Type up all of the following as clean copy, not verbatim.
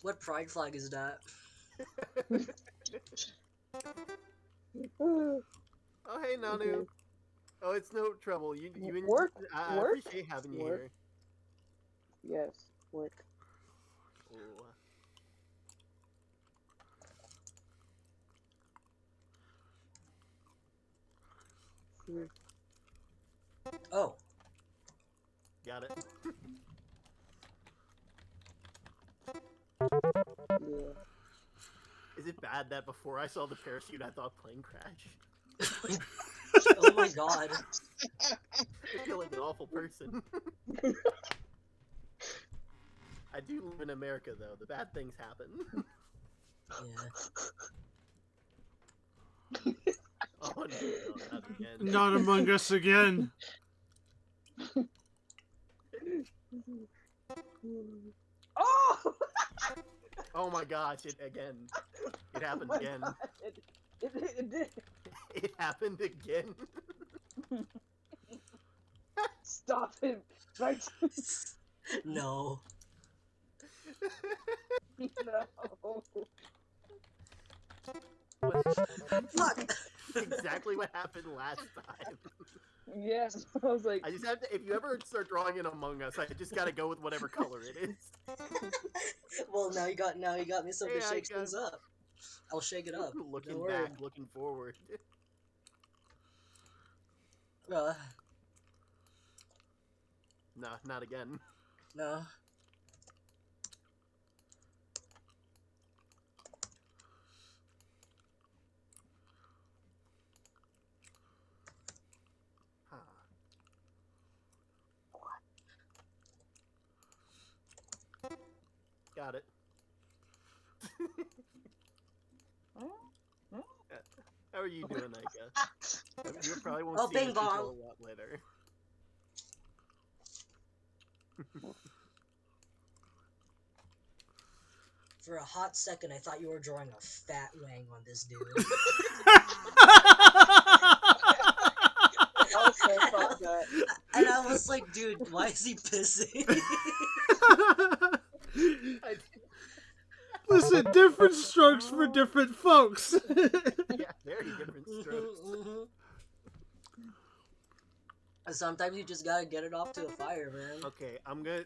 What pride flag is that? Oh, hey, Nanu. okay. Oh, it's no trouble. You Work, I work, appreciate having you work. here. Yes, work. Ooh. Oh. Got it. Yeah. Is it bad that before I saw the parachute, I thought plane crash? Oh my god. I feel like an awful person. I do live in America, though. The bad things happen. Yeah. Oh no, not again. Not Among Us again. Oh! Oh my gosh, it again. It happened Oh my again. God, it did. It happened again. Stop him. Right. No. No. Fuck! Exactly what happened last time. Yes, I was like, I just have to. If you ever start drawing an Among Us, I just gotta go with whatever color it is. Well, now you got me something to Hey, I shake got- things up. I'll shake it up. Looking Don't worry. back, looking forward. Uh, Nah, not again. no. Huh. Got it. How are you doing, Ika? You probably won't Oh, see bing this until bong. a lot later. For a hot second, I thought you were drawing a fat wang on this dude. I also thought that. And I was like, dude, why is he pissing? I Listen, different strokes for different folks. yeah, very different strokes. And sometimes you just gotta get it off to a fire, man. Okay, I'm gonna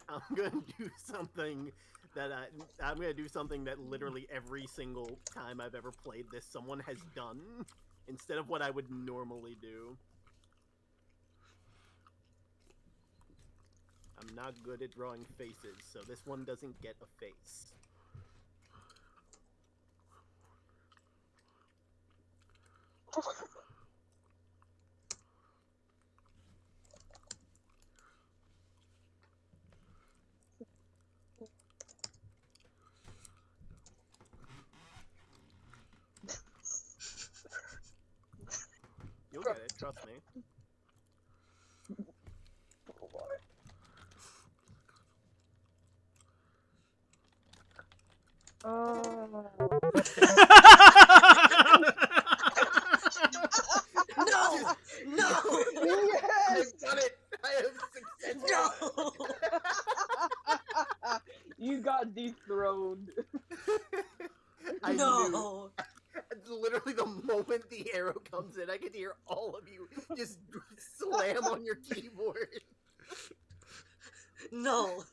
do something that I'm gonna do something that literally every single time I've ever played this, someone has done instead of what I would normally do. I'm not good at drawing faces, so this one doesn't get a face. You'll get it, trust me. Oh. No! No! Yes! I've done it! I have successfully. No! You got dethroned. I knew. No! Literally, the moment the arrow comes in, I can hear all of you just slam on your keyboard. No!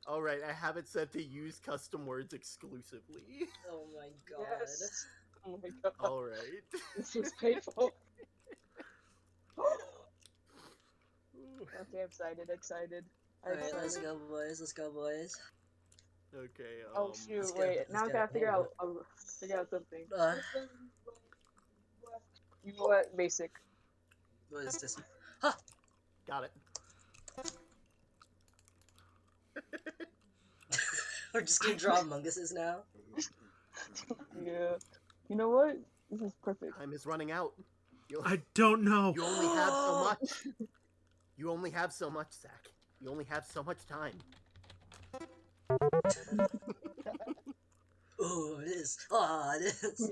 Alright, I have it set to use custom words exclusively. Oh my god. Yes. Oh my god. Alright. This was painful. Okay, excited. Alright, let's go, boys. Let's go, boys. Okay, Oh shoot! let's go, Wait, let's now I go. gotta figure out something. Uh, You know what? Basic. what is this? got it. We're just gonna draw Among Us's now? Yeah. You know what? This is perfect. Time is running out. I don't know. You only have so much. You only have so much, Zach. You only have so much time. Ooh, it is. Ah, it is.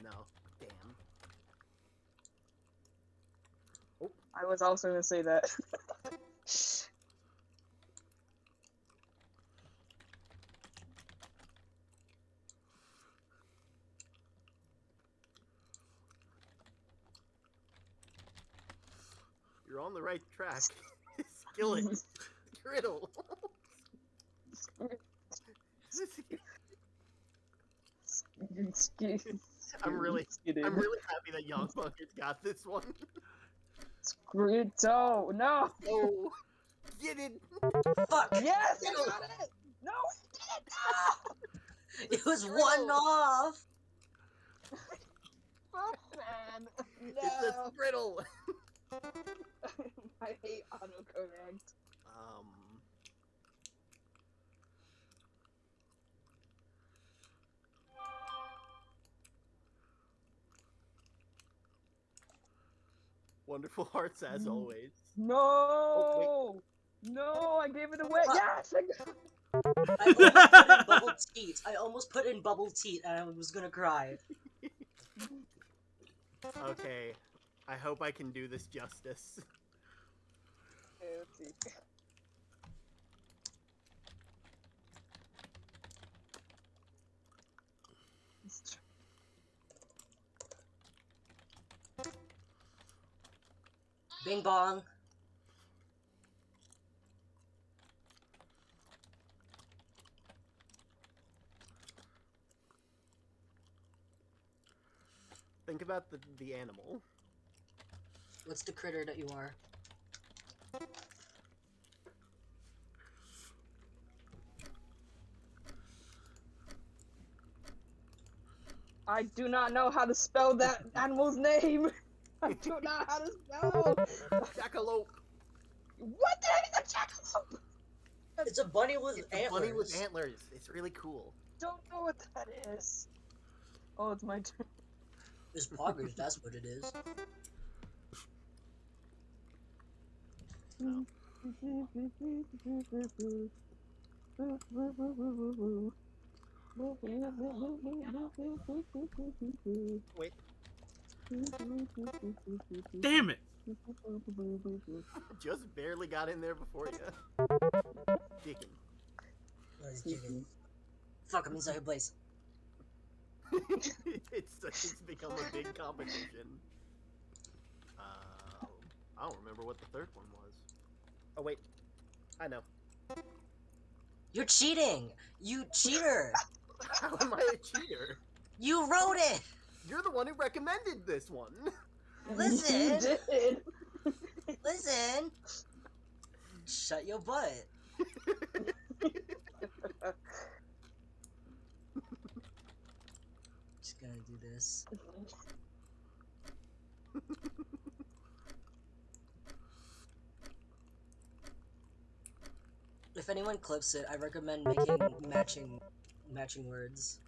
No. Damn. I was also gonna say that. You're on the right track. Skillet. Griddle. I'm really happy that Young Buckets got this one. Squirtle, no! Oh, get it! Fuck! Yes, I got it! No, I did it! It was one off! Fuck, man! It's a No! Griddle! I hate autocorrect. Wonderful hearts as always. No! Oh, no, I gave it away. Yes! I almost put in bubble teat and I was gonna cry. Okay, I hope I can do this justice. Okay, let's see. Bing bong. Think about the animal. What's the critter that you are? I do not know how to spell that animal's name. I do not know how to spell. Jackalope. What the heck is a jackalope? It's a bunny with It's a antlers. bunny with antlers. It's really cool. Don't know what that is. Oh, it's my turn. It's poggers, that's what it is. No. Wait. Damn it! Just barely got in there before you. Chicken. Fuck, I'm in second place. It's become a big competition. I don't remember what the third one was. Oh wait, I know. You're cheating! You cheater! How am I a cheater? You wrote it! You're the one who recommended this one. Listen! You did. Listen! Shut your butt. Just gonna do this. If anyone clips it, I recommend making matching words.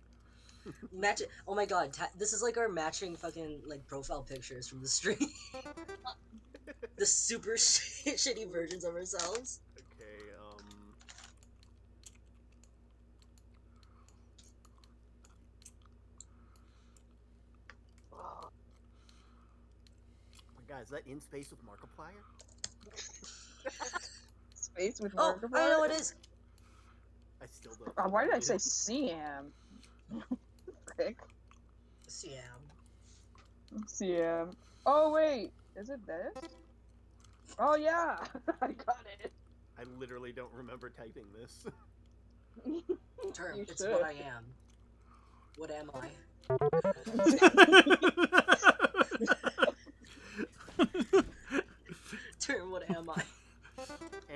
Oh my god, this is like our matching fucking like profile pictures from the stream. The super shitty versions of ourselves. Okay, oh my god, is that in space with Markiplier? Space with Oh, Markiplier? I know what it is. I still don't. Why did I say Siam? Frick. Siam. Siam. Oh wait, is it this? Oh yeah, I got it. I literally don't remember typing this. Term, You it's should. what I am. What am I? Term, what am I?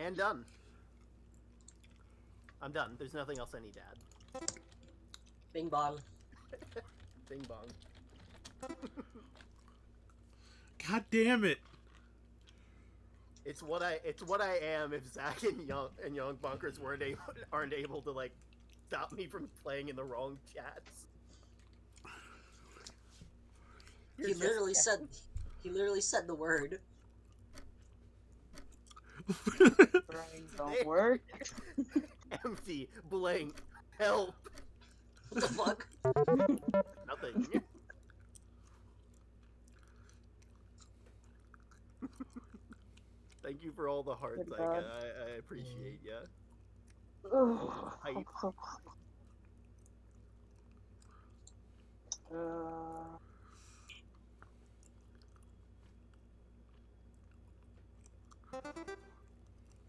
And done. I'm done. There's nothing else I need to add. Bing bong. Bing bong. God damn it! It's what I am if Zach and Young Bunkers aren't able to like stop me from playing in the wrong chats. He literally said the word. Brains don't work. Empty, blank, help. What the fuck? Nothing. Thank you for all the hearts. Good Like, God. I appreciate ya. Ugh. Hype.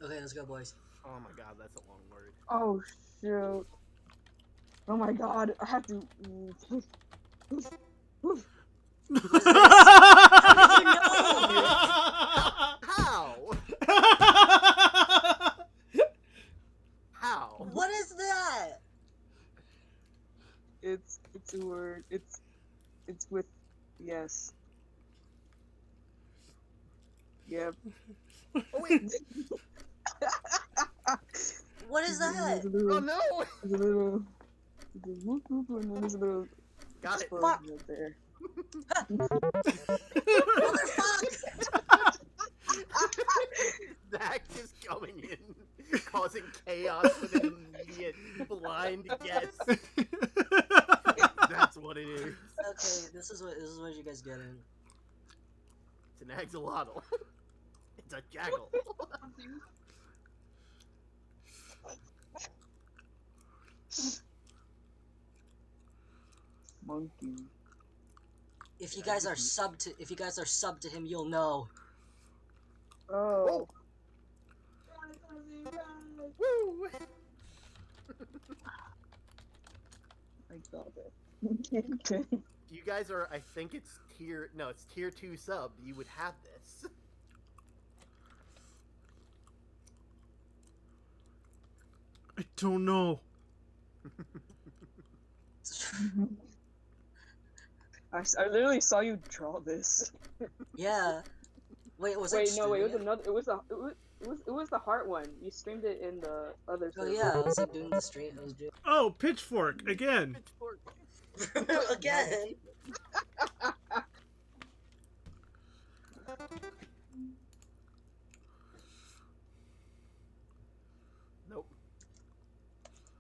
Okay, let's go, boys. Oh my god, that's a long word. Oh shoot. Oh my god, I have to. What is this? How did you know? How? How? What is that? It's a word. It's with yes. Yep. Oh wait. What is that? There's a Oh little, no. there's a little, there's a whoop whoop, and then there's a little Got it. explosion right there. Motherfucker! Zach is coming in, causing chaos with an immediate blind guess. That's what it is. Okay, this is what you guys get in. It's an axolotl. It's a jackal. Monkey. If you guys are sub to him, you'll know. Oh. Woo! I got it. Okay. You guys are, I think it's tier 2 sub. You would have this. I don't know. I literally saw you draw this. Yeah. Wait, was Wait, it? no, wait, it was streaming? another. It was the heart one. You streamed it in the other. Oh server. yeah, I was like doing the stream. I was doing Oh, pitchfork again. Pitchfork. again. Nope.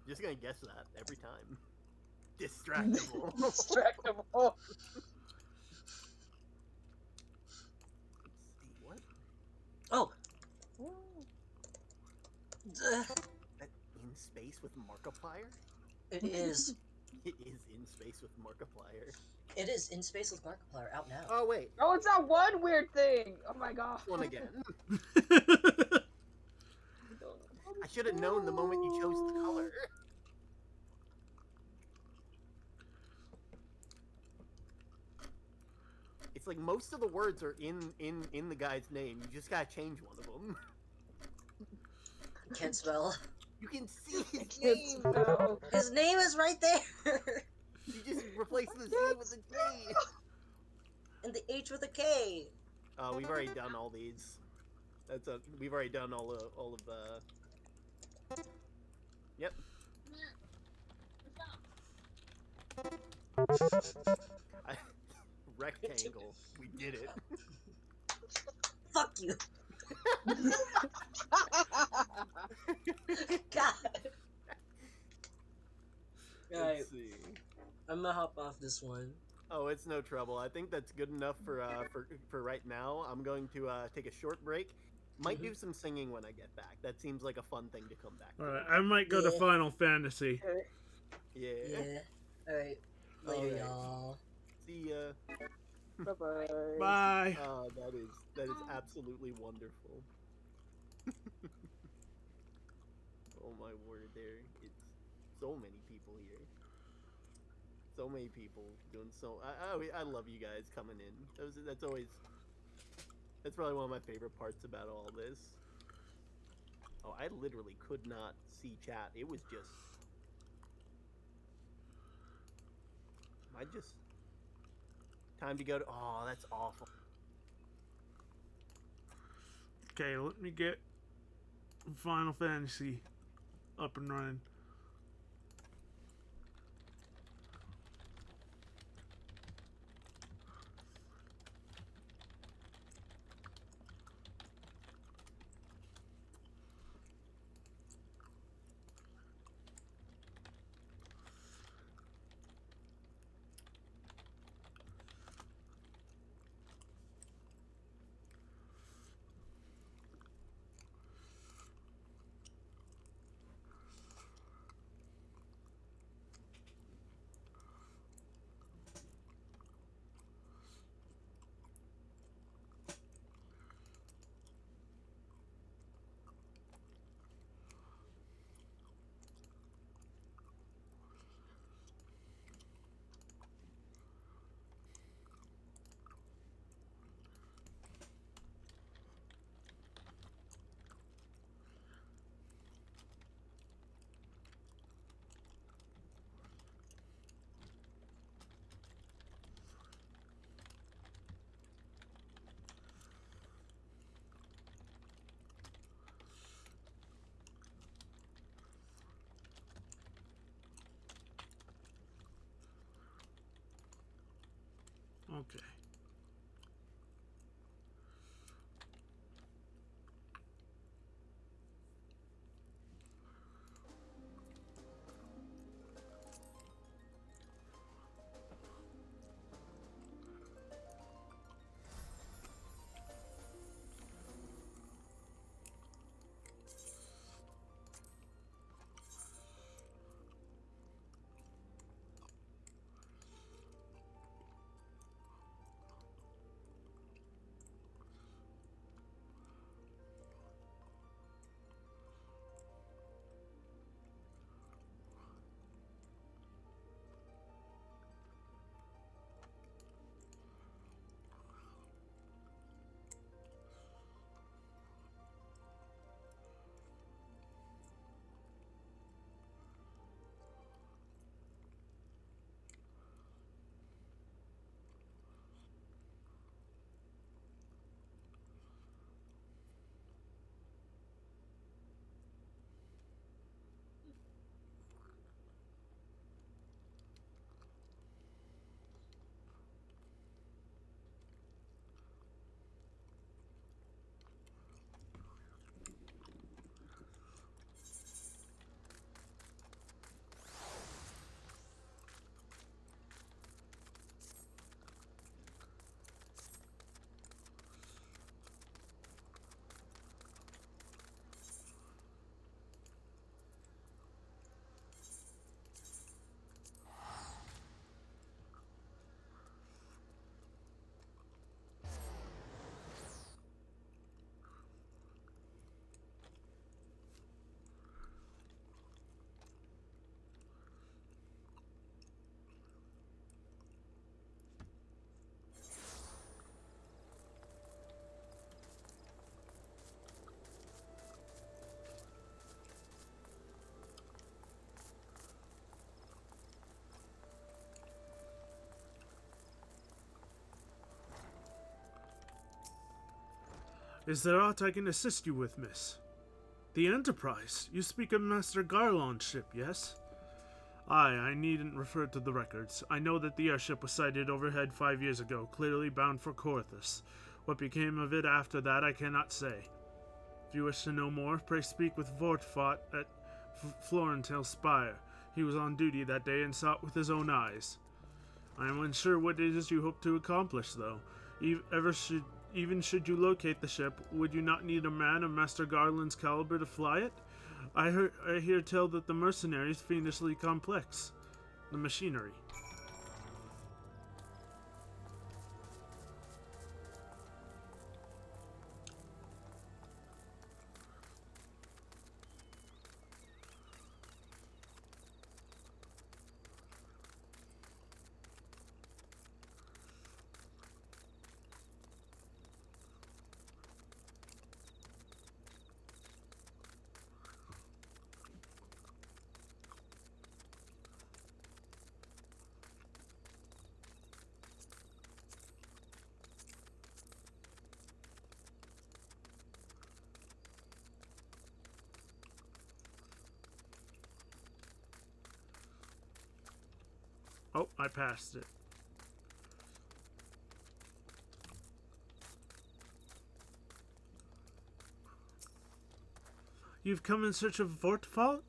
Just gonna guess that every time. Distractible. Distractible. What? Oh. That in space with Markiplier? It is. It is in space with Markiplier. It is in space with Markiplier out now. Oh wait, Oh, it's that one weird thing. Oh my god. one again. I should have known the moment you chose the color. It's like most of the words are in the guy's name. You just gotta change one of them. Can't spell. You can see his Can't name. spell. His name is right there. You just replace the Z with a K. And the H with a K. We've already done all these. We've already done all of the. Yep. Rectangle. We did it. Fuck you. God. Alright, Let's see. I'm gonna hop off this one. Oh, it's no trouble. I think that's good enough for right now. I'm going to take a short break. Might do some singing when I get back. That seems like a fun thing to come back to. Alright, I might go to Yeah. Final Fantasy. Yeah. Yeah. Alright. Later, Alright. y'all. See ya. Bye bye. Bye. That is absolutely wonderful. Oh my word, it's so many people here. So many people doing so. I love you guys coming in. That's probably one of my favorite parts about all this. Oh, I literally could not see chat. It was just. I just. Time to go to. Oh, that's awful. Okay, let me get Final Fantasy up and running. Okay. Is there aught I can assist you with, miss? The Enterprise? You speak of Master Garlon's ship, yes? Aye, I needn't refer to the records. I know that the airship was sighted overhead 5 years ago, clearly bound for Corthus. What became of it after that, I cannot say. If you wish to know more, pray speak with Vortfot at Florentil Spire. He was on duty that day and saw it with his own eyes. I am unsure what it is you hope to accomplish, though. Even should you locate the ship, would you not need a man of Master Garland's caliber to fly it? I hear tell that the mercenary is fiendishly complex. The machinery. Oh, I passed it. You've come in search of Vortfalt?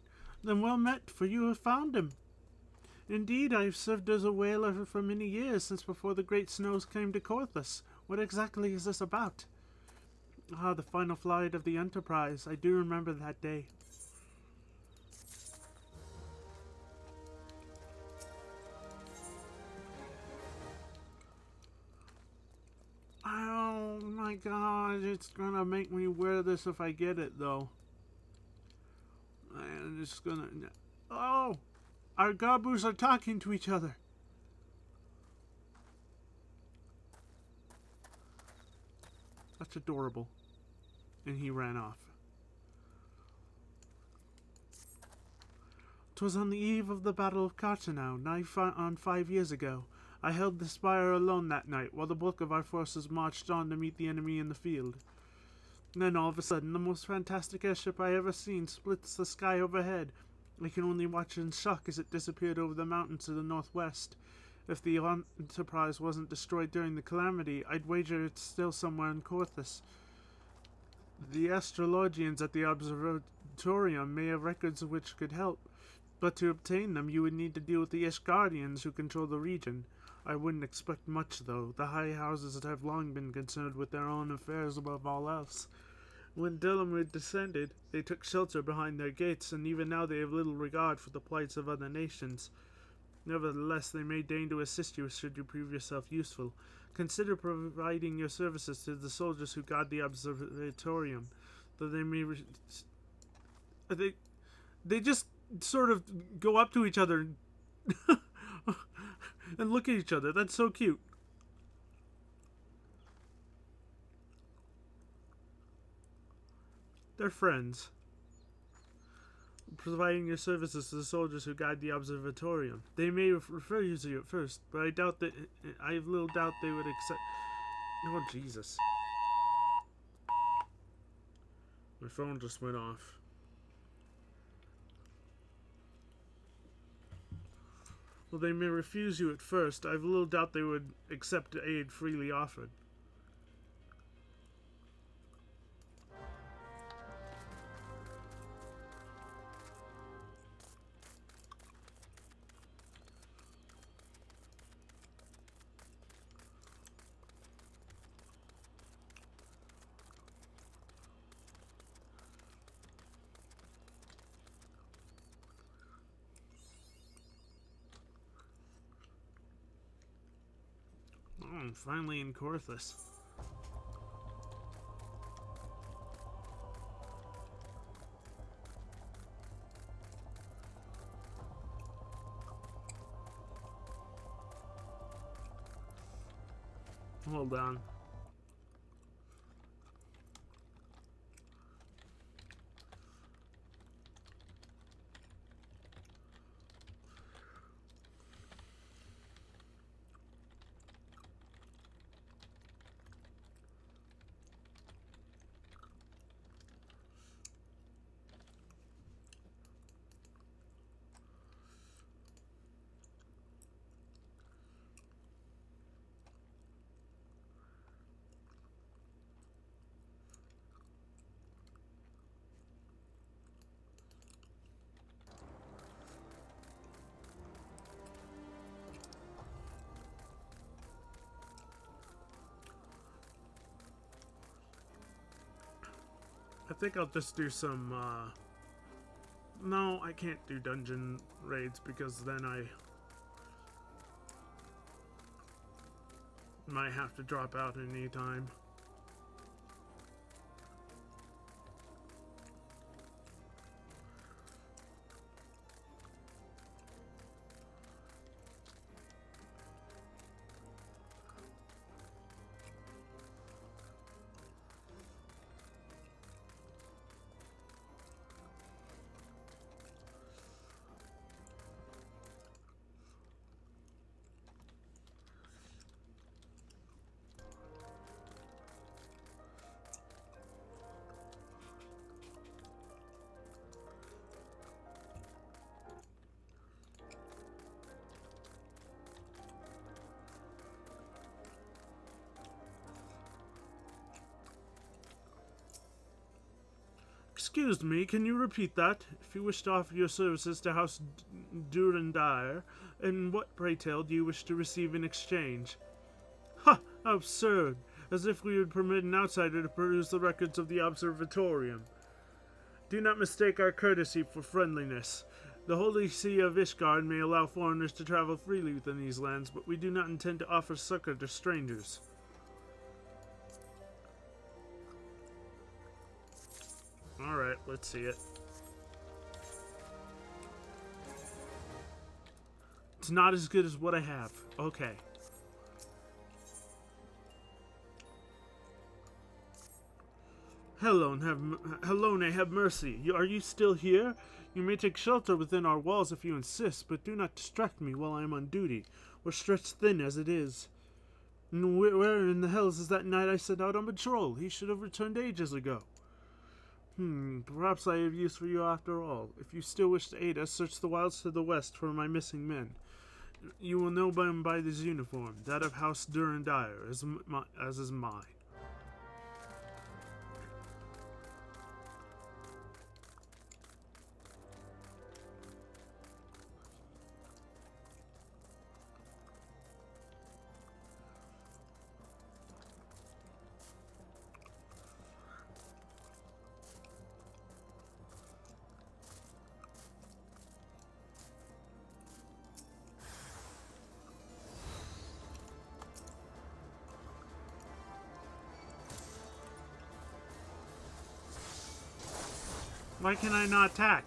Then well met, for you have found him. Indeed, I have served as a whaler for many years, since before the great snows came to Corthus. What exactly is this about? Ah, the final flight of the Enterprise. I do remember that day. Oh my god, it's gonna make me wear this if I get it, though. I'm just gonna... Oh! Our Gabus are talking to each other. That's adorable. And he ran off. 'Twas on the eve of the Battle of Carchanau, nigh on 5 years ago. I held the spire alone that night, while the bulk of our forces marched on to meet the enemy in the field. Then all of a sudden, the most fantastic airship I ever seen splits the sky overhead. I can only watch in shock as it disappeared over the mountains to the northwest. If the Enterprise wasn't destroyed during the calamity, I'd wager it's still somewhere in Corthus. The astrologians at the observatorium may have records which could help, but to obtain them you would need to deal with the Ishgardians who control the region. I wouldn't expect much, though. The high houses have long been concerned with their own affairs above all else. When Delamud descended, they took shelter behind their gates, and even now they have little regard for the plights of other nations. Nevertheless, they may deign to assist you should you prove yourself useful. Consider providing your services to the soldiers who guard the observatorium, though they may... They just sort of go up to each other and look at each other. That's so cute. They're friends. Providing your services to the soldiers who guard the observatorium. They may refer you to you at first, but I have little doubt they would accept... Oh, Jesus. My phone just went off. Well, they may refuse you at first. I have little doubt they would accept aid freely offered. I'm finally in Corthus. Hold on. I think I'll just do some, no, I can't do dungeon raids because then I might have to drop out at any time. Excuse me, can you repeat that? If you wish to offer your services to House Durandire, and what, pray tell, do you wish to receive in exchange? Ha! How absurd! As if we would permit an outsider to peruse the records of the observatorium. Do not mistake our courtesy for friendliness. The Holy See of Ishgard may allow foreigners to travel freely within these lands, but we do not intend to offer succor to strangers. Alright, let's see it. It's not as good as what I have. Okay. Helone, have mercy. Are you still here? You may take shelter within our walls if you insist, but do not distract me while I am on duty. We're stretched thin as it is. And where in the hells is that knight I sent out on patrol? He should have returned ages ago. Perhaps I have use for you after all. If you still wish to aid us, search the wilds to the west for my missing men. You will know him by his uniform, that of House Durandire, as is mine. Why can I not attack?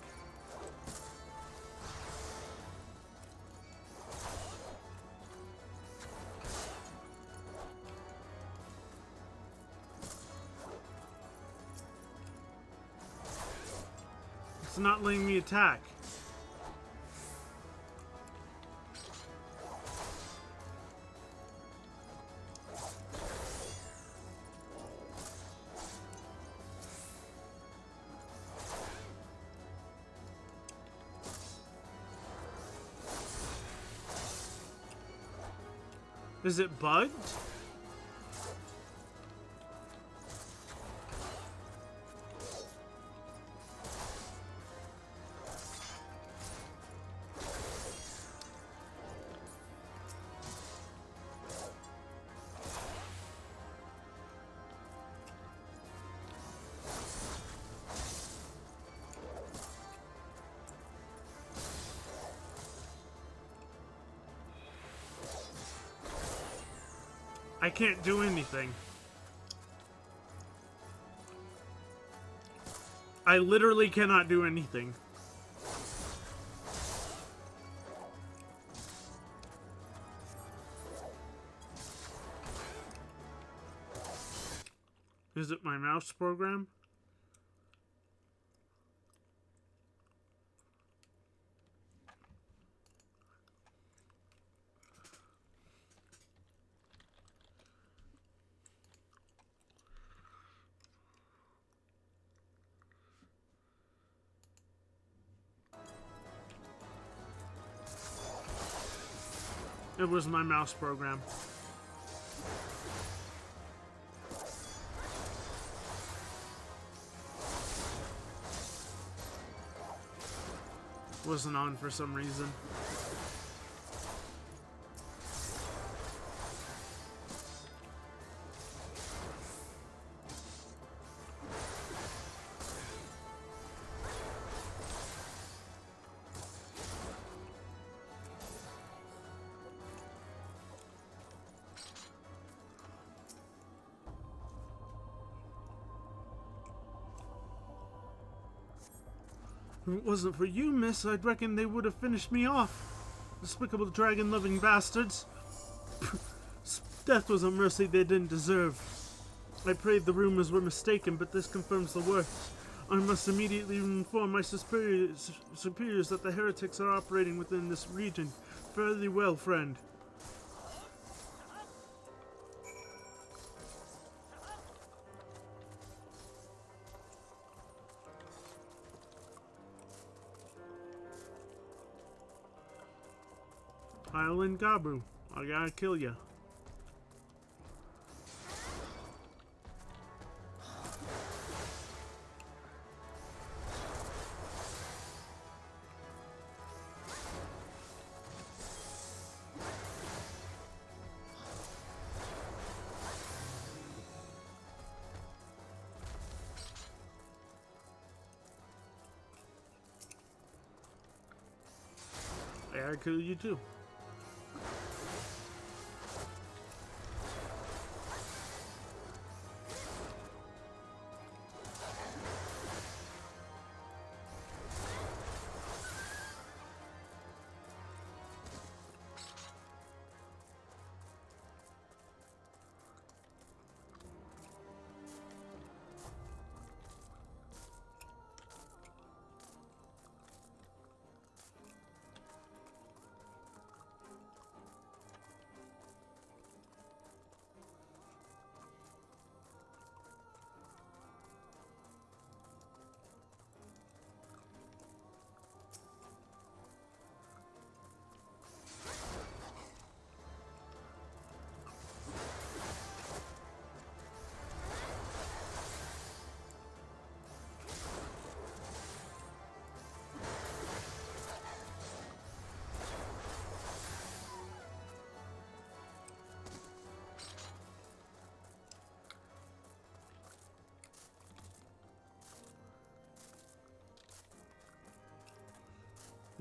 It's not letting me attack. Is it bugged? I can't do anything. I literally cannot do anything. Is it my mouse program? It was my mouse program. Wasn't on for some reason. If it wasn't for you, miss, I'd reckon they would have finished me off. Despicable dragon-loving bastards. Death was a mercy they didn't deserve. I prayed the rumors were mistaken, but this confirms the worst. I must immediately inform my superiors that the heretics are operating within this region. Fare thee well, friend. Island Gabu, I gotta kill ya. I gotta kill you too.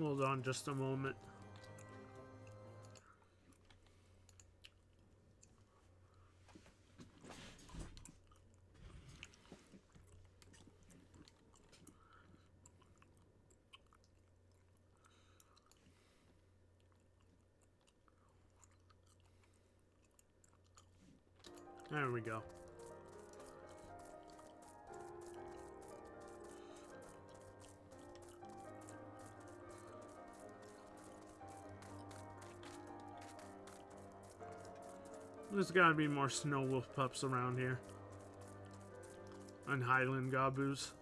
Hold on just a moment. There we go. There's gotta be more snow wolf pups around here. And Highland Gaboos.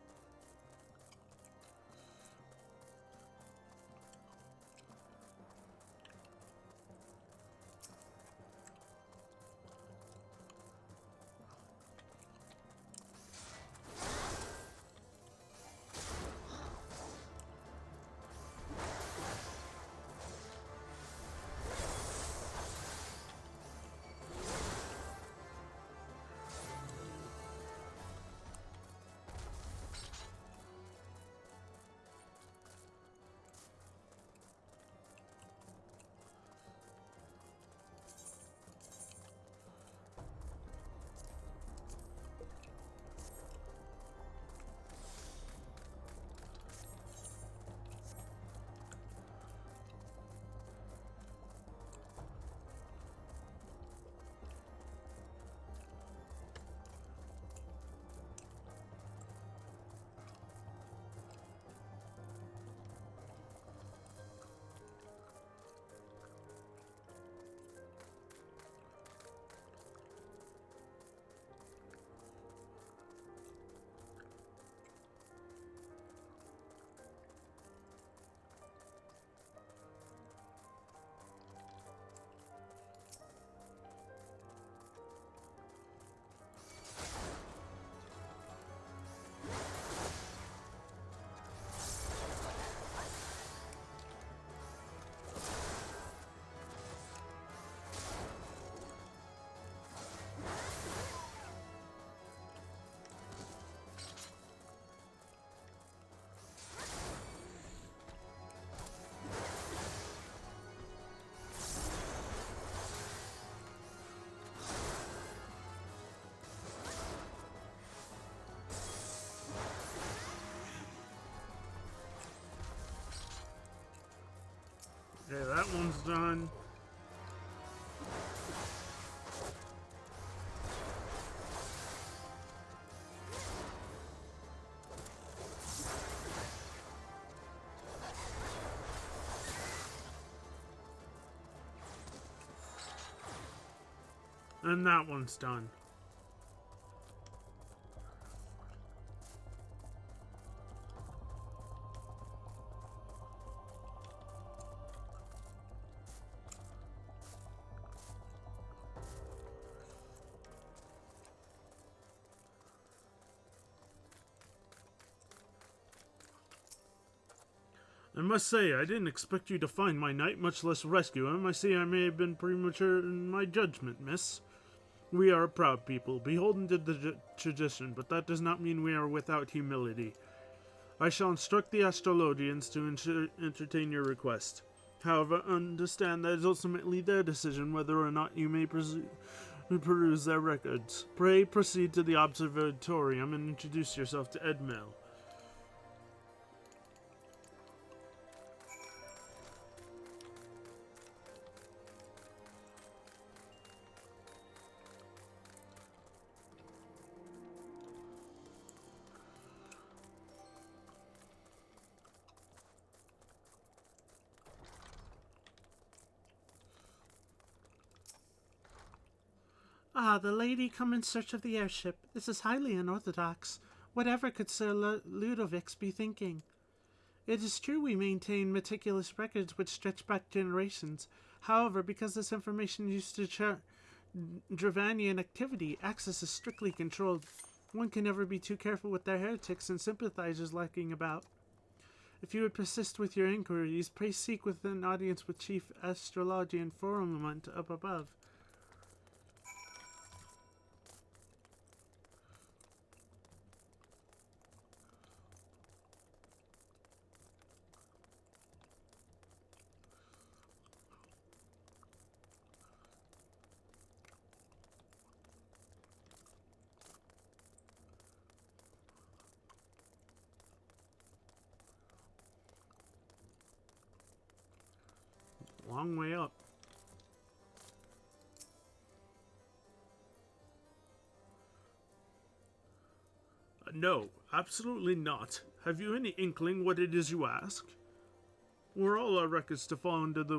Okay, that one's done. And that one's done. I must say, I didn't expect you to find my knight, much less rescue him. I see I may have been premature in my judgment, miss. We are a proud people, beholden to the tradition, but that does not mean we are without humility. I shall instruct the astrologians to entertain your request. However, understand that it is ultimately their decision whether or not you may peruse their records. Pray proceed to the observatorium and introduce yourself to Edmel. Ah, the lady come in search of the airship. This is highly unorthodox. Whatever could Sir Ludovic be thinking? It is true we maintain meticulous records which stretch back generations. However, because this information used to chart Dravanian activity, access is strictly controlled. One can never be too careful with their heretics and sympathizers lurking about. If you would persist with your inquiries, pray seek with an audience with Chief Astrologian Formant up above. long way up. No, absolutely not. Have you any inkling what it is you ask? Were our records to fall into the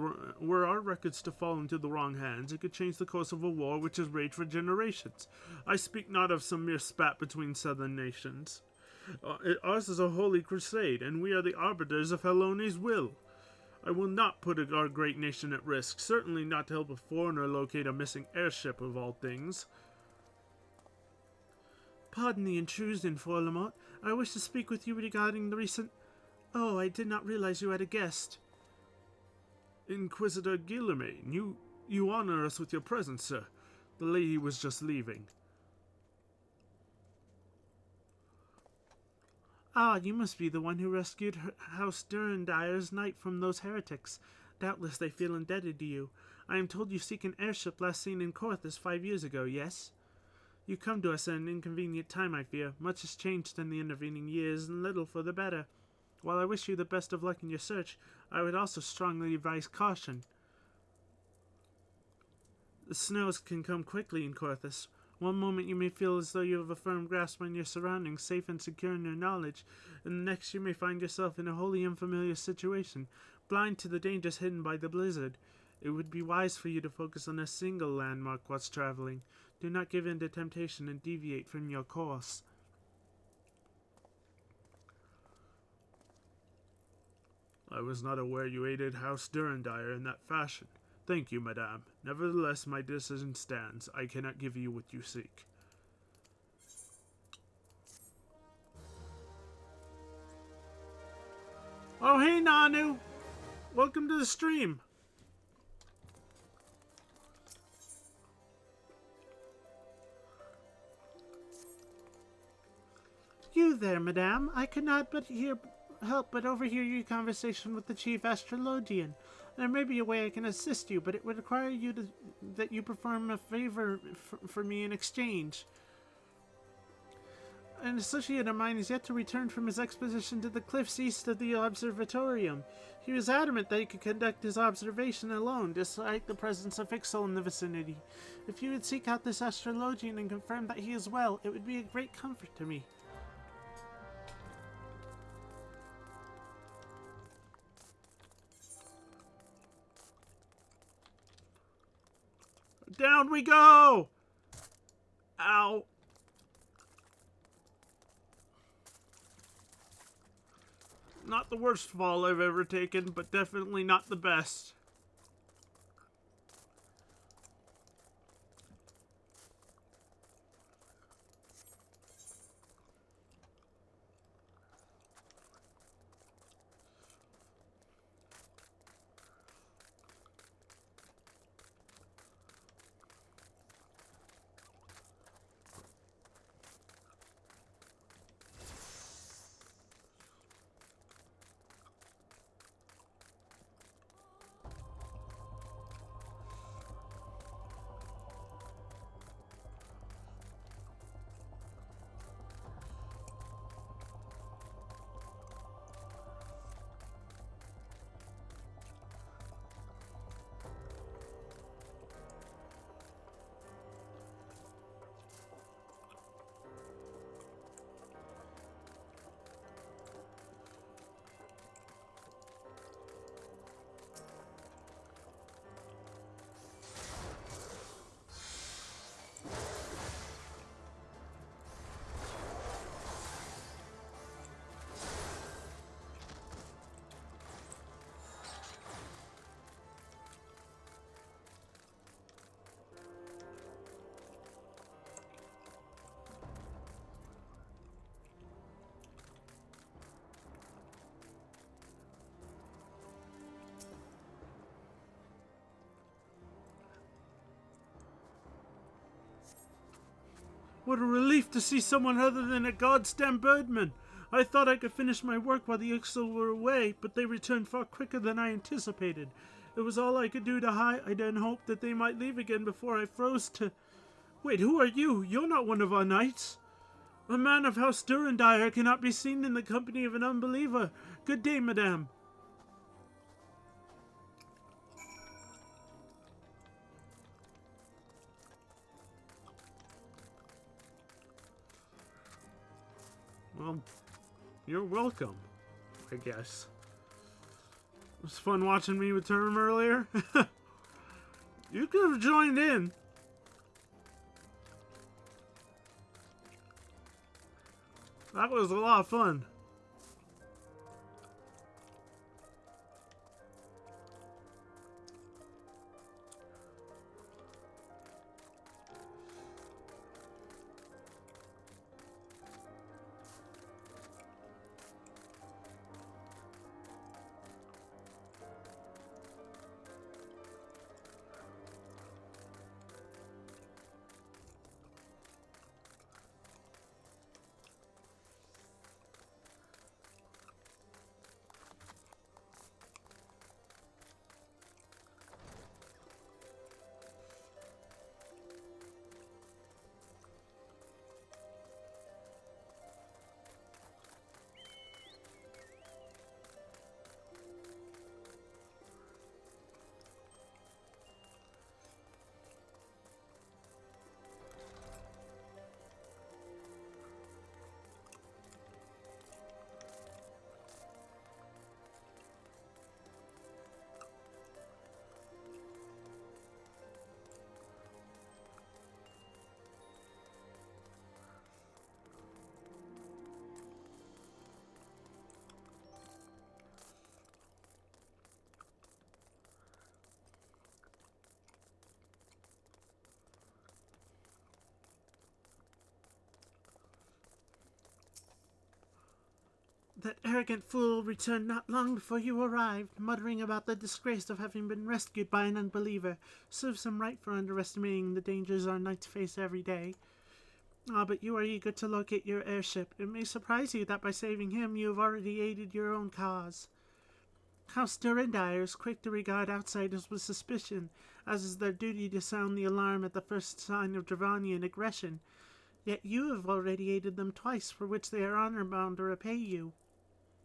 wrong hands, it could change the course of a war which has raged for generations. I speak not of some mere spat between southern nations. Ours is a holy crusade, and we are the arbiters of Heloni's will. I will not put our great nation at risk, certainly not to help a foreigner locate a missing airship of all things. Pardon the intrusion, Forlamont. I wish to speak with you regarding the recent... Oh, I did not realize you had a guest. Inquisitor Guillermain, you honor us with your presence, sir. The lady was just leaving. Ah, you must be the one who rescued House Durendire's knight from those heretics. Doubtless they feel indebted to you. I am told you seek an airship last seen in Corthus 5 years ago, yes? You come to us at an inconvenient time, I fear. Much has changed in the intervening years, and little for the better. While I wish you the best of luck in your search, I would also strongly advise caution. The snows can come quickly in Corthus. One moment you may feel as though you have a firm grasp on your surroundings, safe and secure in your knowledge, and the next you may find yourself in a wholly unfamiliar situation, blind to the dangers hidden by the blizzard. It would be wise for you to focus on a single landmark whilst traveling. Do not give in to temptation and deviate from your course. I was not aware you aided House Durendire in that fashion. Thank you, madame. Nevertheless, my decision stands. I cannot give you what you seek. Oh, hey, Nanu! Welcome to the stream. You there, madame. I could not help but overhear your conversation with the chief astrologian. There may be a way I can assist you, but it would require that you perform a favor for me in exchange. An associate of mine is yet to return from his expedition to the cliffs east of the observatorium. He was adamant that he could conduct his observation alone, despite the presence of Ixal in the vicinity. If you would seek out this astrologian and confirm that he is well, it would be a great comfort to me. Down we go! Ow. Not the worst fall I've ever taken, but definitely not the best. What a relief to see someone other than a goddamn birdman. I thought I could finish my work while the Ixal were away, but they returned far quicker than I anticipated. It was all I could do to hide and hope that they might leave again before I froze to... Wait, who are you? You're not one of our knights. A man of House Durendire cannot be seen in the company of an unbeliever. Good day, madame. Well, you're welcome, I guess. It was fun watching me with Term earlier. You could have joined in. That was a lot of fun. That arrogant fool returned not long before you arrived, muttering about the disgrace of having been rescued by an unbeliever. Serves him right for underestimating the dangers our knights face every day. Ah, but you are eager to locate your airship. It may surprise you that by saving him you have already aided your own cause. House Durandire is quick to regard outsiders with suspicion, as is their duty to sound the alarm at the first sign of Dravanian aggression. Yet you have already aided them twice, for which they are honor-bound to repay you.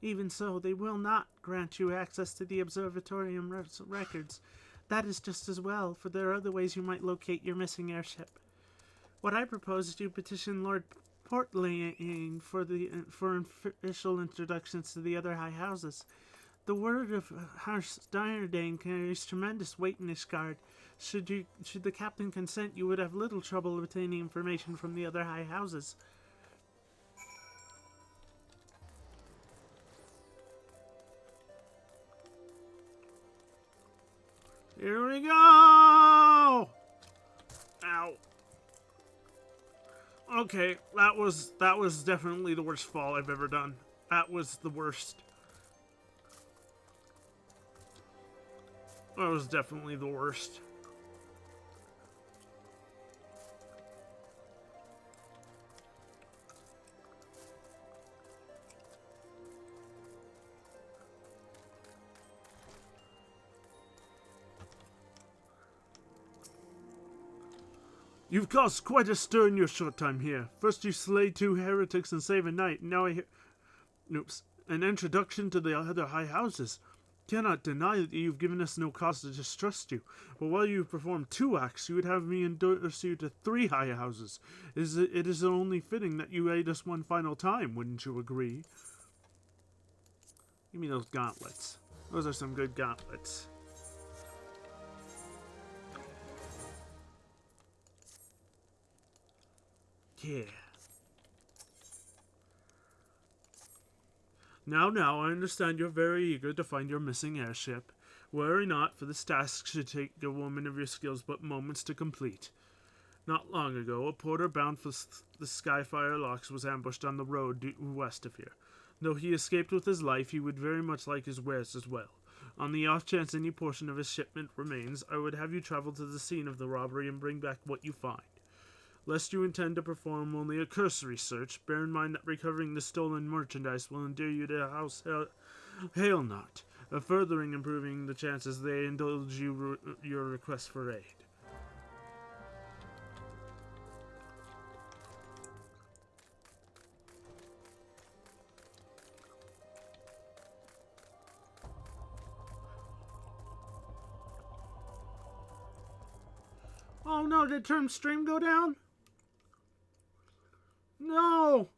Even so, they will not grant you access to the Observatorium records. That is just as well, for there are other ways you might locate your missing airship. What I propose is you petition Lord Portlane for official introductions to the other high houses. The word of House Dyerdane carries tremendous weight in Ishgard. Should the captain consent, you would have little trouble obtaining information from the other high houses. Here we go! Ow. Okay, that was definitely the worst fall I've ever done. That was the worst. That was definitely the worst. You've caused quite a stir in your short time here. First you slay 2 heretics and save a knight, and now I hear... Oops. An introduction to the other high houses. Cannot deny that you've given us no cause to distrust you, but while you've performed 2 acts, you would have me endorse you to 3 high houses. It is only fitting that you aid us one final time, wouldn't you agree? Give me those gauntlets. Those are some good gauntlets. Yeah. Now, I understand you're very eager to find your missing airship. Worry not, for this task should take a woman of your skills but moments to complete. Not long ago, a porter bound for the Skyfire Locks was ambushed on the road due west of here. Though he escaped with his life, he would very much like his wares as well. On the off chance any portion of his shipment remains, I would have you travel to the scene of the robbery and bring back what you find. Lest you intend to perform only a cursory search, bear in mind that recovering the stolen merchandise will endear you to House Hailnot, furthering improving the chances they indulge your request for aid. Oh no, did Term's stream go down? No!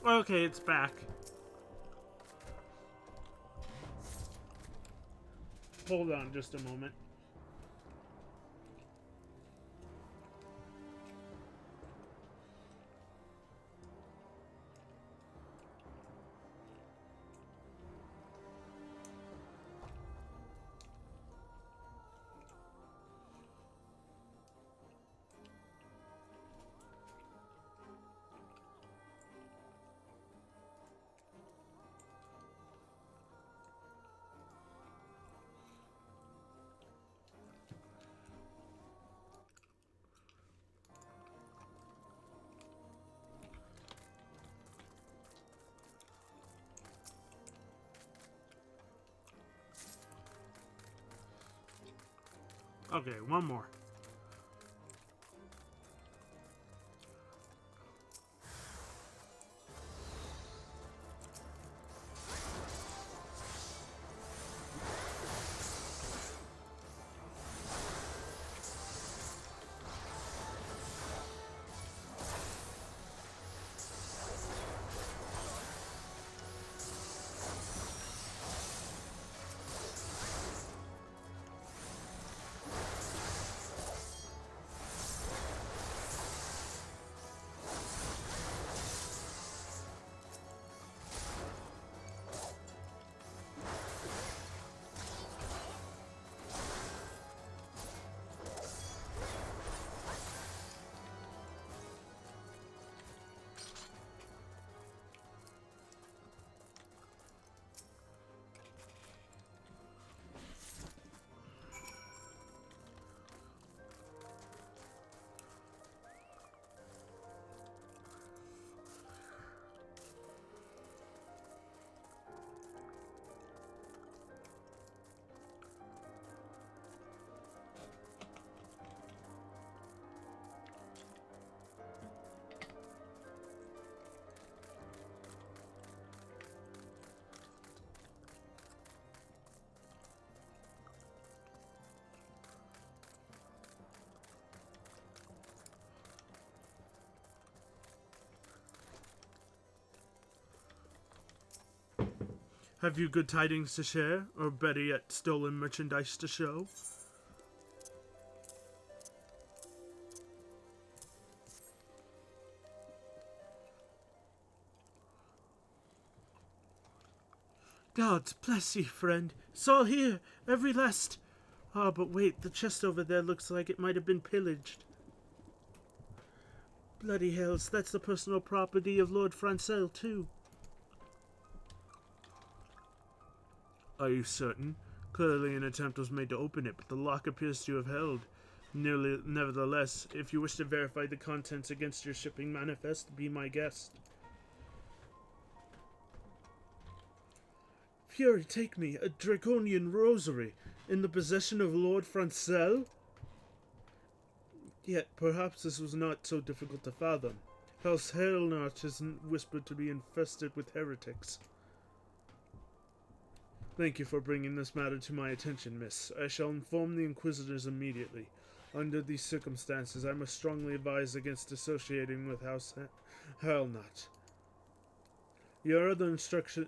Okay, it's back. Hold on just a moment. Okay, one more. Have you good tidings to share, or better yet, stolen merchandise to show? God bless you, friend. It's all here, every last... Ah, but wait, the chest over there looks like it might have been pillaged. Bloody hells, that's the personal property of Lord Francel, too. Are you certain? Clearly an attempt was made to open it, but the lock appears to have held. Nevertheless, if you wish to verify the contents against your shipping manifest, be my guest. Fury, take me, a draconian rosary, in the possession of Lord Francel? Yet, perhaps this was not so difficult to fathom. House Hailnarch is whispered to be infested with heretics. Thank you for bringing this matter to my attention, miss. I shall inform the Inquisitors immediately. Under these circumstances, I must strongly advise against associating with House Hailnarch. Your other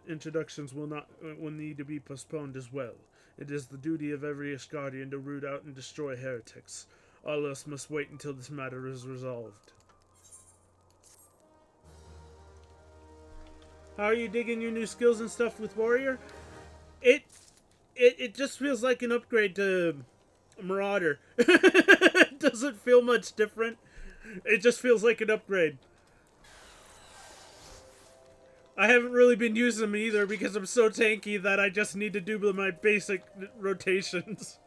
introductions will need to be postponed as well. It is the duty of every Ishgardian to root out and destroy heretics. All else must wait until this matter is resolved. How are you digging your new skills and stuff with Warrior? It just feels like an upgrade to Marauder. It doesn't feel much different. It just feels like an upgrade. I haven't really been using them either because I'm so tanky that I just need to do my basic rotations.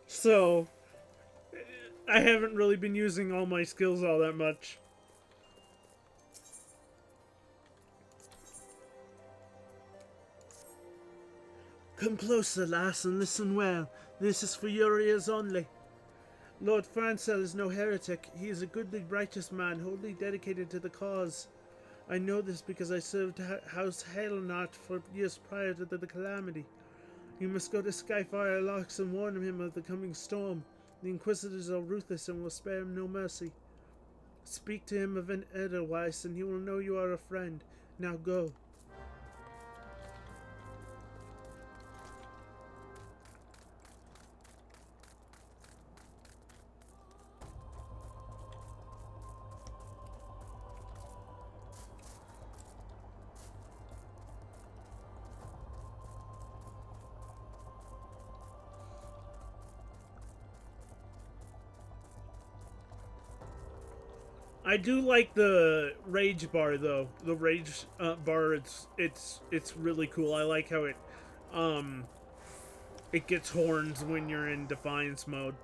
So, I haven't really been using all my skills all that much. Come closer, lass, and listen well. This is for your ears only. Lord Francel is no heretic. He is a goodly, righteous man, wholly dedicated to the cause. I know this because I served House Hailnarch for years prior to the calamity. You must go to Skyfire Locks and warn him of the coming storm. The Inquisitors are ruthless and will spare him no mercy. Speak to him of an Edelweiss, and he will know you are a friend. Now go. I do like the rage bar though. The rage bar, it's really cool. I like how um it gets horns when you're in defiance mode.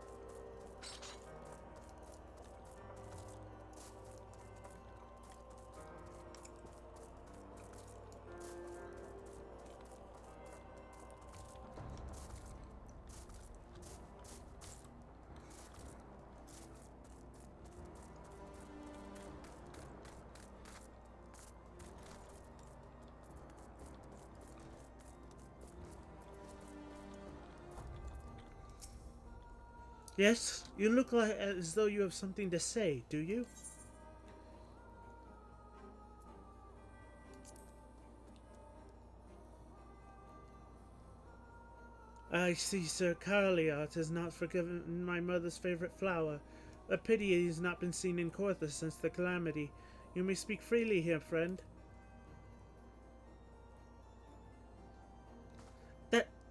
Yes, you look like as though you have something to say, do you? I see Sir Carliot has not forgiven my mother's favorite flower. A pity he has not been seen in Corthus since the calamity. You may speak freely here, friend.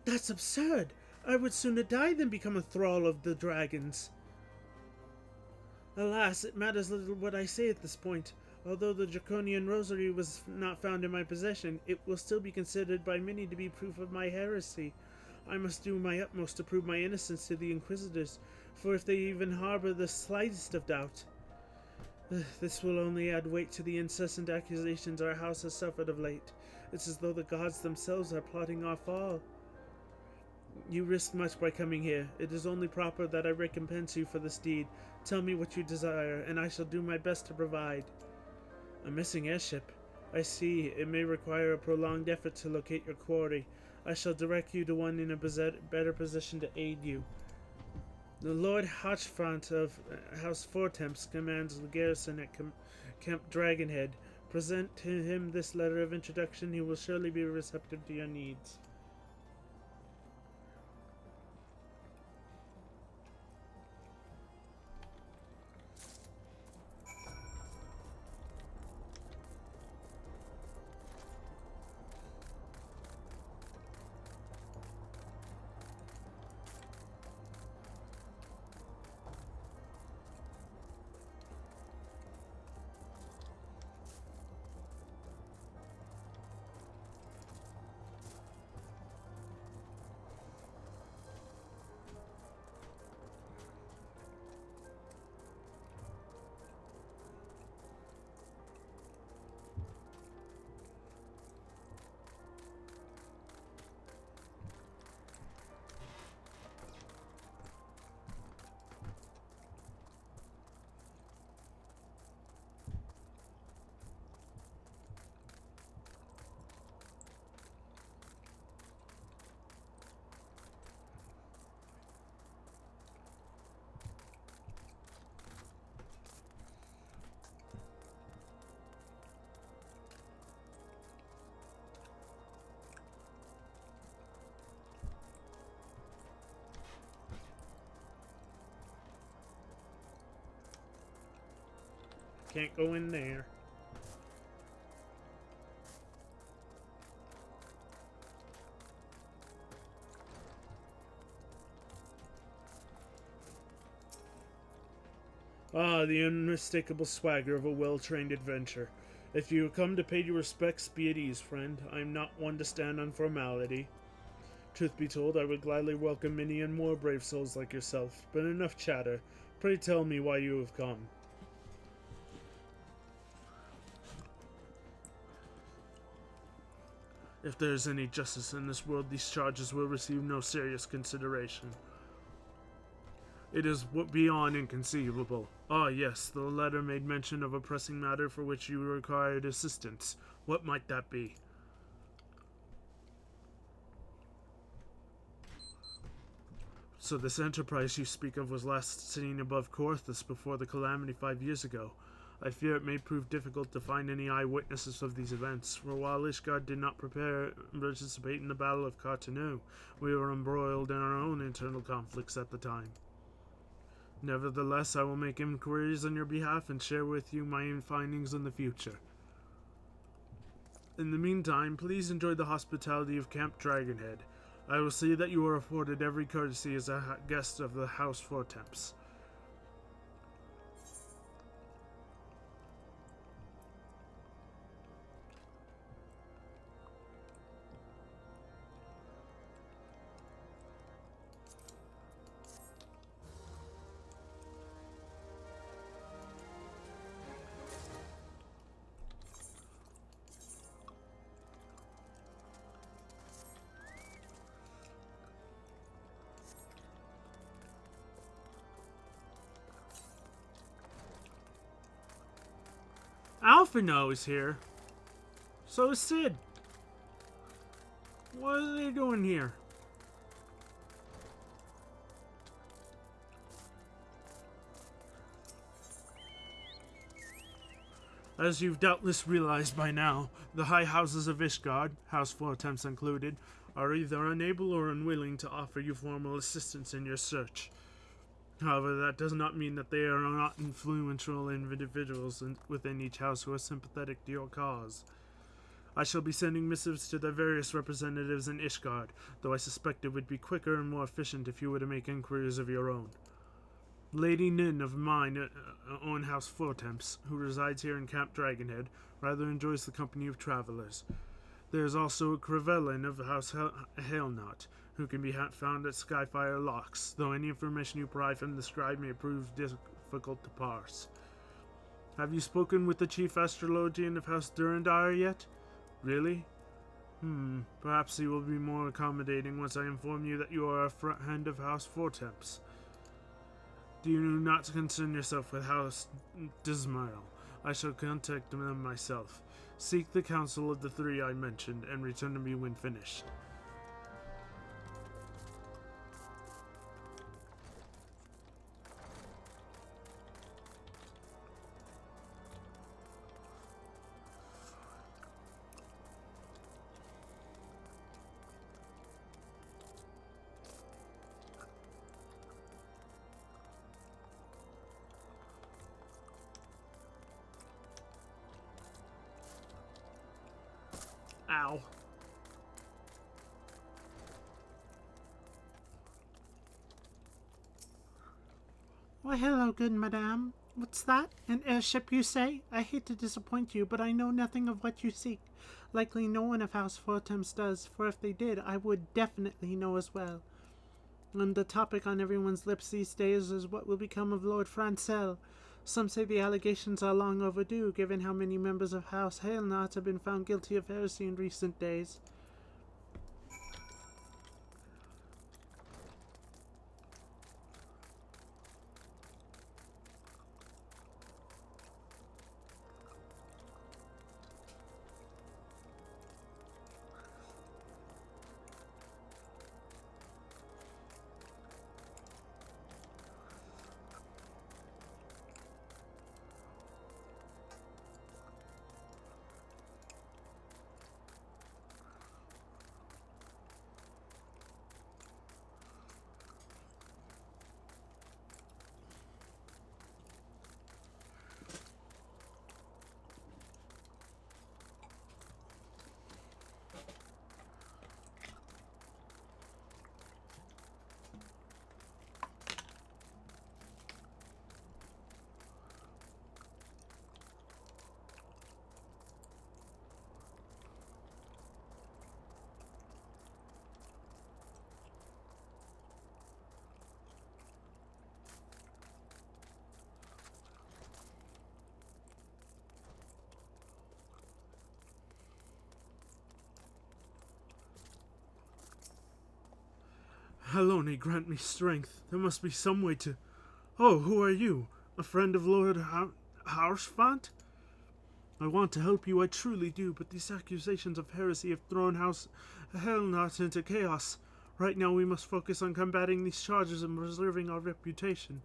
That's absurd! I would sooner die than become a thrall of the dragons. Alas, it matters little what I say at this point. Although the Draconian Rosary was not found in my possession, it will still be considered by many to be proof of my heresy. I must do my utmost to prove my innocence to the Inquisitors, for if they even harbor the slightest of doubt, this will only add weight to the incessant accusations our house has suffered of late. It's as though the gods themselves are plotting our fall. You risked much by coming here. It is only proper that I recompense you for this deed. Tell me what you desire, and I shall do my best to provide. A missing airship. I see. It may require a prolonged effort to locate your quarry. I shall direct you to one in a better position to aid you. The Lord Hotchfront of House Fortemps commands the garrison at Camp Dragonhead. Present to him this letter of introduction. He will surely be receptive to your needs. Can't go in there. Ah, the unmistakable swagger of a well-trained adventurer. If you come to pay your respects, be at ease, friend. I am not one to stand on formality. Truth be told, I would gladly welcome many and more brave souls like yourself, but enough chatter. Pray tell me why you have come. If there is any justice in this world, these charges will receive no serious consideration. It is beyond inconceivable. Ah, yes, the letter made mention of a pressing matter for which you required assistance. What might that be? So this enterprise you speak of was last seen above Corthus before the calamity 5 years ago. I fear it may prove difficult to find any eyewitnesses of these events, for while Ishgard did not participate in the Battle of Cartanu, we were embroiled in our own internal conflicts at the time. Nevertheless, I will make inquiries on your behalf and share with you my findings in the future. In the meantime, please enjoy the hospitality of Camp Dragonhead. I will see that you are afforded every courtesy as a guest of the House Fortemps. Alphino is here. So is Sid. What are they doing here? As you've doubtless realized by now, the high houses of Ishgard, House Fortemps included, are either unable or unwilling to offer you formal assistance in your search. However, that does not mean that they are not influential individuals within each house who are sympathetic to your cause. I shall be sending missives to their various representatives in Ishgard, though I suspect it would be quicker and more efficient if you were to make inquiries of your own. Lady Nin of mine, own House Fortemps, who resides here in Camp Dragonhead, rather enjoys the company of travelers. There is also Crevelin of House Hailknot, who can be found at Skyfire Locks, though any information you provide from the scribe may prove difficult to parse. Have you spoken with the chief astrologian of House Durandar yet? Really? Perhaps he will be more accommodating once I inform you that you are a friend of House Fortemps. Do not concern yourself with House Dismail. I shall contact them myself. Seek the counsel of the three I mentioned, and return to me when finished. Ow. Why, hello, good madame. What's that? An airship, you say? I hate to disappoint you, but I know nothing of what you seek. Likely no one of House Fortemps does, for if they did, I would definitely know as well. And the topic on everyone's lips these days is what will become of Lord Francel. Some say the allegations are long overdue, given how many members of House Hailknot have been found guilty of heresy in recent days. Helone, grant me strength. There must be some way to... Oh, who are you? A friend of Lord Haurfant? I want to help you, I truly do, but these accusations of heresy have thrown House Hailknot into chaos. Right now we must focus on combating these charges and preserving our reputation.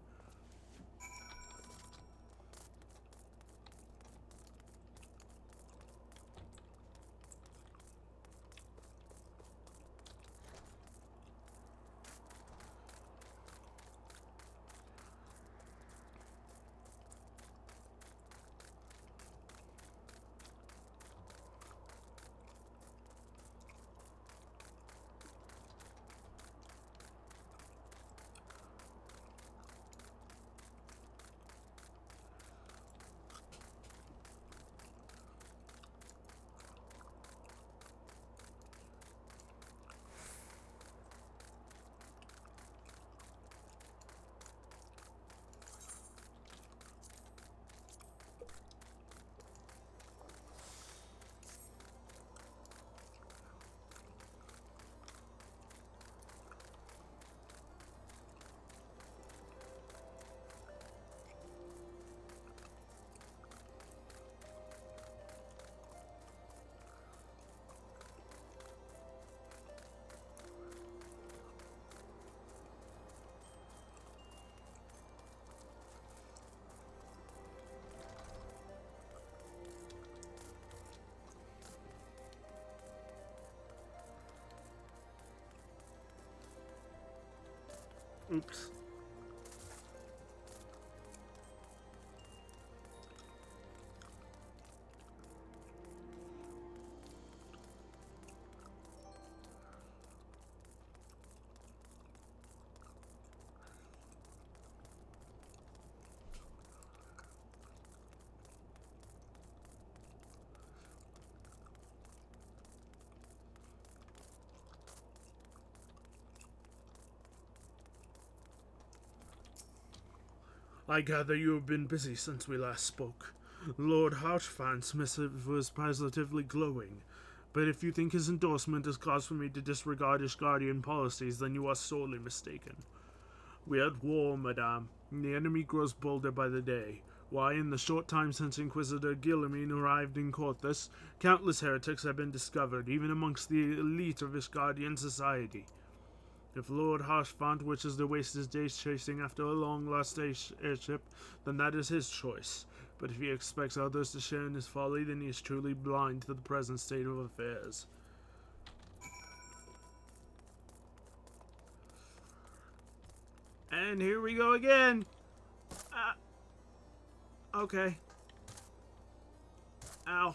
Oops. I gather you have been busy since we last spoke. Lord Harchfant's missive was positively glowing, but if you think his endorsement is cause for me to disregard Ishgardian policies, then you are sorely mistaken. We are at war, madame, and the enemy grows bolder by the day. Why, in the short time since Inquisitor Guillermine arrived in Corthus, countless heretics have been discovered, even amongst the elite of Ishgardian society. If Lord Harshfant wishes to waste his days chasing after a long-lost airship, then that is his choice. But if he expects others to share in his folly, then he is truly blind to the present state of affairs. And here we go again! Okay. Ow.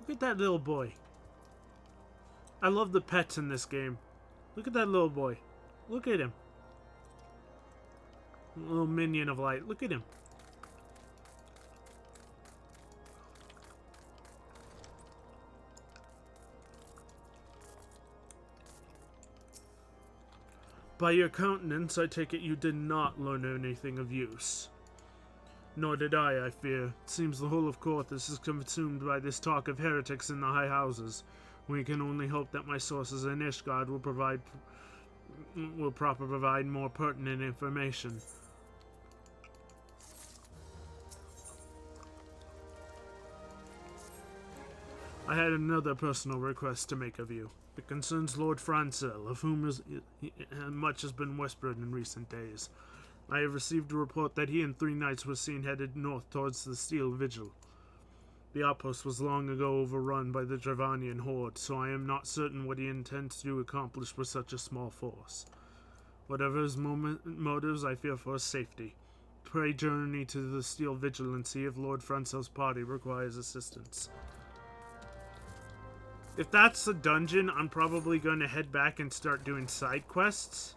Look at that little boy. I love the pets in this game. Look at that little boy. Look at him. Little minion of light. Look at him. By your countenance, I take it you did not learn anything of use. Nor did I fear. It seems the whole of Corthus is consumed by this talk of heretics in the high houses. We can only hope that my sources in Ishgard will provide more pertinent information. I had another personal request to make of you. It concerns Lord Francel, of whom much has been whispered in recent days. I have received a report that he and 3 knights were seen headed north towards the Steel Vigil. The outpost was long ago overrun by the Dravanian horde, so I am not certain what he intends to accomplish with such a small force. Whatever his motives, I fear for his safety. Pray journey to the Steel Vigil and see if Lord Francel's party requires assistance. If that's the dungeon, I'm probably going to head back and start doing side quests.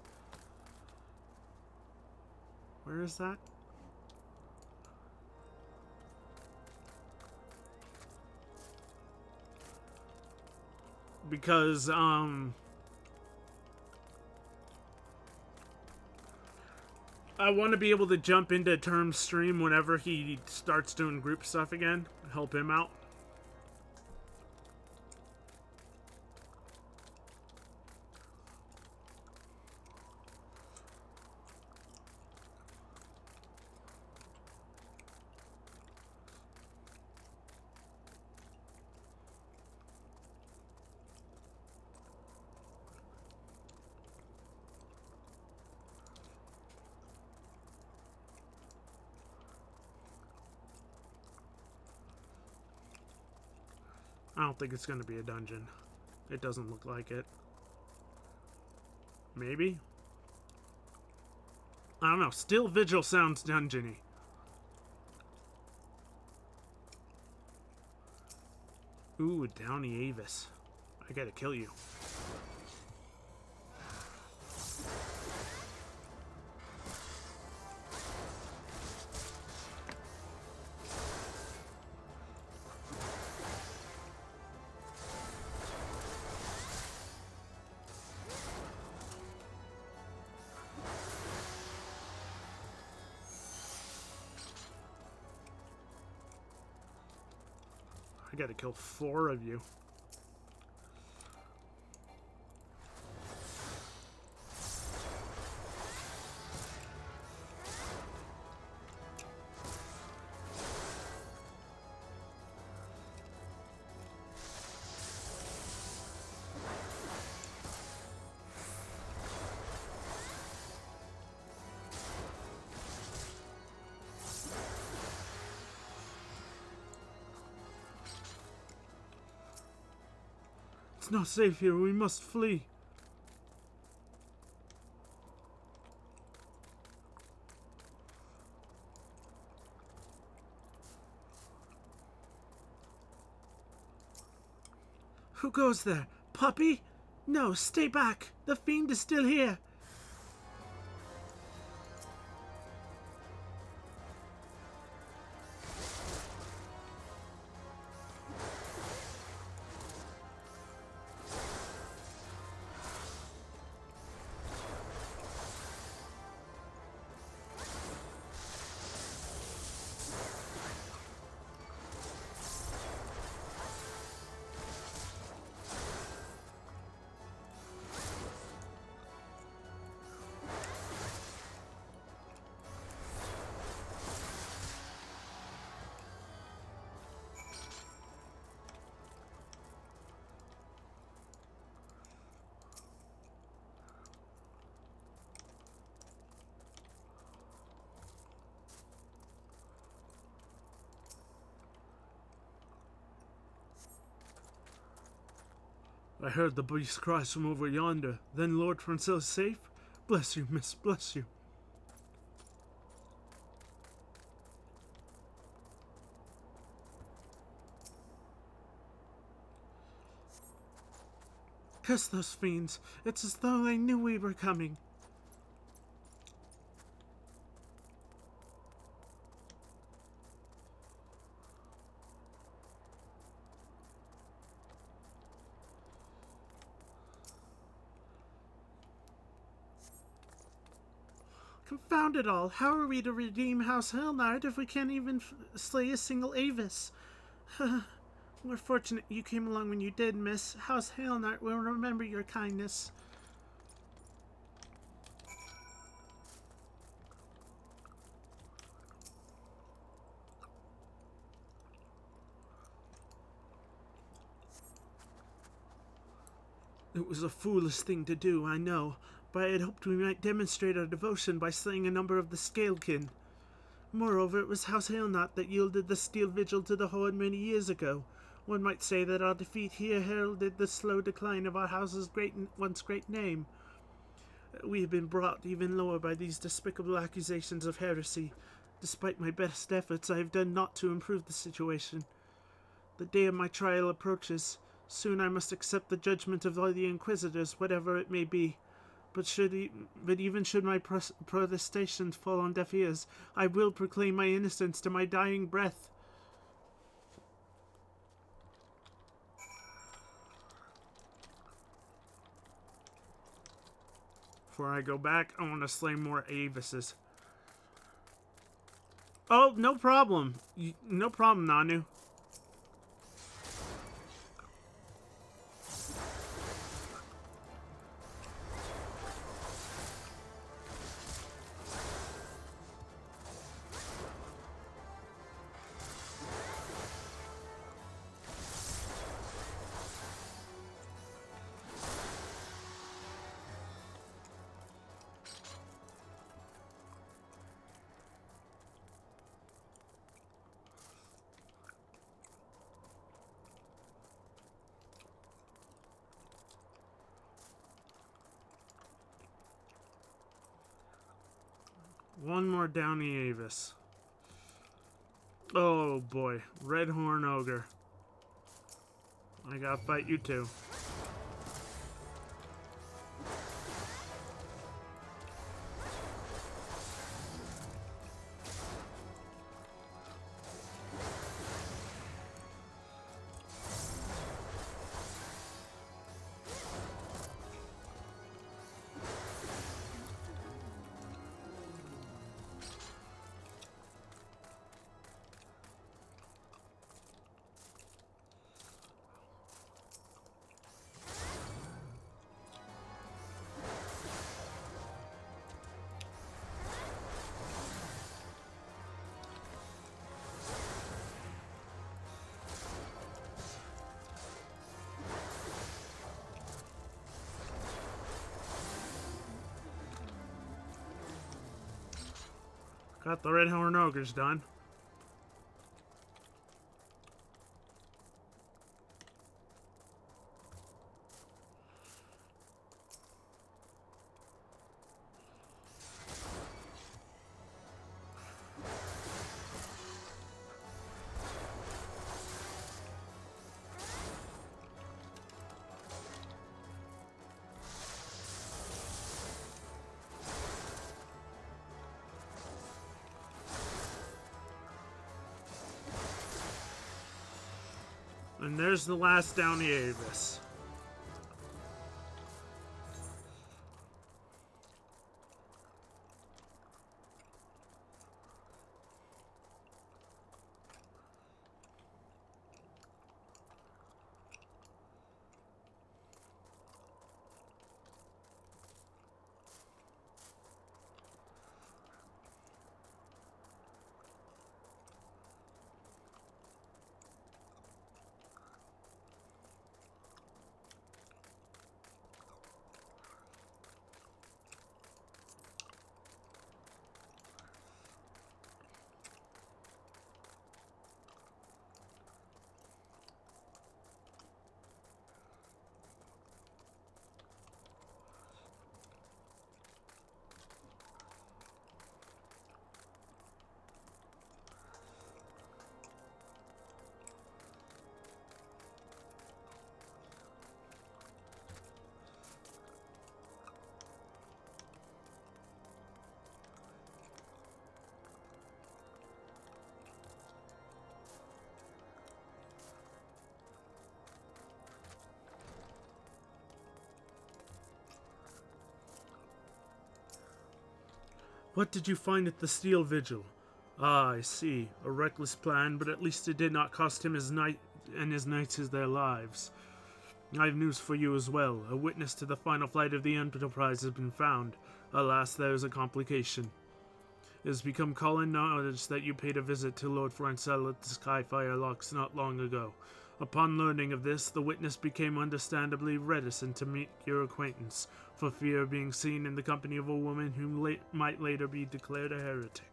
Where is that? Because, I want to be able to jump into Term's stream whenever he starts doing group stuff again. Help him out. I don't think it's going to be a dungeon. It doesn't look like it. Maybe? I don't know. Still Vigil sounds dungeony. Ooh, Downy Avis. I gotta kill you. I gotta kill 4 of you. It's not safe here. We must flee. Who goes there? Puppy? No, stay back. The fiend is still here. I heard the beast cries from over yonder. Then Lord Francel is safe? Bless you, miss, bless you. Curse those fiends. It's as though they knew we were coming. Confound it all! How are we to redeem House Helnard if we can't even slay a single Avis? We're fortunate you came along when you did, miss. House Helnard will remember your kindness. It was a foolish thing to do, I know, but I had hoped we might demonstrate our devotion by slaying a number of the Scalekin. Moreover, it was House Hailnot that yielded the Steel Vigil to the Horde many years ago. One might say that our defeat here heralded the slow decline of our house's once great name. We have been brought even lower by these despicable accusations of heresy. Despite my best efforts, I have done naught to improve the situation. The day of my trial approaches. Soon I must accept the judgment of all the Inquisitors, whatever it may be. But even should my protestations fall on deaf ears, I will proclaim my innocence to my dying breath. Before I go back, I want to slay more Avises. Oh, no problem. No problem, Nanu. One more Downy Avis. Oh boy, Red Horn Ogre. I gotta fight you too. Got the Red Horn Ogres done. And there's the last Downy Avis. What did you find at the Steel Vigil? Ah, I see. A reckless plan, but at least it did not cost him his knights their lives. I have news for you as well. A witness to the final flight of the Enterprise has been found. Alas, there is a complication. It has become common knowledge that you paid a visit to Lord Francel at the Skyfire Locks not long ago. Upon learning of this, the witness became understandably reticent to make your acquaintance, for fear of being seen in the company of a woman who might later be declared a heretic.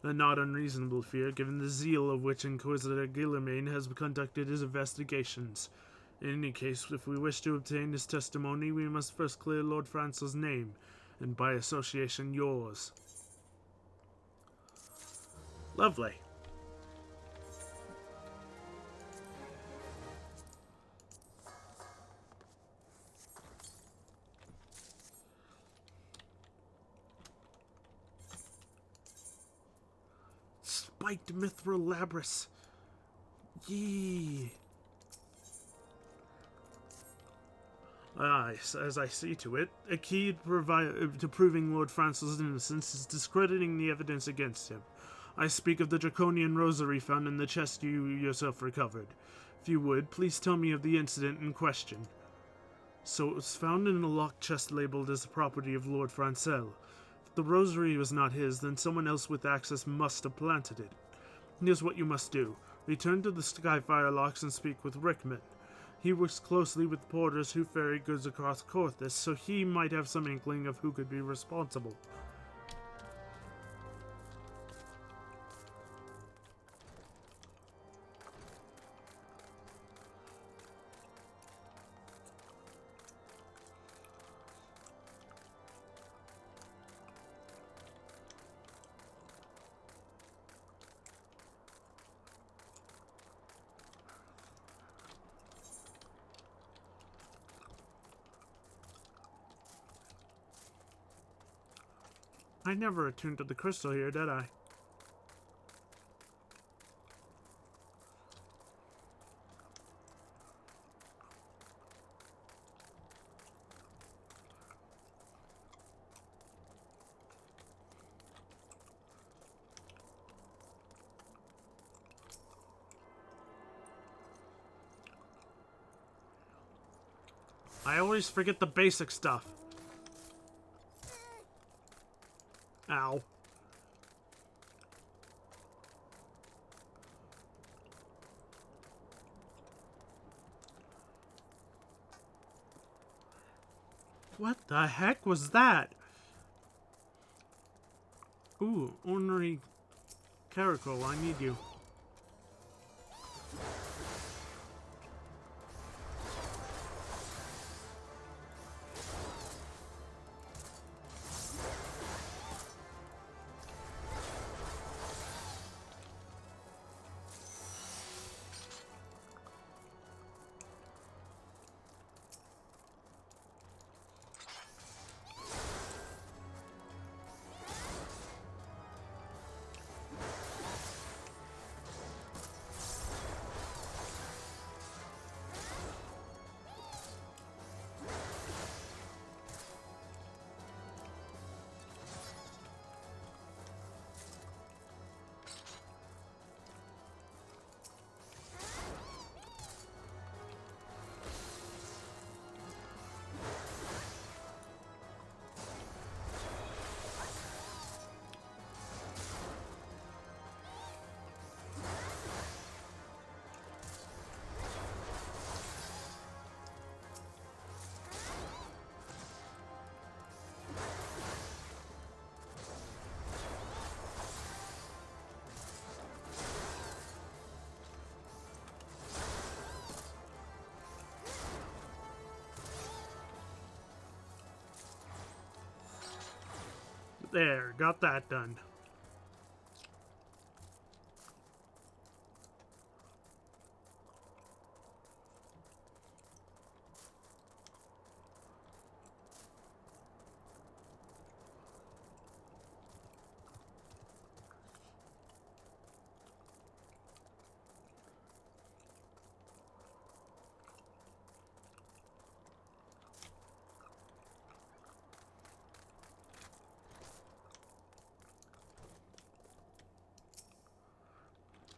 A not unreasonable fear, given the zeal of which Inquisitor Guillermain has conducted his investigations. In any case, if we wish to obtain his testimony, we must first clear Lord Francel's name, and by association yours. Lovely. Spiked mithril labrys. Yee. Aye, as I see to it, a key to proving Lord Francis' innocence is discrediting the evidence against him. I speak of the draconian rosary found in the chest you yourself recovered. If you would, please tell me of the incident in question. So it was found in a locked chest labeled as the property of Lord Francel. If the rosary was not his, then someone else with access must have planted it. Here's what you must do. Return to the Skyfire locks and speak with Rickman. He works closely with porters who ferry goods across Corthus, so he might have some inkling of who could be responsible. I never attuned to the crystal here, did I? I always forget the basic stuff. Ow. What the heck was that? Ooh, ornery Caracol, I need you. There, got that done.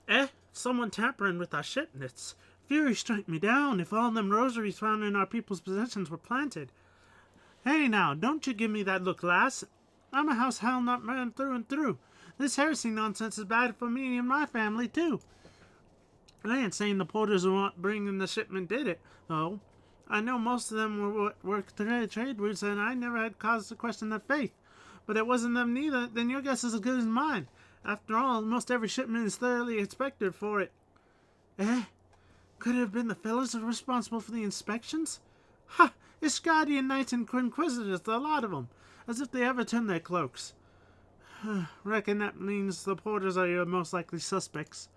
Eh? Someone tampering with our shipments. Fury strike me down if all them rosaries found in our people's possessions were planted. Hey now, don't you give me that look, lass. I'm a household nut man through and through. This heresy nonsense is bad for me and my family, too. I ain't saying the porters who aren't bringing the shipment did it, though. I know most of them were trade routes, and I never had cause to question their faith. But it wasn't them neither, then your guess is as good as mine. After all, most every shipment is thoroughly inspected for it. Eh? Could it have been the fellows responsible for the inspections? Ha! It's guardian knights and inquisitors, the lot of 'em. As if they ever turn their cloaks. Reckon that means the porters are your most likely suspects.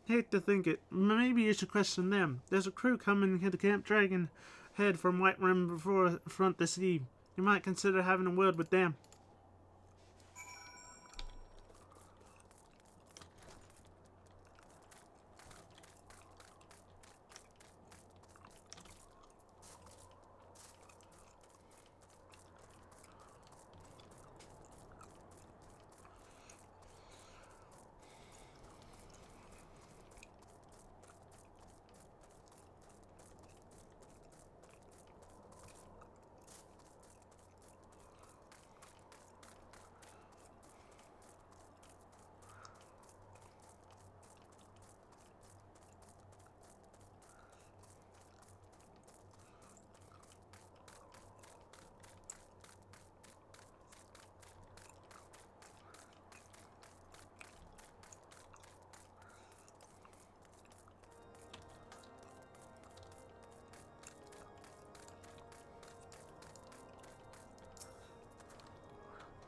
Hate to think it. Maybe you should question them. There's a crew coming to Camp Dragon Head from White Rim before front this eve. You might consider having a word with them.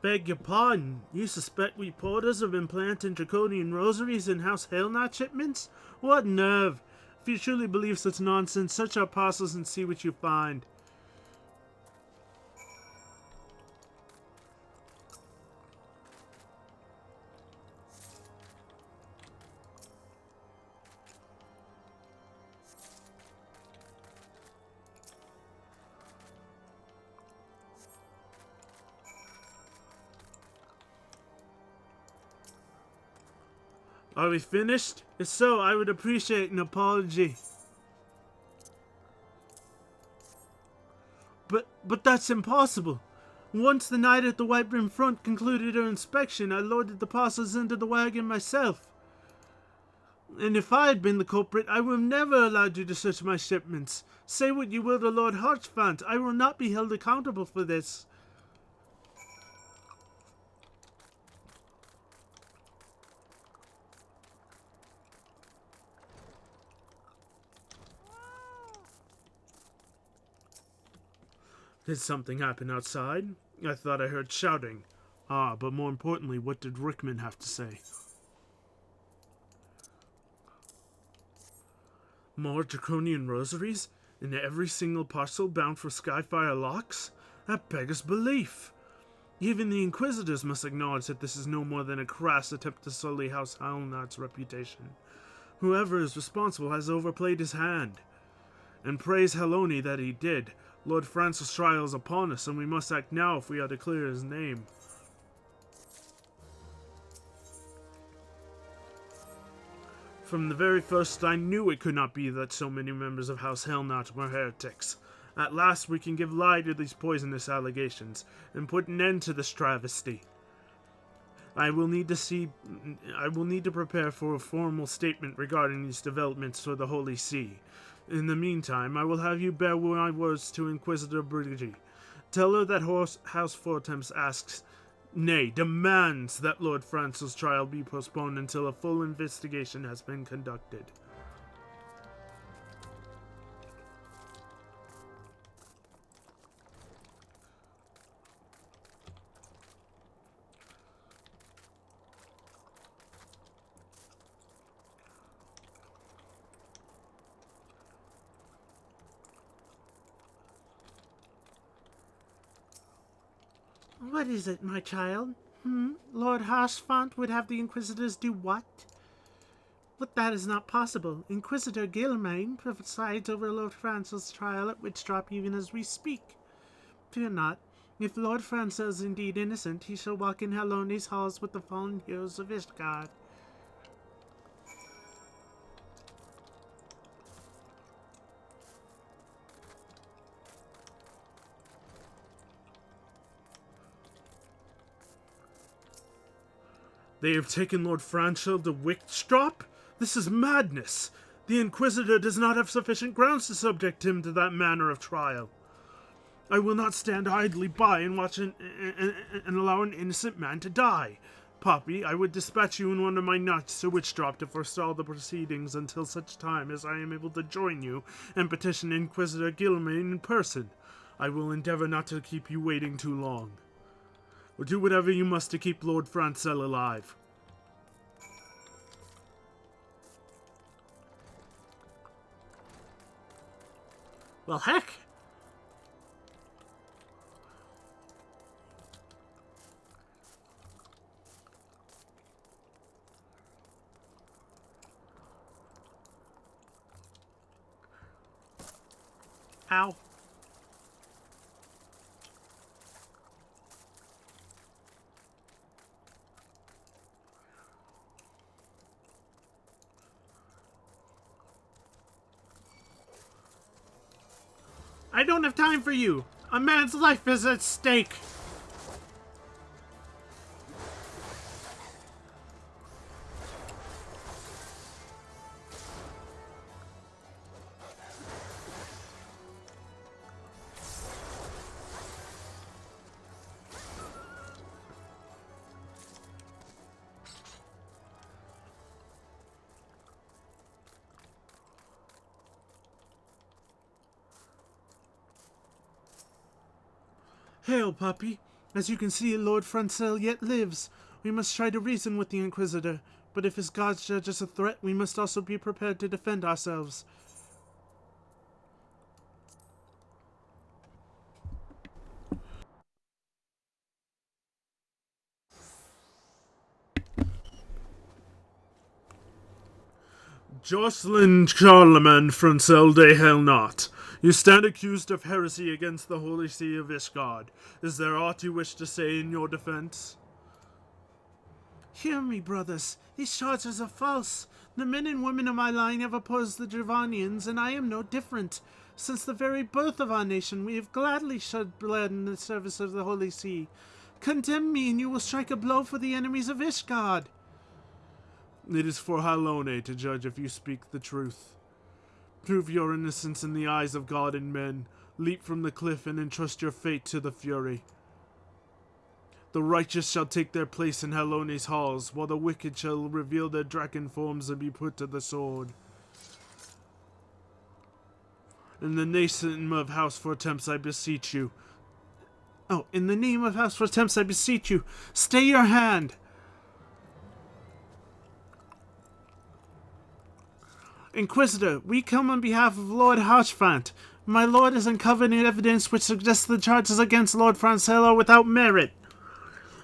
Beg your pardon, you suspect we porters have been planting draconian rosaries in House Hellknot shipments? What nerve! If you truly believe such nonsense, search our parcels and see what you find. Are we finished? If so, I would appreciate an apology. But that's impossible. Once the knight at the White Brim front concluded her inspection, I loaded the parcels into the wagon myself. And if I had been the culprit, I would have never allowed you to search my shipments. Say what you will to Lord Harchfant, I will not be held accountable for this. Did something happen outside? I thought I heard shouting. Ah, but more importantly, what did Rickman have to say? More draconian rosaries? In every single parcel bound for Skyfire locks? That beggars belief. Even the Inquisitors must acknowledge that this is no more than a crass attempt to sully House Halnard's reputation. Whoever is responsible has overplayed his hand. And praise Heloni that he did. Lord Francis' trial is upon us, and we must act now if we are to clear his name. From the very first, I knew it could not be that so many members of House Hellknot were heretics. At last we can give lie to these poisonous allegations, and put an end to this travesty. I will need to prepare for a formal statement regarding these developments for the Holy See. In the meantime, I will have you bear my words to Inquisitor Brigi. Tell her that House Fortemps asks, nay, demands that Lord Francis' trial be postponed until a full investigation has been conducted. What is it, my child? Lord Harshfont would have the Inquisitors do what? But that is not possible. Inquisitor Gilmain presides over Lord Francis' trial at Witchdrop even as we speak. Fear not. If Lord Francis is indeed innocent, he shall walk in Heloni's halls with the fallen heroes of Ishgard. They have taken Lord Franchel to Wickstrop? This is madness! The Inquisitor does not have sufficient grounds to subject him to that manner of trial. I will not stand idly by and watch and allow an innocent man to die. Poppy, I would dispatch you in one of my knights to Witchdrop to forestall the proceedings until such time as I am able to join you and petition Inquisitor Gilmain in person. I will endeavor not to keep you waiting too long. Or do whatever you must to keep Lord Francel alive. Well, heck! Ow. I don't have time for you! A man's life is at stake! Hail, puppy. As you can see, Lord Francel yet lives. We must try to reason with the Inquisitor, but if his gods judge us a threat, we must also be prepared to defend ourselves. Jocelyn Charlemagne Francel de Helnot, you stand accused of heresy against the Holy See of Ishgard. Is there aught you wish to say in your defense? Hear me, brothers. These charges are false. The men and women of my line have opposed the Dravanians, and I am no different. Since the very birth of our nation, we have gladly shed blood in the service of the Holy See. Condemn me, and you will strike a blow for the enemies of Ishgard. It is for Halone to judge if you speak the truth. Prove your innocence in the eyes of God and men. Leap from the cliff and entrust your fate to the Fury. The righteous shall take their place in Halone's halls, while the wicked shall reveal their dragon forms and be put to the sword. In the name of House Fortemps, I beseech you. In the name of House Fortemps, I beseech you, stay your hand. Inquisitor, we come on behalf of Lord Harchfant. My lord has uncovered evidence which suggests the charges against Lord Francel are without merit.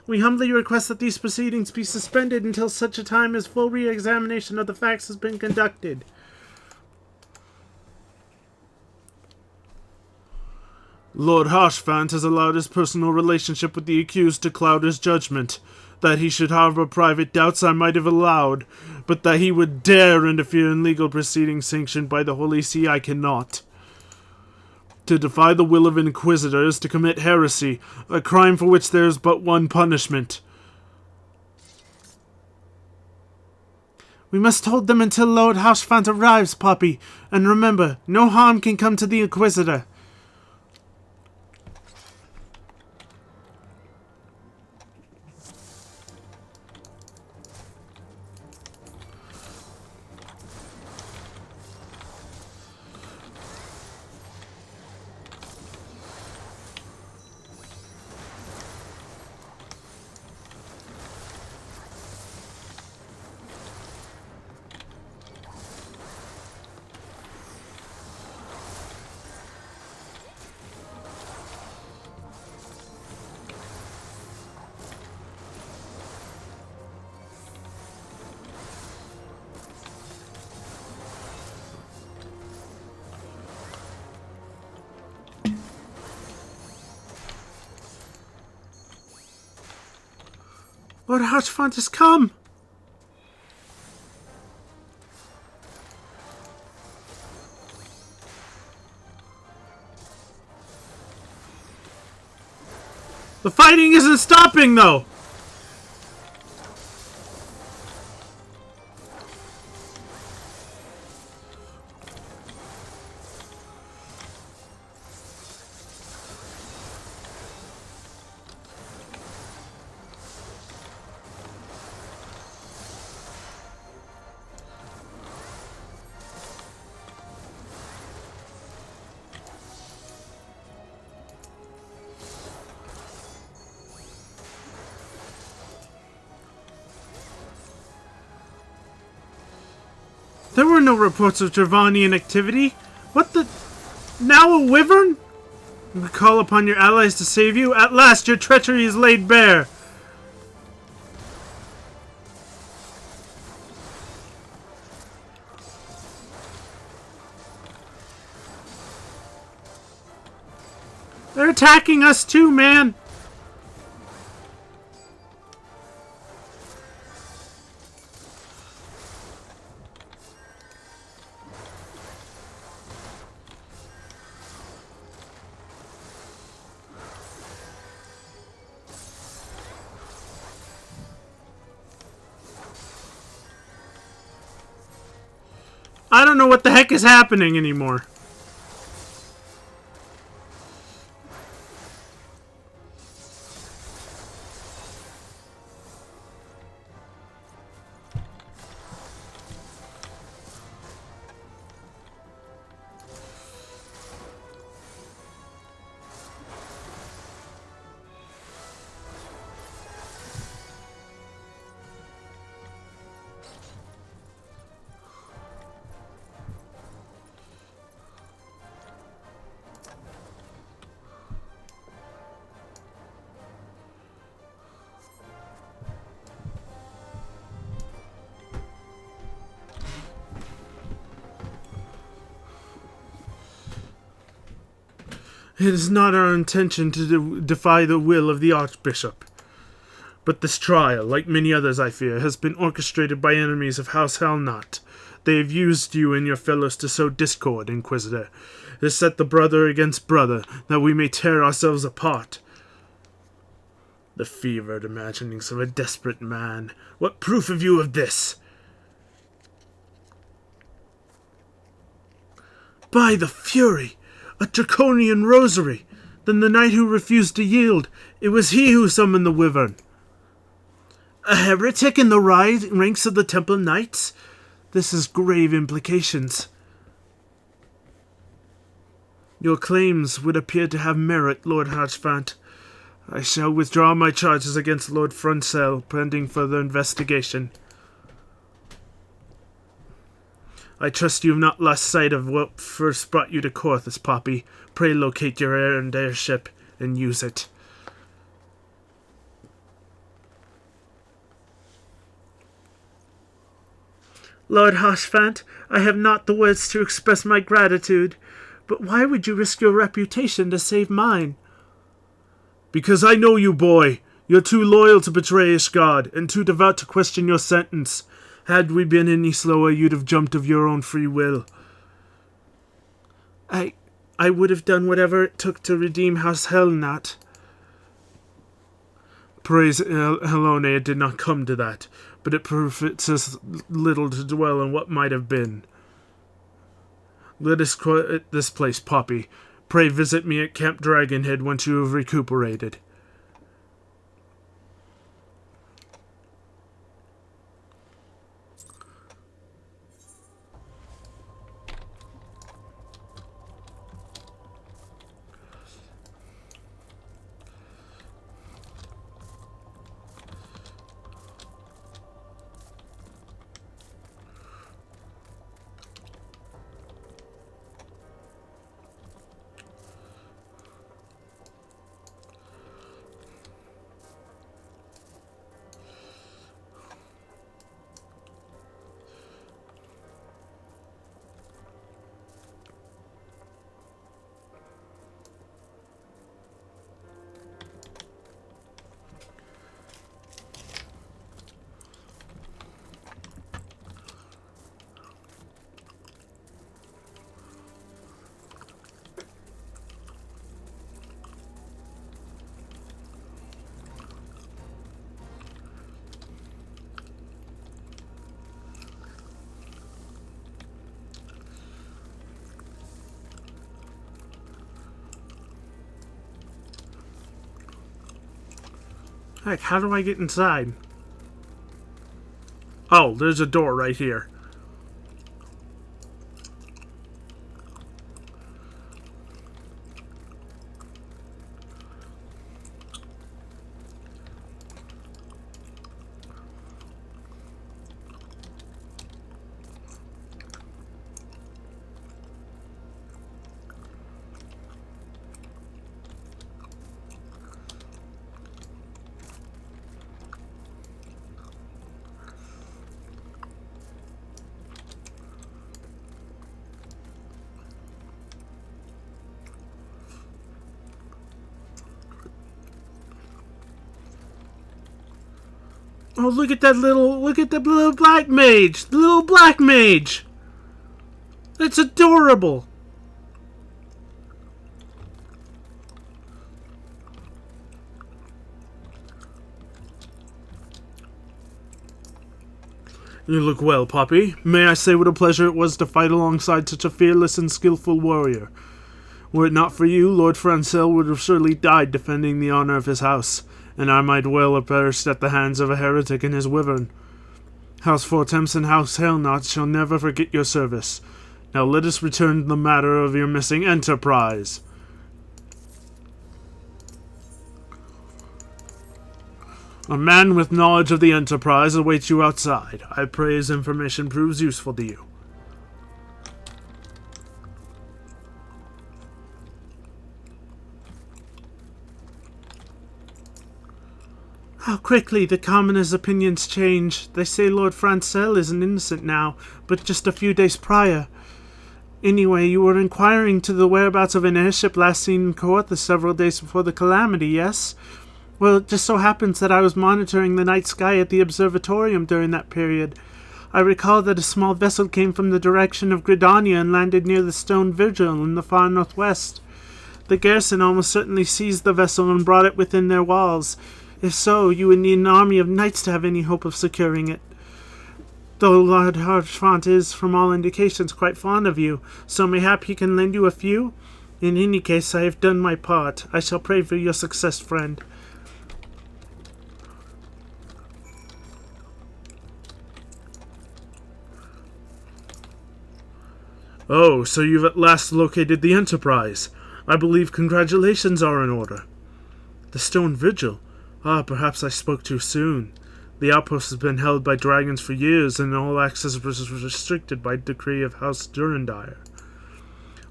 We humbly request that these proceedings be suspended until such a time as full re-examination of the facts has been conducted. Lord Harchfant has allowed his personal relationship with the accused to cloud his judgment. That he should harbor private doubts I might have allowed, but that he would dare interfere in legal proceedings sanctioned by the Holy See I cannot. To defy the will of inquisitors, to commit heresy, a crime for which there is but one punishment. We must hold them until Lord Harchfant arrives, Poppy, and remember, no harm can come to the Inquisitor. Lord Harchfant has come! The fighting isn't stopping, though! There were no reports of Dravanian activity. What the... Now a wyvern? We call upon your allies to save you. At last your treachery is laid bare. They're attacking us too, man. I don't know what the heck is happening anymore. It is not our intention to defy the will of the Archbishop. But this trial, like many others I fear, has been orchestrated by enemies of House Helnot. They have used you and your fellows to sow discord, Inquisitor. It has set the brother against brother, that we may tear ourselves apart. The fevered imaginings of a desperate man. What proof have you of this? By the Fury! A draconian rosary! Then the knight who refused to yield, it was he who summoned the wyvern. A heretic in the ranks of the Temple Knights? This has grave implications. Your claims would appear to have merit, Lord Harchfant. I shall withdraw my charges against Lord Francel, pending further investigation. I trust you have not lost sight of what first brought you to Corthus, Poppy. Pray locate your errand airship and use it. Lord Harchfant, I have not the words to express my gratitude, but why would you risk your reputation to save mine? Because I know you, boy. You're too loyal to betray Ishgard, and too devout to question your sentence. Had we been any slower, you'd have jumped of your own free will. I would have done whatever it took to redeem House Helnot. Praise Helone, it did not come to that, but it profits us little to dwell on what might have been. Let us quit this place, Poppy. Pray visit me at Camp Dragonhead once you have recuperated. Heck, how do I get inside? Oh, there's a door right here. Oh, look at that little black mage! The little black mage! That's adorable! You look well, Poppy. May I say what a pleasure it was to fight alongside such a fearless and skillful warrior. Were it not for you, Lord Francel would have surely died defending the honor of his house, and I might well have perished at the hands of a heretic and his wyvern. House Fortemps and House Helnot shall never forget your service. Now let us return to the matter of your missing enterprise. A man with knowledge of the enterprise awaits you outside. I pray his information proves useful to you. How quickly the commoners' opinions change. They say Lord Francel isn't innocent now, but just a few days prior. Anyway, you were inquiring to the whereabouts of an airship last seen in Kaortha several days before the calamity, yes? Well, it just so happens that I was monitoring the night sky at the observatorium during that period. I recall that a small vessel came from the direction of Gridania and landed near the stone vigil in the far northwest. The garrison almost certainly seized the vessel and brought it within their walls. If so, you would need an army of knights to have any hope of securing it. Though Lord Harfont is, from all indications, quite fond of you, so mayhap he can lend you a few? In any case, I have done my part. I shall pray for your success, friend. Oh, so you've at last located the Enterprise. I believe congratulations are in order. The Stone Vigil? Ah, perhaps I spoke too soon. The outpost has been held by dragons for years, and all access was restricted by decree of House Durandire.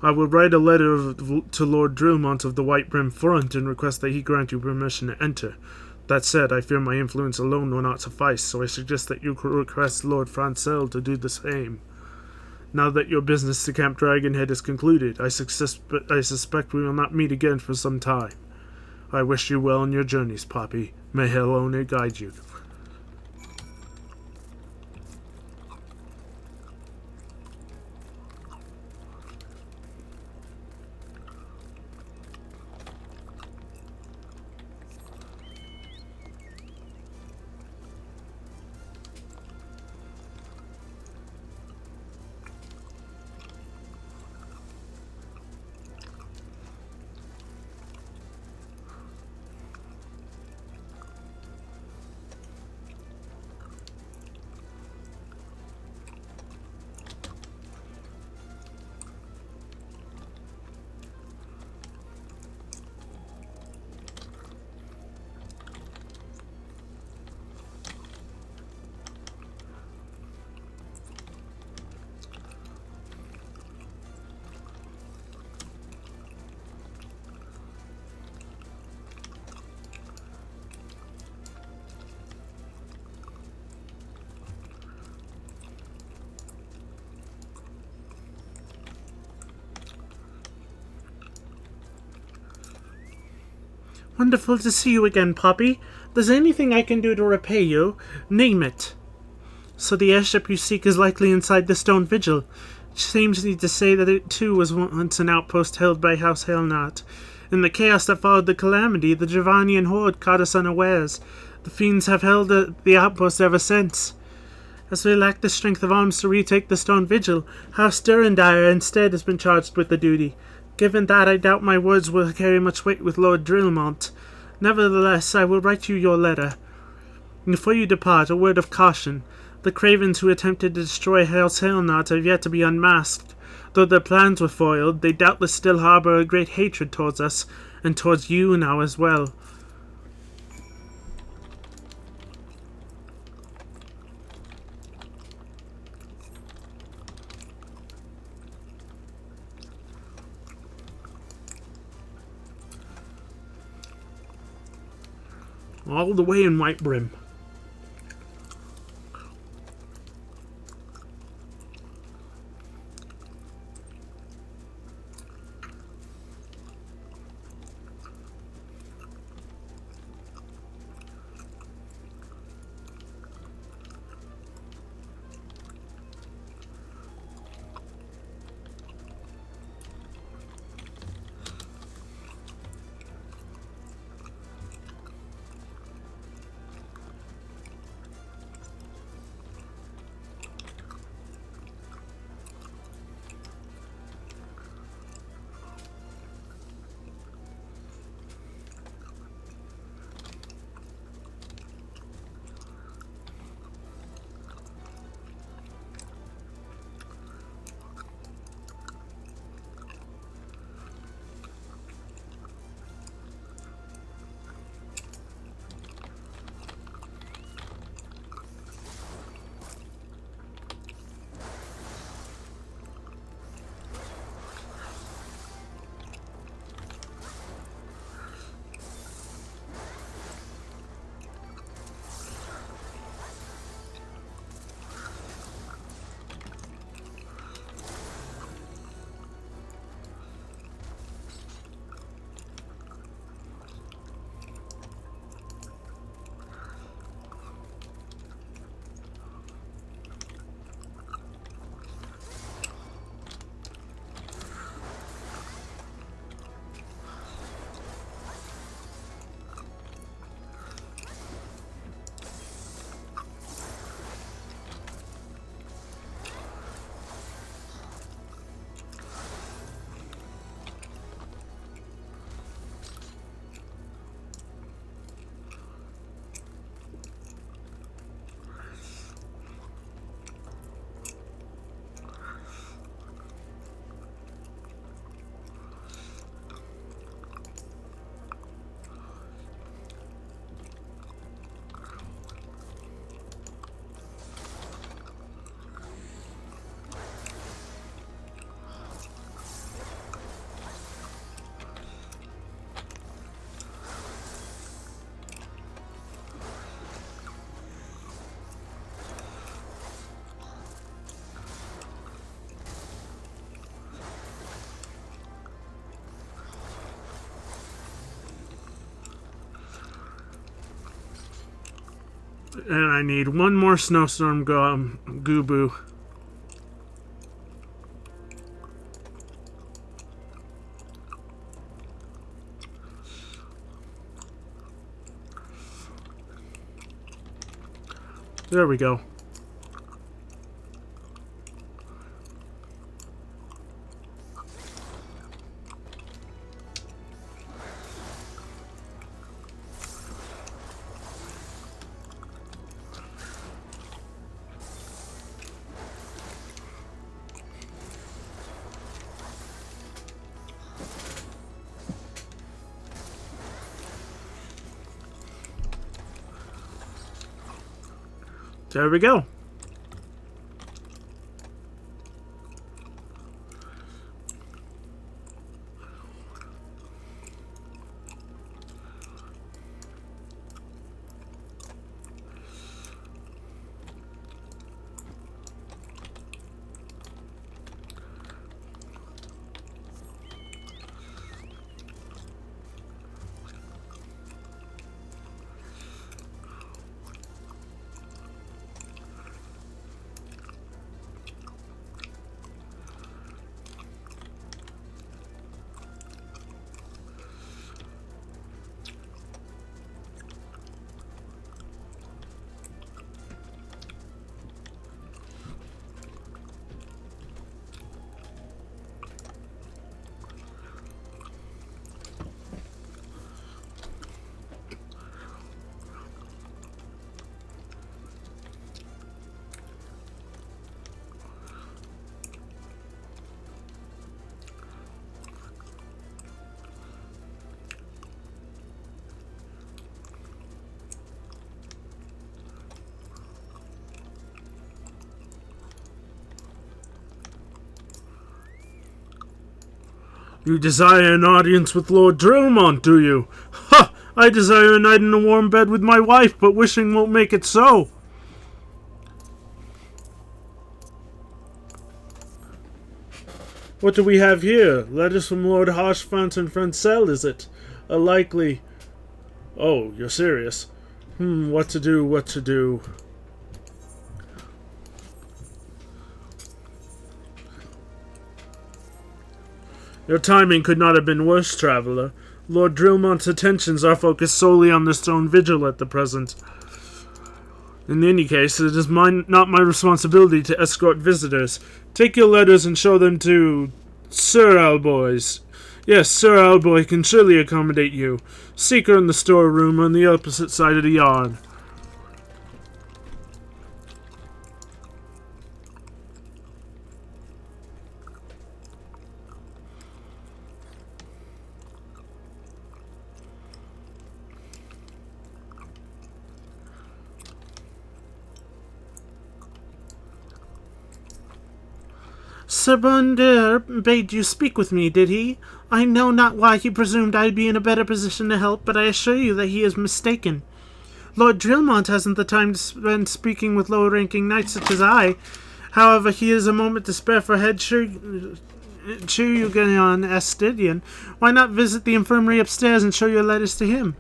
I will write a letter to Lord Drillmont of the White Brim Front and request that he grant you permission to enter. That said, I fear my influence alone will not suffice, so I suggest that you request Lord Francel to do the same. Now that your business to Camp Dragonhead is concluded, I suspect we will not meet again for some time. I wish you well in your journeys, Poppy. May Helona guide you. Wonderful to see you again, Poppy. There's anything I can do to repay you, name it. So the airship you seek is likely inside the Stone Vigil. It seems me to say that it too was once an outpost held by House Hailnot. In the chaos that followed the calamity, the Javanian horde caught us unawares. The fiends have held the outpost ever since. As we lack the strength of arms to retake the Stone Vigil, House Durandire instead has been charged with the duty. Given that, I doubt my words will carry much weight with Lord Drillmont. Nevertheless, I will write you your letter. Before you depart, a word of caution. The cravens who attempted to destroy House Hailnot have yet to be unmasked. Though their plans were foiled, they doubtless still harbor a great hatred towards us, and towards you now as well. All the way in White Brim. And I need one more snowstorm Goobu. There we go. There we go. You desire an audience with Lord Drillmont, do you? Ha! I desire a night in a warm bed with my wife, but wishing won't make it so. What do we have here? Letters from Lord Harshfant and Francel, is it? A likely... Oh, you're serious. What to do, what to do. Your timing could not have been worse, traveler. Lord Drillmont's attentions are focused solely on the stone vigil at the present. In any case, it is not my responsibility to escort visitors. Take your letters and show them to Sir Alboys. Yes, Sir Alboy can surely accommodate you. Seek her in the storeroom on the opposite side of the yard. Sir Bondir bade you speak with me, did he? I know not why he presumed I'd be in a better position to help, but I assure you that he is mistaken. Lord Drillmont hasn't the time to spend speaking with low-ranking knights such as I. However, he has a moment to spare for head Churyugan Astidian. Why not visit the infirmary upstairs and show your letters to him?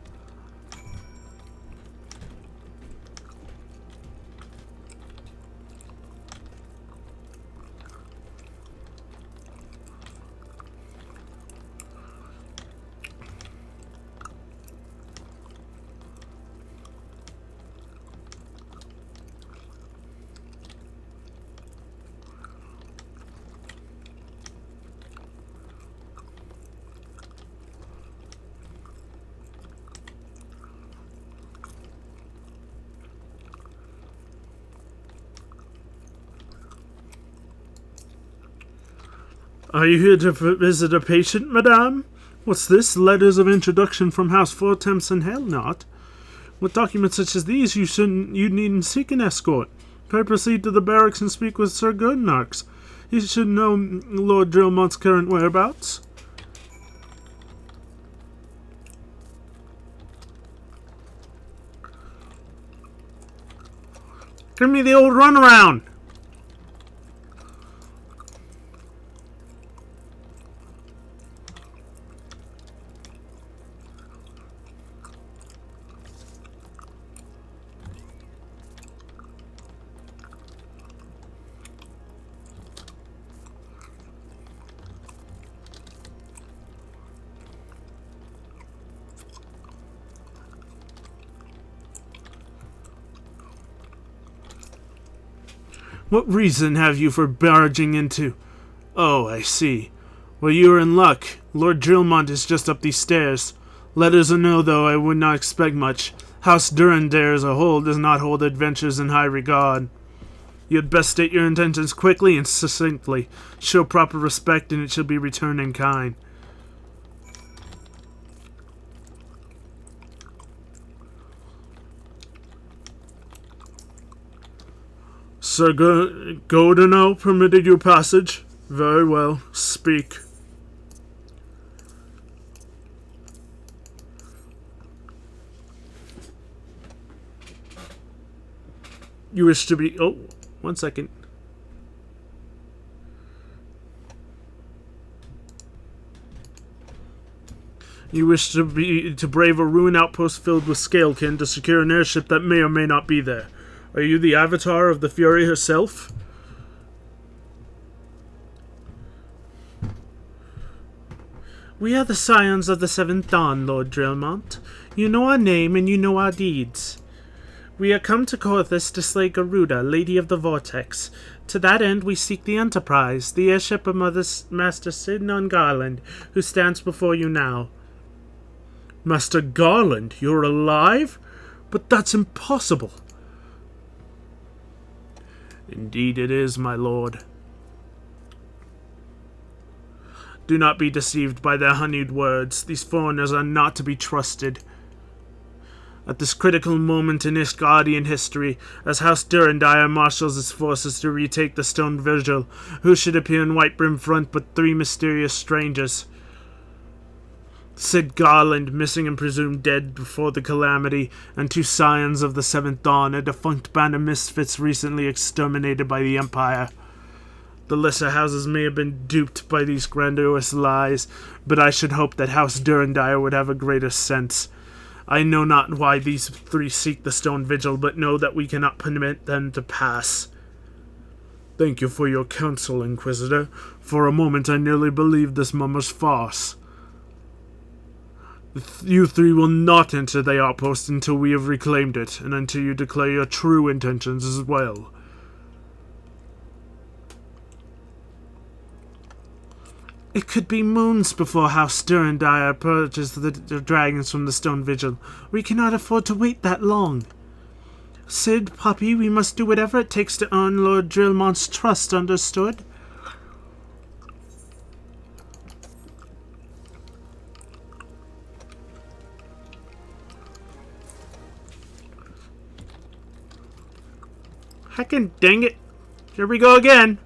Are you here to visit a patient, madame? What's this? Letters of introduction from House Fortemps and Hellknot? With documents such as these, you needn't seek an escort. Pray proceed to the barracks and speak with Sir Gurdnarks. He should know Lord Drillmont's current whereabouts. Give me the old runaround! What reason have you for barging into... Oh, I see. Well, you are in luck. Lord Drillmont is just up these stairs. Let us know, though I would not expect much. House Durandare as a whole does not hold adventures in high regard. You had best state your intentions quickly and succinctly. Show proper respect, and it shall be returned in kind. Sir Godino permitted you passage? Very well. Speak. You wish to be... Oh, 1 second. You wish to brave a ruined outpost filled with scalekin to secure an airship that may or may not be there. Are you the avatar of the Fury herself? We are the scions of the Seventh Dawn, Lord Drillmont. You know our name and you know our deeds. We are come to Corthus to slay Garuda, Lady of the Vortex. To that end we seek the Enterprise, the airship of Master Sidnon Garland, who stands before you now. Master Garland, you're alive? But that's impossible. Indeed it is, my lord. Do not be deceived by their honeyed words. These foreigners are not to be trusted. At this critical moment in Ishgardian history, as House Durandire marshals its forces to retake the Stone Vigil, who should appear in White Brim Front but 3 mysterious strangers? Sid Garland, missing and presumed dead before the calamity, and 2 scions of the Seventh Dawn, a defunct band of misfits recently exterminated by the Empire. The lesser houses may have been duped by these grandiose lies, but I should hope that House Durandire would have a greater sense. I know not why these 3 seek the Stone Vigil, but know that we cannot permit them to pass. Thank you for your counsel, Inquisitor. For a moment I nearly believed this mummer's farce. You 3 will not enter the outpost until we have reclaimed it, and until you declare your true intentions as well. It could be moons before House Durandire purges the dragons from the Stone Vigil. We cannot afford to wait that long. Sid, Puppy, we must do whatever it takes to earn Lord Drillmont's trust, understood? Heckin' dang it. Here we go again.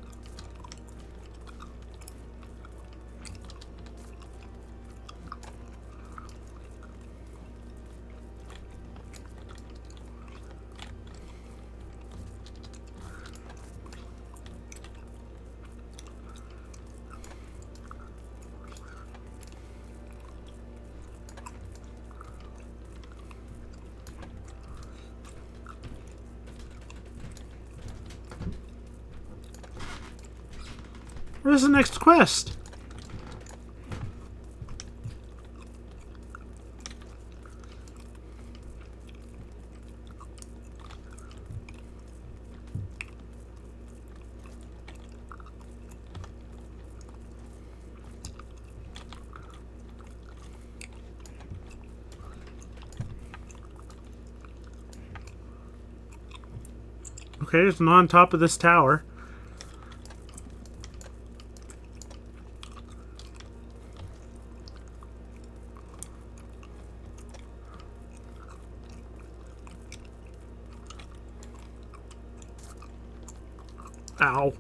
Where's the next quest? Okay, it's not on top of this tower. Ow.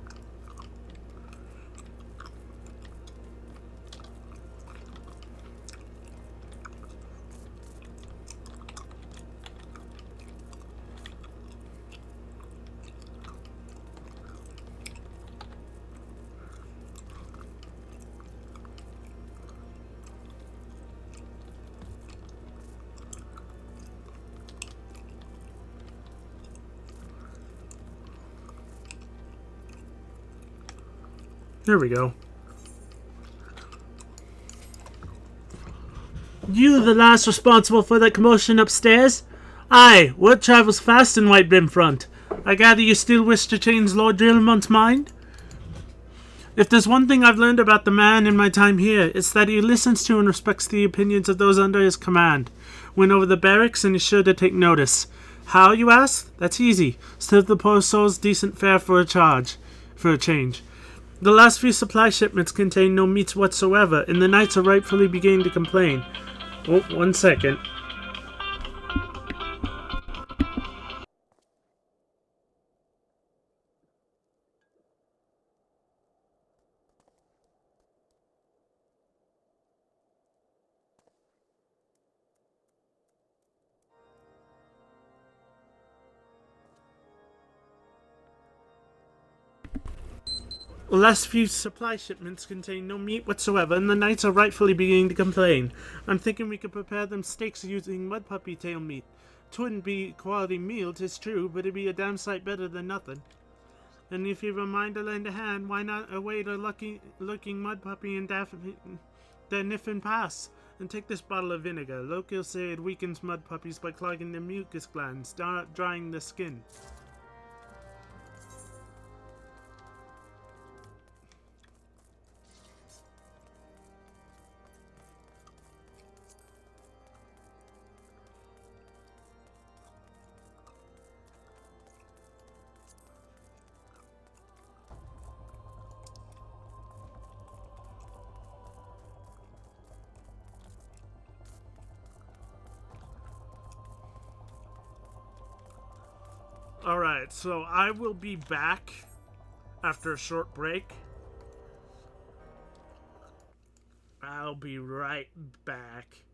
There we go. You the last responsible for that commotion upstairs? Aye, word travels fast in White Brim Front. I gather you still wish to change Lord Drillmont's mind? If there's one thing I've learned about the man in my time here, it's that he listens to and respects the opinions of those under his command. Went over the barracks and is sure to take notice. How, you ask? That's easy. Serve the poor souls decent fare for a change. The last few supply shipments contain no meats whatsoever, and the knights are rightfully beginning to complain. Oh, 1 second. The last few supply shipments contain no meat whatsoever, and the knights are rightfully beginning to complain. I'm thinking we could prepare them steaks using mud puppy tail meat. 'Twouldn't be quality meal, 'tis true, but it'd be a damn sight better than nothing. And if you've a mind to lend a hand, why not await a looking mud puppy in the Niffin Pass? And take this bottle of vinegar. Locals say it weakens mud puppies by clogging the mucus glands, drying the skin. Alright, so I will be back after a short break. I'll be right back.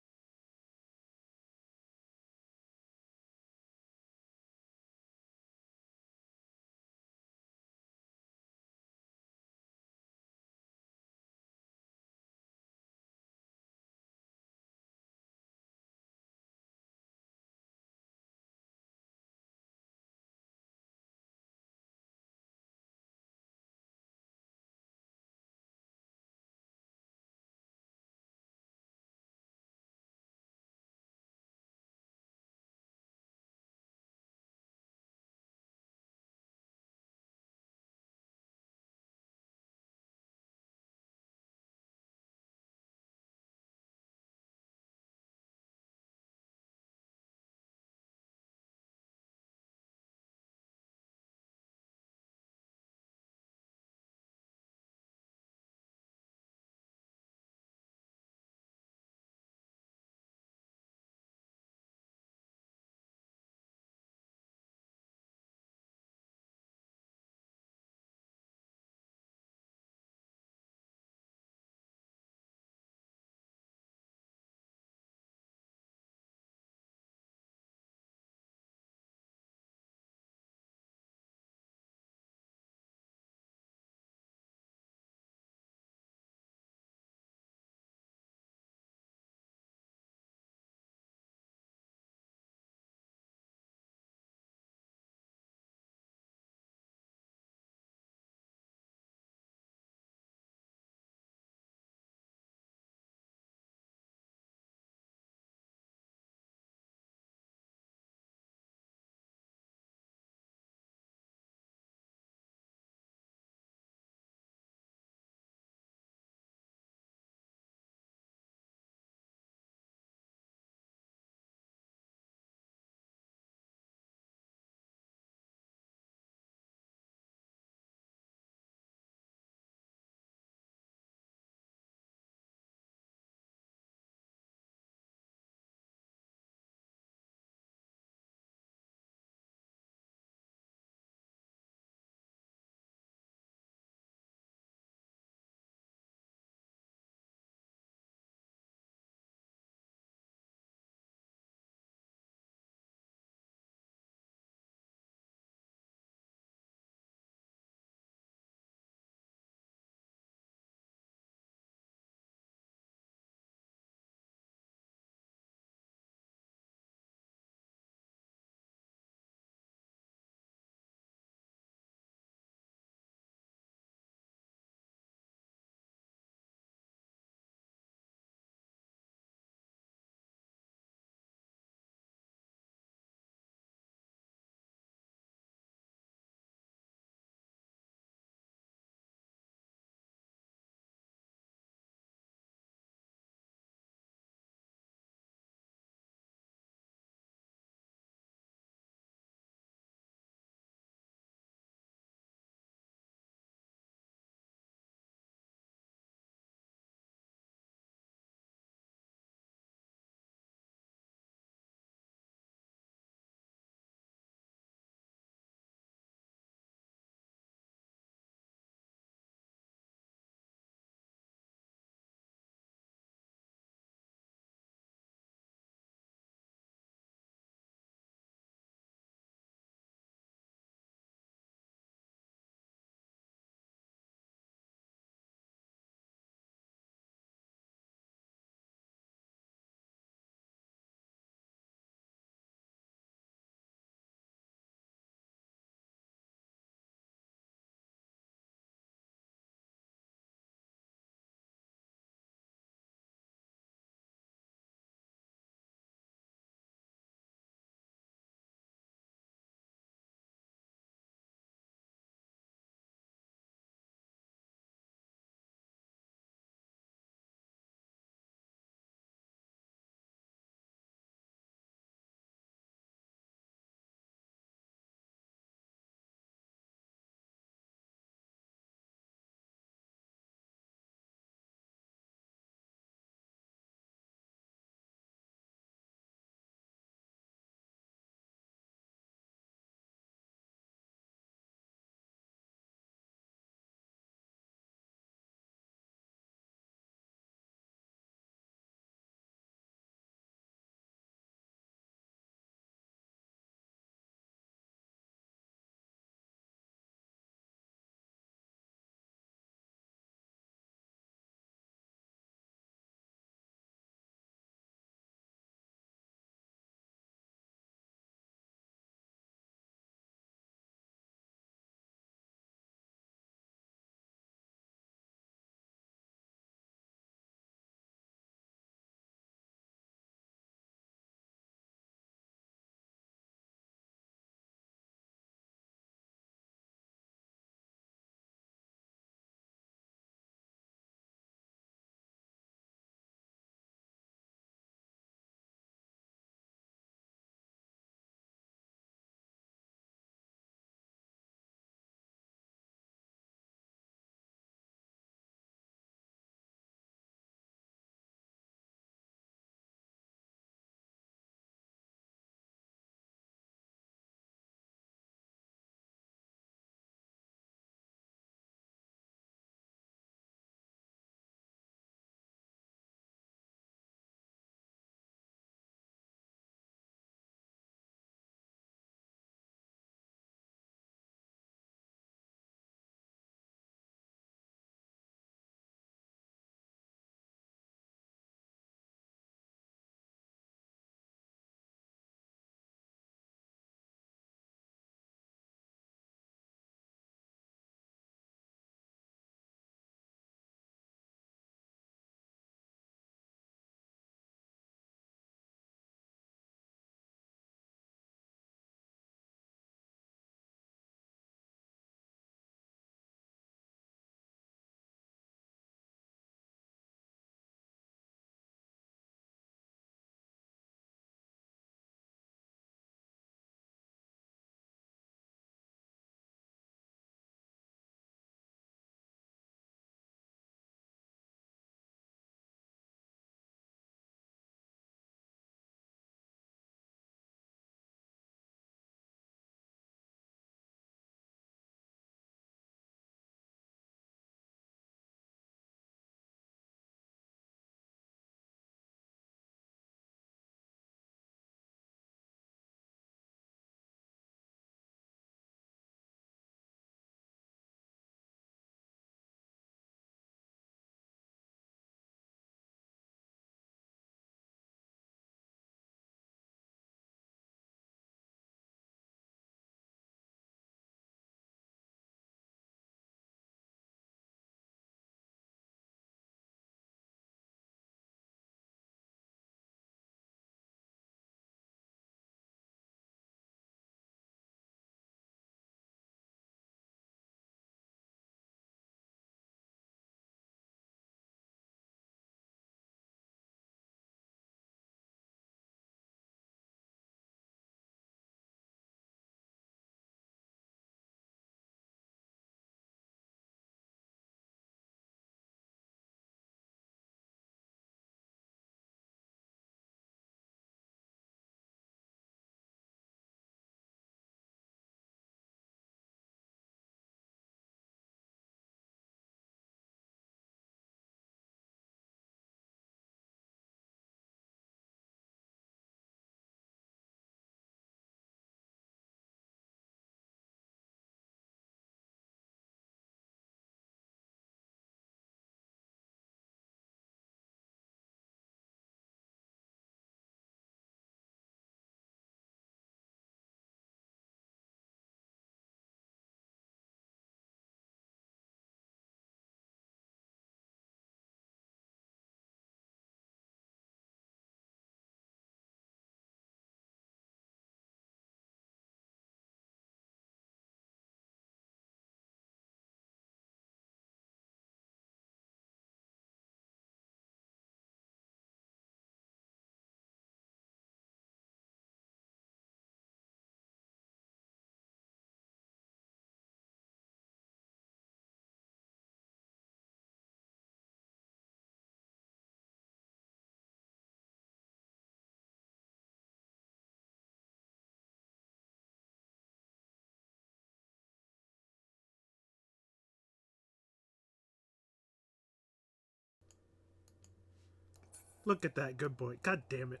Look at that, good boy. God damn it.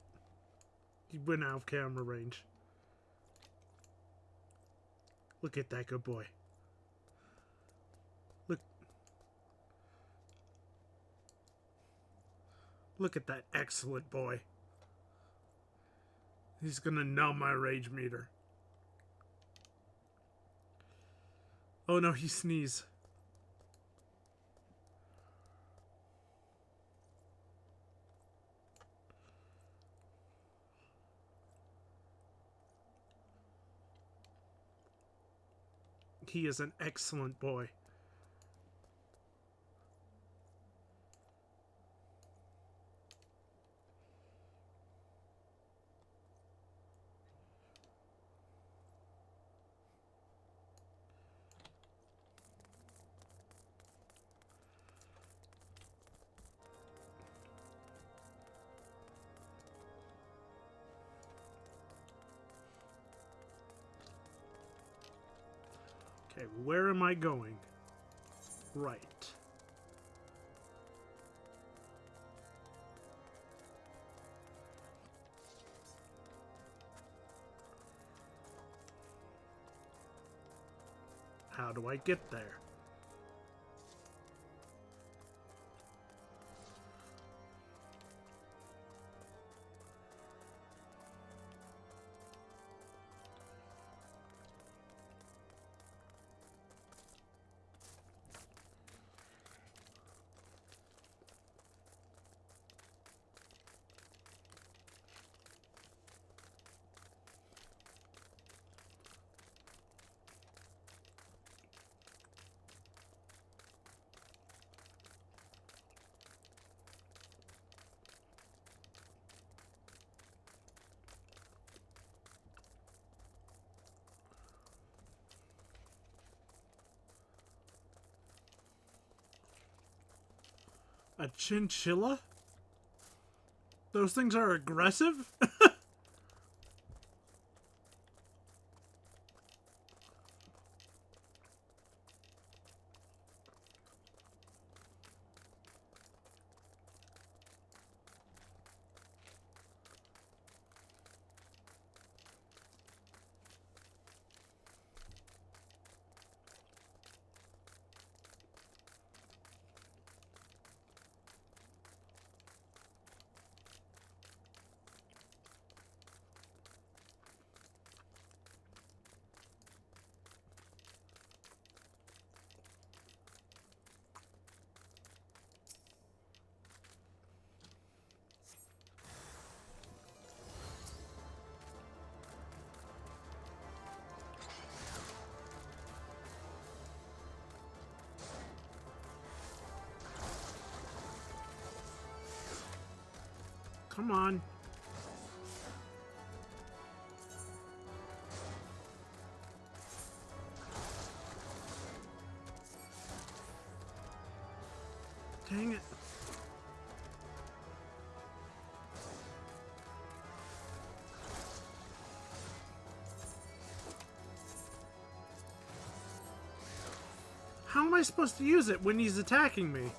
He went out of camera range. Look at that, good boy. Look. Look at that excellent boy. He's gonna numb my rage meter. Oh no, he sneezed. He is an excellent boy. Okay, where am I going? Right. How do I get there? A chinchilla? Those things are aggressive? Come on. Dang it. How am I supposed to use it when he's attacking me?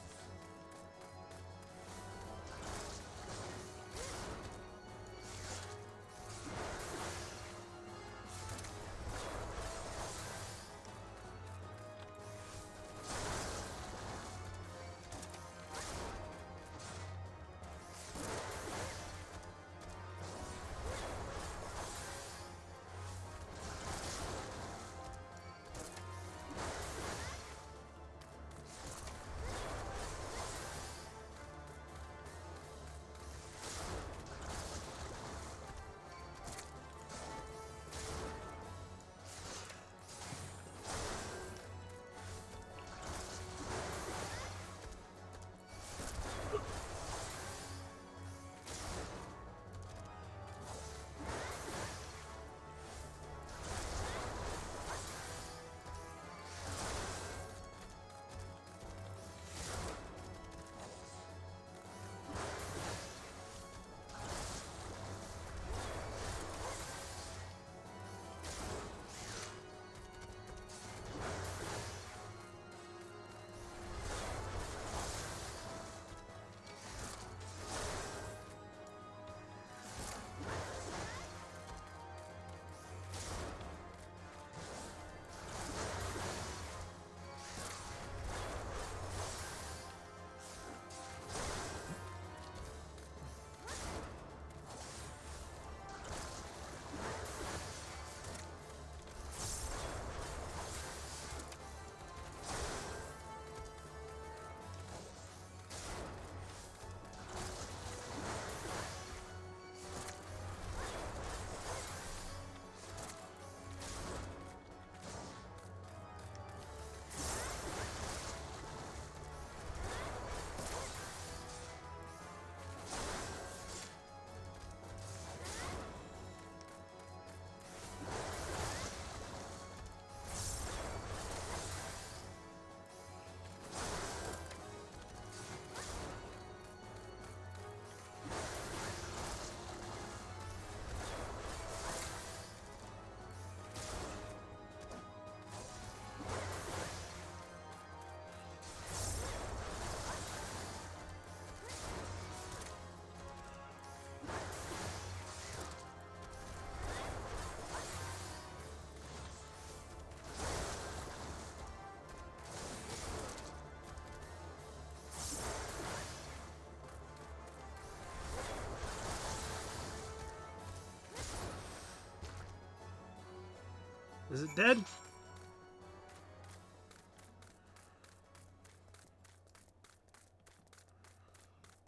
Is it dead?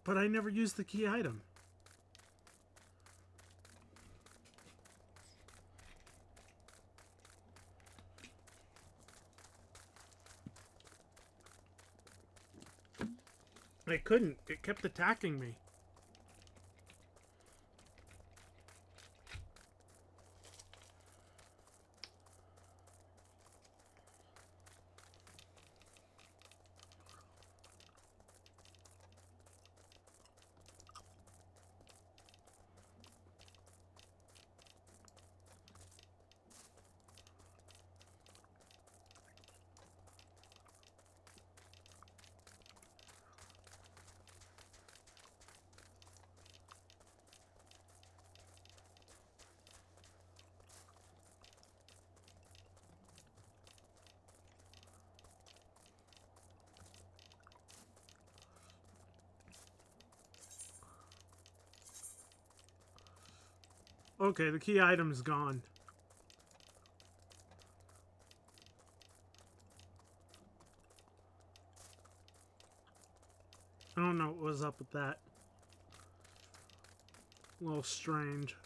But I never used the key item. I couldn't. It kept attacking me. Okay, the key item's gone. I don't know what was up with that. A little strange.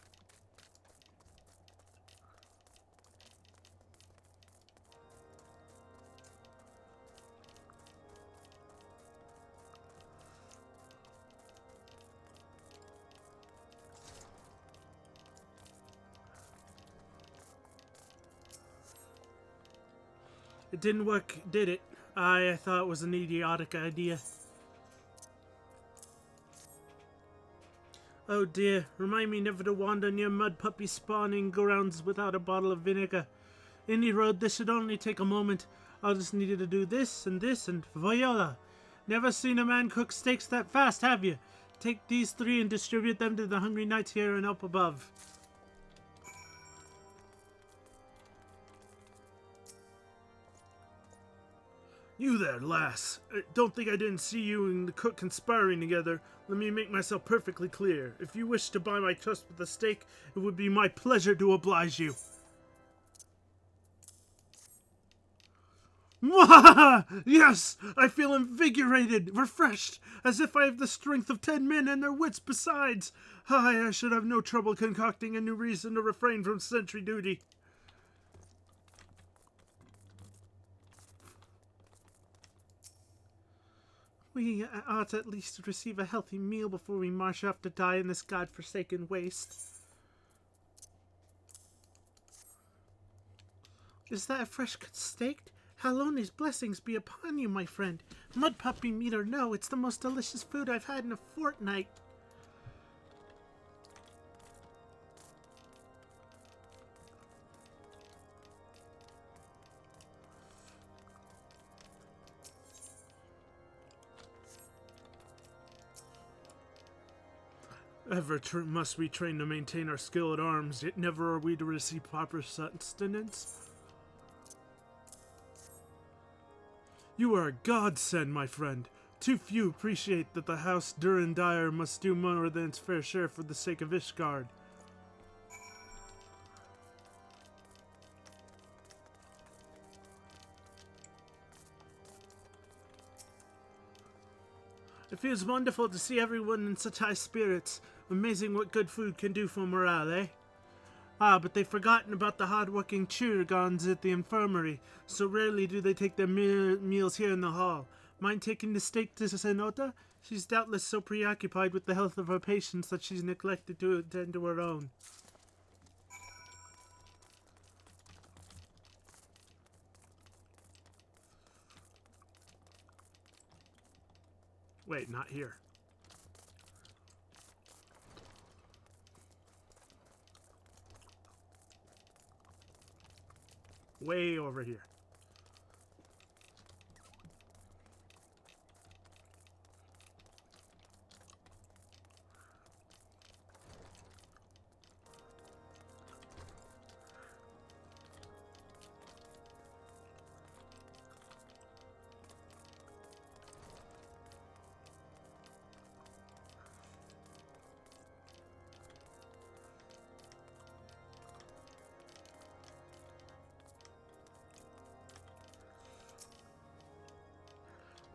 It didn't work, did it? I thought it was an idiotic idea. Oh dear, remind me never to wander near mud puppy spawning grounds without a bottle of vinegar. Any road, this should only take a moment. I'll just need to do this, and voila! Never seen a man cook steaks that fast, have you? Take these 3 and distribute them to the hungry knights here and up above. You there, lass. Don't think I didn't see you and the cook conspiring together. Let me make myself perfectly clear. If you wish to buy my trust with a steak, it would be my pleasure to oblige you. Mwah! Yes! I feel invigorated, refreshed, as if I have the strength of 10 men and their wits besides. I should have no trouble concocting a new reason to refrain from sentry duty. We ought at least to receive a healthy meal before we march off to die in this godforsaken waste. Is that a fresh cut steak? Hallone's blessings be upon you, my friend. Mud puppy meat or no, it's the most delicious food I've had in a fortnight. Ever must we train to maintain our skill at arms, yet never are we to receive proper sustenance. You are a godsend, my friend. Too few appreciate that the house Durandire must do more than its fair share for the sake of Ishgard. It feels wonderful to see everyone in such high spirits. Amazing what good food can do for morale, eh? Ah, but they've forgotten about the hard-working Chiragons at the infirmary. So rarely do they take their meals here in the hall. Mind taking the steak to Senota? She's doubtless so preoccupied with the health of her patients that she's neglected to attend to her own. Wait, not here. Way over here.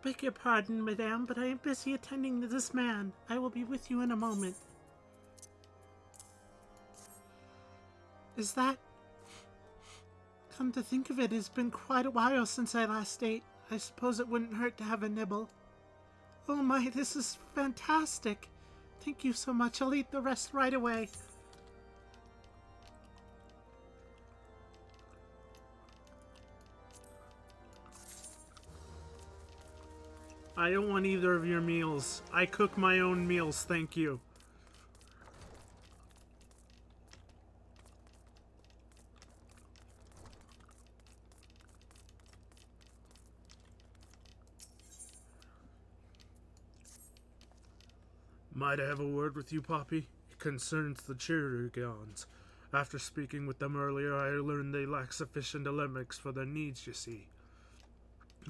beg your pardon, madame, but I am busy attending to this man. I will be with you in a moment. Is that... Come to think of it, it's been quite a while since I last ate. I suppose it wouldn't hurt to have a nibble. Oh my, this is fantastic. Thank you so much. I'll eat the rest right away. I don't want either of your meals. I cook my own meals, thank you. Might I have a word with you, Poppy? It concerns the Chirurgons. After speaking with them earlier, I learned they lack sufficient alembics for their needs, you see.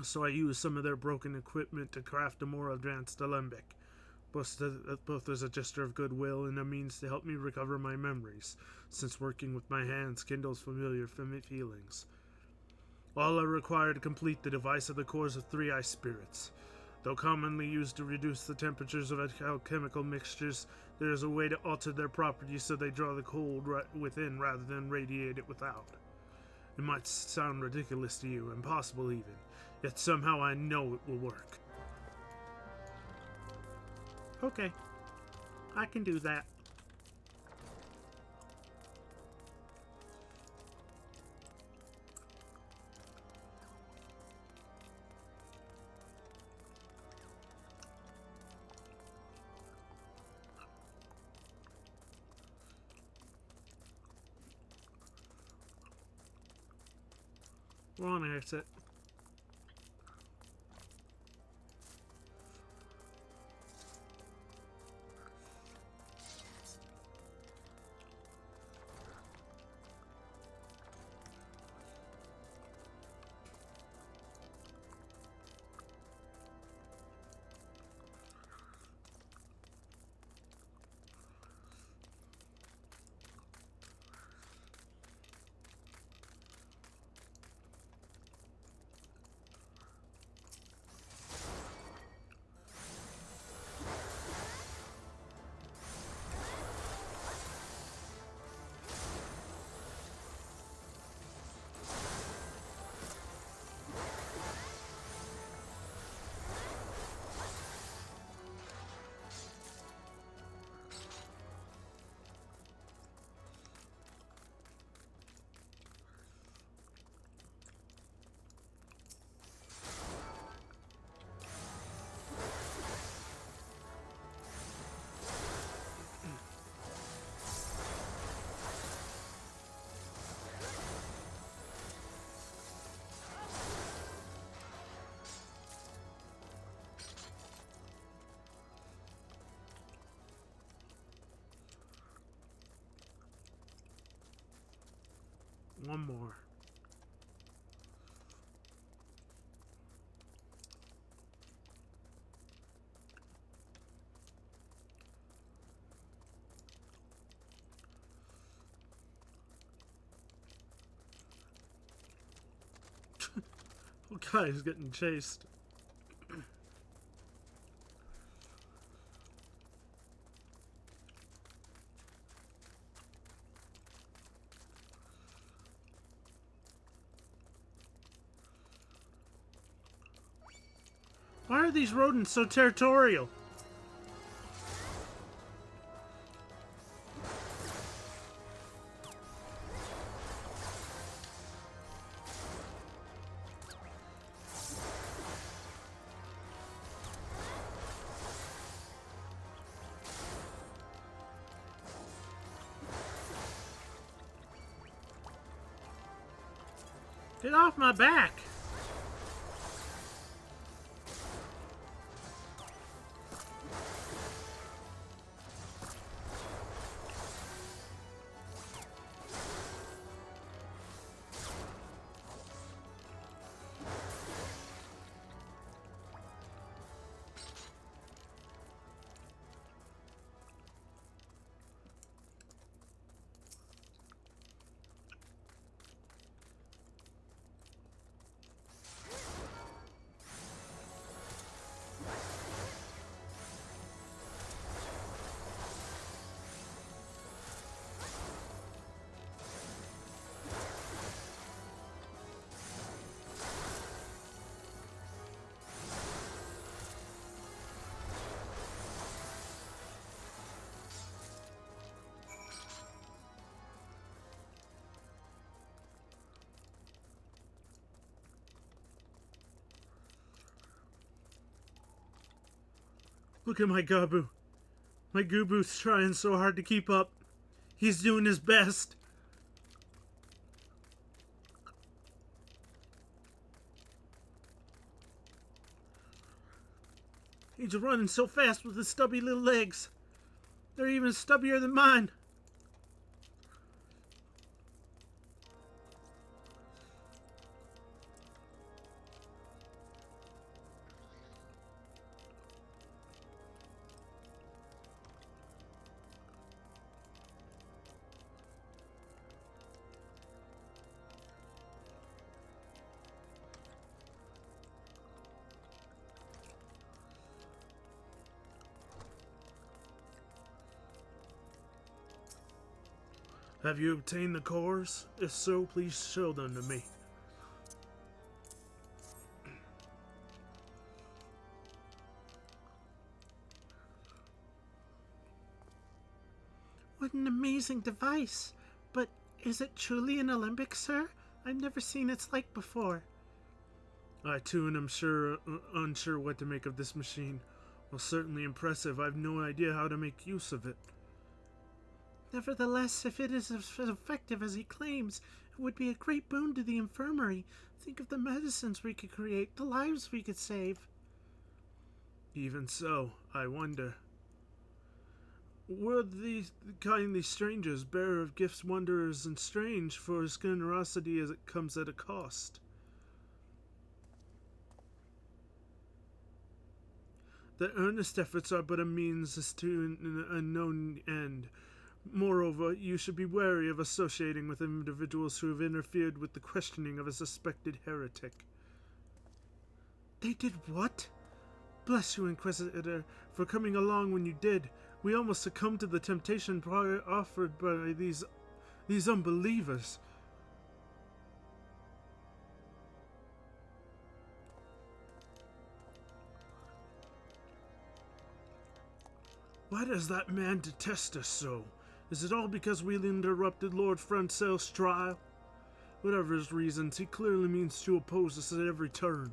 So I used some of their broken equipment to craft a more advanced alembic, both as a gesture of goodwill and a means to help me recover my memories, since working with my hands kindles familiar feelings. All I require to complete the device are the cores of 3 ice spirits. Though commonly used to reduce the temperatures of alchemical mixtures, there is a way to alter their properties so they draw the cold within rather than radiate it without. It might sound ridiculous to you, impossible even, yet somehow I know it will work. Okay. I can do that. Wrong exit. One more. Oh, guy's getting chased. Why are these rodents so territorial? Get off my back! Look at my Gabu. My Gubu's trying so hard to keep up. He's doing his best. He's running so fast with his stubby little legs. They're even stubbier than mine. Have you obtained the cores? If so, please show them to me. What an amazing device! But is it truly an Olympic, sir? I've never seen its like before. I too am unsure what to make of this machine. Well, certainly impressive. I've no idea how to make use of it. Nevertheless, if it is as effective as he claims, it would be a great boon to the infirmary. Think of the medicines we could create, the lives we could save. Even so, I wonder. Were these kindly strangers, bearer of gifts wondrous and strange, for his generosity as it comes at a cost? Their earnest efforts are but a means as to an unknown end. Moreover, you should be wary of associating with individuals who have interfered with the questioning of a suspected heretic. They did what? Bless you, Inquisitor, for coming along when you did. We almost succumbed to the temptation offered by these unbelievers. Why does that man detest us so? Is it all because we interrupted Lord Francel's trial? Whatever his reasons, he clearly means to oppose us at every turn.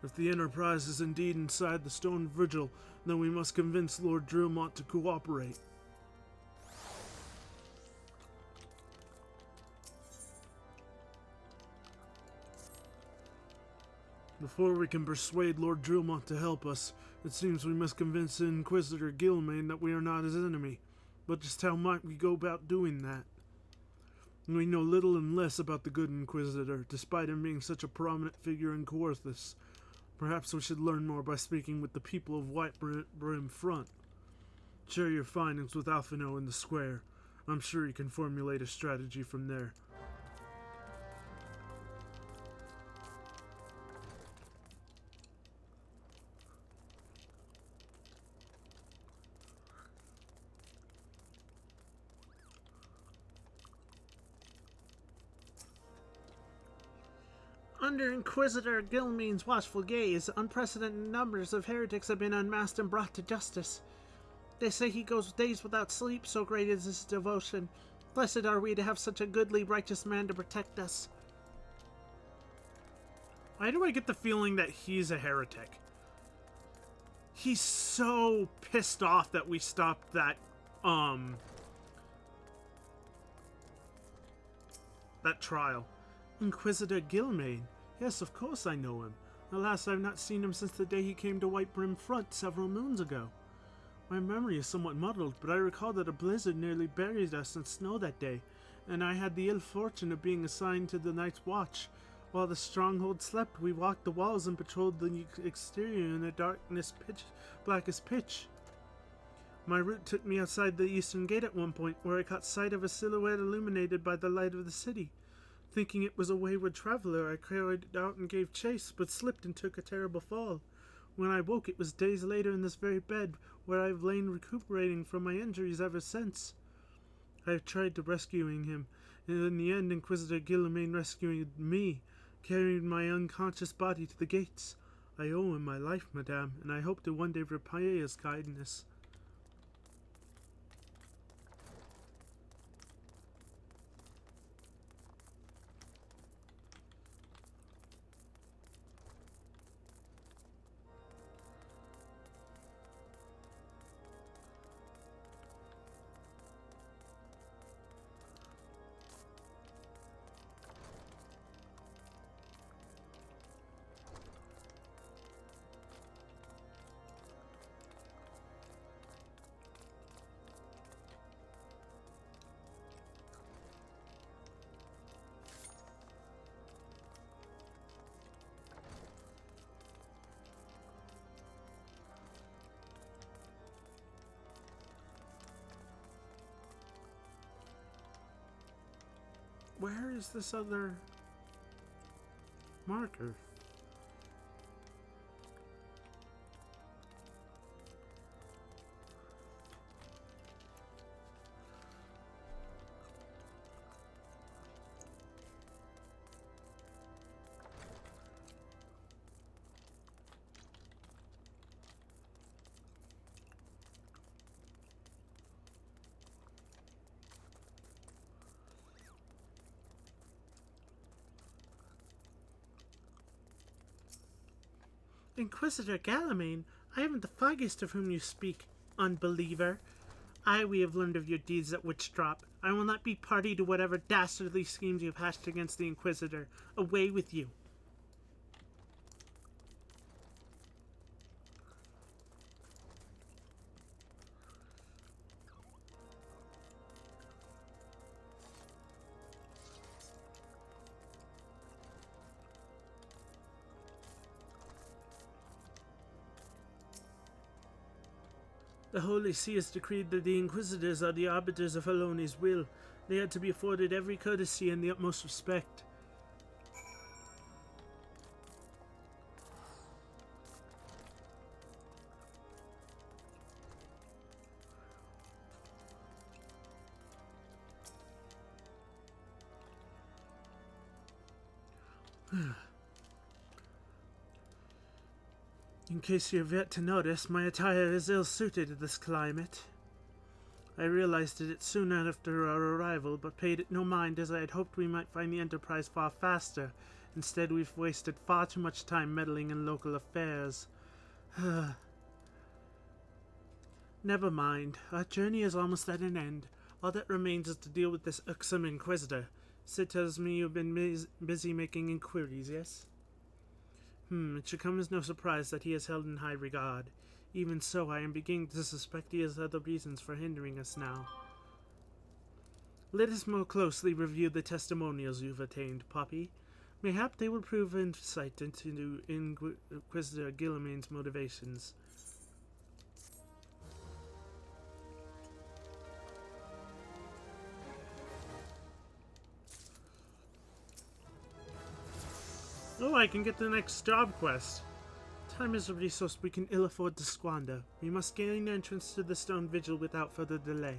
If the Enterprise is indeed inside the Stone Vigil, then we must convince Lord Drillmont to cooperate. Before we can persuade Lord Drillmont to help us, it seems we must convince Inquisitor Gilmain that we are not his enemy. But just how might we go about doing that? We know little and less about the good Inquisitor, despite him being such a prominent figure in Coerthus. Perhaps we should learn more by speaking with the people of White Brim Front. Share your findings with Alphino in the square. I'm sure he can formulate a strategy from there. Under Inquisitor Gilmain's watchful gaze, unprecedented numbers of heretics have been unmasked and brought to justice. They say he goes days without sleep, so great is his devotion. Blessed are we to have such a goodly, righteous man to protect us. Why do I get the feeling that he's a heretic? He's so pissed off that we stopped that trial. Inquisitor Gilmain? Yes, of course I know him. Alas, I've not seen him since the day he came to White Brim Front several moons ago. My memory is somewhat muddled, but I recall that a blizzard nearly buried us in snow that day, and I had the ill fortune of being assigned to the night's watch. While the stronghold slept, we walked the walls and patrolled the exterior in a darkness black as pitch. My route took me outside the eastern gate at one point, where I caught sight of a silhouette illuminated by the light of the city. Thinking it was a wayward traveler, I carried it out and gave chase, but slipped and took a terrible fall. When I woke, it was days later in this very bed, where I have lain recuperating from my injuries ever since. I have tried to rescuing him, and in the end Inquisitor Gilmain rescued me, carrying my unconscious body to the gates. I owe him my life, madame, and I hope to one day repay his kindness. Where is this other marker? Inquisitor Galamain, I haven't the foggiest of whom you speak, unbeliever. We have learned of your deeds at Witchdrop. I will not be party to whatever dastardly schemes you have hatched against the Inquisitor. Away with you. The Holy See has decreed that the Inquisitors are the arbiters of Haloni's will. They are to be afforded every courtesy and the utmost respect. In case you have yet to notice, my attire is ill-suited to this climate. I realized it soon after our arrival, but paid it no mind, as I had hoped we might find the Enterprise far faster. Instead, we've wasted far too much time meddling in local affairs. Never mind. Our journey is almost at an end. All that remains is to deal with this irksome Inquisitor. Sid tells me you've been busy making inquiries, yes? It should come as no surprise that he is held in high regard. Even so, I am beginning to suspect he has other reasons for hindering us now. Let us more closely review the testimonials you've attained, Poppy. Mayhap they will prove insight into Inquisitor Gilliman's motivations. Oh, I can get the next job quest. Time is a resource we can ill afford to squander. We must gain entrance to the Stone Vigil without further delay.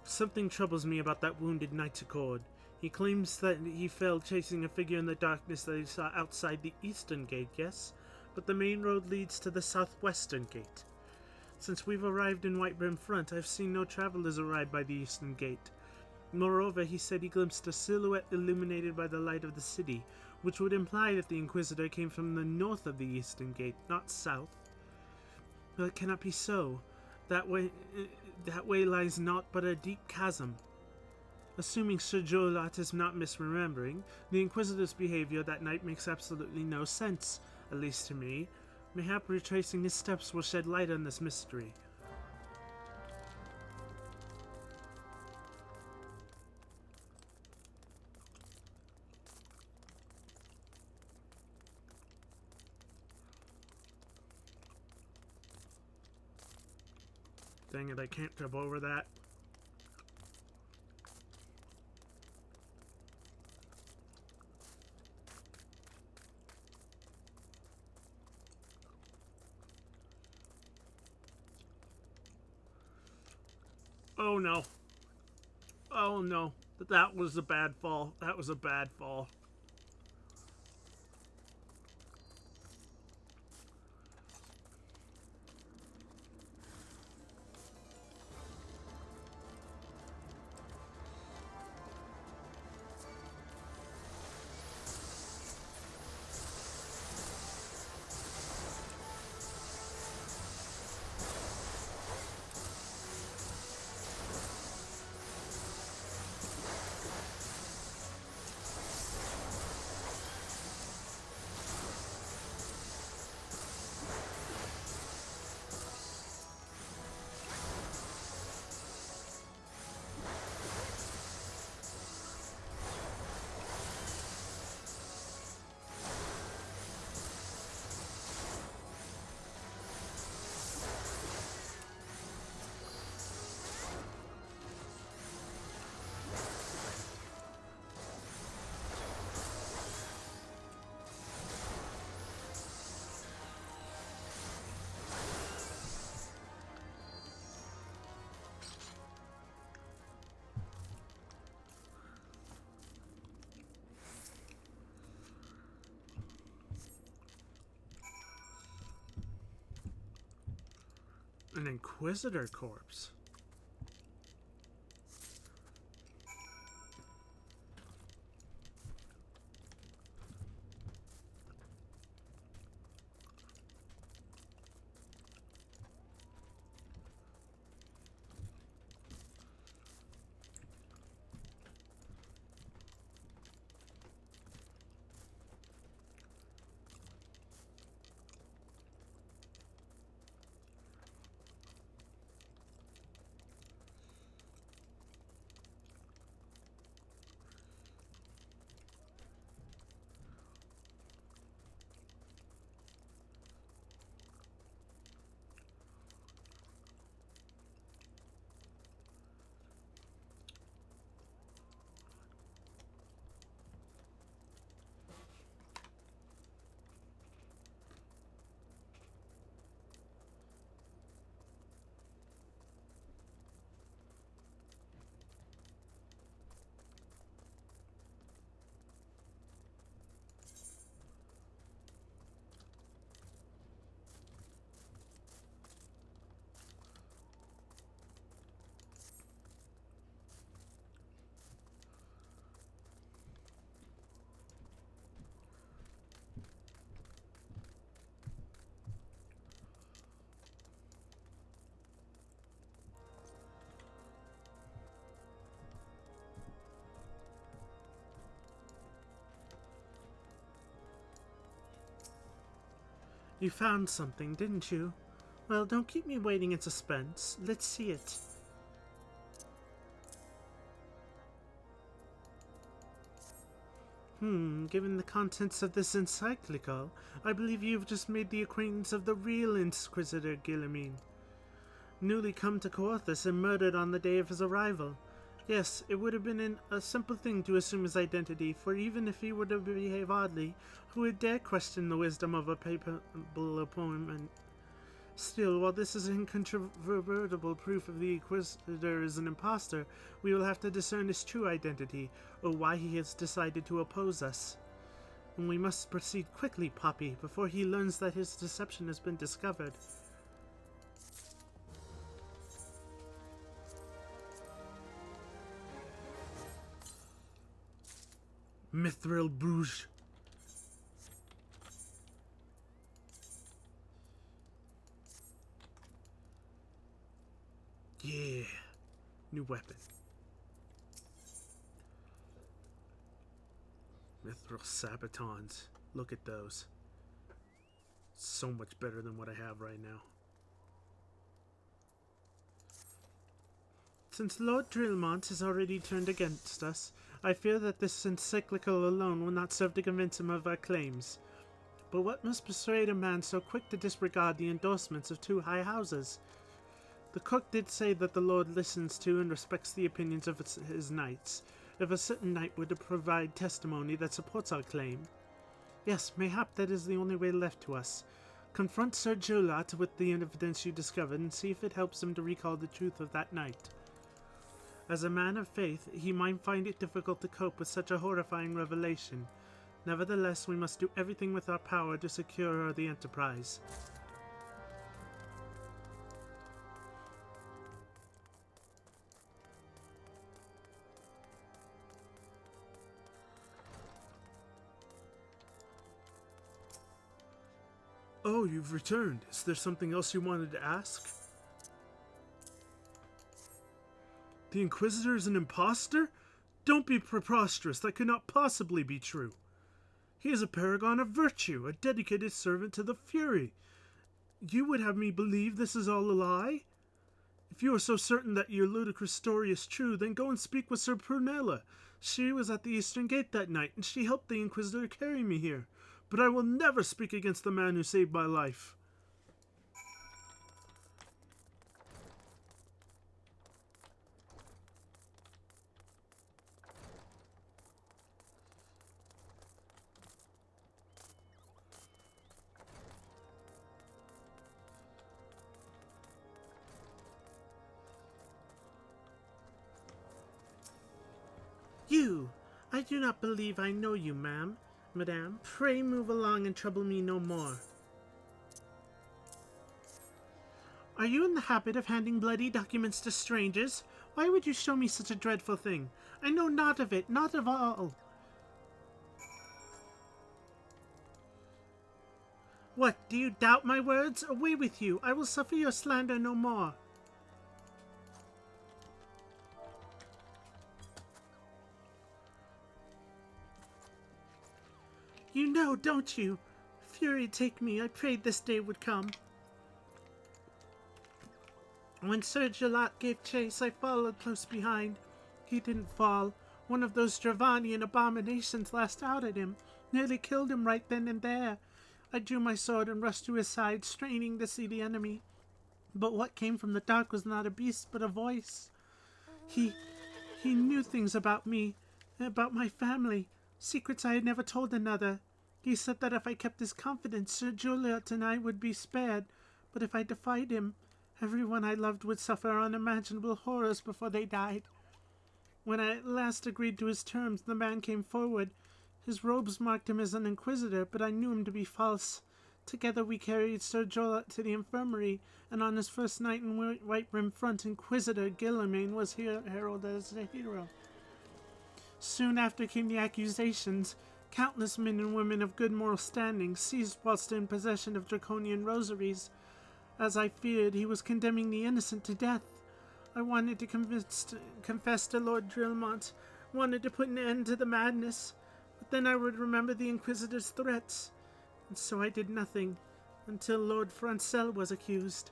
Something troubles me about that wounded Knight's Accord. He claims that he fell chasing a figure in the darkness that he saw outside the eastern gate, yes? But the main road leads to the southwestern gate. Since we've arrived in Whitebrim Front, I've seen no travelers arrive by the eastern gate. Moreover, he said he glimpsed a silhouette illuminated by the light of the city, which would imply that the Inquisitor came from the north of the eastern gate, not south. But it cannot be so. That way lies naught but a deep chasm. Assuming Sir Jolat is not misremembering, the Inquisitor's behavior that night makes absolutely no sense, at least to me. Mayhap retracing his steps will shed light on this mystery. Dang it, I can't jump over that. Oh no. Oh no. That was a bad fall. That was a bad fall. An Inquisitor corpse. You found something, didn't you? Well, don't keep me waiting in suspense. Let's see it. Given the contents of this encyclical, I believe you've just made the acquaintance of the real Inquisitor Guillermin. Newly come to Coarthus and murdered on the day of his arrival. Yes, it would have been a simple thing to assume his identity, for even if he were to behave oddly, who would dare question the wisdom of a papal appointment? Still, while this is incontrovertible proof of the Inquisitor is an impostor, we will have to discern his true identity, or why he has decided to oppose us. And we must proceed quickly, Poppy, before he learns that his deception has been discovered. Mithril Bruges. Yeah. New weapon. Mithril Sabatons. Look at those. So much better than what I have right now. Since Lord Drillmont has already turned against us, I fear that this encyclical alone will not serve to convince him of our claims. But what must persuade a man so quick to disregard the endorsements of two high houses? The cook did say that the Lord listens to and respects the opinions of his knights. If a certain knight were to provide testimony that supports our claim. Yes, mayhap that is the only way left to us. Confront Sir Jolat with the evidence you discovered and see if it helps him to recall the truth of that night. As a man of faith, he might find it difficult to cope with such a horrifying revelation. Nevertheless, we must do everything with our power to secure the enterprise. Oh, you've returned. Is there something else you wanted to ask? The Inquisitor is an impostor? Don't be preposterous. That could not possibly be true. He is a paragon of virtue, a dedicated servant to the Fury. You would have me believe this is all a lie? If you are so certain that your ludicrous story is true, then go and speak with Sir Prunella. She was at the Eastern Gate that night, and she helped the Inquisitor carry me here. But I will never speak against the man who saved my life. You! I do not believe I know you, madame. Pray move along and trouble me no more. Are you in the habit of handing bloody documents to strangers? Why would you show me such a dreadful thing? I know not of it, not of all. What, do you doubt my words? Away with you! I will suffer your slander no more. You know, don't you? Fury take me, I prayed this day would come. When Sir Gelot gave chase, I followed close behind. He didn't fall. One of those Dravanian abominations lashed out at him, nearly killed him right then and there. I drew my sword and rushed to his side, straining to see the enemy. But what came from the dark was not a beast, but a voice. He knew things about me, about my family, secrets I had never told another. He said that if I kept his confidence, Sir Juliet and I would be spared, but if I defied him, everyone I loved would suffer unimaginable horrors before they died. When I at last agreed to his terms, the man came forward. His robes marked him as an inquisitor, but I knew him to be false. Together we carried Sir Jolat to the infirmary, and on his first night in White Rim Front, Inquisitor Guillermain was heralded as a hero. Soon after came the accusations. Countless men and women of good moral standing seized whilst in possession of draconian rosaries. As I feared, he was condemning the innocent to death. I wanted to confess to Lord Drillmont, wanted to put an end to the madness, but then I would remember the Inquisitor's threats, and so I did nothing, until Lord Francel was accused.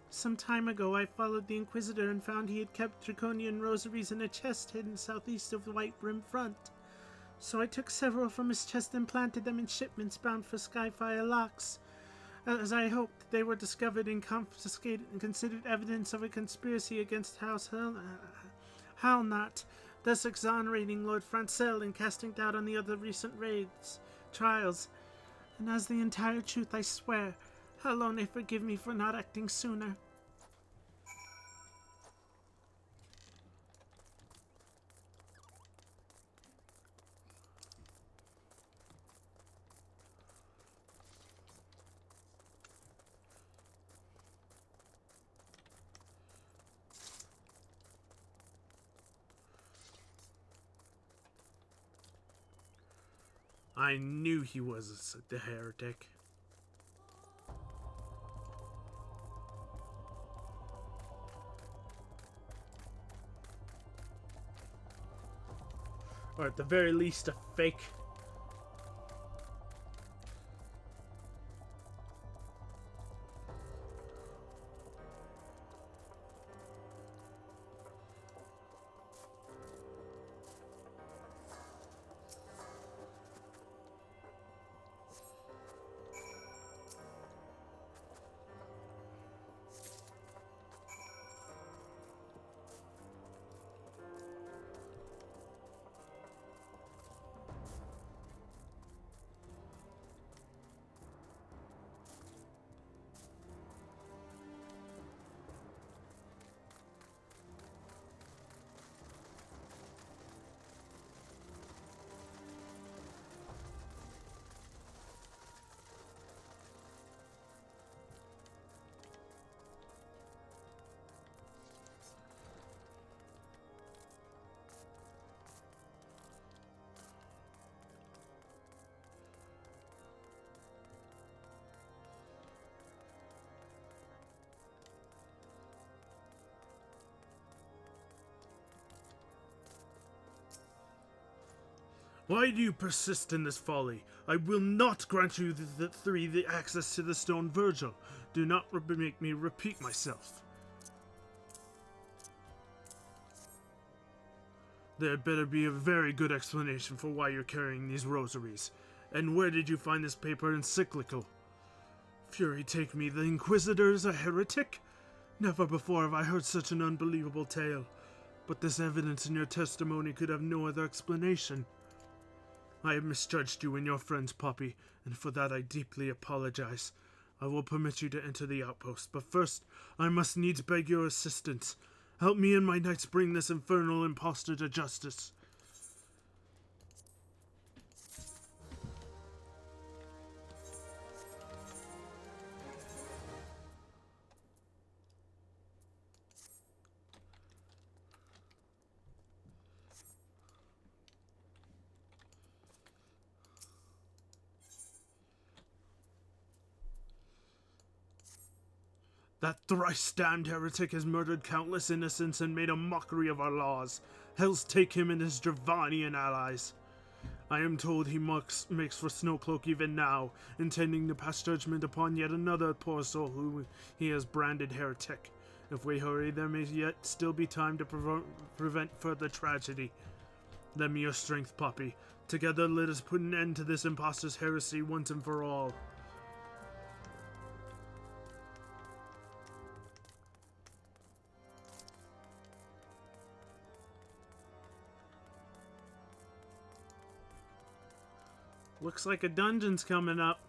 Some time ago I followed the Inquisitor and found he had kept draconian rosaries in a chest hidden southeast of the White Rim Front. So I took several from his chest and planted them in shipments bound for Skyfire Locks. As I hoped, they were discovered and confiscated and considered evidence of a conspiracy against House Halnat, thus exonerating Lord Francel and casting doubt on the other recent trials. And as the entire truth, I swear, Halone forgive me for not acting sooner. I knew he was the heretic. Or at the very least, a fake. Why do you persist in this folly? I will not grant you the access to the stone Virgil. Do not make me repeat myself. There had better be a very good explanation for why you're carrying these rosaries. And where did you find this paper encyclical? Fury take me, the Inquisitor is a heretic? Never before have I heard such an unbelievable tale. But this evidence in your testimony could have no other explanation. I have misjudged you and your friends, Poppy, and for that I deeply apologize. I will permit you to enter the outpost, but first I must needs beg your assistance. Help me and my knights bring this infernal impostor to justice. That thrice-damned heretic has murdered countless innocents and made a mockery of our laws. Hells take him and his Dravanian allies. I am told he makes for Snowcloak even now, intending to pass judgment upon yet another poor soul whom he has branded heretic. If we hurry, there may yet still be time to prevent further tragedy. Lend me your strength, Poppy. Together let us put an end to this impostor's heresy once and for all. Looks like a dungeon's coming up.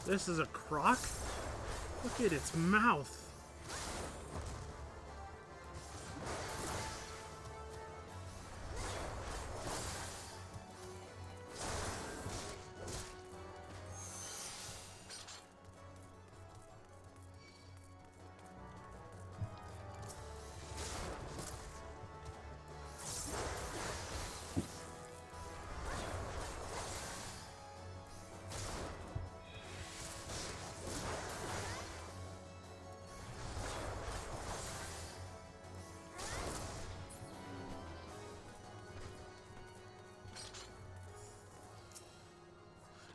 This is a croc? Look at its mouth.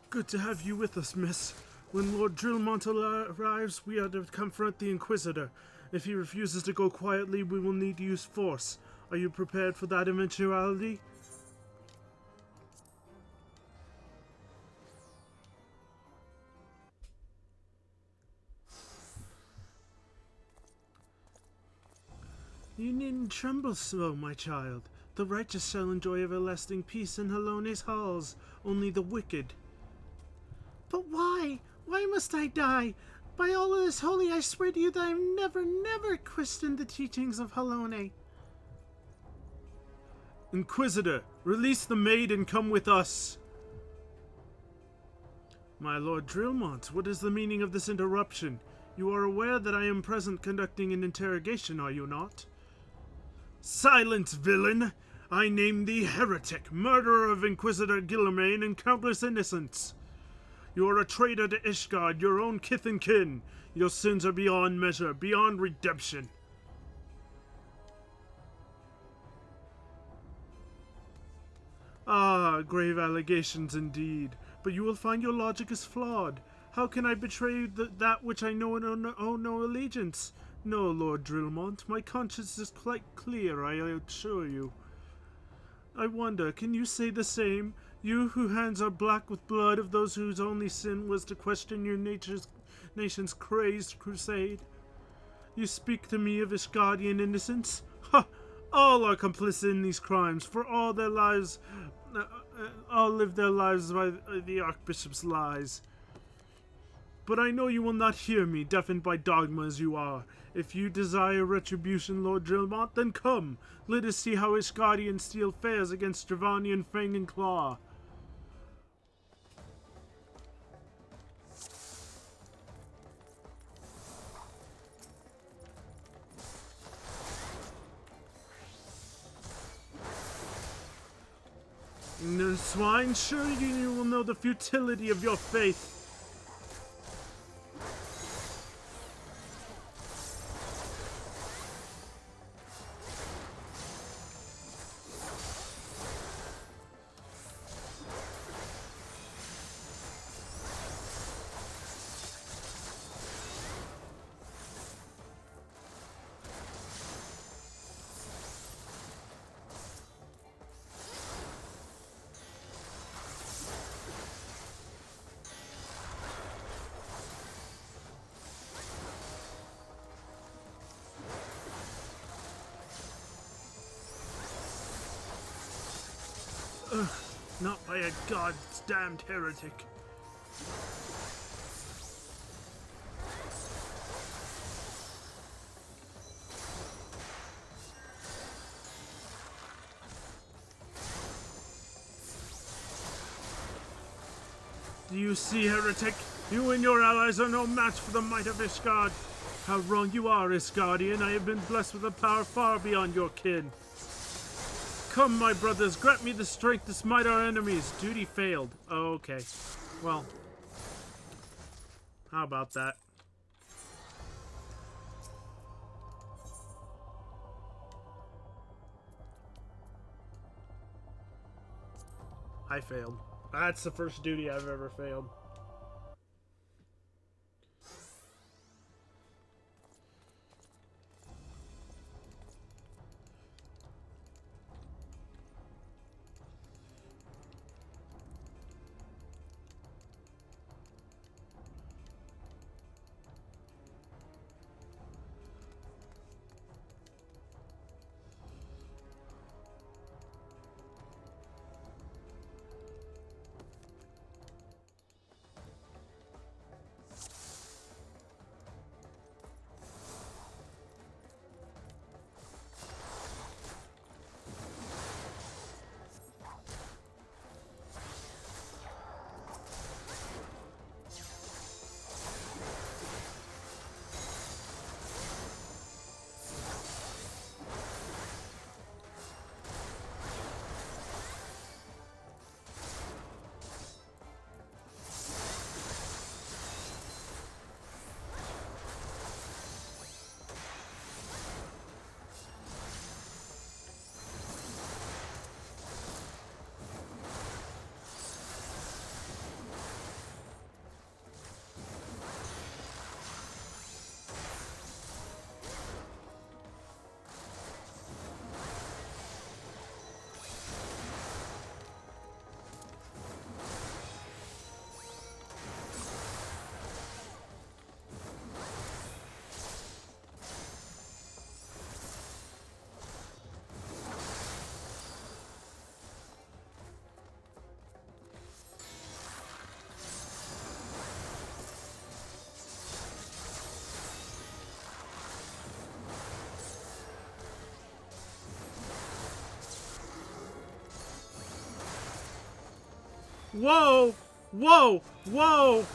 Good to have you with us, miss. When Lord Drillmont arrives, we are to confront the Inquisitor. If he refuses to go quietly, we will need to use force. Are you prepared for that eventuality? You needn't tremble so, my child. The righteous shall enjoy everlasting peace in Halone's halls. Only the wicked. But why? Why must I die? By all that is holy, I swear to you that I have never questioned the teachings of Halone. Inquisitor, release the maid and come with us. My Lord Drillmont, what is the meaning of this interruption? You are aware that I am present conducting an interrogation, are you not? Silence, villain! I name thee heretic, murderer of Inquisitor Guillermain and countless innocents. You are a traitor to Ishgard, your own kith and kin. Your sins are beyond measure, beyond redemption. Ah, grave allegations indeed. But you will find your logic is flawed. How can I betray that which I know and owe no allegiance? No, Lord Drillmont, my conscience is quite clear, I assure you. I wonder, can you say the same? You whose hands are black with blood of those whose only sin was to question your nation's crazed crusade? You speak to me of Ishgardian innocence? Ha! All are complicit in these crimes, for all their lives, all live their lives by the Archbishop's lies. But I know you will not hear me, deafened by dogma as you are. If you desire retribution, Lord Drillmont, then come. Let us see how Ishgardian steel fares against Dravanian Fang and Claw. Swine, surely you will know the futility of your faith. Not by a goddamned heretic. Do you see, heretic? You and your allies are no match for the might of Ishgard. How wrong you are, Ishgardian. I have been blessed with a power far beyond your kin. Come, my brothers, grant me the strength to smite our enemies. Duty failed. Oh, okay. Well, how about that? I failed. That's the first duty I've ever failed. Whoa! Whoa! Whoa!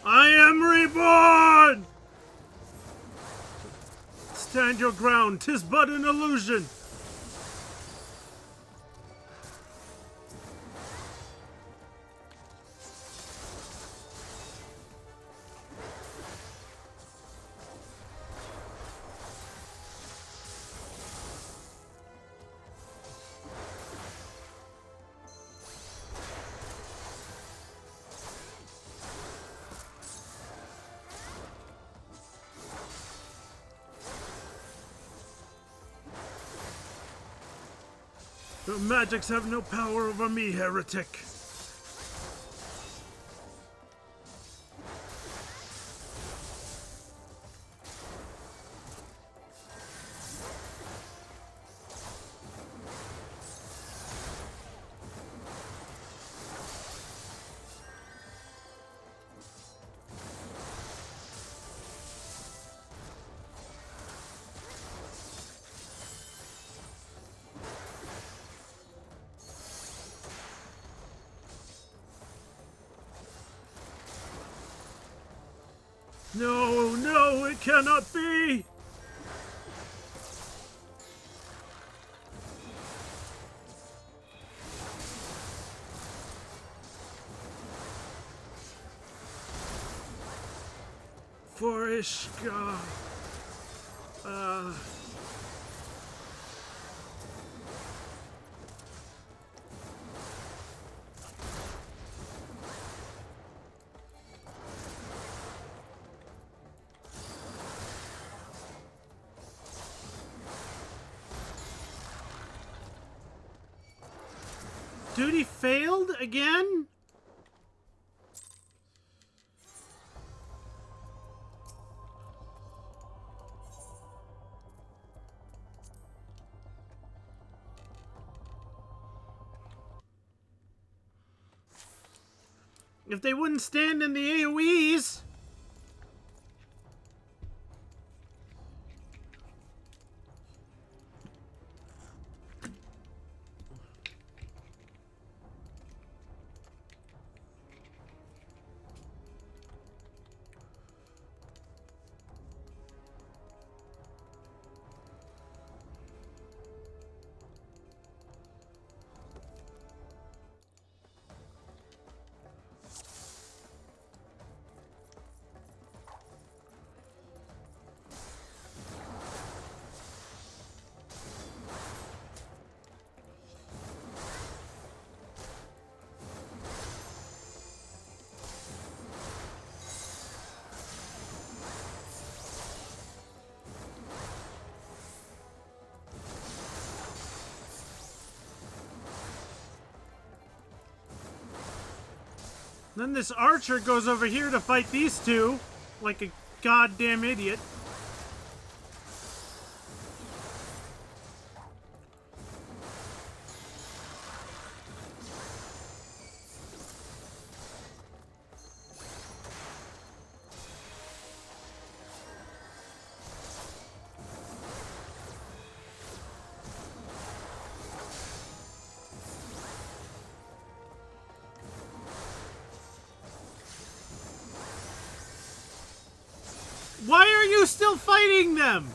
I am reborn! Stand your ground, 'tis but an illusion! Your magics have no power over me, heretic. No, no, it cannot be! For Ishka. Duty failed again? If they wouldn't stand in the AoEs. Then this archer goes over here to fight these two, like a goddamn idiot. Why are you still fighting them?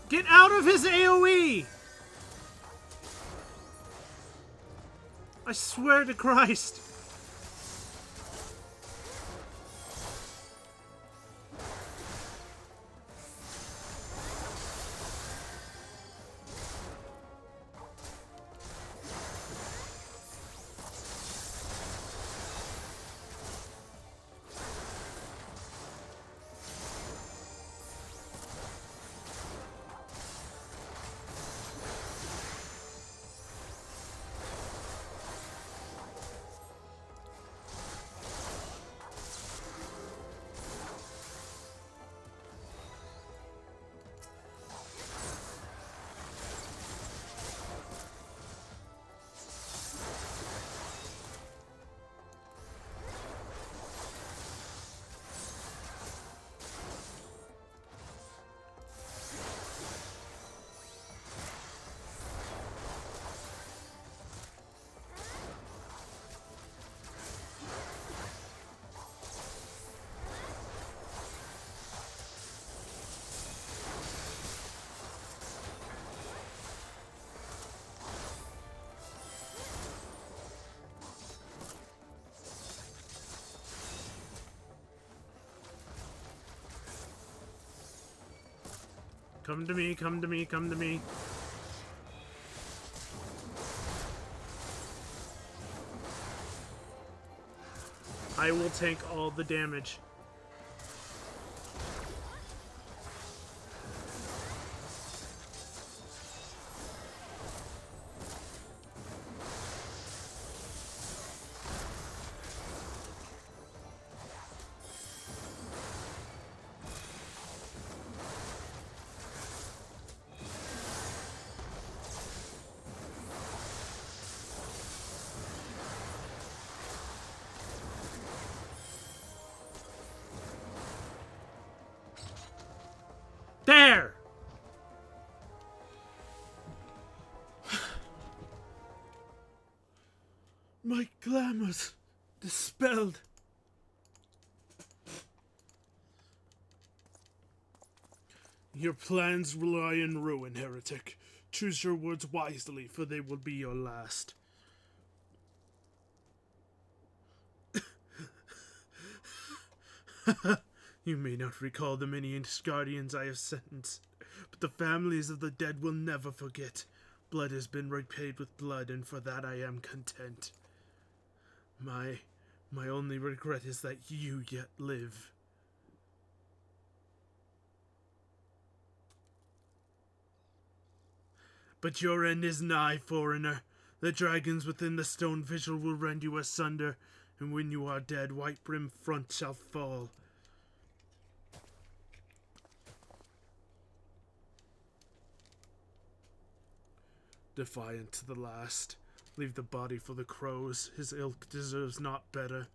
Get out of his AoE! I swear to Christ. Come to me, come to me, come to me. I will take all the damage. My glamours dispelled. Your plans lie in ruin, heretic. Choose your words wisely, for they will be your last. You may not recall the many guardians I have sentenced, but the families of the dead will never forget. Blood has been repaid with blood, and for that I am content. My only regret is that you yet live. But your end is nigh, foreigner. The dragons within the stone vigil will rend you asunder, and when you are dead, White Brim Front shall fall. Defiant to the last, leave the body for the crows. His ilk deserves not better.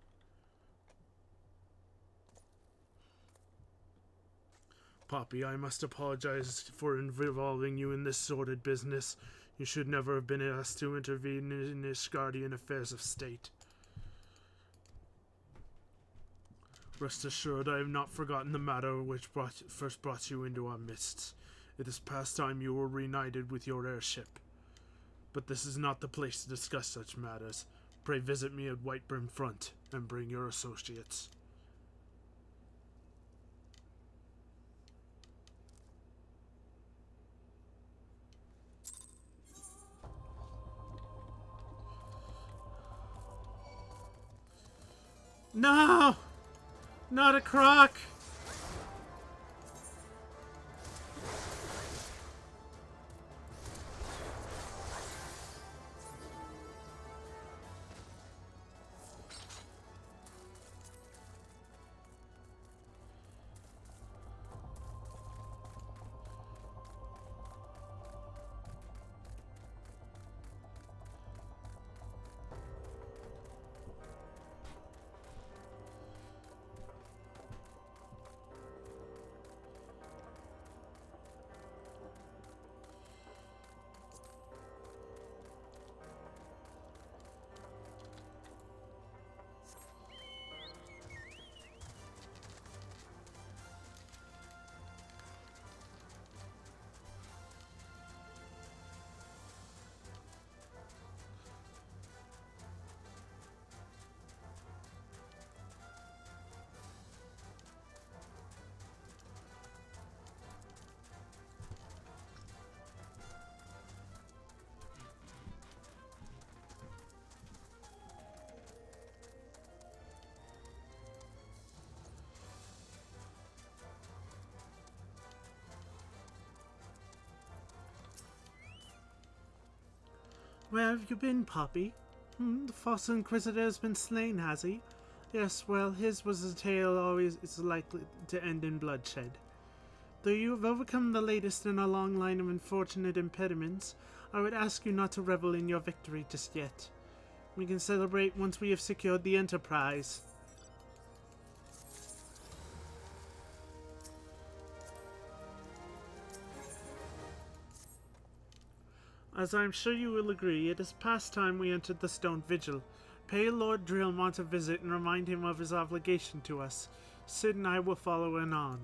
Poppy, I must apologize for involving you in this sordid business. You should never have been asked to intervene in Ishgardian affairs of state. Rest assured, I have not forgotten the matter which first brought you into our midst. It is past time you were reunited with your airship. But this is not the place to discuss such matters. Pray visit me at White Brim Front, and bring your associates. No! Not a croc! Where have you been, Poppy? The false Inquisitor has been slain, has he? Yes, well, his was a tale always is likely to end in bloodshed. Though you have overcome the latest in a long line of unfortunate impediments, I would ask you not to revel in your victory just yet. We can celebrate once we have secured the Enterprise. As I am sure you will agree, it is past time we entered the Stone Vigil. Pay Lord Drillmont a visit and remind him of his obligation to us. Sid and I will follow anon.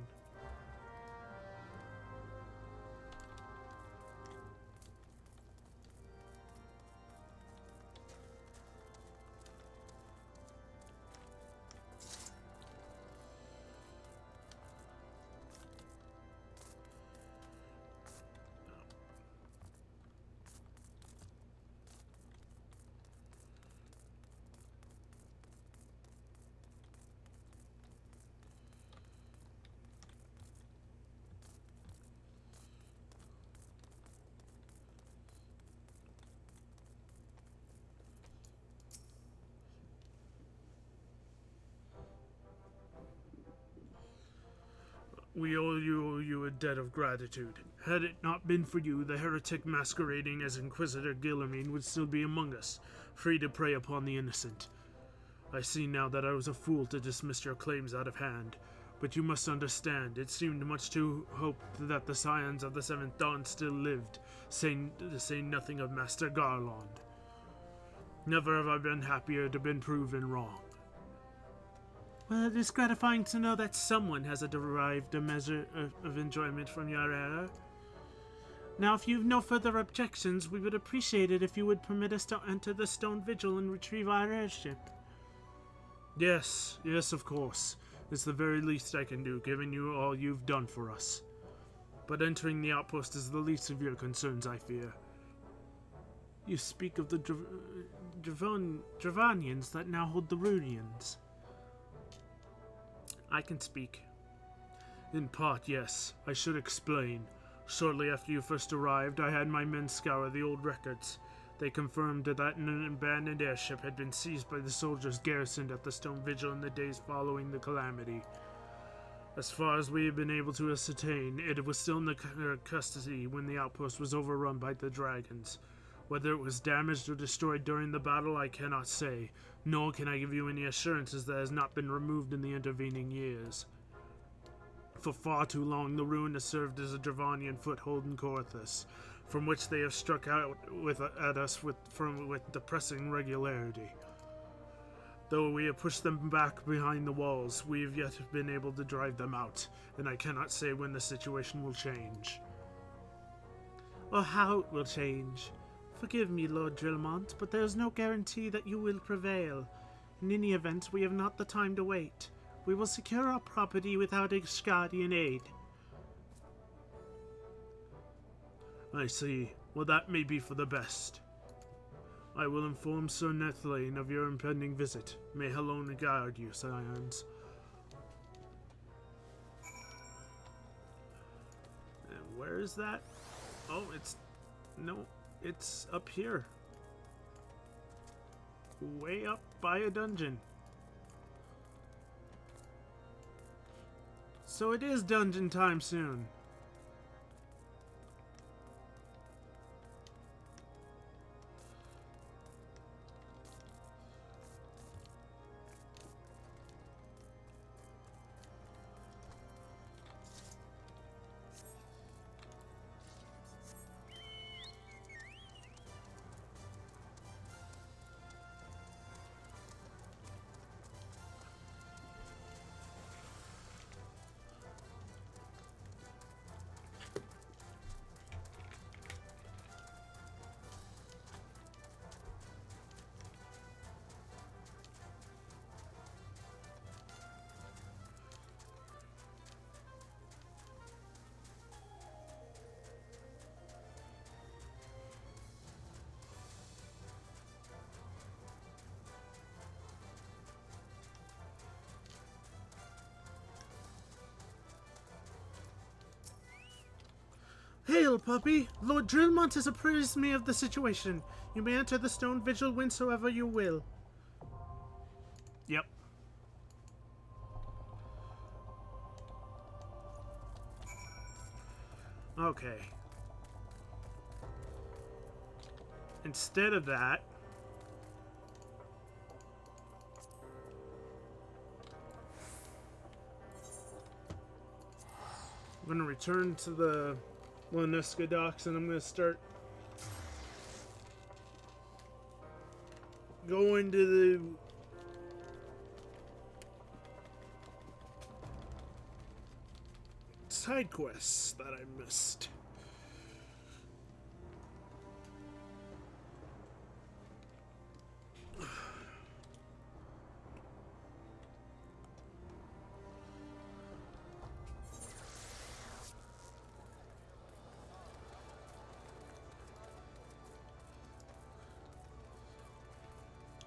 We owe you a debt of gratitude. Had it not been for you, the heretic masquerading as Inquisitor Guillermine would still be among us, free to prey upon the innocent. I see now that I was a fool to dismiss your claims out of hand, but you must understand, it seemed much too hoped that the scions of the Seventh Dawn still lived, to say nothing of Master Garland. Never have I been happier to been proven wrong. Well, it is gratifying to know that someone has derived a measure of enjoyment from your error. Now, if you've no further objections, we would appreciate it if you would permit us to enter the Stone Vigil and retrieve our airship. Yes, of course. It's the very least I can do, given you all you've done for us. But entering the outpost is the least of your concerns, I fear. You speak of the Dravanians that now hold the Rudians. I can speak. In part, yes. I should explain. Shortly after you first arrived, I had my men scour the old records. They confirmed that an abandoned airship had been seized by the soldiers garrisoned at the Stone Vigil in the days following the calamity. As far as we have been able to ascertain, it was still in their custody when the outpost was overrun by the dragons. Whether it was damaged or destroyed during the battle, I cannot say, nor can I give you any assurances that it has not been removed in the intervening years. For far too long, the ruin has served as a Dravanian foothold in Corthus, from which they have struck out at us with depressing regularity. Though we have pushed them back behind the walls, we have yet been able to drive them out, and I cannot say when the situation will change. Or how it will change. Forgive me, Lord Drillmont, but there is no guarantee that you will prevail. In any event, we have not the time to wait. We will secure our property without Ishgardian aid. I see. Well, that may be for the best. I will inform Sir Nethlane of your impending visit. May Helona guard you, scions. And where is that? Oh, it's up here. Way up by a dungeon. So it is dungeon time soon. Hail, puppy! Lord Drillmont has apprised me of the situation. You may enter the Stone Vigil whensoever you will. Yep. Okay. Instead of that, I'm going to return to the Loneska docks and I'm going to start going to the side quests that I missed.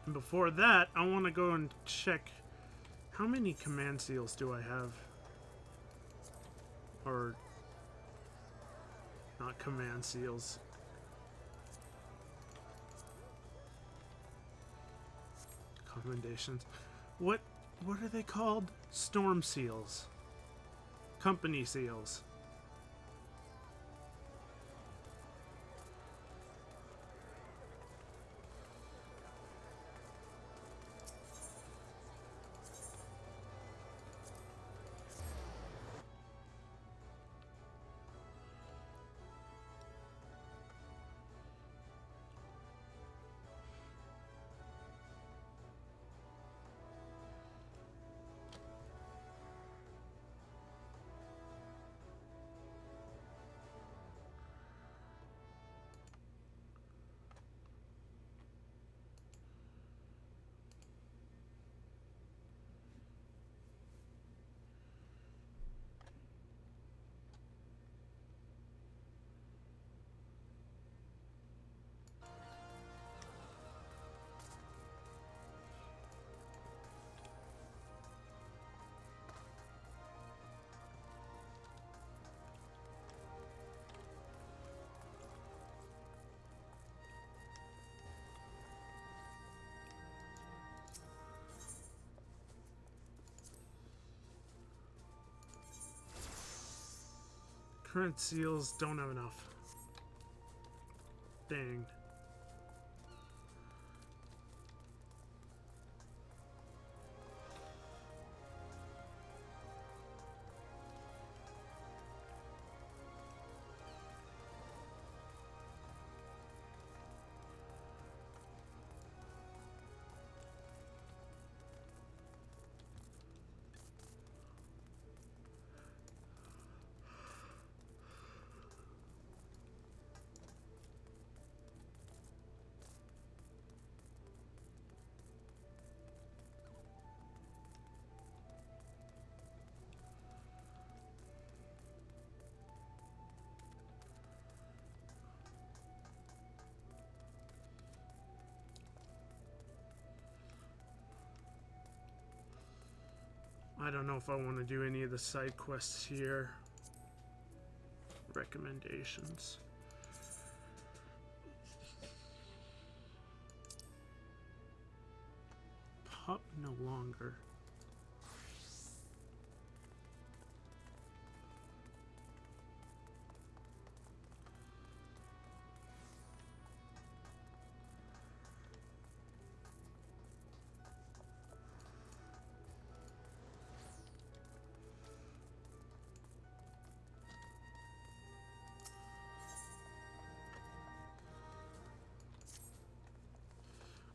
And before that, I want to go and check how many command seals do I have? Or not command seals. Commendations. What are they called? Storm seals. Company seals. Current seals don't have enough. Dang. I don't know if I want to do any of the side quests here. Recommendations. Pup no longer.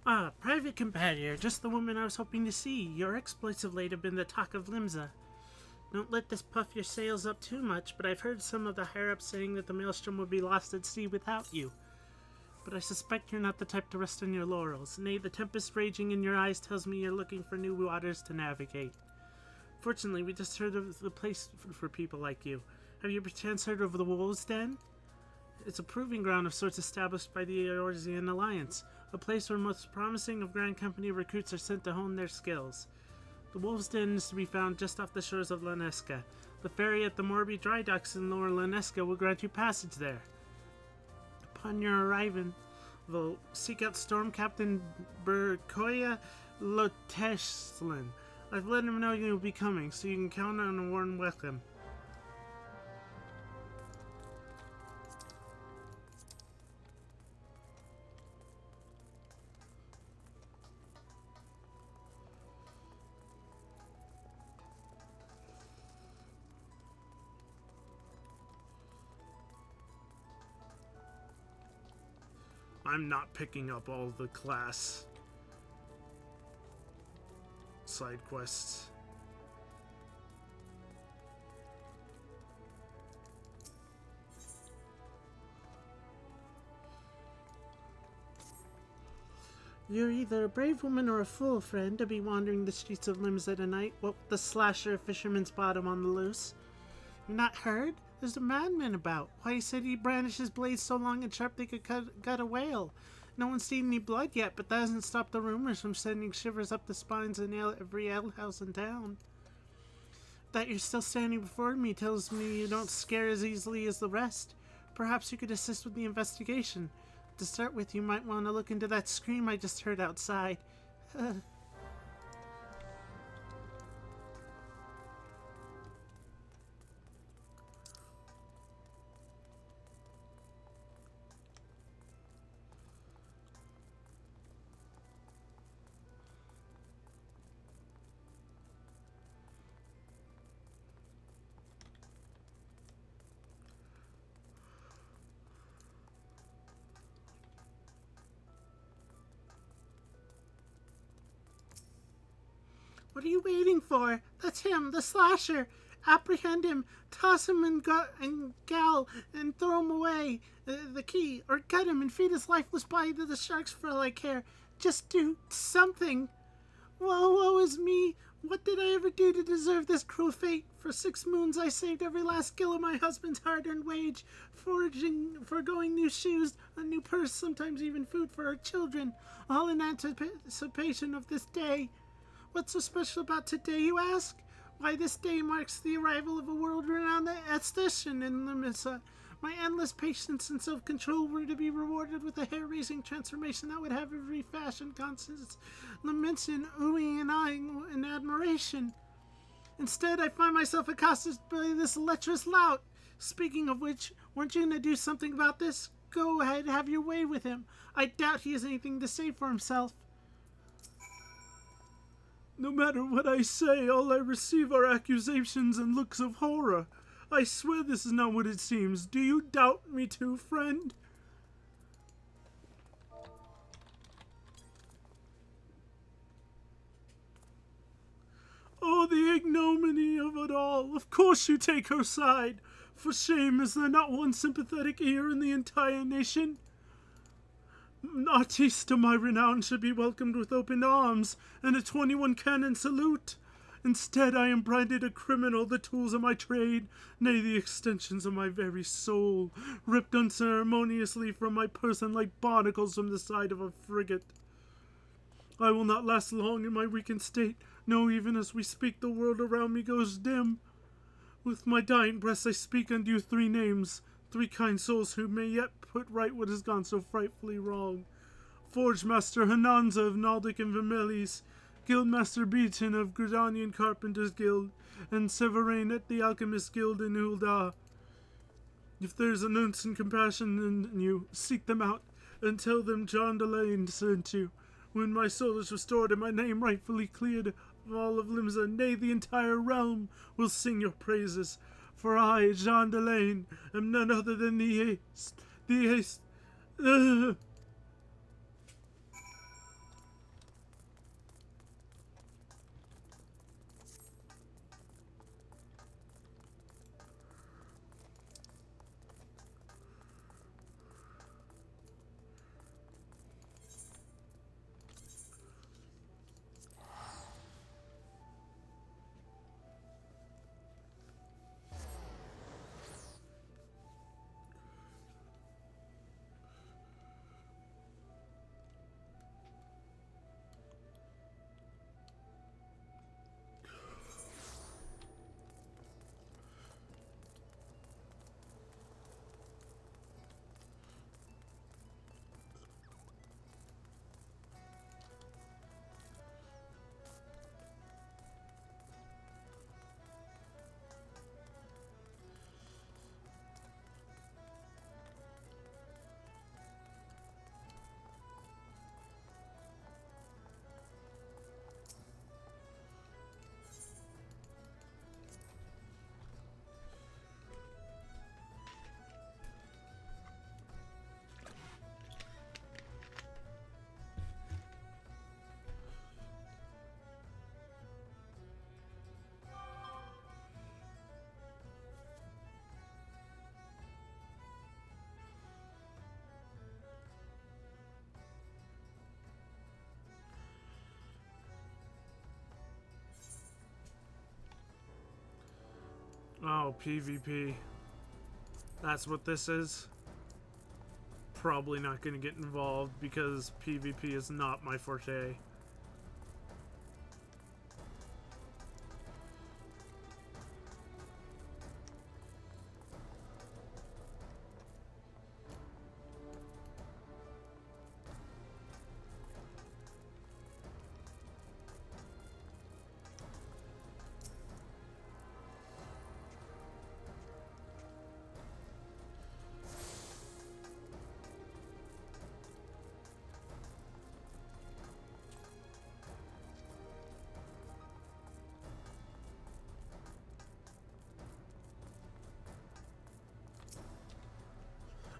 Ah, private companion, just the woman I was hoping to see. Your exploits of late have been the talk of Limsa. Don't let this puff your sails up too much, but I've heard some of the higher-ups saying that the Maelstrom would be lost at sea without you. But I suspect you're not the type to rest on your laurels. Nay, the tempest raging in your eyes tells me you're looking for new waters to navigate. Fortunately, we just heard of the place for people like you. Have you perchance heard of the Wolves' Den? It's a proving ground of sorts established by the Eorzean Alliance, a place where most promising of Grand Company recruits are sent to hone their skills. The Wolves' Den is to be found just off the shores of Lanesca. The ferry at the Morby dry docks in Lower Lanesca will grant you passage there. Upon your arrival, seek out Storm Captain Berkoya Loteshlan. I've let him know you'll be coming, so you can count on a warm welcome. I'm not picking up all the class side quests. You're either a brave woman or a fool, friend, to be wandering the streets of Limsa tonight, what with the slasher of Fisherman's Bottom on the loose. You not heard? There's a madman about. Why, he said he brandished his blades so long and sharp they could cut a whale. No one's seen any blood yet, but that hasn't stopped the rumors from sending shivers up the spines in every alehouse in town. That you're still standing before me tells me you don't scare as easily as the rest. Perhaps you could assist with the investigation. To start with, you might want to look into that scream I just heard outside. What are you waiting for? That's him, the slasher. Apprehend him, toss him in gal, and throw him away. The key, or cut him and feed his lifeless body to the sharks for all I care. Just do something. Woe is me. What did I ever do to deserve this cruel fate? For 6 moons I saved every last gill of my husband's hard-earned wage, foregoing new shoes, a new purse, sometimes even food for our children, all in anticipation of this day. What's so special about today, you ask? Why, this day marks the arrival of a world-renowned aesthetician in Limsa. My endless patience and self-control were to be rewarded with a hair-raising transformation that would have every fashion conscious lamenting, oohing, and eyeing in admiration. Instead, I find myself accosted by this lecherous lout. Speaking of which, weren't you gonna do something about this? Go ahead, have your way with him. I doubt he has anything to say for himself. No matter what I say, all I receive are accusations and looks of horror. I swear this is not what it seems. Do you doubt me too, friend? Oh, the ignominy of it all. Of course you take her side. For shame, is there not one sympathetic ear in the entire nation? An artiste to my renown should be welcomed with open arms and a 21 cannon salute. Instead, I am branded a criminal, the tools of my trade, nay, the extensions of my very soul, ripped unceremoniously from my person like barnacles from the side of a frigate. I will not last long in my weakened state. No, even as we speak, the world around me goes dim. With my dying breath I speak unto you 3 names, 3 kind souls who may yet put right what has gone so frightfully wrong. Forge Master Hananza of Naldic and Vermelis, Guildmaster Beaton of Gridanian Carpenters Guild, and Severain at the Alchemist Guild in Ul'dah. If there is an ounce of compassion in you, seek them out, and tell them John Delane sent you. When my soul is restored and my name rightfully cleared of all of Limsa, nay, the entire realm will sing your praises. For I, Jean Delane, am none other than the ace. Oh, PvP. That's what this is. Probably not going to get involved because PvP is not my forte.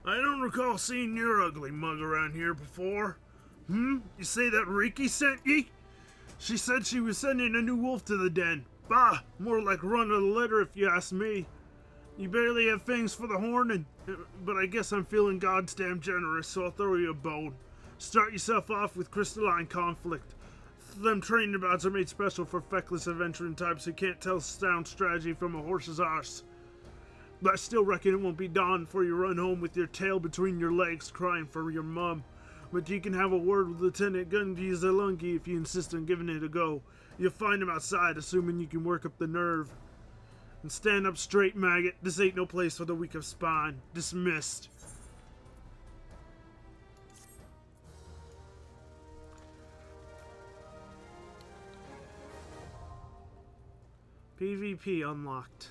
I don't recall seeing your ugly mug around here before. You say that Riki sent ye? She said she was sending a new wolf to the den. Bah, more like run of the litter if you ask me. You barely have fangs for the horn, but I guess I'm feeling goddamn generous, so I'll throw you a bone. Start yourself off with crystalline conflict. Them training bouts are made special for feckless adventuring types who can't tell sound strategy from a horse's arse. But I still reckon it won't be dawn before you run home with your tail between your legs crying for your mum. But you can have a word with Lieutenant Gundy Zalungi if you insist on giving it a go. You'll find him outside, assuming you can work up the nerve. And stand up straight, maggot. This ain't no place for the weak of spine. Dismissed. PvP unlocked.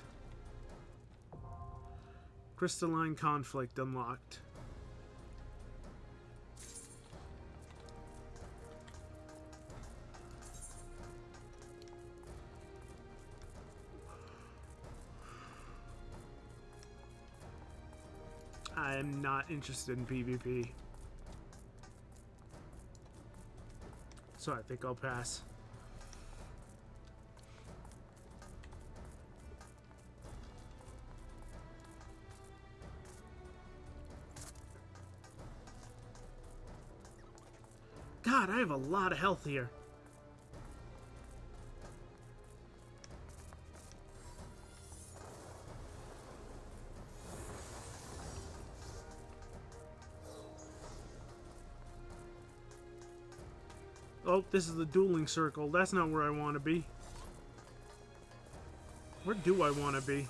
Crystalline conflict unlocked. I am not interested in PvP. So I think I'll pass. God, I have a lot of health here. Oh, this is the dueling circle. That's not where I want to be. Where do I want to be?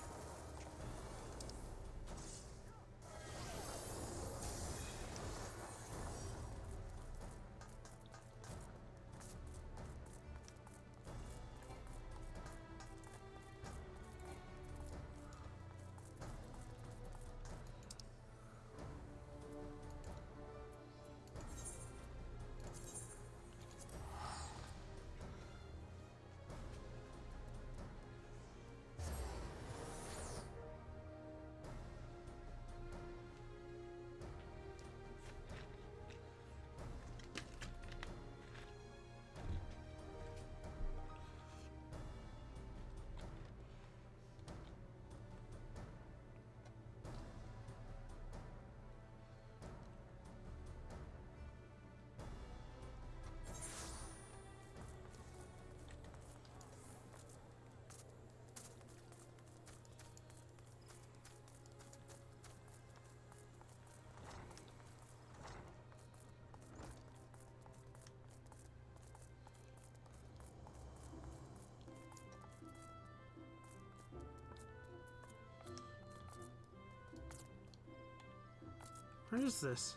Where is this?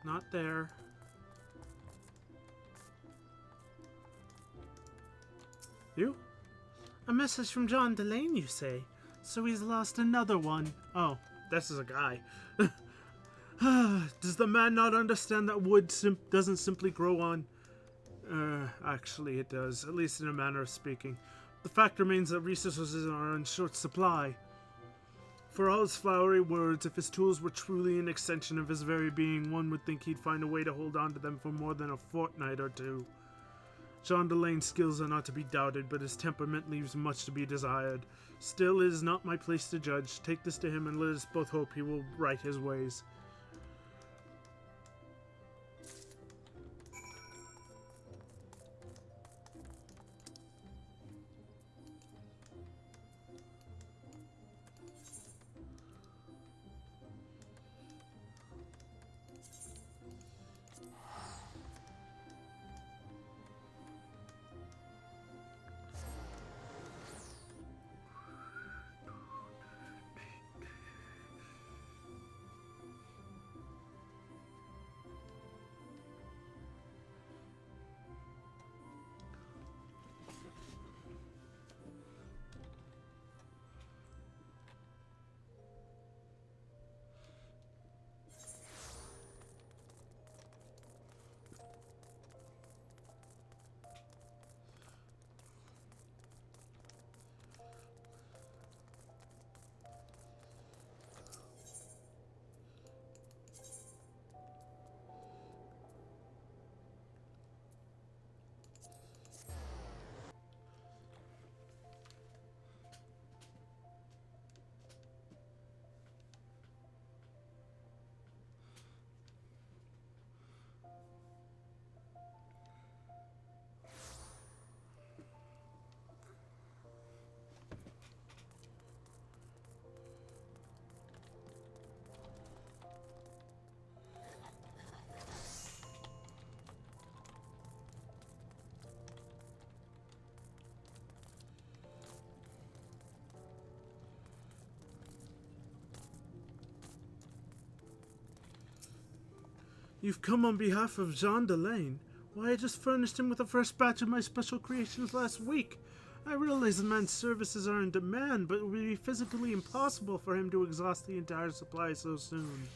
Not there. You? A message from John Delane, you say? So he's lost another one. Oh, this is a guy. Does the man not understand that wood doesn't simply grow on... actually it does, at least in a manner of speaking. The fact remains that resources are in short supply. For all his flowery words, if his tools were truly an extension of his very being, one would think he'd find a way to hold on to them for more than a fortnight or two. John Delane's skills are not to be doubted, but his temperament leaves much to be desired. Still, it is not my place to judge. Take this to him and let us both hope he will right his ways. You've come on behalf of Jean Delane. Why, I just furnished him with the first batch of my special creations last week. I realize the man's services are in demand, but it would be physically impossible for him to exhaust the entire supply so soon.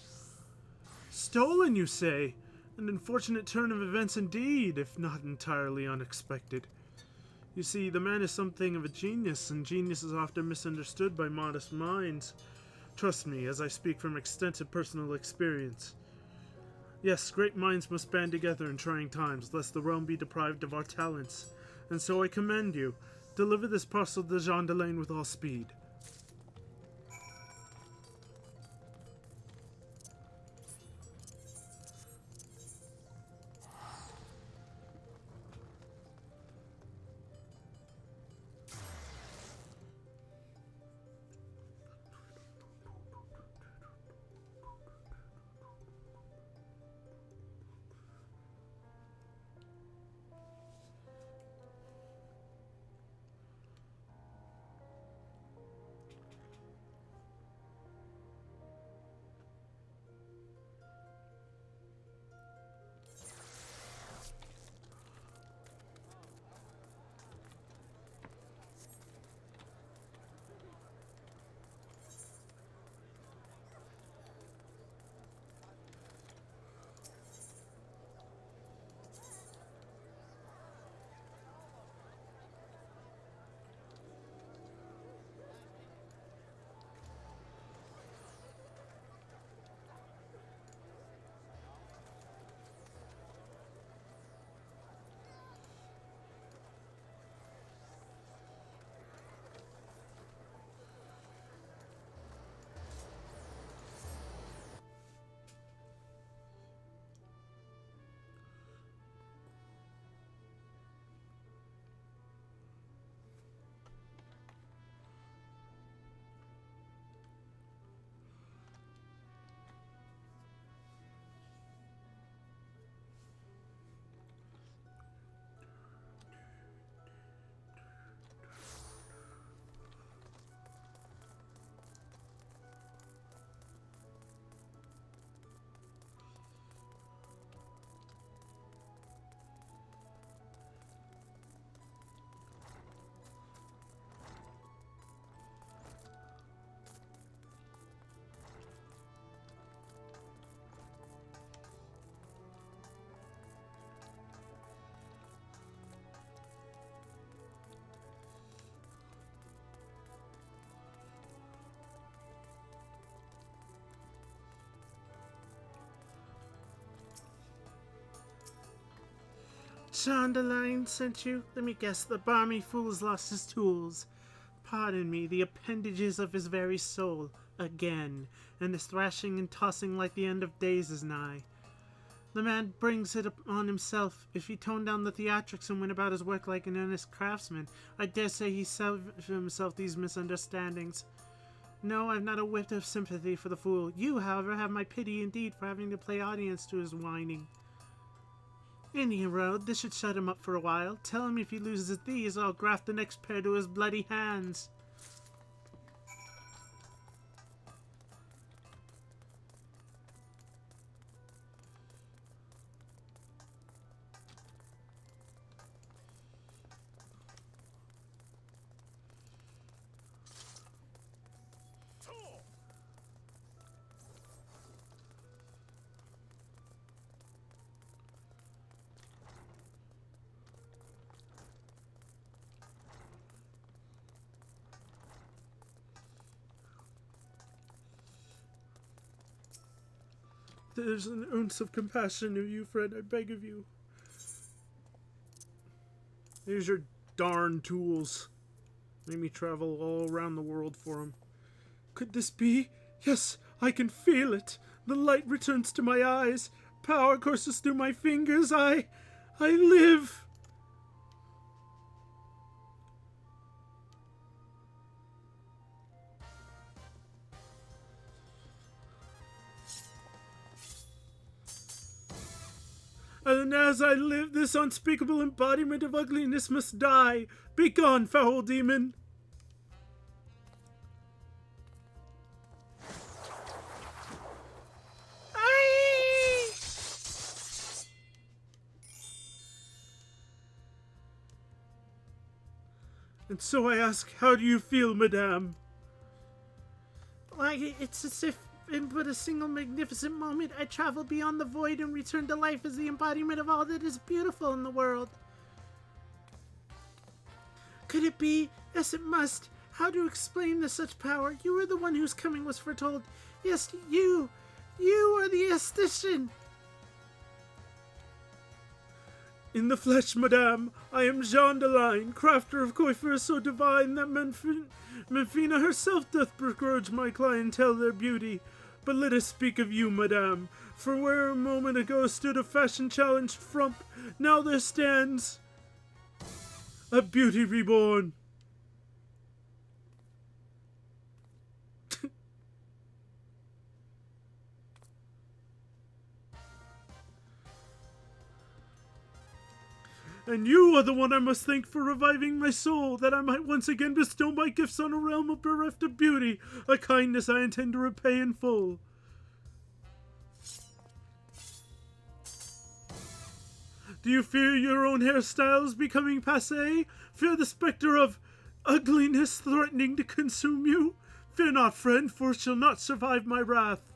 Stolen, you say? An unfortunate turn of events indeed, if not entirely unexpected. You see, the man is something of a genius, and genius is often misunderstood by modest minds. Trust me, as I speak from extensive personal experience. Yes, great minds must band together in trying times, lest the realm be deprived of our talents. And so I commend you. Deliver this parcel to Jean Delane with all speed. Jean Delane sent you? Let me guess, the balmy fool's lost his tools. Pardon me, the appendages of his very soul, again, and his thrashing and tossing like the end of days is nigh. The man brings it on himself. If he toned down the theatrics and went about his work like an earnest craftsman, I dare say he saved himself these misunderstandings. No, I've not a whit of sympathy for the fool. You, however, have my pity indeed for having to play audience to his whining. Any road, this should shut him up for a while. Tell him if he loses these, I'll graft the next pair to his bloody hands. There's an ounce of compassion in you, friend, I beg of you. Here's your darn tools. Made me travel all around the world for them. Could this be? Yes, I can feel it. The light returns to my eyes. Power courses through my fingers. I live. And as I live, this unspeakable embodiment of ugliness must die. Begone, foul demon! Aye! And so I ask, how do you feel, madame? Why, it's as if in but a single magnificent moment I travel beyond the void and return to life as the embodiment of all that is beautiful in the world. Could it be? Yes, it must. How to explain the such power? You are the one whose coming was foretold. Yes, you are the esthetician. In the flesh, madame, I am Jean de Line, crafter of coiffures so divine that Menfina herself doth begrudge my clientele their beauty. But let us speak of you, madame, for where a moment ago stood a fashion-challenged frump, now there stands a beauty reborn. And you are the one I must thank for reviving my soul, that I might once again bestow my gifts on a realm of bereft of beauty, a kindness I intend to repay in full. Do you fear your own hairstyles becoming passé? Fear the specter of ugliness threatening to consume you? Fear not, friend, for it shall not survive my wrath.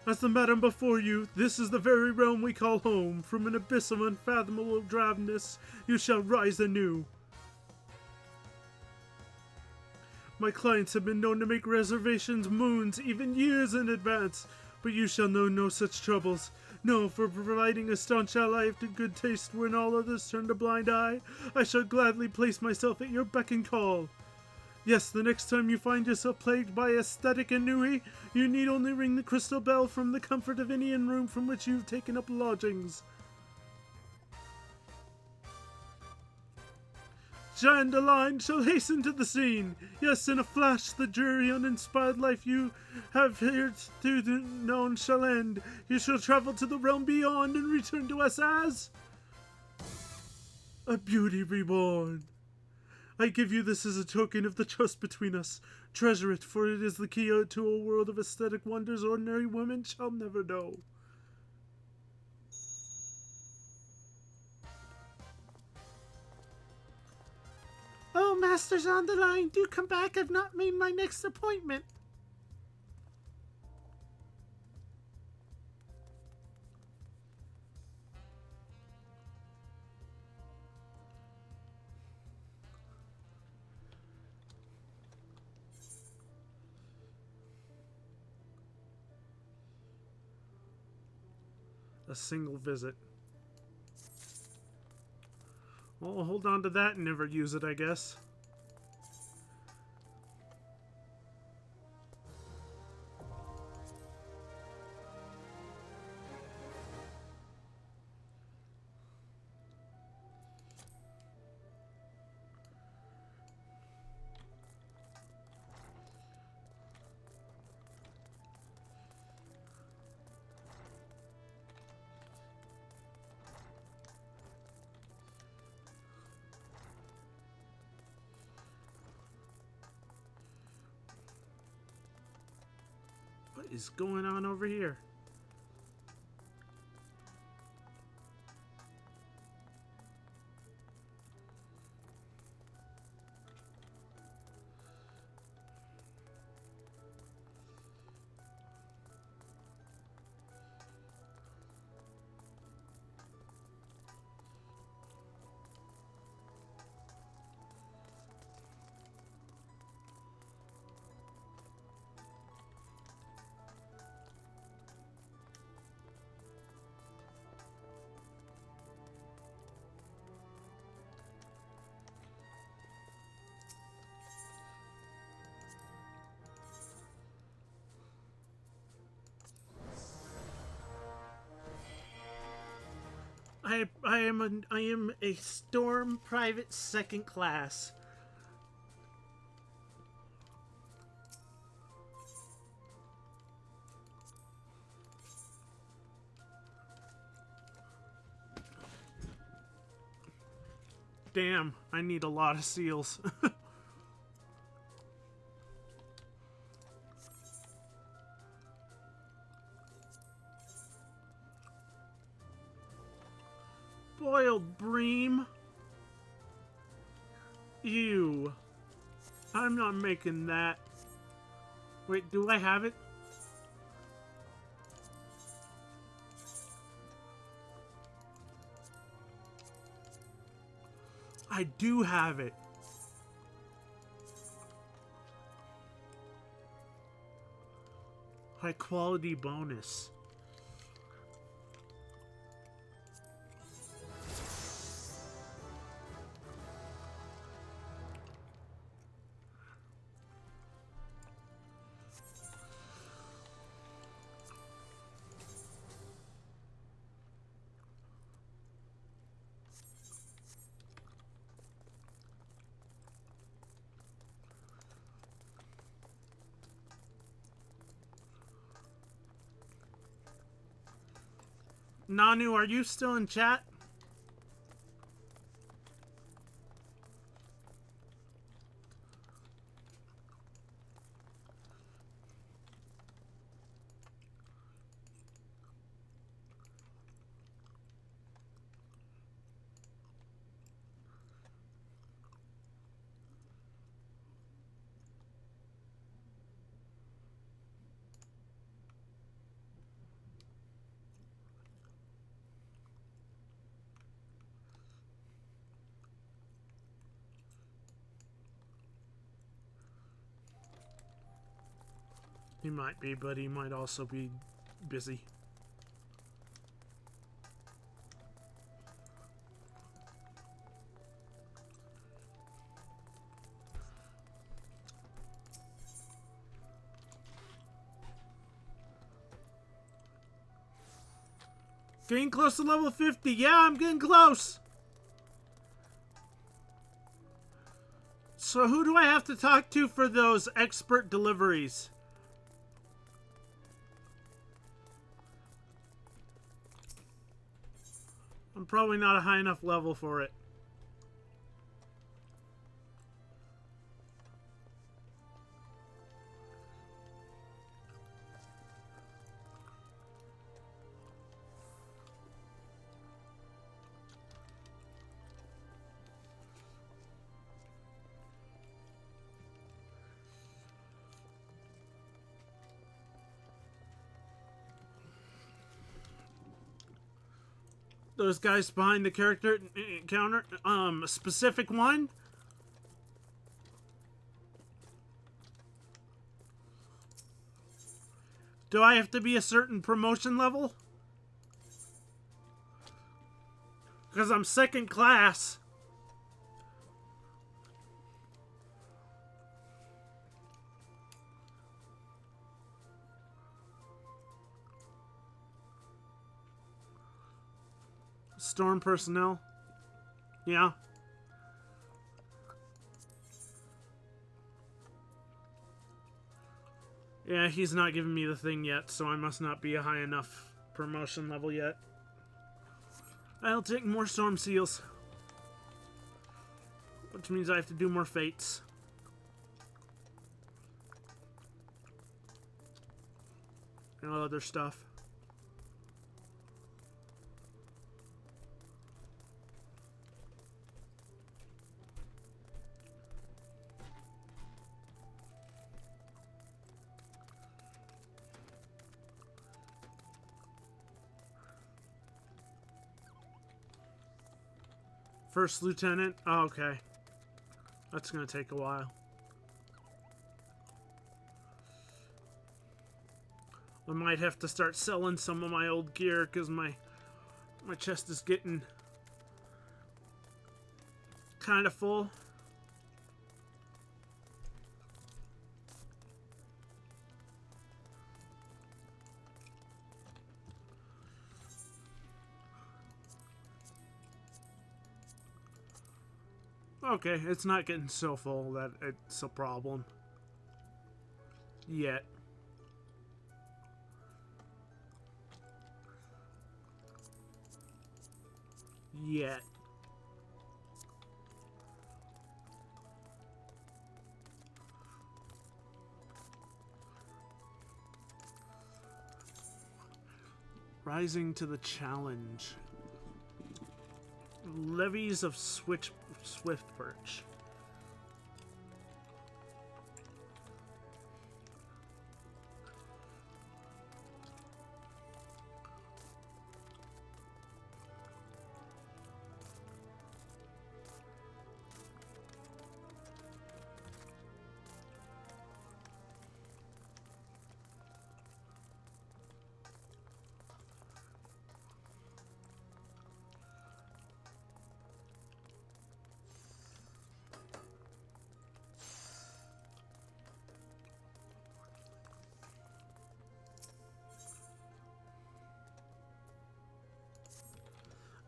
As the madam before you, this is the very realm we call home. From an abyss of unfathomable drabness, you shall rise anew. My clients have been known to make reservations moons, even years in advance, but you shall know no such troubles. No, for providing a staunch ally to good taste when all others turn a blind eye, I shall gladly place myself at your beck and call. Yes, the next time you find yourself plagued by aesthetic ennui, you need only ring the crystal bell from the comfort of any inn room from which you've taken up lodgings. Jean de Line shall hasten to the scene. Yes, in a flash, the dreary, uninspired life you have hitherto known shall end. You shall travel to the realm beyond and return to us as a beauty reborn. I give you this as a token of the trust between us. Treasure it, for it is the key to a world of aesthetic wonders ordinary women shall never know. Oh, Masters on the line, do come back. I've not made my next appointment. A single visit. Well, I'll hold on to that and never use it, I guess. What is going on over here? I am a storm private second class. Damn, I need a lot of seals. Boiled bream. Ew. I'm not making that. Wait, do I have it? I do have it. High quality bonus. Nanu, are you still in chat? He might be, but he might also be busy. Getting close to level 50. Yeah, I'm getting close. So who do I have to talk to for those expert deliveries? I'm probably not a high enough level for it. Those guys behind the character counter, a specific one? Do I have to be a certain promotion level? Because I'm second class. Storm personnel. Yeah. Yeah, he's not giving me the thing yet, so I must not be a high enough promotion level yet. I'll take more storm seals. Which means I have to do more fates. And other stuff. First lieutenant? Oh, okay. That's gonna take a while. I might have to start selling some of my old gear because my chest is getting kind of full. Okay, it's not getting so full that it's a problem. Yet. Yet. Rising to the challenge. Levies of Swift Perch.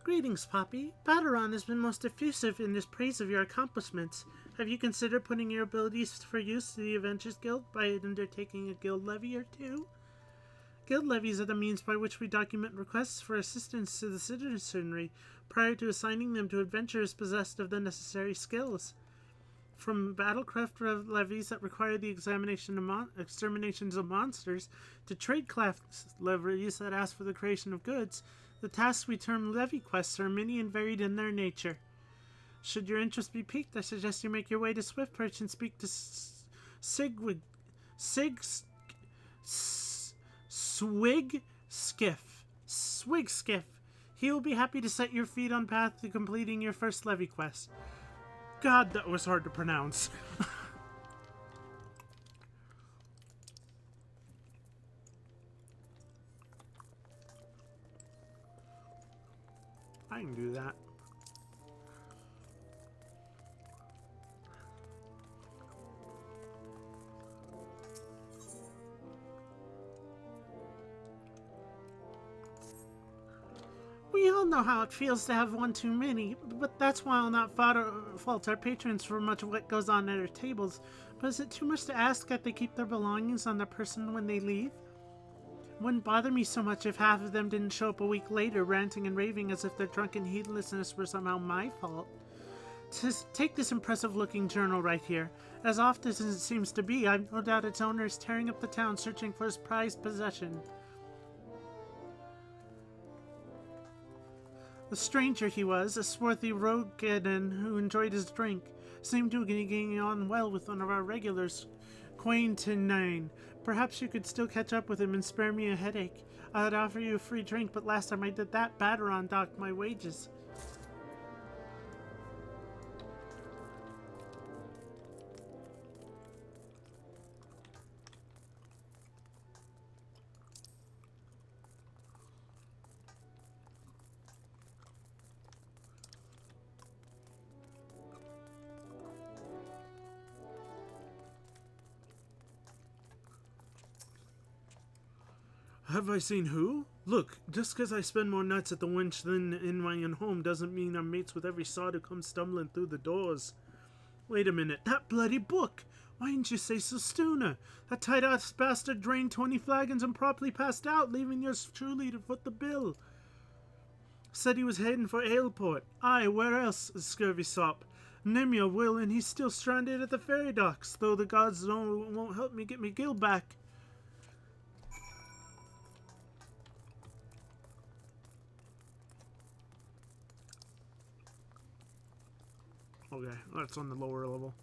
Greetings, Poppy. Baderon has been most effusive in his praise of your accomplishments. Have you considered putting your abilities for use to the Adventures Guild by undertaking a guild levy or two? Guild levies are the means by which we document requests for assistance to the citizenry prior to assigning them to adventurers possessed of the necessary skills. From battlecraft levies that require the exterminations of monsters to tradecraft levies that ask for the creation of goods, the tasks we term levy quests are many and varied in their nature. Should your interest be piqued, I suggest you make your way to Swiftperch and speak to Swigskiff. He will be happy to set your feet on path to completing your first levy quest. God, that was hard to pronounce. I can do that. We all know how it feels to have one too many, but that's why I'll not fault our patrons for much of what goes on at our tables. But is it too much to ask that they keep their belongings on their person when they leave? Wouldn't bother me so much if half of them didn't show up a week later, ranting and raving as if their drunken heedlessness were somehow my fault. Take this impressive-looking journal right here. As often as it seems to be, I've no doubt its owner is tearing up the town searching for his prized possession. The stranger he was, a swarthy rogue-geddon who enjoyed his drink, seemed to be getting on well with one of our regulars, Quaintinine. Perhaps you could still catch up with him and spare me a headache. I'd offer you a free drink, but last time I did that, Baderon docked my wages. Have I seen who? Look, just because I spend more nuts at the wench than in my own home doesn't mean I'm mates with every sod who comes stumbling through the doors. Wait a minute, that bloody book! Why didn't you say so sooner? That tight-ass bastard drained 20 flagons and promptly passed out, leaving yours truly to foot the bill. Said he was heading for Aleport. Aye, where else, scurvy sop? Nemia will, and he's still stranded at the ferry docks, though the gods won't help me get me gill back. Okay, that's on the lower level.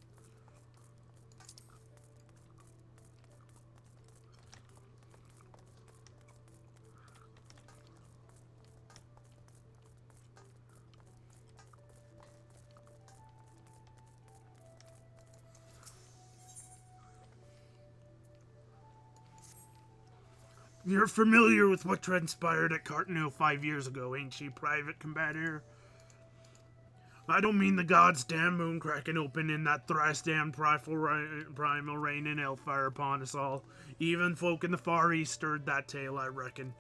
You're familiar with what transpired at Cartnell 5 years ago, ain't she, Private Combator? I don't mean the god's damn moon cracking open in that thrice-damned primal rain and hellfire upon us all. Even folk in the Far East stirred that tale, I reckon.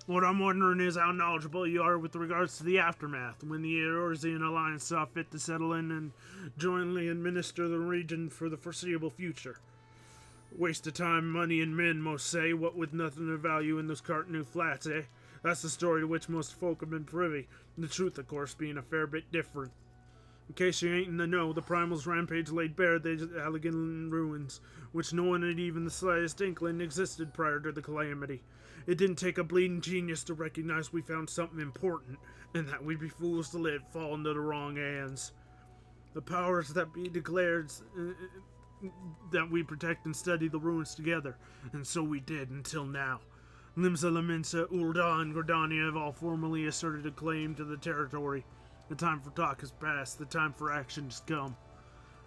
What I'm wondering is how knowledgeable you are with regards to the aftermath, when the Eorzean Alliance saw fit to settle in and jointly administer the region for the foreseeable future. Waste of time, money, and men, most say, what with nothing of value in those Cartnew flats, eh? That's the story to which most folk have been privy. The truth, of course, being a fair bit different. In case you ain't in the know, the Primal's rampage laid bare the Allegan ruins, which no one had even the slightest inkling existed prior to the calamity. It didn't take a bleeding genius to recognize we found something important, and that we'd be fools to let it fall into the wrong hands. The powers that be declared that we protect and study the ruins together, and so we did until now. Limsa, Laminsa, Ul'dah, and Gordania have all formally asserted a claim to the territory. The time for talk has passed, the time for action has come.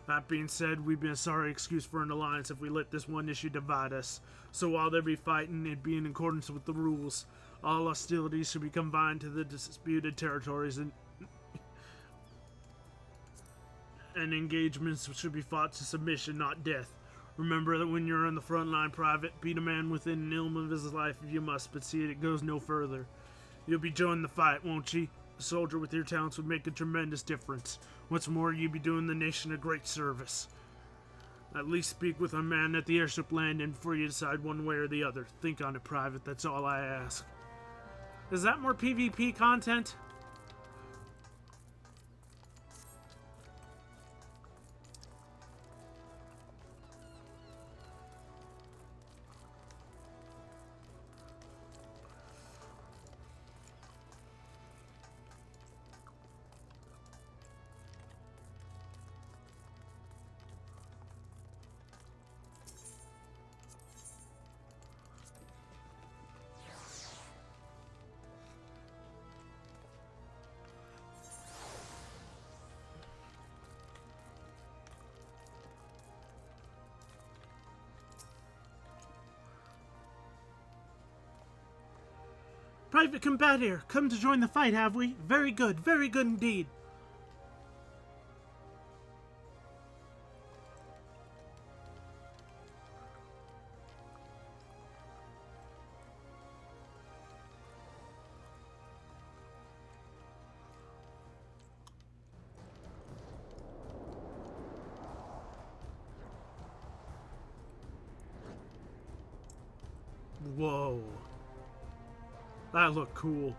That being said, we'd be a sorry excuse for an alliance if we let this one issue divide us. So while there be fighting, it'd be in accordance with the rules. All hostilities should be confined to the disputed territories, and engagements should be fought to submission, not death. Remember that when you're on the front line, Private, beat a man within an ilm of his life if you must, but see it goes no further. You'll be joining the fight, won't ye? A soldier with your talents would make a tremendous difference. What's more, you'd be doing the nation a great service. At least speak with a man at the airship landing before you decide one way or the other. Think on it, Private, that's all I ask. Is that more PvP content? Private Combatir, come to join the fight, have we? Very good indeed. Whoa. That looked cool.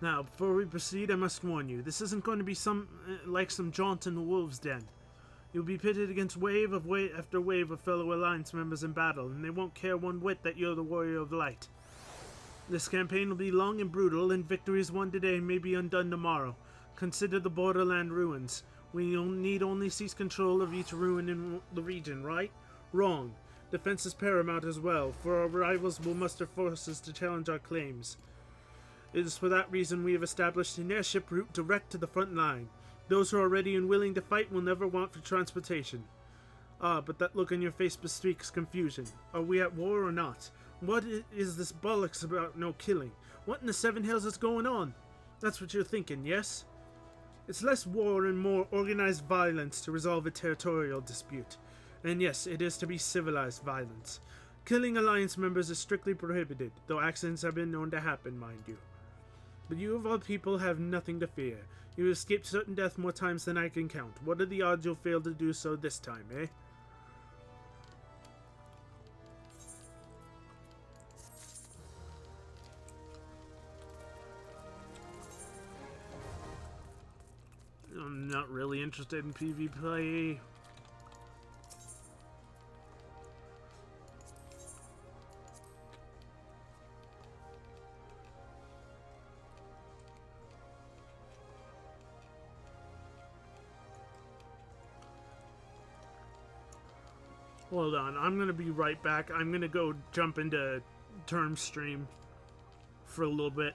Now, before we proceed, I must warn you, this isn't going to be like some jaunt in the wolves' den. You'll be pitted against wave after wave of fellow Alliance members in battle, and they won't care one whit that you're the warrior of light. This campaign will be long and brutal, and victories won today may be undone tomorrow. Consider the borderland ruins. We need only seize control of each ruin in the region, right? Wrong. Defense is paramount as well, for our rivals will muster forces to challenge our claims. It is for that reason we have established an airship route direct to the front line. Those who are ready and willing to fight will never want for transportation. Ah, but that look on your face bespeaks confusion. Are we at war or not? What is this bollocks about no killing? What in the seven hells is going on? That's what you're thinking, yes? It's less war and more organized violence to resolve a territorial dispute. And yes, it is to be civilized violence. Killing Alliance members is strictly prohibited, though accidents have been known to happen, mind you. But you of all people have nothing to fear. You escaped certain death more times than I can count. What are the odds you'll fail to do so this time, eh? I'm not really interested in PvP. Hold on, I'm gonna be right back. I'm gonna go jump into Term stream for a little bit.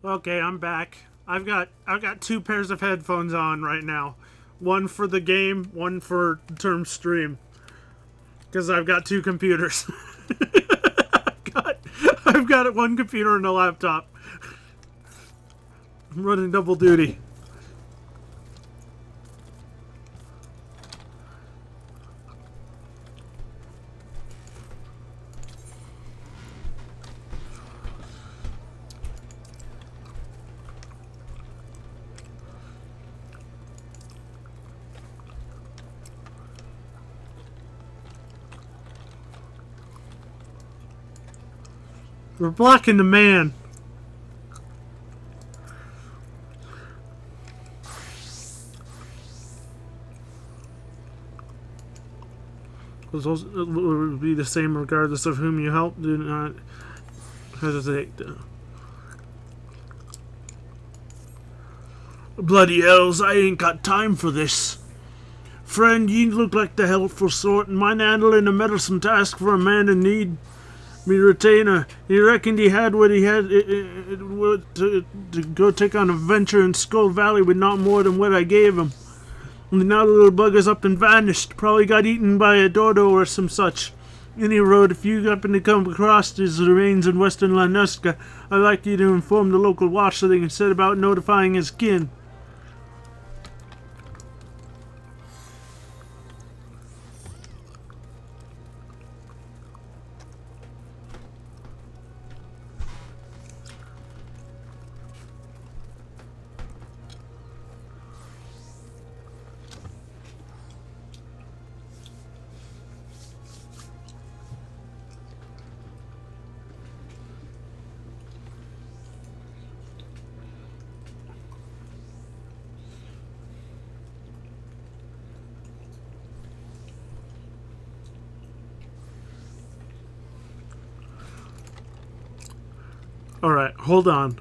Okay, I'm back. I've got two pairs of headphones on right now. One for the game, one for Term stream. Because I've got two computers. I've got one computer and a laptop. I'm running double duty. We're blocking the man. Those would be the same regardless of whom you help. Do not hesitate. Bloody hells, I ain't got time for this. Friend, ye look like the helpful sort, and mine handling a meddlesome task for a man in need. Me retainer, he reckoned he had what he had to go take on a venture in Skull Valley with not more than what I gave him. And now the little bugger's up and vanished. Probably got eaten by a dodo or some such. Any road, if you happen to come across his remains in western Lanuska, I'd like you to inform the local watch so they can set about notifying his kin. Alright, hold on.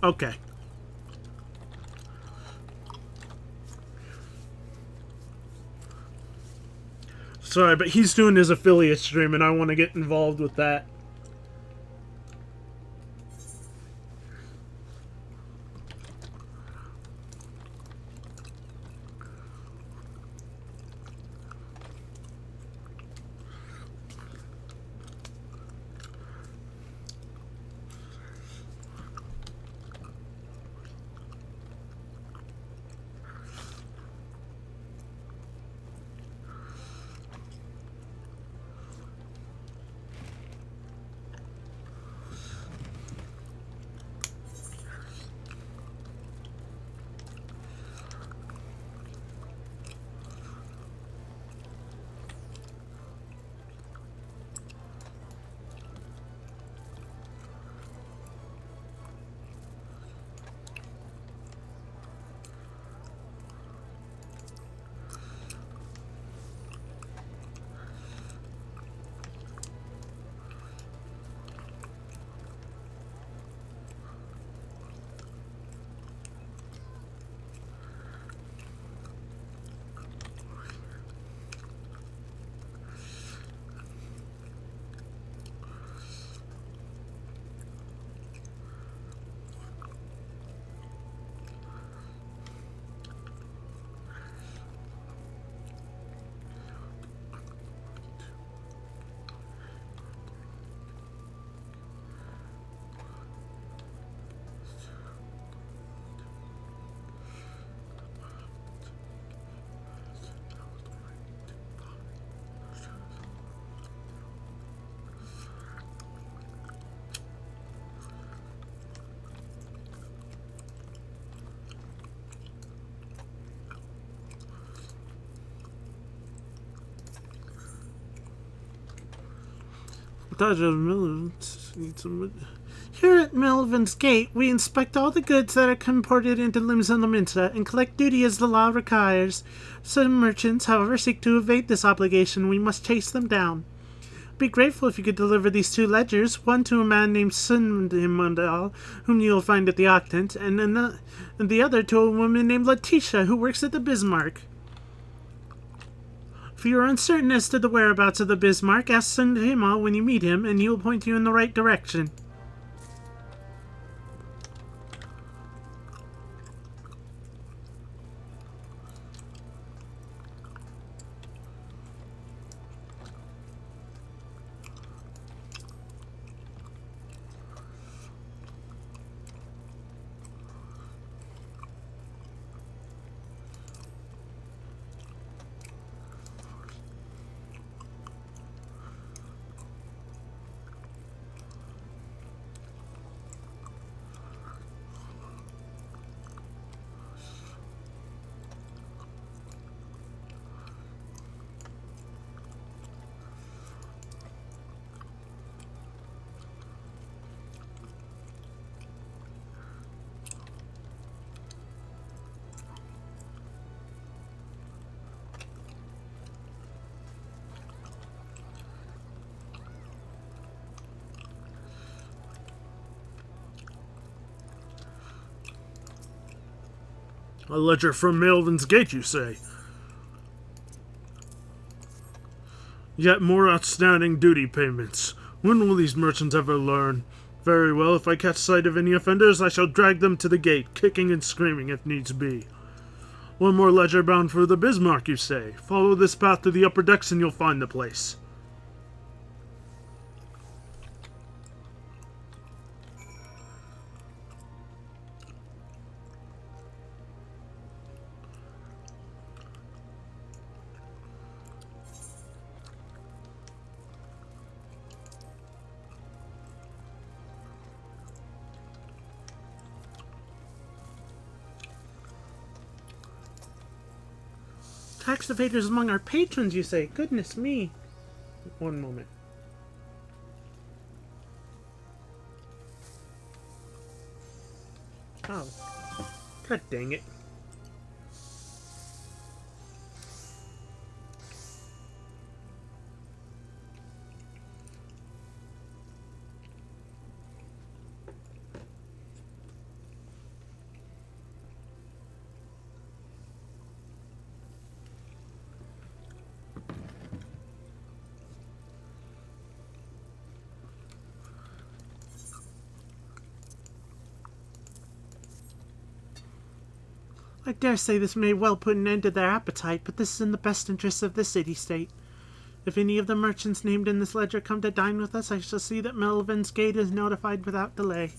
Okay. Sorry, but he's doing his affiliate stream and I want to get involved with that. Here at Melvin's Gate, we inspect all the goods that are imported into Limsa and collect duty as the law requires. Some merchants, however, seek to evade this obligation. We must chase them down. Be grateful if you could deliver these 2 ledgers, one to a man named Sundimundal, whom you'll find at the Octant, and the other to a woman named Letitia, who works at the Bismarck. If you are uncertain as to the whereabouts of the Bismarck, ask Sundimal when you meet him, and he will point you in the right direction. A ledger from Melvin's Gate, you say? Yet more outstanding duty payments. When will these merchants ever learn? Very well, if I catch sight of any offenders, I shall drag them to the gate, kicking and screaming if needs be. One more ledger bound for the Bismarck, you say? Follow this path to the upper decks and you'll find the place. Tax evaders among our patrons, you say? Goodness me. One moment. Oh. God dang it. I dare say this may well put an end to their appetite, but this is in the best interests of the city-state. If any of the merchants named in this ledger come to dine with us, I shall see that Melvin's Gate is notified without delay.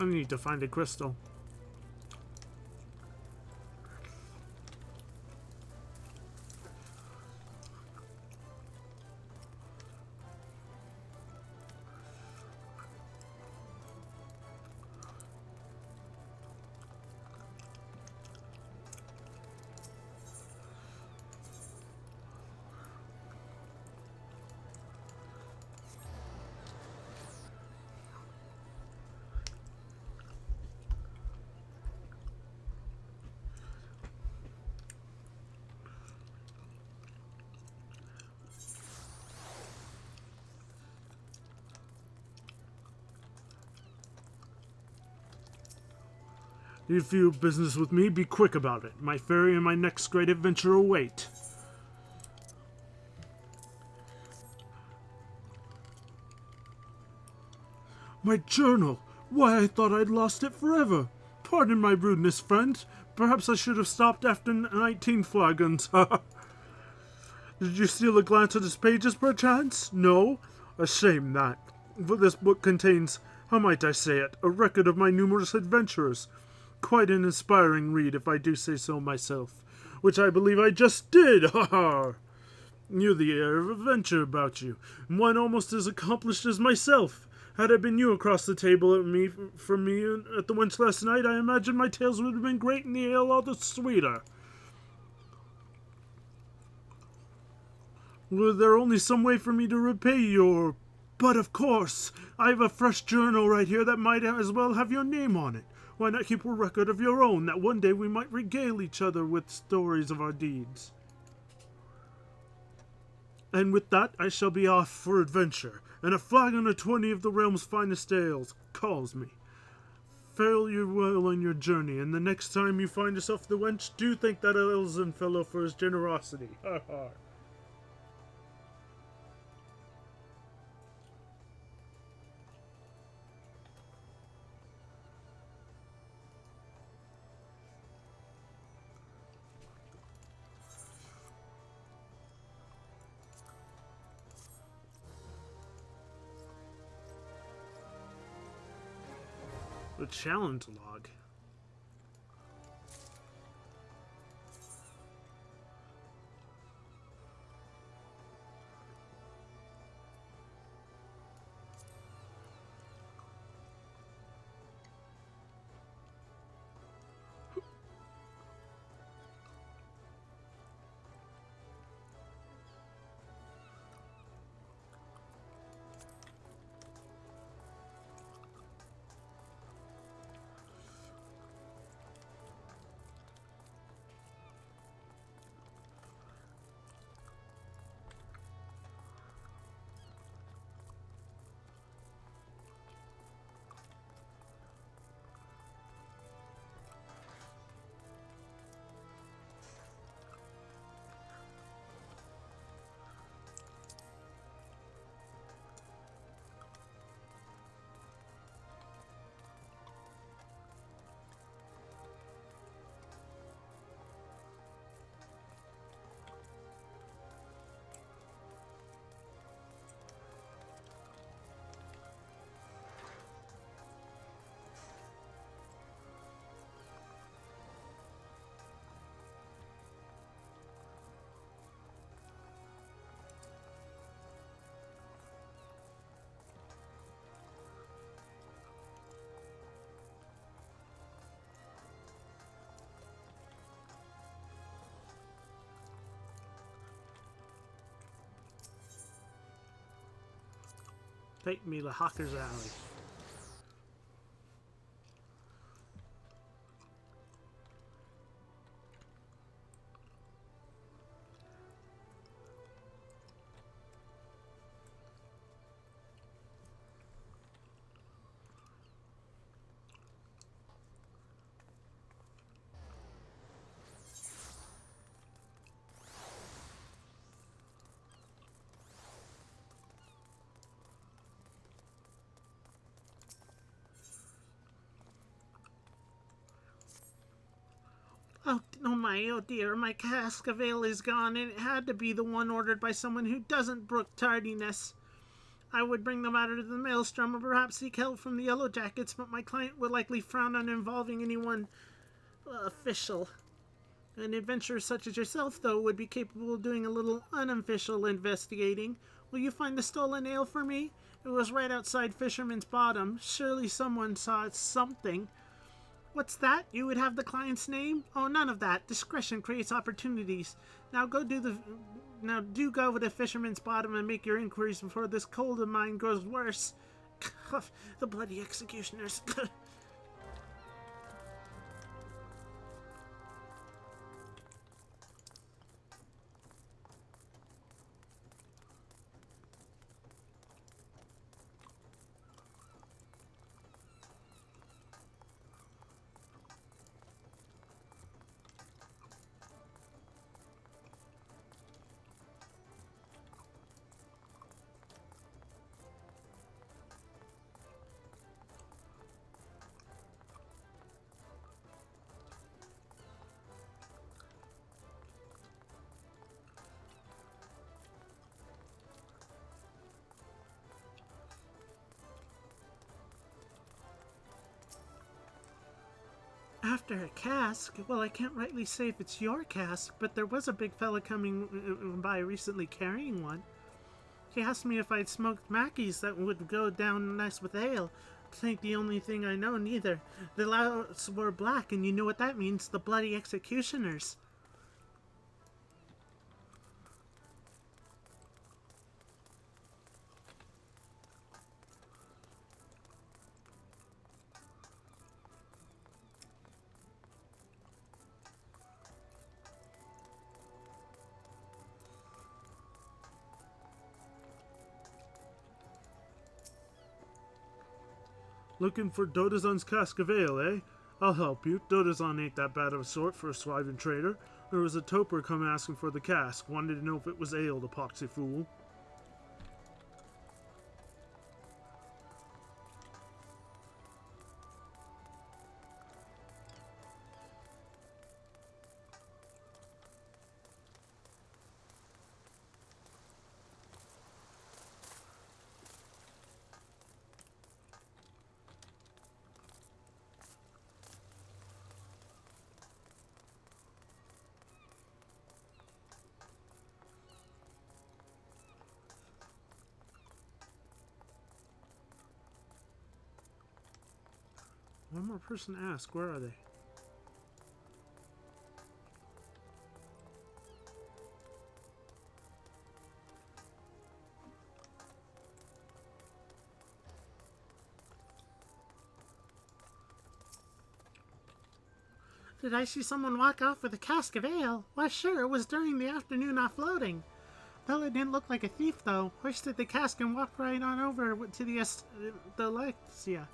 I need to find a crystal. If you have business with me, be quick about it. My ferry and my next great adventure await. My journal! Why, I thought I'd lost it forever. Pardon my rudeness, friend. Perhaps I should have stopped after 19 flagons. Did you steal a glance at its pages, perchance? No? A shame that. For this book contains, how might I say it, a record of my numerous adventures. Quite an inspiring read, if I do say so myself. Which I believe I just did, ha ha! You've the air of adventure about you, and one almost as accomplished as myself. Had it been you across the table at me at the wench last night, I imagine my tales would have been great and the ale all the sweeter. Were there only some way for me to repay your... But of course, I have a fresh journal right here that might as well have your name on it. Why not keep a record of your own, that one day we might regale each other with stories of our deeds? And with that, I shall be off for adventure, and a flagon or 20 of the realm's finest ales calls me. Fare you well on your journey, and the next time you find yourself the wench, do thank that Elzen fellow for his generosity. Ha ha. The challenge log. Take me to Hawker's Alley. Oh dear, my cask of ale is gone, and it had to be the one ordered by someone who doesn't brook tardiness. I would bring the matter to the maelstrom or perhaps seek help from the Yellow Jackets, but my client would likely frown on involving anyone official. An adventurer such as yourself, though, would be capable of doing a little unofficial investigating. Will you find the stolen ale for me? It was right outside Fisherman's Bottom. Surely someone saw something. What's that? You would have the client's name? Oh, none of that. Discretion creates opportunities. Now do go to Fisherman's Bottom and make your inquiries before this cold of mine grows worse. The bloody executioners. after a cask. Well, I can't rightly say if it's your cask, but there was a big fella coming by recently carrying one. He asked me if I'd smoked Mackies that would go down nice with ale. It ain't the only thing I know, neither. The louts were black, and you know what that means, the bloody executioners. Looking for Dodazon's cask of ale, eh? I'll help you. Dodazon ain't that bad of a sort for a thriving trader. There was a toper come asking for the cask. Wanted to know if it was ale, the poxy fool. One more person ask, where are they? Did I see someone walk off with a cask of ale? Why, sure, it was during the afternoon offloading. Fella didn't look like a thief, though. Hoisted the cask and walked right on over to the Alexia.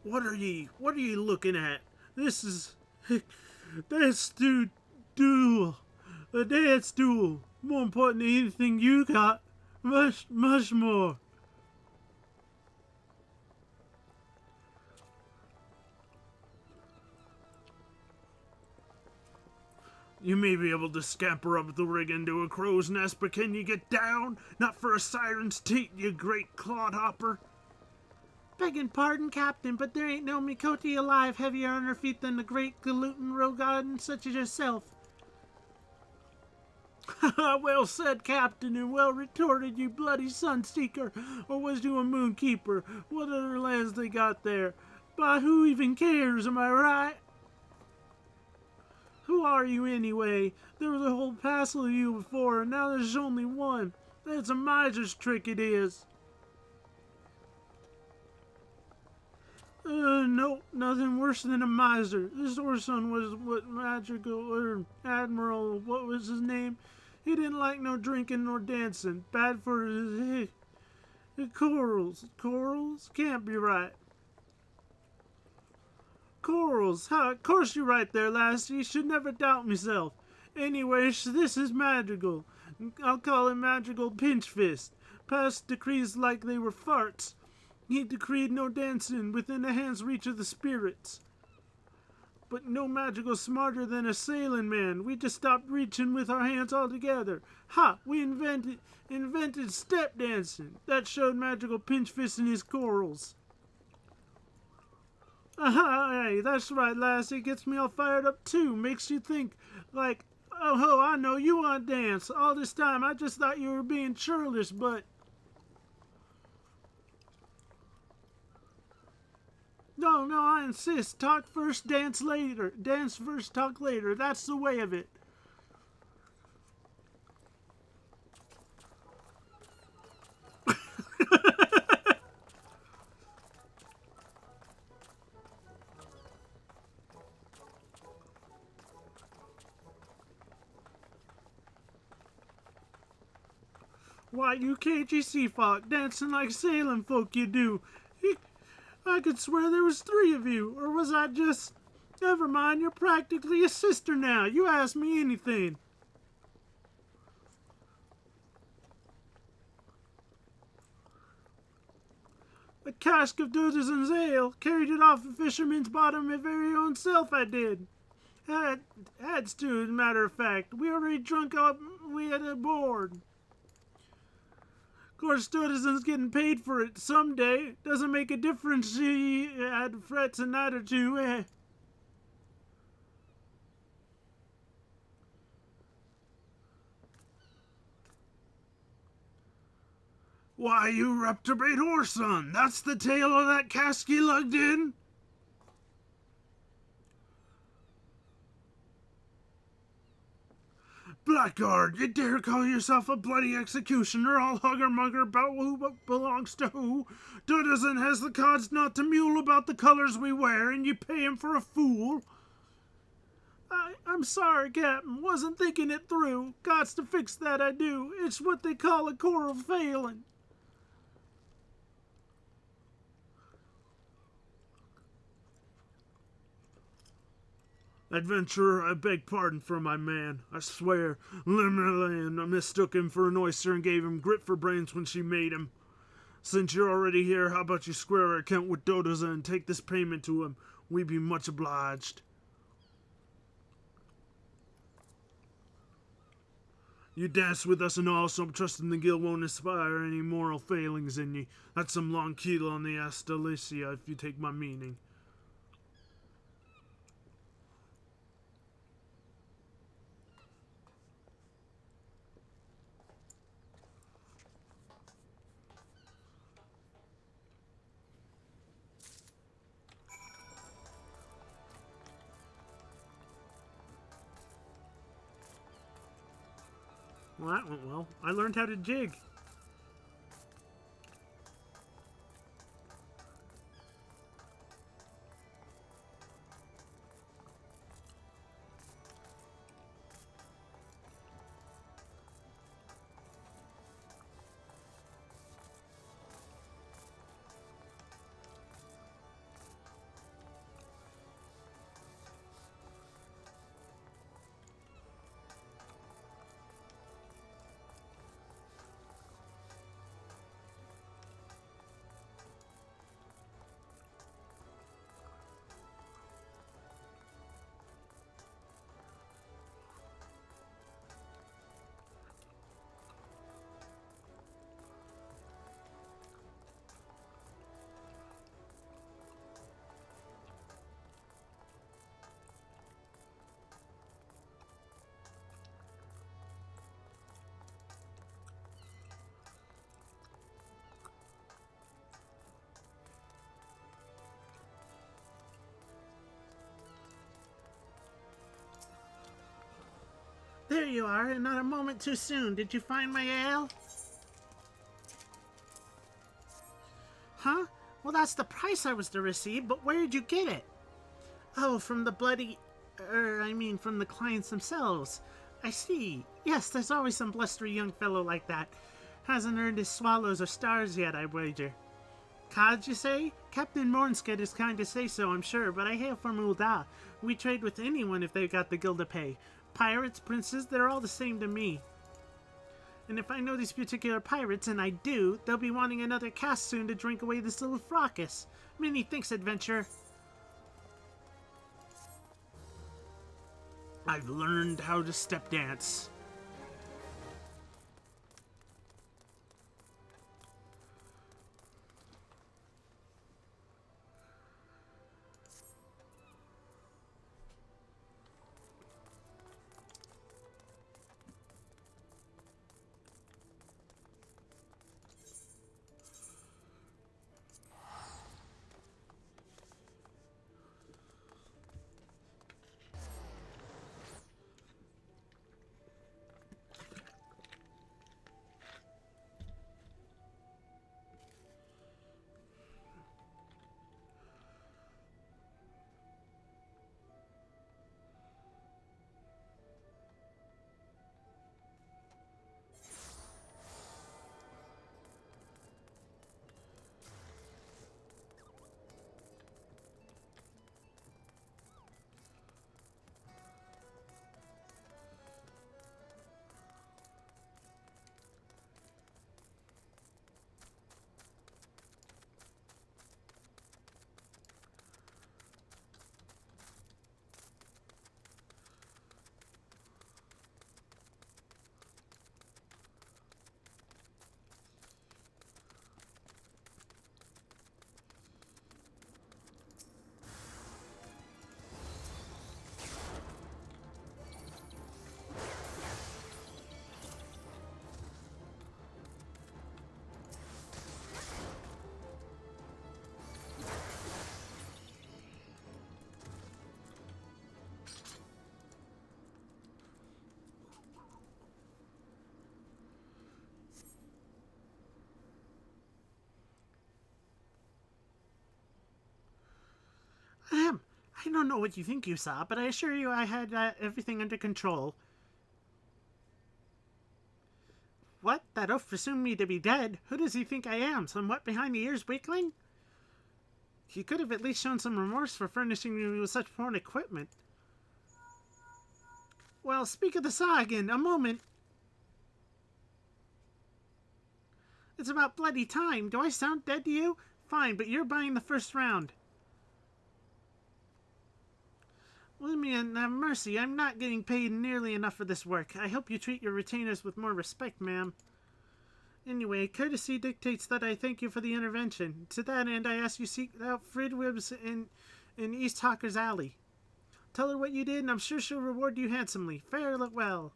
What are ye looking at? This is... That's duel. A dance duel. More important than anything you got. Much more. You may be able to scamper up the rig into a crow's nest, but can you get down? Not for a siren's teat, you great clodhopper. Begging pardon, Captain, but there ain't no Mikote alive heavier on her feet than the great Galutin Rogadin such as yourself. Well said, Captain, and well retorted, you bloody sunseeker. Or was you a moonkeeper? What other lands they got there? By who even cares, am I right? Who are you anyway? There was a whole passel of you before, and now there's only one. That's a miser's trick, it is. No, nothing worse than a miser. This Orson was what magical, or admiral, what was his name? He didn't like no drinking nor dancing. Bad for his corals. Corals? Can't be right. Corals. Ha, of course you're right there, lassie. Should never doubt myself. Anyway, this is Madrigal. I'll call him Madrigal Pinchfist. Passed decrees like they were farts. He decreed no dancing within a hand's reach of the spirits. But no Madrigal smarter than a sailing man. We just stopped reaching with our hands altogether. Ha! We invented step dancing. That showed Madrigal Pinchfist and his corals. Aha! Hey, that's right, lassie. Gets me all fired up too. Makes you think, like, oh ho, I know you want to dance. All this time I just thought you were being churlish, but... No, I insist. Talk first, dance later. Dance first, talk later. That's the way of it. Why, you cagey sea folk, dancing like sailing folk you do. I could swear there was 3 of you, or was I just... Never mind, you're practically a sister now. You ask me anything. A cask of Dudeson's ale. Carried it off a fisherman's bottom my very own self, I did. Had to, as a matter of fact. We already drunk up we had aboard. Of course, Dudeson's getting paid for it someday. Doesn't make a difference. She had frets a night or two. Why, you reprobate whoreson, that's the tale of that cask you lugged in? Blackguard, you dare call yourself a bloody executioner, all hugger-mugger about who belongs to who? Dudison has the cods not to mule about the colors we wear, and you pay him for a fool? I'm sorry, Captain, wasn't thinking it through. Gots to fix that, I do. It's what they call a coral failing. Adventurer, I beg pardon for my man. I swear, Limmerland mistook him for an oyster and gave him grit for brains when she made him. Since you're already here, how about you square our account with Dodoza and take this payment to him? We'd be much obliged. You dance with us and all, so I'm trusting the guild won't inspire any moral failings in ye. That's some long keel on the Astalicia, if you take my meaning. Well, that went well. I learned how to jig. There you are, and not a moment too soon. Did you find my ale? Huh? Well, that's the price I was to receive, but where did you get it? Oh, from the bloody... from the clients themselves. I see. Yes, there's always some blustery young fellow like that. Hasn't earned his swallows or stars yet, I wager. Cods, you say? Captain Mornsked is kind to say so, I'm sure, but I hail from Ul'dah. We trade with anyone if they've got the guild to pay. Pirates, princes, they're all the same to me. And if I know these particular pirates, and I do, they'll be wanting another cask soon to drink away this little fracas. Many thanks, adventurer. I've learned how to step dance. I don't know what you think you saw, but I assure you I had everything under control. What? That oaf presumed me to be dead? Who does he think I am? Some wet behind the ears weakling? He could have at least shown some remorse for furnishing me with such foreign equipment. Well, speak of the saw again. A moment. It's about bloody time. Do I sound dead to you? Fine, but you're buying the first round. William, have mercy. I'm not getting paid nearly enough for this work. I hope you treat your retainers with more respect, ma'am. Anyway, courtesy dictates that I thank you for the intervention. To that end, I ask you seek out Fridwibs in East Hawker's Alley. Tell her what you did, and I'm sure she'll reward you handsomely. Fare well.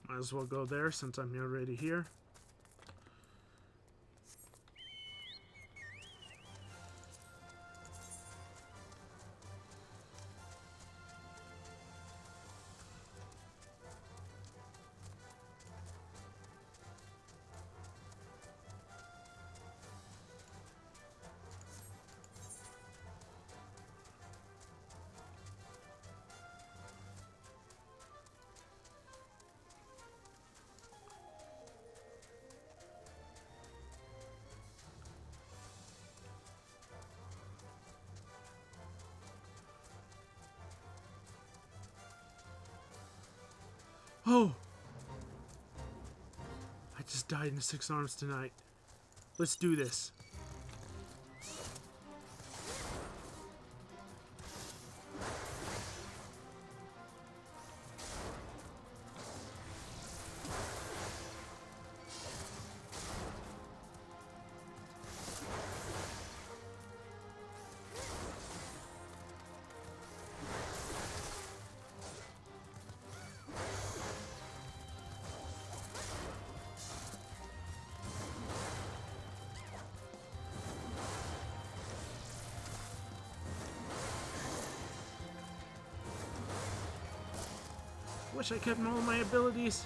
Might as well go there since I'm already here. Oh! I just died in 6 arms tonight. Let's do this. Wish I kept all my abilities.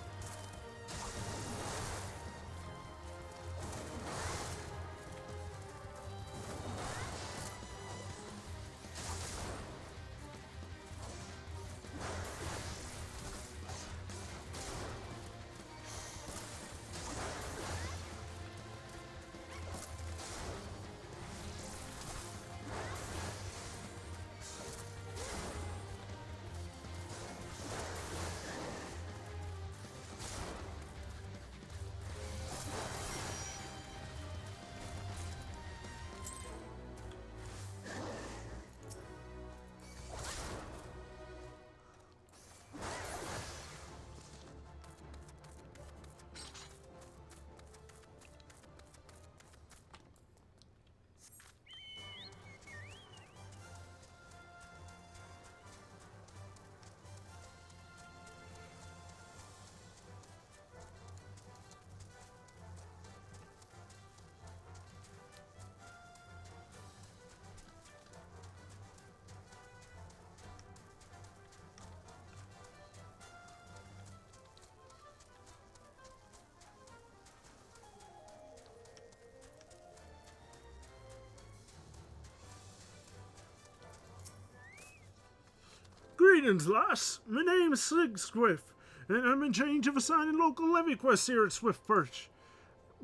Greetings, lass. My name's Sig Swift, and I'm in charge of assigning local levy quests here at Swift Perch.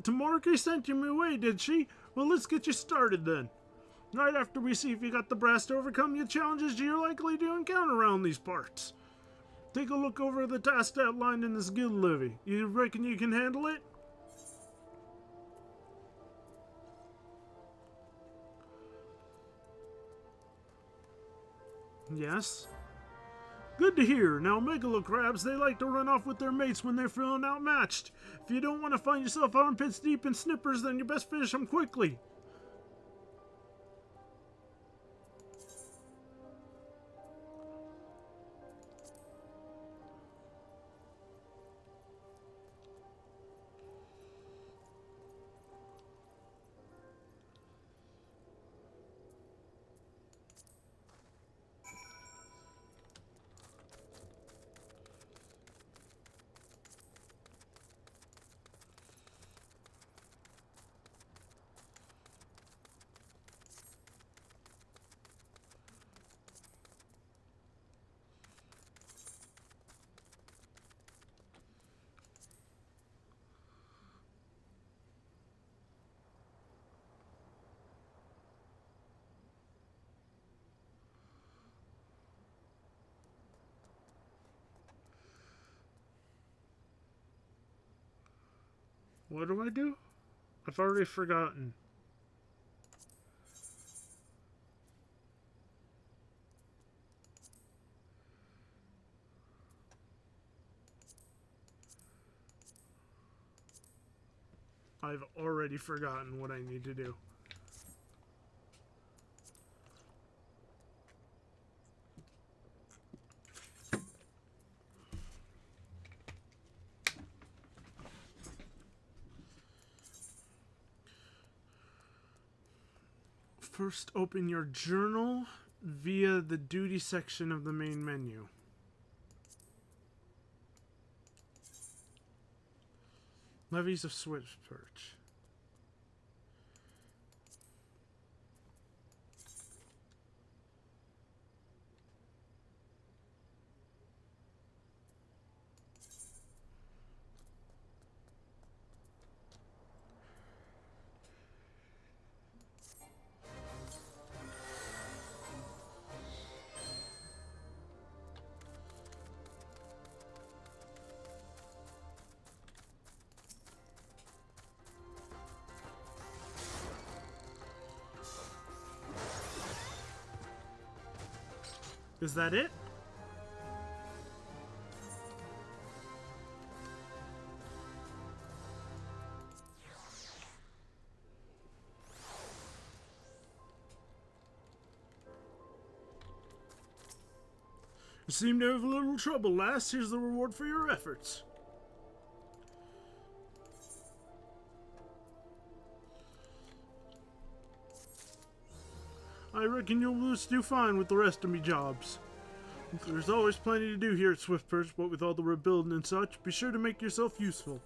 Tomorrow sent you my way, did she? Well, let's get you started then. Right after we see if you got the brass to overcome the challenges you're likely to encounter around these parts. Take a look over the task outlined in this guild levy. You reckon you can handle it? Yes? Good to hear. Now, megalo crabs, they like to run off with their mates when they're feeling outmatched. If you don't want to find yourself armpits deep in snippers, then you best finish them quickly. What do I do? I've already forgotten. I've already forgotten what I need to do. First, open your journal via the duty section of the main menu. Levies of Swift Perch. Is that it? You seem to have a little trouble, lass. Here's the reward for your efforts. I reckon you'll just do fine with the rest of me jobs. There's always plenty to do here at Swift Perch, but with all the rebuilding and such, be sure to make yourself useful.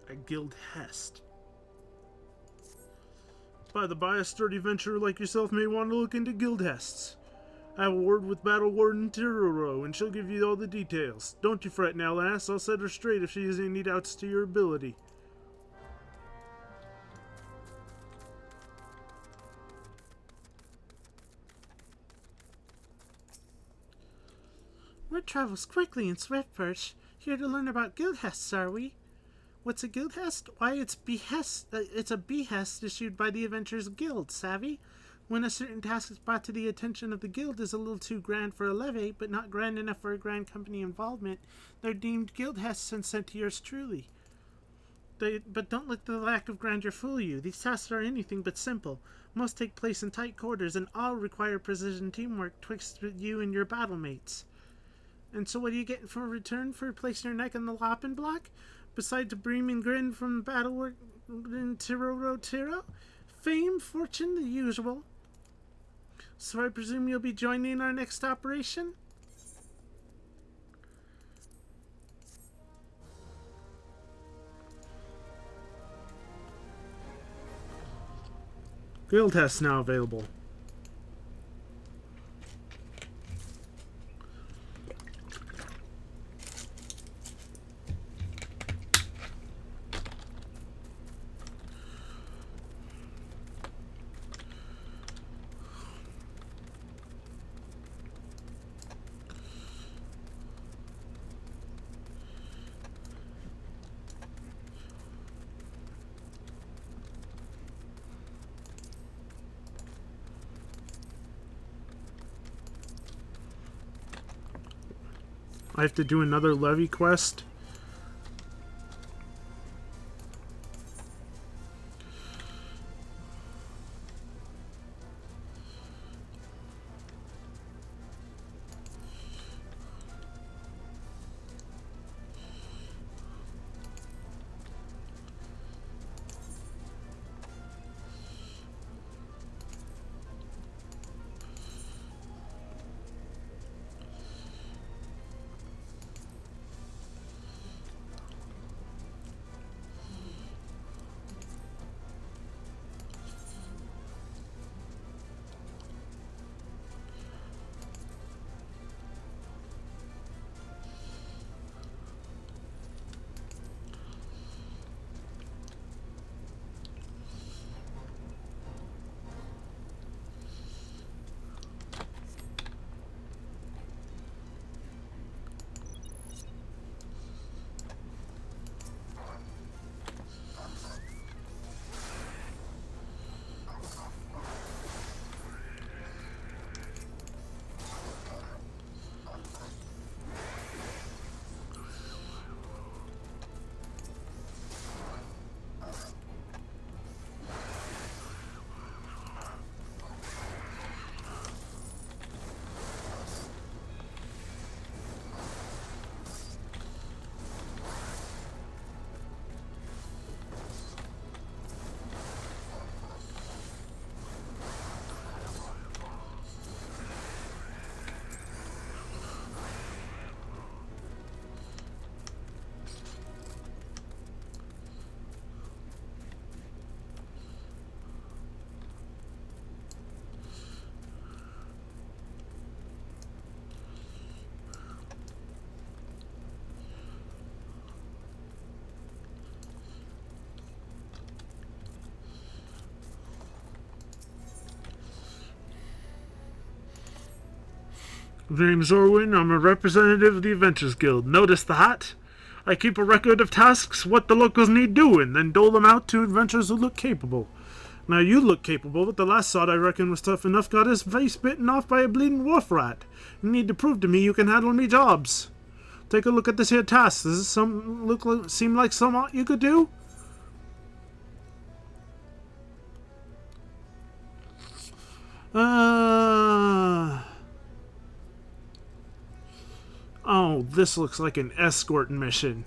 A guild hest. By the by, a sturdy venturer like yourself may want to look into guild hests. I have a word with Battle Warden Tiroro, and she'll give you all the details. Don't you fret now, lass. I'll set her straight if she has any doubts to your ability. Word travels quickly in Swift Perch. Here to learn about guild hests, are we? What's a guild hest? Why, it's a behest issued by the Adventurers Guild, savvy? When a certain task is brought to the attention of the guild is a little too grand for a levy, but not grand enough for a grand company involvement, they're deemed guild hests and sent to yours truly. But don't let the lack of grandeur fool you. These tasks are anything but simple. Most take place in tight quarters, and all require precision teamwork twixt you and your battle mates. And so what are you getting for a return for placing your neck on the lopping block? Besides a beaming grin from Battle Warden Tiro? Fame, fortune, the usual. So I presume you'll be joining our next operation? Guild test now available. I have to do another levy quest. Name's Orwin. I'm a representative of the Adventurers Guild. Notice the hat? I keep a record of tasks, what the locals need doing, then dole them out to adventurers who look capable. Now you look capable, but the last sod I reckon was tough enough got his face bitten off by a bleeding wharf rat. You need to prove to me you can handle me jobs. Take a look at this here task. Does this seem like something you could do? Oh, this looks like an escort mission.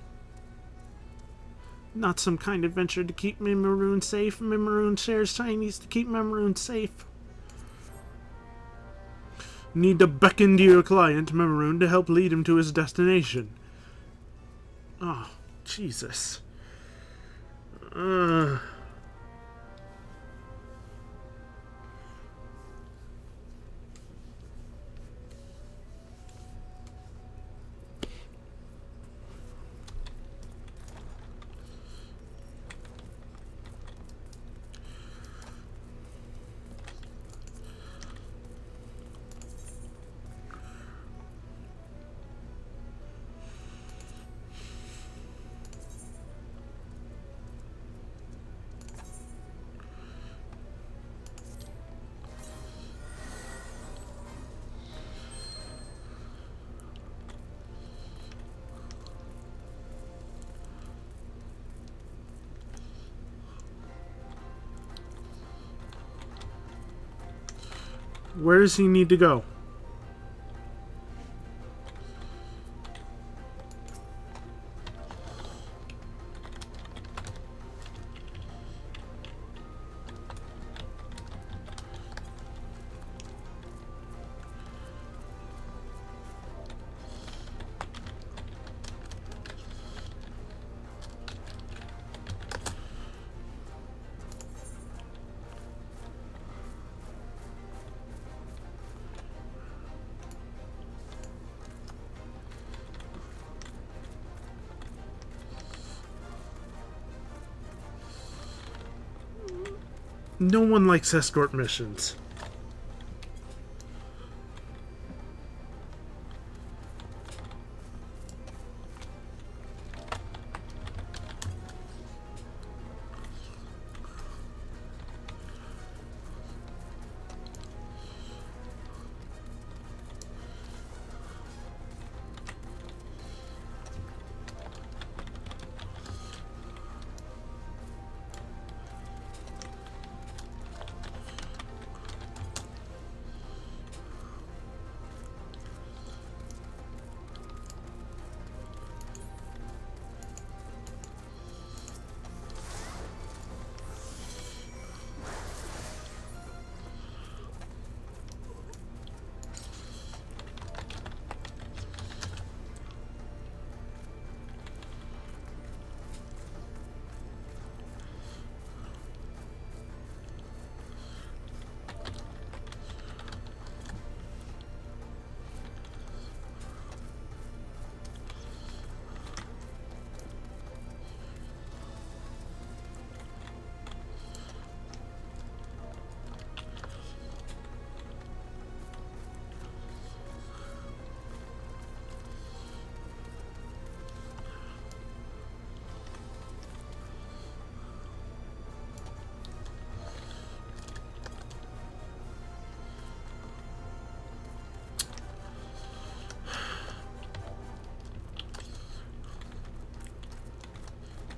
Not some kind of venture to keep Mimiroon safe. Mimiroon shares Chinese to keep Mimiroon safe. Need to beckon to your client, Mimiroon, to help lead him to his destination. Oh, Jesus. Where does he need to go? No one likes escort missions.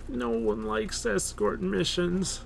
No one likes escort missions.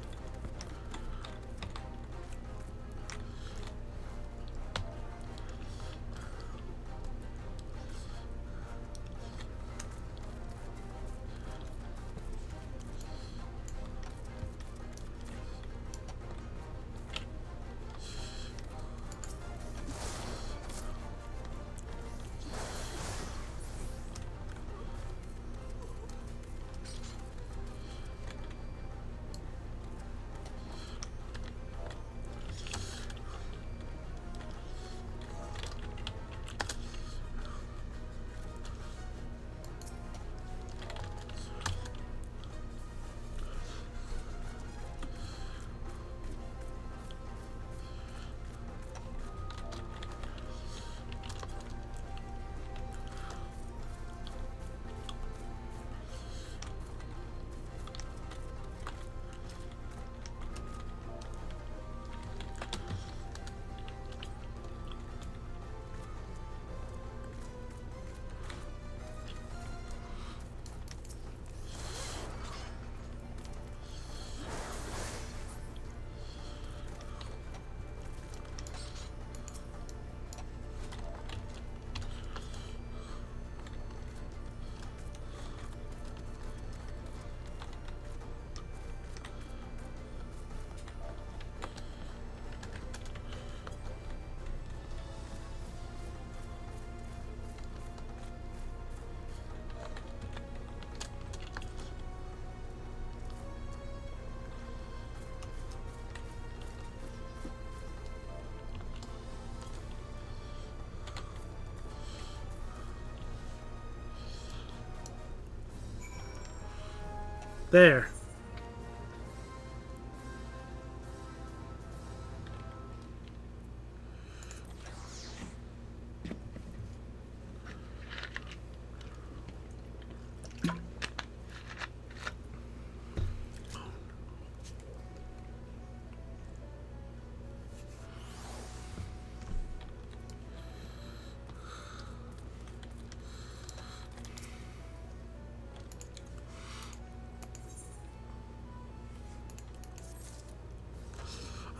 There.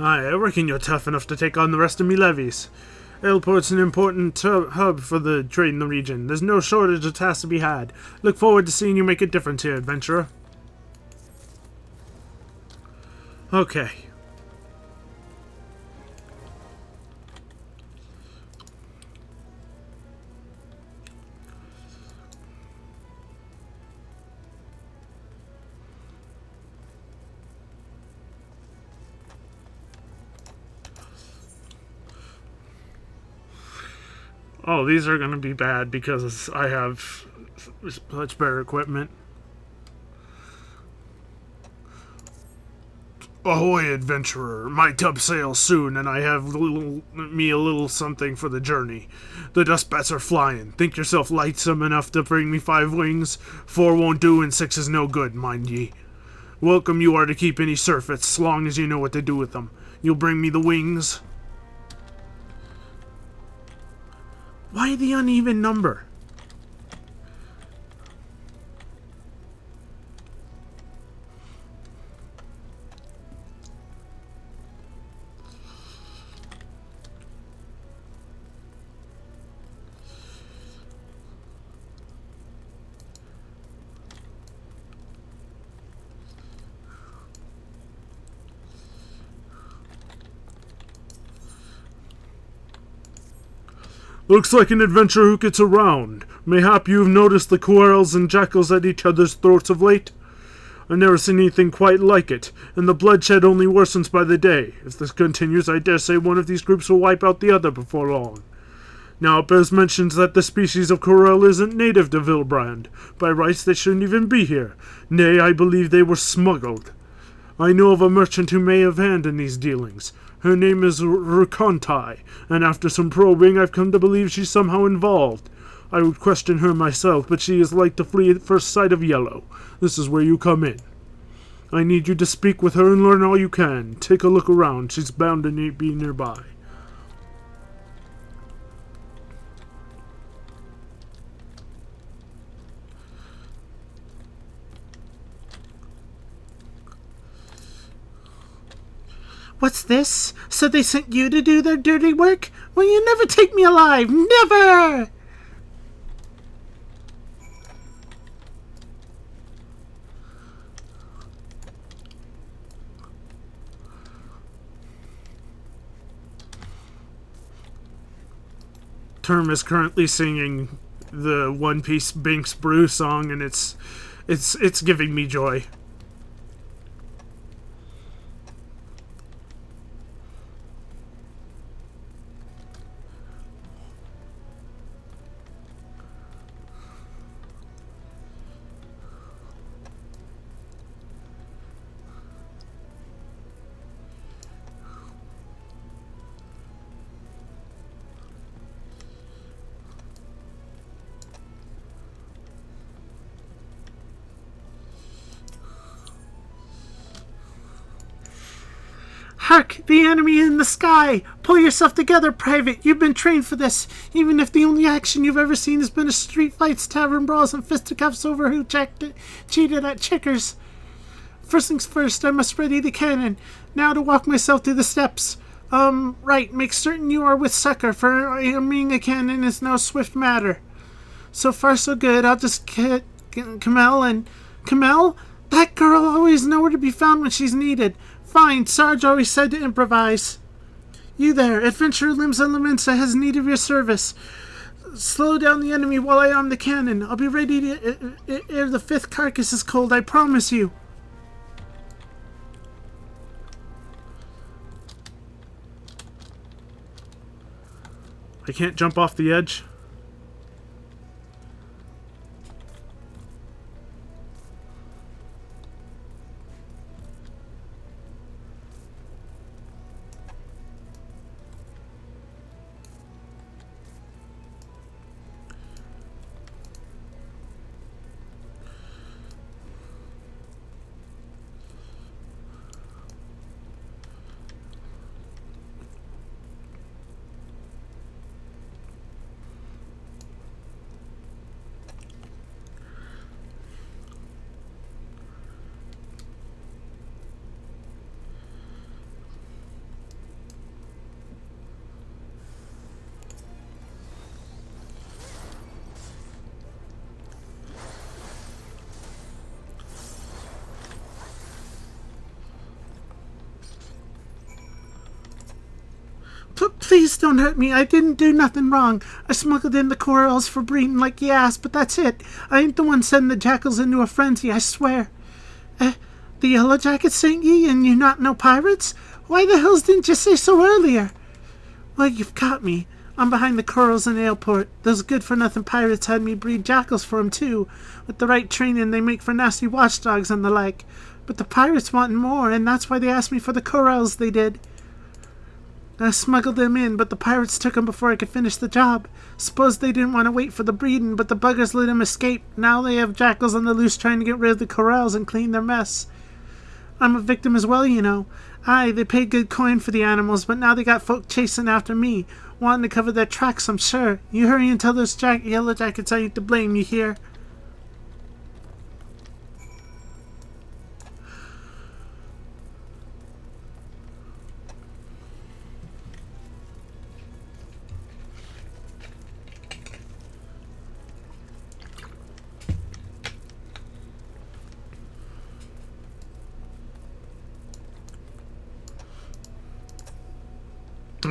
Aye, I reckon you're tough enough to take on the rest of me levies. Airport's an important hub for the trade in the region. There's no shortage of tasks to be had. Look forward to seeing you make a difference here, adventurer. Okay. Oh, these are going to be bad because I have much better equipment. Ahoy, adventurer. My tub sails soon, and I have me a little something for the journey. The dust bats are flying. Think yourself lightsome enough to bring me 5 wings? 4 won't do, and 6 is no good, mind ye. Welcome you are to keep any surfeits, as long as you know what to do with them. You'll bring me the wings? Why the uneven number? Looks like an adventurer who gets around. Mayhap you've noticed the quarrels and jackals at each other's throats of late? I've never seen anything quite like it, and the bloodshed only worsens by the day. If this continues, I dare say one of these groups will wipe out the other before long. Now, it bears mentions that the species of Corel isn't native to Vilbrand. By rights, they shouldn't even be here. Nay, I believe they were smuggled. I know of a merchant who may have hand in these dealings. Her name is Rukontai, and after some probing, I've come to believe she's somehow involved. I would question her myself, but she is like to flee at first sight of yellow. This is where you come in. I need you to speak with her and learn all you can. Take a look around. She's bound to be nearby. What's this? So they sent you to do their dirty work? Will you never take me alive? Never! Term is currently singing the One Piece Binks Brew song, and it's giving me joy. Hark! The enemy in the sky! Pull yourself together, Private. You've been trained for this. Even if the only action you've ever seen has been a street fights, tavern brawls, and fisticuffs over who cheated at checkers. First things first, I must ready the cannon. Now to walk myself through the steps. Right. Make certain you are with Sucker, for arming a cannon is no swift matter. So far, so good. I'll just get Kamel and... Kamel? That girl always nowhere to be found when she's needed. Fine, Sarge always said to improvise. You there, Adventurer Limsa Laminsa has need of your service. Slow down the enemy while I arm the cannon. I'll be ready to ere the 5th carcass is cold, I promise you. I can't jump off the edge. Please don't hurt me. I didn't do nothing wrong. I smuggled in the corals for breeding like you asked, but that's it. I ain't the one sending the jackals into a frenzy, I swear. The Yellow Jackets sent ye, and you're not no pirates? Why the hells didn't you say so earlier? Well, you've got me. I'm behind the corals in Ailport. Those good-for-nothing pirates had me breed jackals for 'em, too. With the right training, they make for nasty watchdogs and the like. But the pirates wanted more, and that's why they asked me for the corals, they did. I smuggled them in, but the pirates took 'em before I could finish the job. Suppose they didn't want to wait for the breeding, but the buggers let 'em escape. Now they have jackals on the loose trying to get rid of the corals and clean their mess. I'm a victim as well, you know. Aye, they paid good coin for the animals, but now they got folk chasing after me, wanting to cover their tracks, I'm sure. You hurry and tell those Yellow Jackets I ain't to blame, you hear?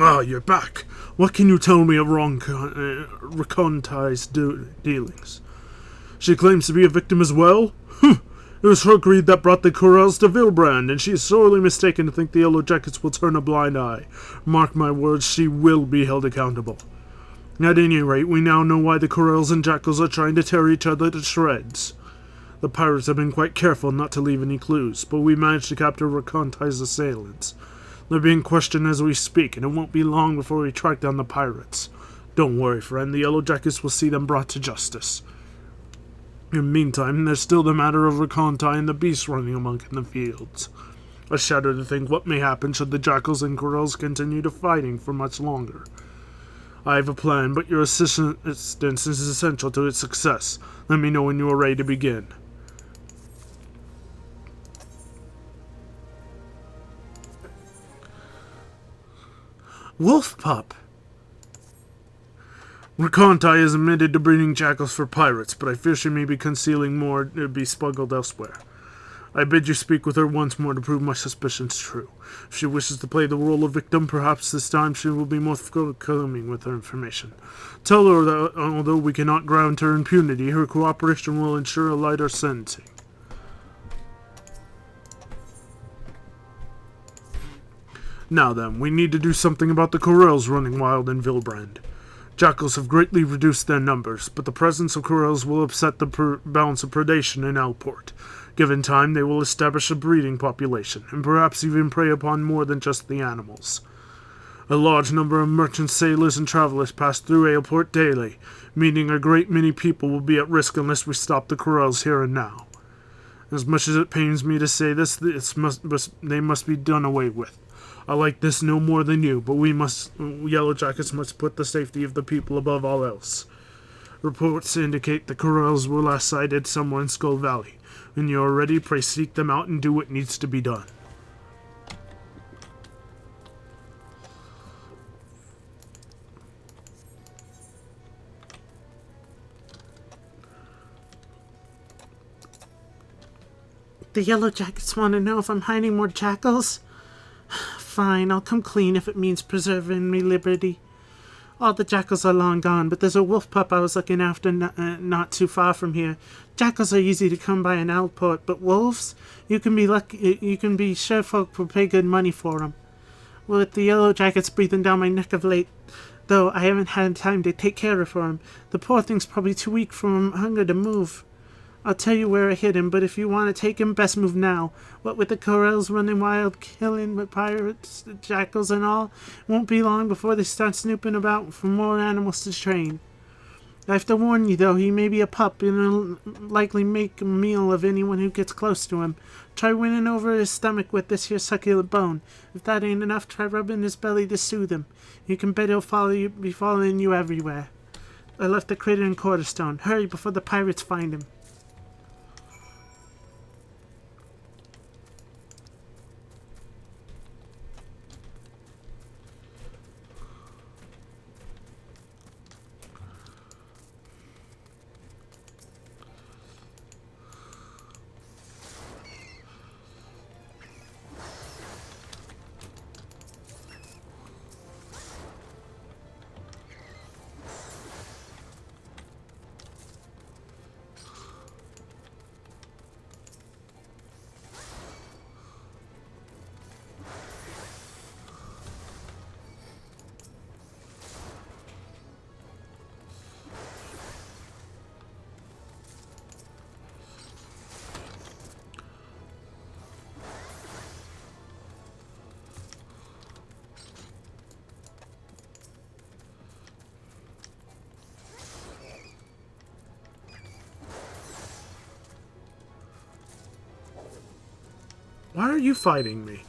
Ah, you're back. What can you tell me of Raconte's dealings? She claims to be a victim as well? It was her greed that brought the corals to Vilbrand, and she is sorely mistaken to think the Yellow Jackets will turn a blind eye. Mark my words, she will be held accountable. At any rate, we now know why the corals and jackals are trying to tear each other to shreds. The pirates have been quite careful not to leave any clues, but we managed to capture Raconte's assailants. They're being questioned as we speak, and it won't be long before we track down the pirates. Don't worry, friend, the Yellow Jackets will see them brought to justice. In the meantime, there's still the matter of Raconte and the beasts running amok in the fields. I shudder to think what may happen should the jackals and corals continue to fighting for much longer. I have a plan, but your assistance is essential to its success. Let me know when you are ready to begin. Wolf Pup! Raconte is admitted to breeding jackals for pirates, but I fear she may be concealing more to be smuggled elsewhere. I bid you speak with her once more to prove my suspicions true. If she wishes to play the role of victim, perhaps this time she will be more forthcoming with her information. Tell her that although we cannot grant her impunity, her cooperation will ensure a lighter sentencing. Now then, we need to do something about the corals running wild in Vilbrand. Jackals have greatly reduced their numbers, but the presence of corals will upset the balance of predation in Alport. Given time, they will establish a breeding population, and perhaps even prey upon more than just the animals. A large number of merchants, sailors, and travelers pass through Ailport daily, meaning a great many people will be at risk unless we stop the corals here and now. As much as it pains me to say this, they must be done away with. I like this no more than you, but Yellow Jackets must put the safety of the people above all else. Reports indicate the corals were last sighted somewhere in Skull Valley. When you are ready, pray seek them out and do what needs to be done. The Yellow Jackets want to know if I'm hiding more jackals? Fine, I'll come clean if it means preserving me liberty. All the jackals are long gone, but there's a wolf pup I was looking after not too far from here. Jackals are easy to come by in Alport, but wolves? You can be sure folk will pay good money for them. With the Yellow Jackets breathing down my neck of late, though I haven't had time to take care of him. The poor thing's probably too weak from hunger to move. I'll tell you where I hid him, but if you want to take him, best move now. What with the corals running wild, killing with pirates, jackals and all, won't be long before they start snooping about for more animals to train. I have to warn you, though, he may be a pup, and will likely make a meal of anyone who gets close to him. Try winning over his stomach with this here succulent bone. If that ain't enough, try rubbing his belly to soothe him. You can bet he'll be following you everywhere. I left the critter in Quarterstone. Hurry before the pirates find him. Why are you fighting me?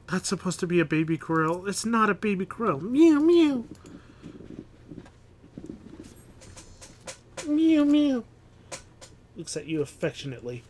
That's supposed to be a baby krill. It's not a baby krill. Meow meow. Meow meow. Looks at you affectionately.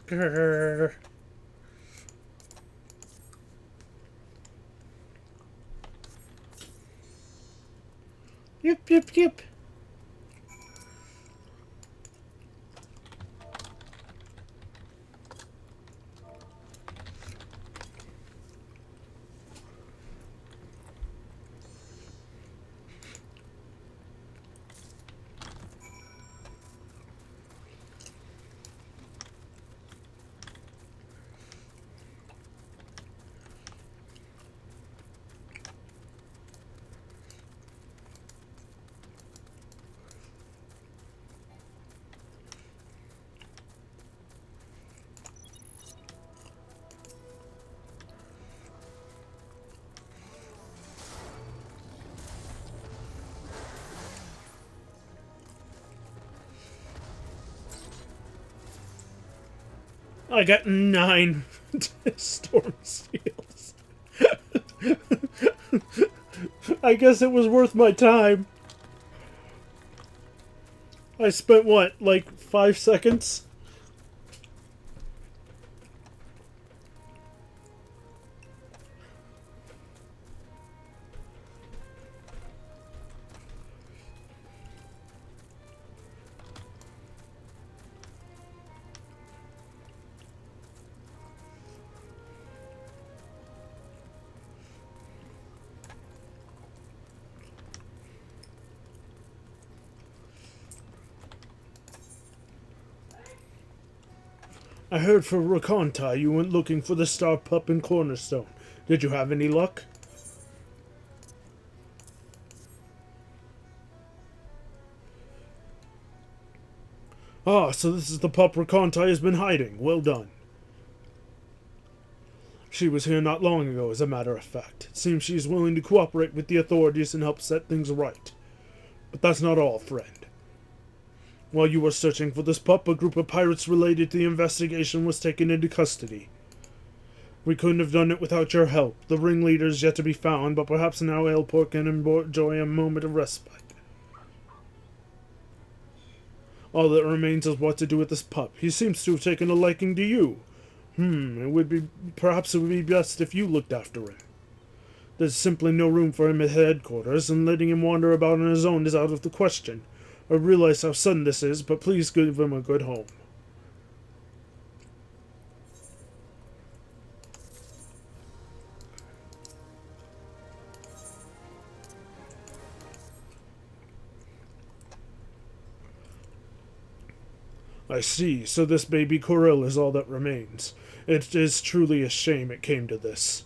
Grrr. Yip, yip, yip. I got 9 storm seals. I guess it was worth my time. I spent what, like 5 seconds? I heard for Rakontai you went looking for the star pup in Cornerstone. Did you have any luck? Ah, so this is the pup Rakontai has been hiding. Well done. She was here not long ago, as a matter of fact. It seems she is willing to cooperate with the authorities and help set things right. But that's not all, friend. While you were searching for this pup, a group of pirates related to the investigation was taken into custody. We couldn't have done it without your help. The ringleader is yet to be found, but perhaps now Aleport can enjoy a moment of respite. All that remains is what to do with this pup. He seems to have taken a liking to you. Perhaps it would be best if you looked after him. There's simply no room for him at headquarters, and letting him wander about on his own is out of the question. I realize how sudden this is, but please give him a good home. I see, so this baby Corel is all that remains. It is truly a shame it came to this.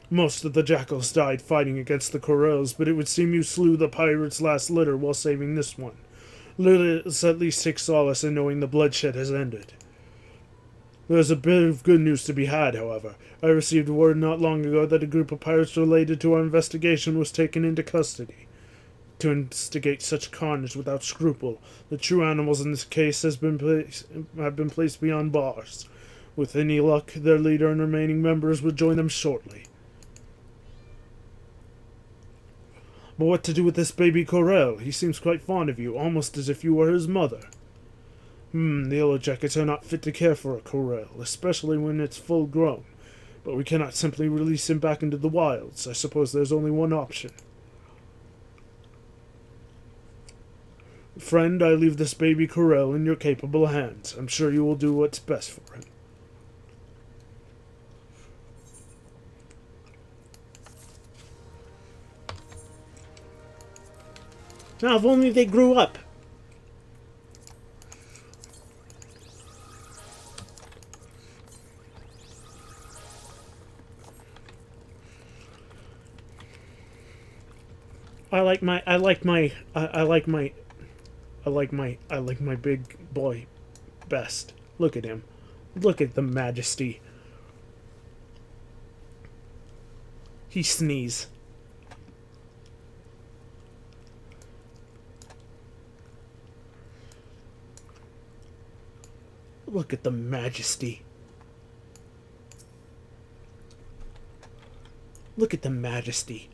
Most of the jackals died fighting against the Corels, but it would seem you slew the pirate's last litter while saving this one. Let us at least take solace in knowing the bloodshed has ended. There's a bit of good news to be had, however. I received word not long ago that a group of pirates related to our investigation was taken into custody. To instigate such carnage without scruple, the true animals in this case have been placed beyond bars. With any luck, their leader and remaining members will join them shortly. But what to do with this baby Corel? He seems quite fond of you, almost as if you were his mother. The Yellow Jackets are not fit to care for a Corel, especially when it's full grown. But we cannot simply release him back into the wilds. I suppose there's only one option. Friend, I leave this baby Corel in your capable hands. I'm sure you will do what's best for him. Now, if only they grew up. I like my big boy best. Look at him. Look at the majesty. He sneeze. Look at the majesty. Look at the majesty.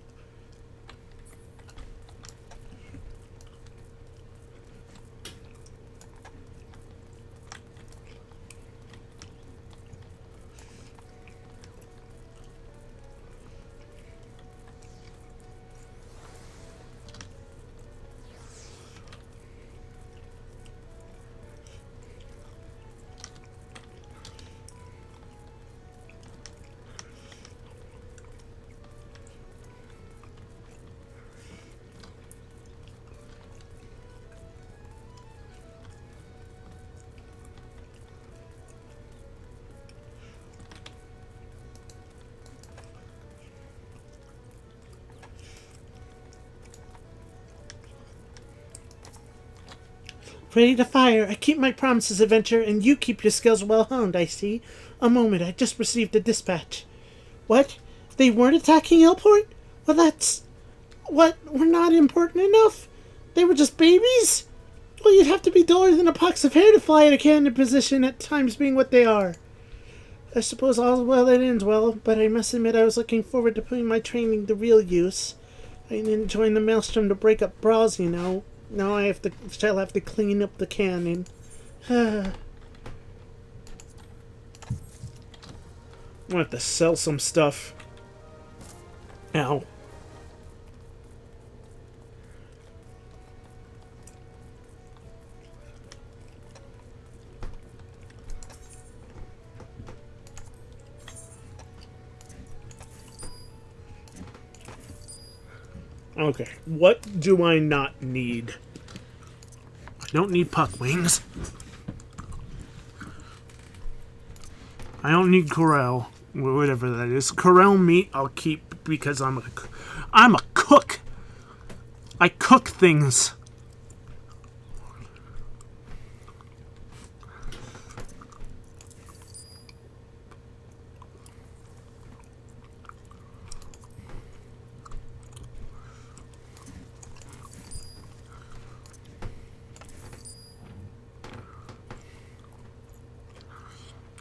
Ready to fire. I keep my promises, Adventure, and you keep your skills well honed, I see. A moment, I just received a dispatch. What? They weren't attacking Elport? Well, that's... What? We're not important enough? They were just babies? Well, you'd have to be duller than a pox of hair to fly at a cannon position at times being what they are. I suppose all's well that ends well, but I must admit I was looking forward to putting my training to real use. I didn't join the Maelstrom to break up brawls, you know. Now I shall have to clean up the cannon. I'm gonna have to sell some stuff. Ow. Okay, what do I not need? I don't need puck wings. I don't need Corel, whatever that is. Corel meat I'll keep because I'm a cook. I cook things.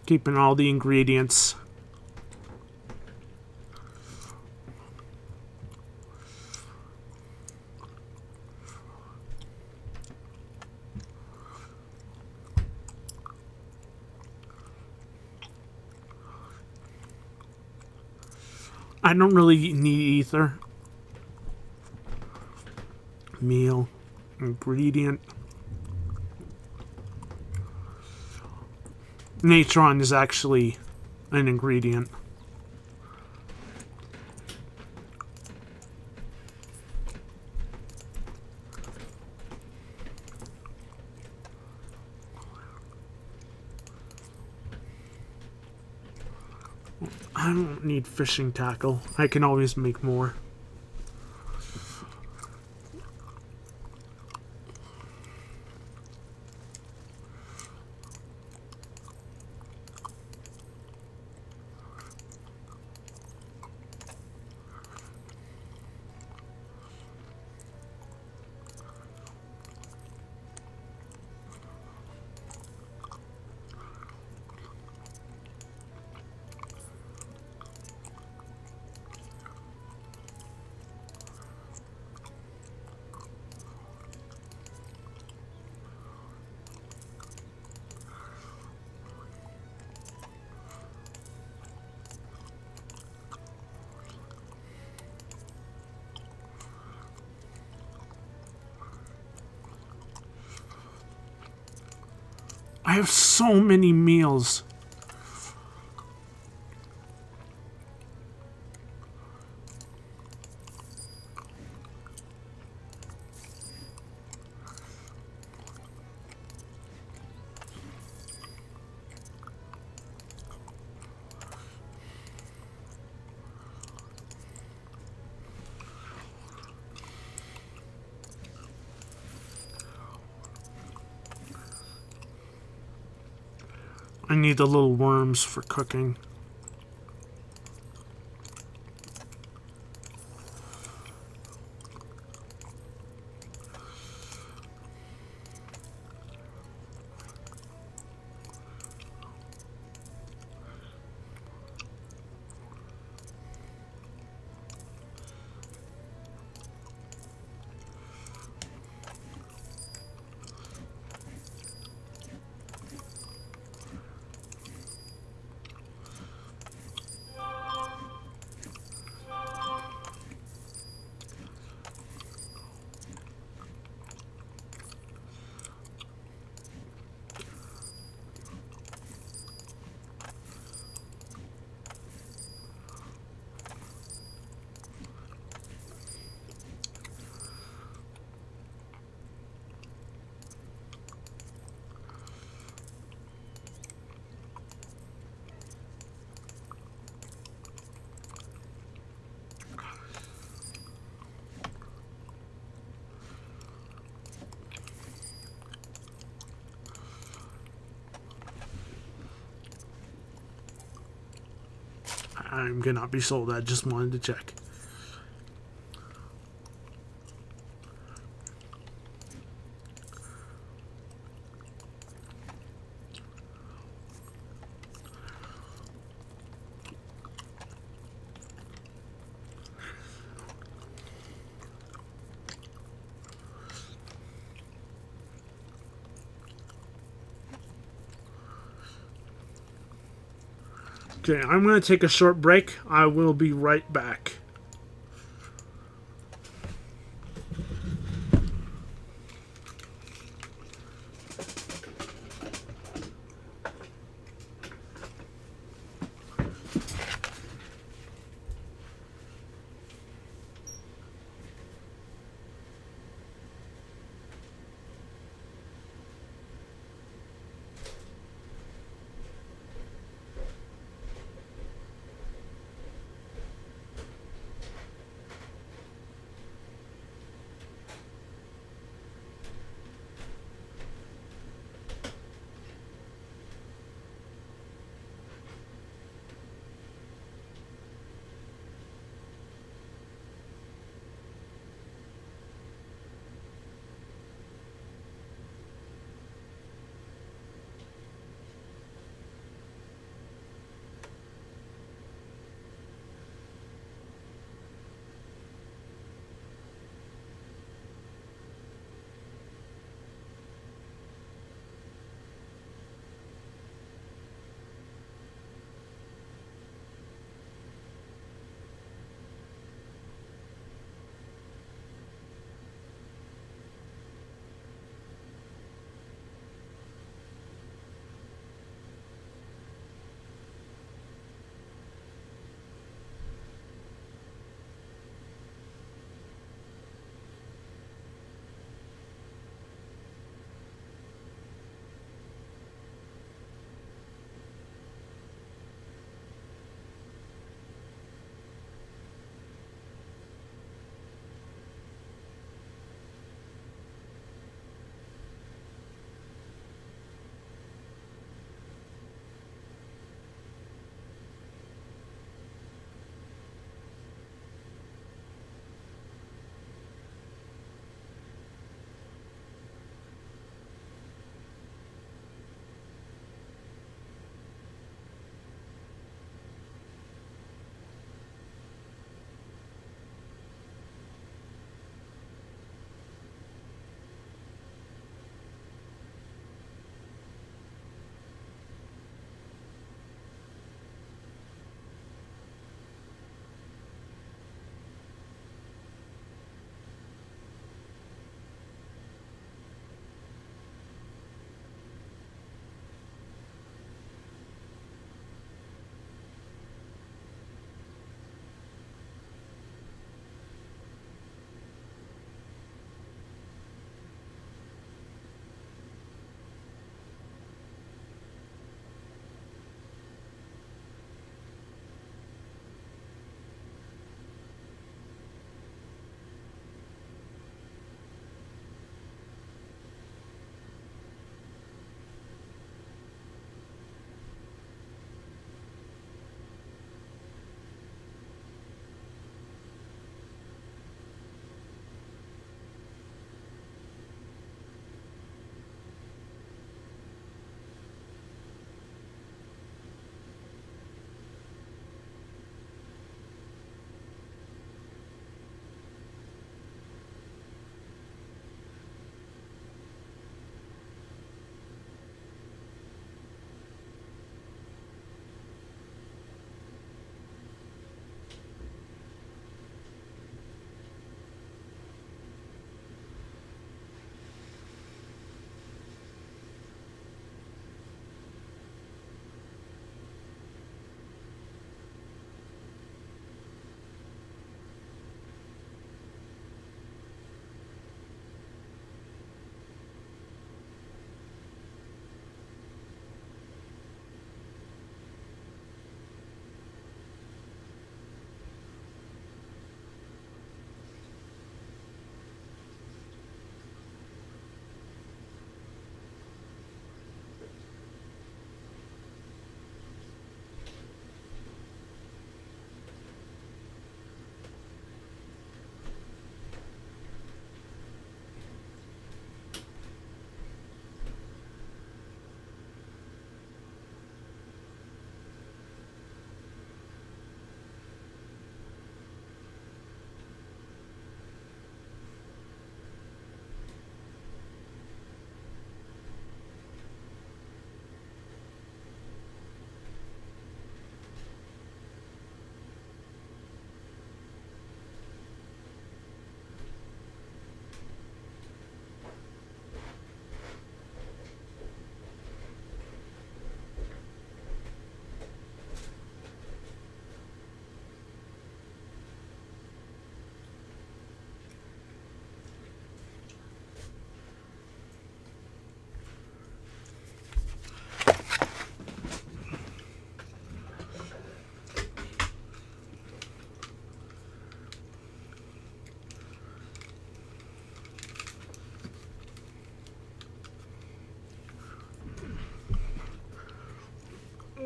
Keeping all the ingredients. I don't really need ether. Meal. Ingredient. Natron is actually an ingredient. I don't need fishing tackle. I can always make more. I have so many meals. I need the little worms for cooking. I'm gonna be sold. I just wanted to check. Okay, I'm going to take a short break. I will be right back.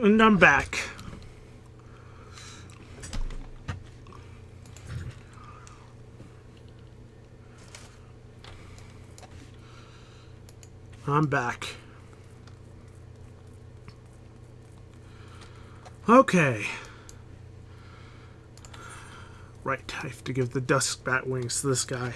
And I'm back. I'm back. Okay. Right, I have to give the dusk bat wings to this guy.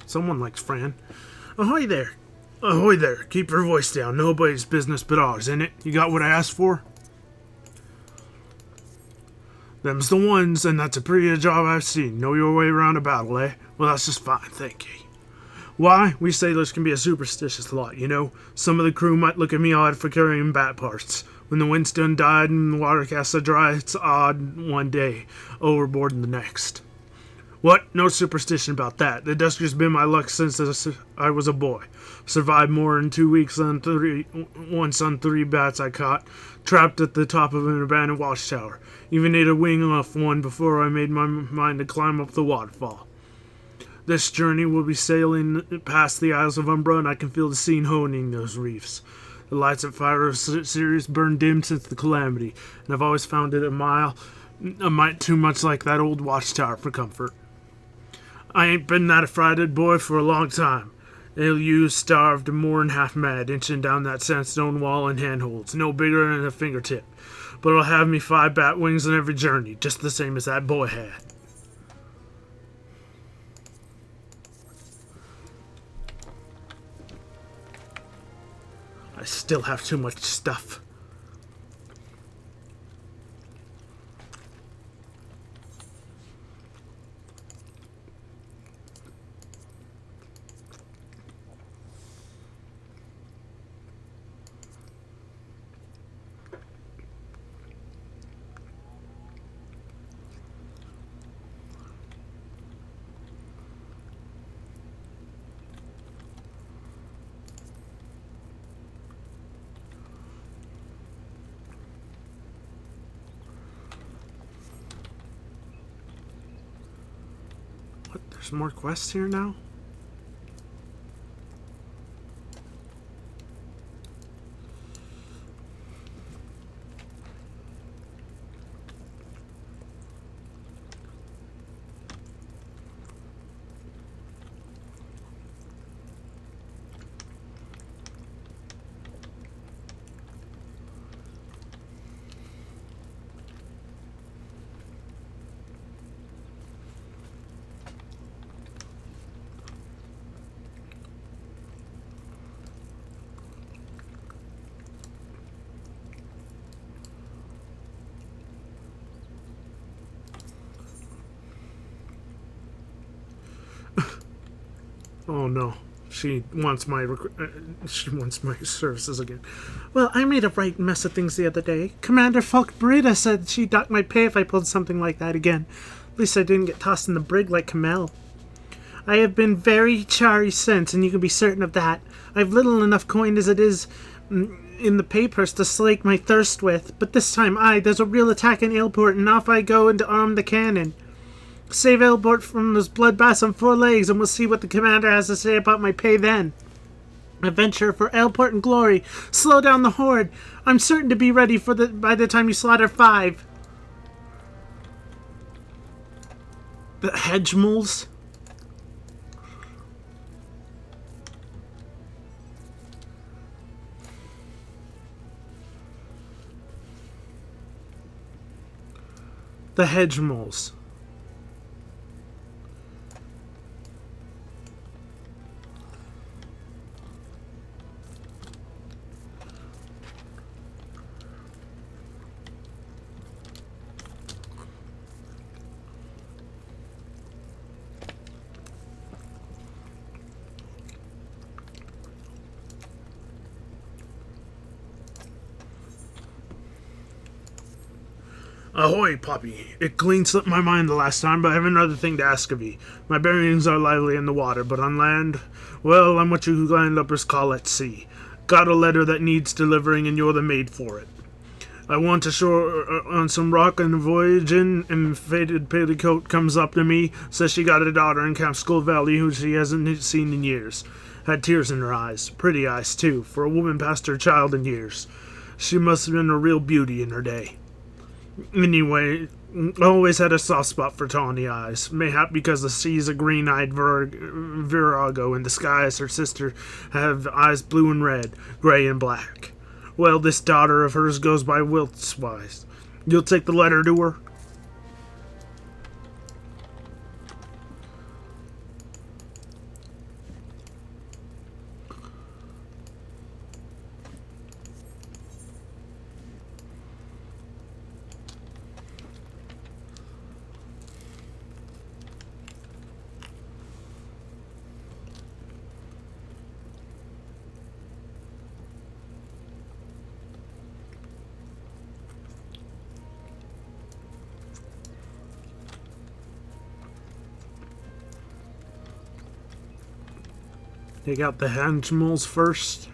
Someone likes Fran. Ahoy there. Ahoy there. Keep your voice down. Nobody's business but ours, ain't it? You got what I asked for? Them's the ones, and that's a prettier job I've seen. Know your way around a battle, eh? Well, that's just fine, thank ye. Why? We sailors can be a superstitious lot, you know. Some of the crew might look at me odd for carrying bat parts. When the wind's done died and the water casts are dry, it's odd one day, overboard in the next. What? No superstition about that. The Dusker's been my luck since I was a boy. Survived more than 2 weeks once on 3 bats I caught, trapped at the top of an abandoned watchtower. Even ate a wing off one before I made my mind to climb up the waterfall. This journey will be sailing past the Isles of Umbra, and I can feel the scene honing those reefs. The lights at Fire Series burned dim since the calamity, and I've always found it a mite too much like that old watchtower for comfort. I ain't been that affrighted, boy, for a long time. You starved and more than half mad, inching down that sandstone wall in handholds, no bigger than a fingertip. But it'll have me 5 bat wings on every journey, just the same as that boy had. I still have too much stuff. What? There's more quests here now? Oh no, she wants my services again. Well, I made a right mess of things the other day. Commander Falkbrida said she'd dock my pay if I pulled something like that again. At least I didn't get tossed in the brig like Kamel. I have been very chary since, and you can be certain of that. I've little enough coin as it is in the papers to slake my thirst with, but this time, there's a real attack in Ailport, and off I go to arm the cannon. Save Ailport from those bloodbaths on 4 legs, and we'll see what the commander has to say about my pay then. Adventure for Ailport and glory. Slow down the horde. I'm certain to be ready by the time you slaughter 5. The hedge moles? The hedge moles. Ahoy, Poppy. It clean slipped my mind the last time, but I have another thing to ask of ye. My bearings are lively in the water, but on land, well, I'm what you landlubbers call at sea. Got a letter that needs delivering, and you're the maid for it. I want ashore on some rock and voyaging, and Faded Petticoat comes up to me, says she got a daughter in Camp Skull Valley who she hasn't seen in years. Had tears in her eyes. Pretty eyes, too, for a woman past her child in years. She must have been a real beauty in her day. Anyway, I always had a soft spot for tawny eyes. Mayhap because the sea's a green-eyed virago, and the skies, her sister, have eyes blue and red, gray and black. Well, this daughter of hers goes by Wiltswise. You'll take the letter to her? Take out the Hanchmals first.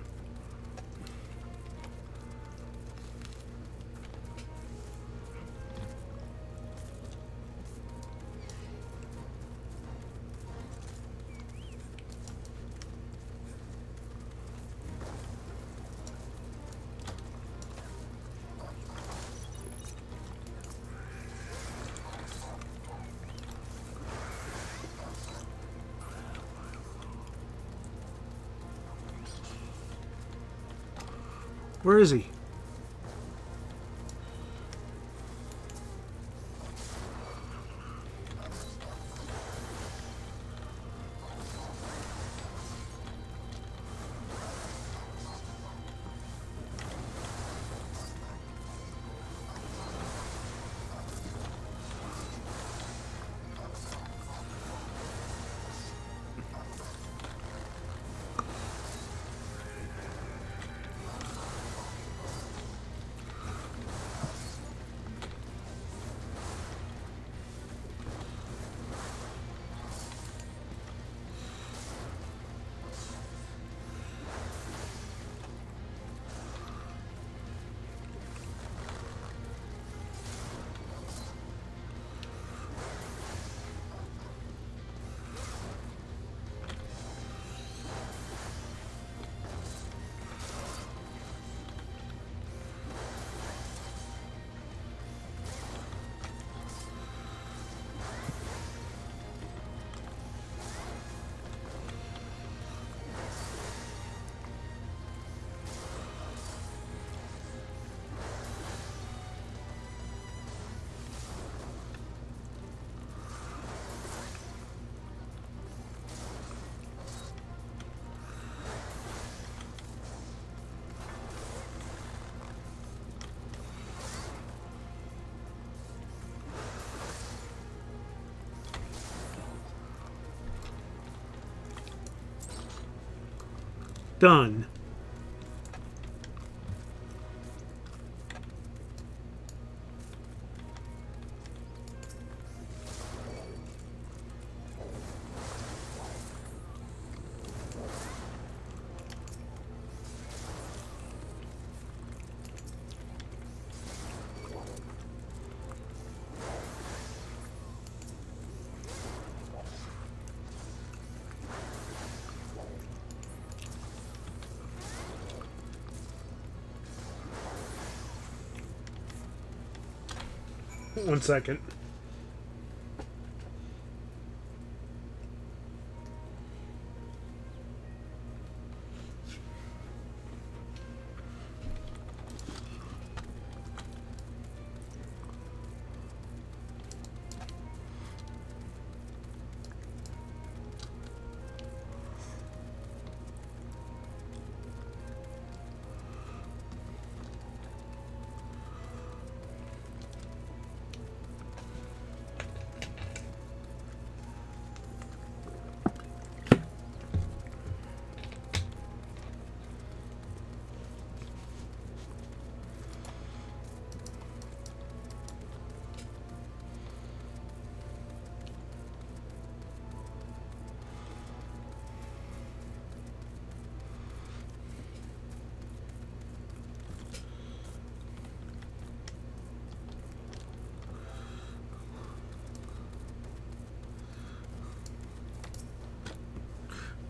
Where is he? Done. One second.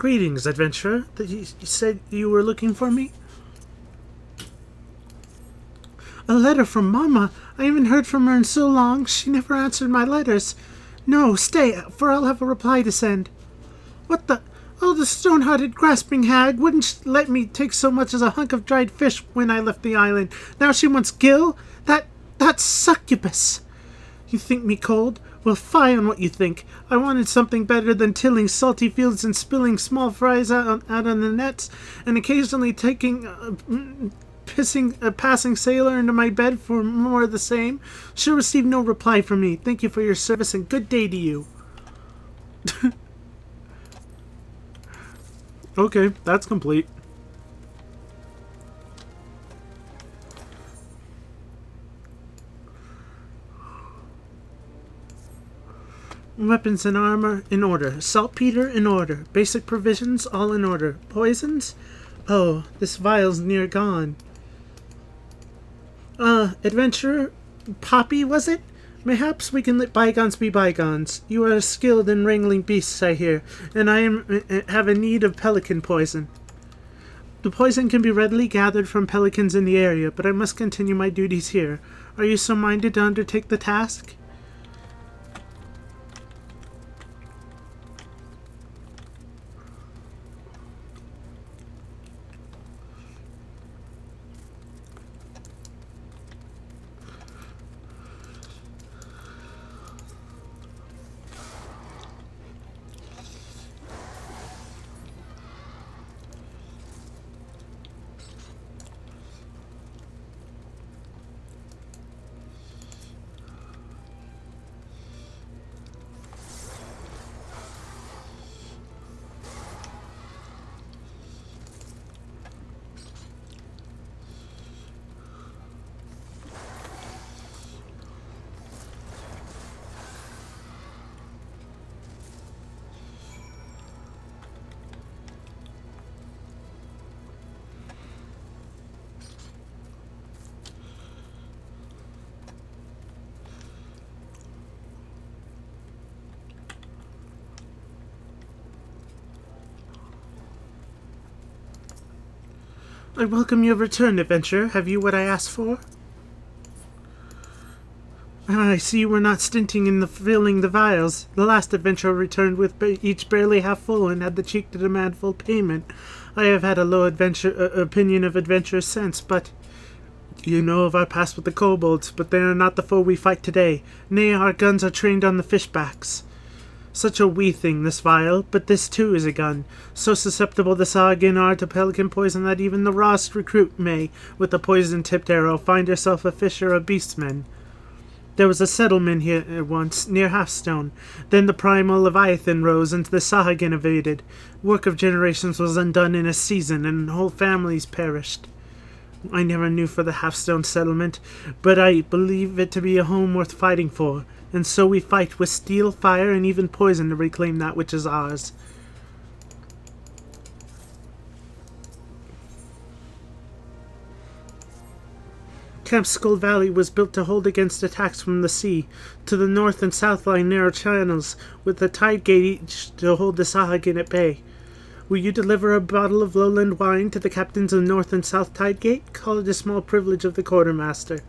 Greetings, adventurer. You said you were looking for me? A letter from Mama? I haven't heard from her in so long. She never answered my letters. No, stay, for I'll have a reply to send. What the... Oh, the stone-hearted grasping hag wouldn't let me take so much as a hunk of dried fish when I left the island. Now she wants Gil? That's succubus. You think me cold? Well, fie on what you think. I wanted something better than tilling salty fields and spilling small fries out on the nets, and occasionally taking... pissing a passing sailor into my bed for more of the same. She'll receive no reply from me. Thank you for your service and good day to you. Okay, that's complete. Weapons and armor in order. Saltpeter in order. Basic provisions all in order. Poisons? Oh, this vial's near gone. Adventurer? Poppy, was it? Mayhaps we can let bygones be bygones. You are skilled in wrangling beasts, I hear, and I have a need of pelican poison. The poison can be readily gathered from pelicans in the area, but I must continue my duties here. Are you so minded to undertake the task? I welcome your return, adventurer. Have you what I asked for? I see you were not stinting in filling the vials. The last adventurer returned with each barely half full and had the cheek to demand full payment. I have had a low opinion of adventurers since, but... You know of our past with the kobolds, but they are not the foe we fight today. Nay, our guns are trained on the fishbacks. Such a wee thing, this vial, but this too is a gun. So susceptible the Sahagin are to pelican poison that even the rawest recruit may, with a poison-tipped arrow, find herself a fish or a beastman. There was a settlement here once, near Halfstone. Then the primal Leviathan rose, and the Sahagin invaded. Work of generations was undone in a season, and whole families perished. I never knew for the Halfstone settlement, but I believe it to be a home worth fighting for. And so we fight with steel, fire, and even poison to reclaim that which is ours. Camp Skull Valley was built to hold against attacks from the sea. To the north and south lie narrow channels, with a tide gate each to hold the Sahagin at bay. Will you deliver a bottle of lowland wine to the captains of North and South Tide Gate? Call it a small privilege of the quartermaster.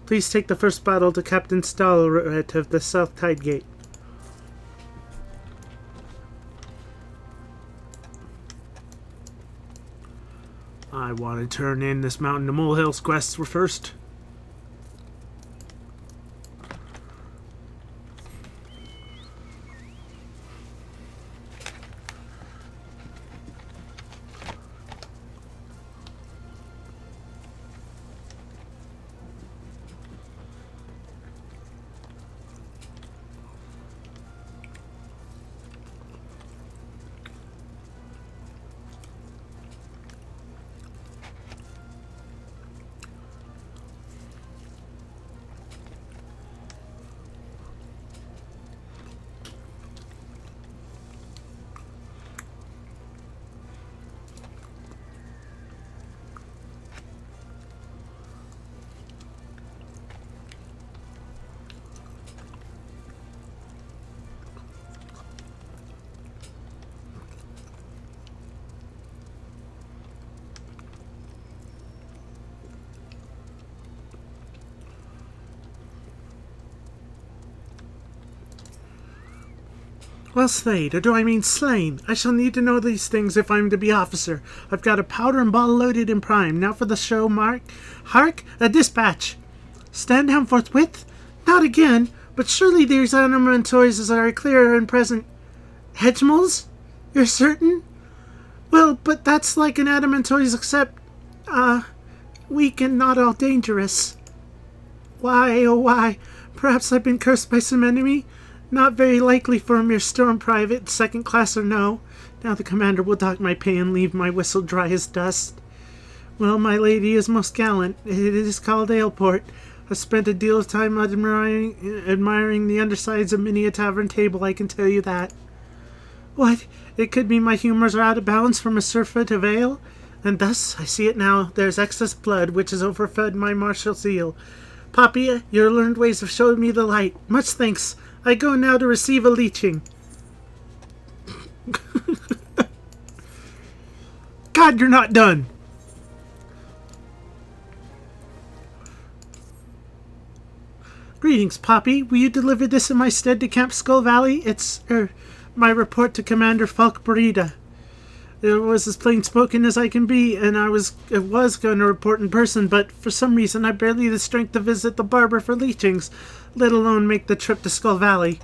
Please take the first bottle to Captain Stalret of the South Tide Gate. I want to turn in this Mountain to Molehills quest first. Well slayed, or do I mean slain? I shall need to know these things if I'm to be officer. I've got a powder and ball loaded and prime. Now for the show, Mark. Hark, a dispatch. Stand down forthwith? Not again, but surely these armamentories are clear and present. Hedgemals? You're certain? Well, but that's like an adamantoise except, weak and not all dangerous. Why, oh why, perhaps I've been cursed by some enemy? Not very likely for a mere storm private, second class or no. Now the commander will dock my pay and leave my whistle dry as dust. Well, my lady is most gallant. It is called Aleport. I've spent a deal of time admiring the undersides of many a tavern table, I can tell you that. What? It could be my humors are out of balance from a surfeit of ale? And thus, I see it now, there's excess blood which has overfed my martial zeal. Poppy, your learned ways have showed me the light. Much thanks. I go now to receive a leeching. God, you're not done. Greetings, Poppy. Will you deliver this in my stead to Camp Skull Valley? It's, my report to Commander Falk Burita. It was as plain spoken as I can be, and I was going to report in person, but for some reason I barely had the strength to visit the barber for leechings, let alone make the trip to Skull Valley.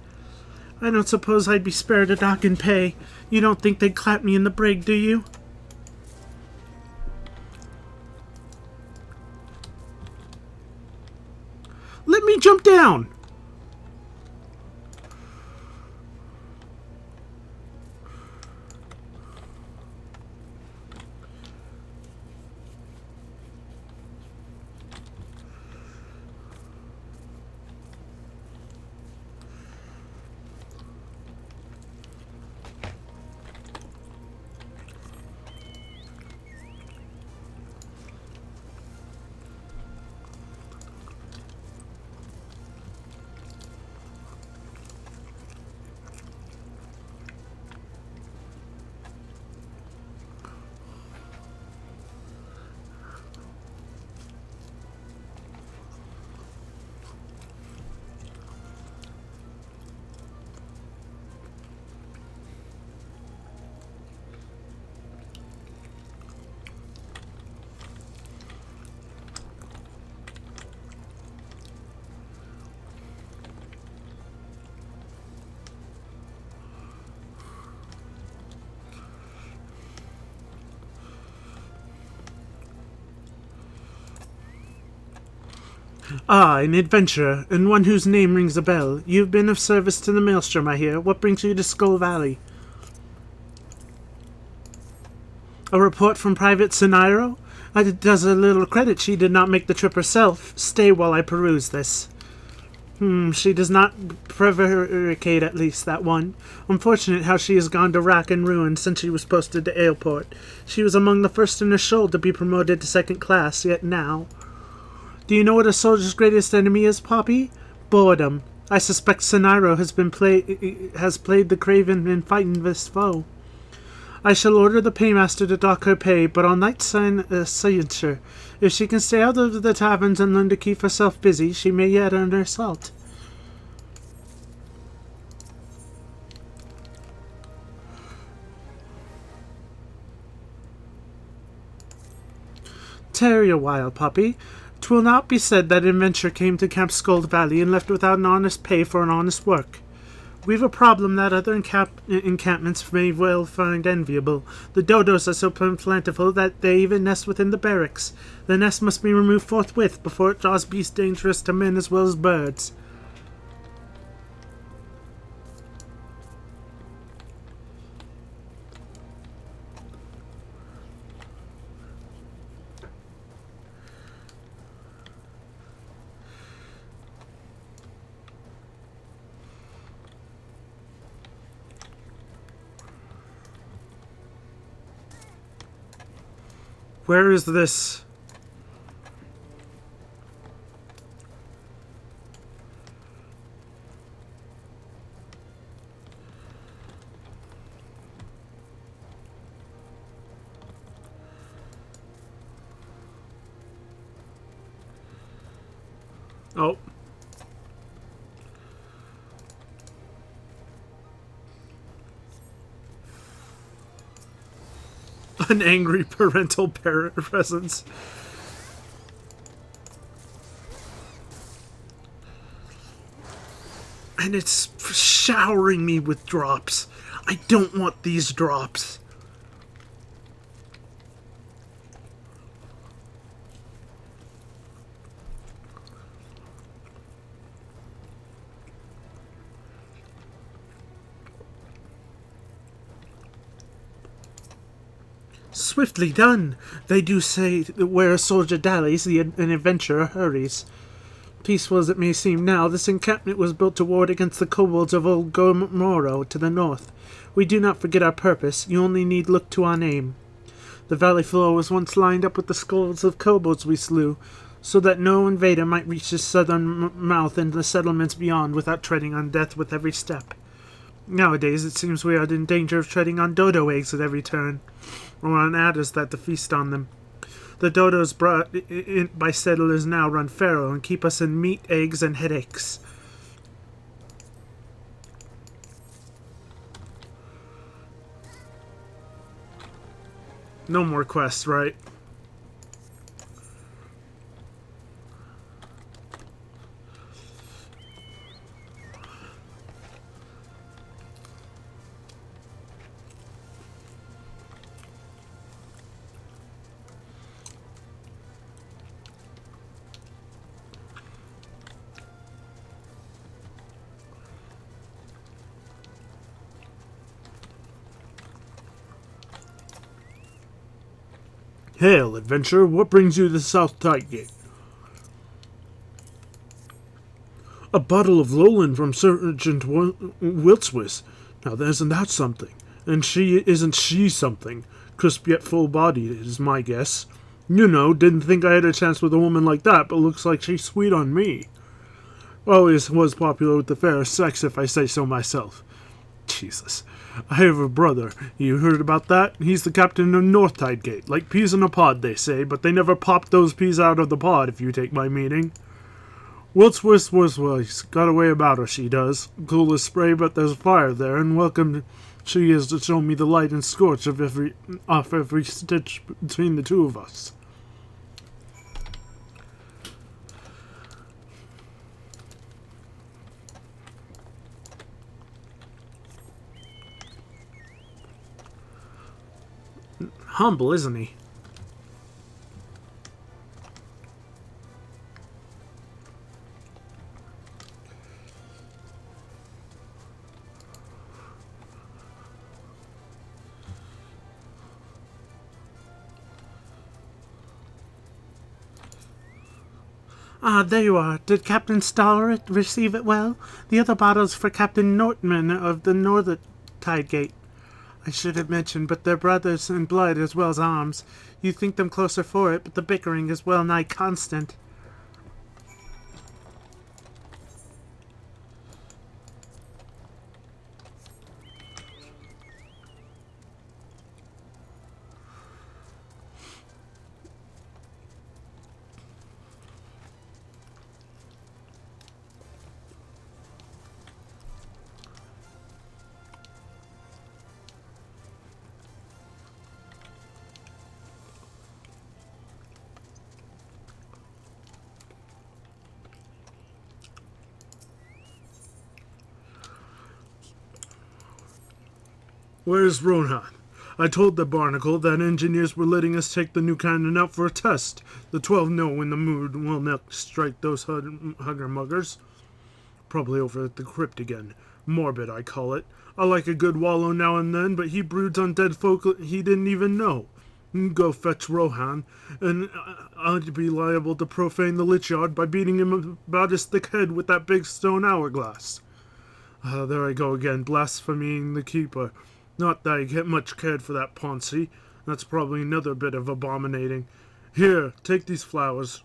I don't suppose I'd be spared a dock and pay. You don't think they'd clap me in the brig, do you? Let me jump down! Ah, an adventurer, and one whose name rings a bell. You've been of service to the Maelstrom, I hear. What brings you to Skull Valley? A report from Private Scenario? It does a little credit she did not make the trip herself. Stay while I peruse this. She does not prevaricate, at least, that one. Unfortunate how she has gone to rack and ruin since she was posted to Aleport. She was among the first in her shoal to be promoted to second class, yet now... Do you know what a soldier's greatest enemy is, Poppy? Boredom. I suspect Scenario has played the craven in fighting this foe. I shall order the paymaster to dock her pay, but I'll not sign a signature. If she can stay out of the taverns and learn to keep herself busy, she may yet earn her salt. Tarry a while, Poppy. 'Twill not be said that adventure came to Camp Skull Valley and left without an honest pay for an honest work. We've a problem that other encampments may well find enviable. The dodos are so plentiful that they even nest within the barracks. The nest must be removed forthwith before it draws beasts dangerous to men as well as birds. Where is this? Oh. An angry parental presence. And it's showering me with drops. I don't want these drops. Swiftly done. They do say that where a soldier dallies, an adventurer hurries. Peaceful as it may seem now, this encampment was built to ward against the kobolds of old Gormoro to the north. We do not forget our purpose. You only need look to our name. The valley floor was once lined up with the skulls of kobolds we slew, so that no invader might reach the southern mouth and the settlements beyond without treading on death with every step. Nowadays, it seems we are in danger of treading on dodo eggs at every turn, or on adders that to feast on them. The dodos brought in by settlers now run feral and keep us in meat, eggs, and headaches. No more quests, right? Hail, adventurer, what brings you to the South Tide Gate? A bottle of Lowland from Sergeant Wiltswith. Now, isn't that something? And isn't she something? Crisp yet full-bodied is my guess. You know, didn't think I had a chance with a woman like that, but looks like she's sweet on me. Always was popular with the fair sex, if I say so myself. Jesus. I have a brother. You heard about that? He's the captain of North Tide Gate. Like peas in a pod, they say, but they never pop those peas out of the pod, if you take my meaning. Wiltswith got away about her, she does. Cool as spray, but there's fire there, and welcome she is to show me the light and scorch of every stitch between the two of us. Humble, isn't he? Ah, there you are. Did Captain Stoller receive it well? The other bottle's for Captain Nortman of the Northern Tide Gate. I should have mentioned, but they're brothers in blood as well as arms. You think them closer for it, but the bickering is well nigh constant. Where's Rohan? I told the barnacle that engineers were letting us take the new cannon out for a test. The 12 know when the mood will next strike those hugger-muggers. Probably over at the crypt again. Morbid, I call it. I like a good wallow now and then, but he broods on dead folk he didn't even know. Go fetch Rohan, and I'd be liable to profane the lich yard by beating him about his thick head with that big stone hourglass. There I go again, blaspheming the keeper. Not that I get much cared for that Poncy. That's probably another bit of abominating. Here, take these flowers.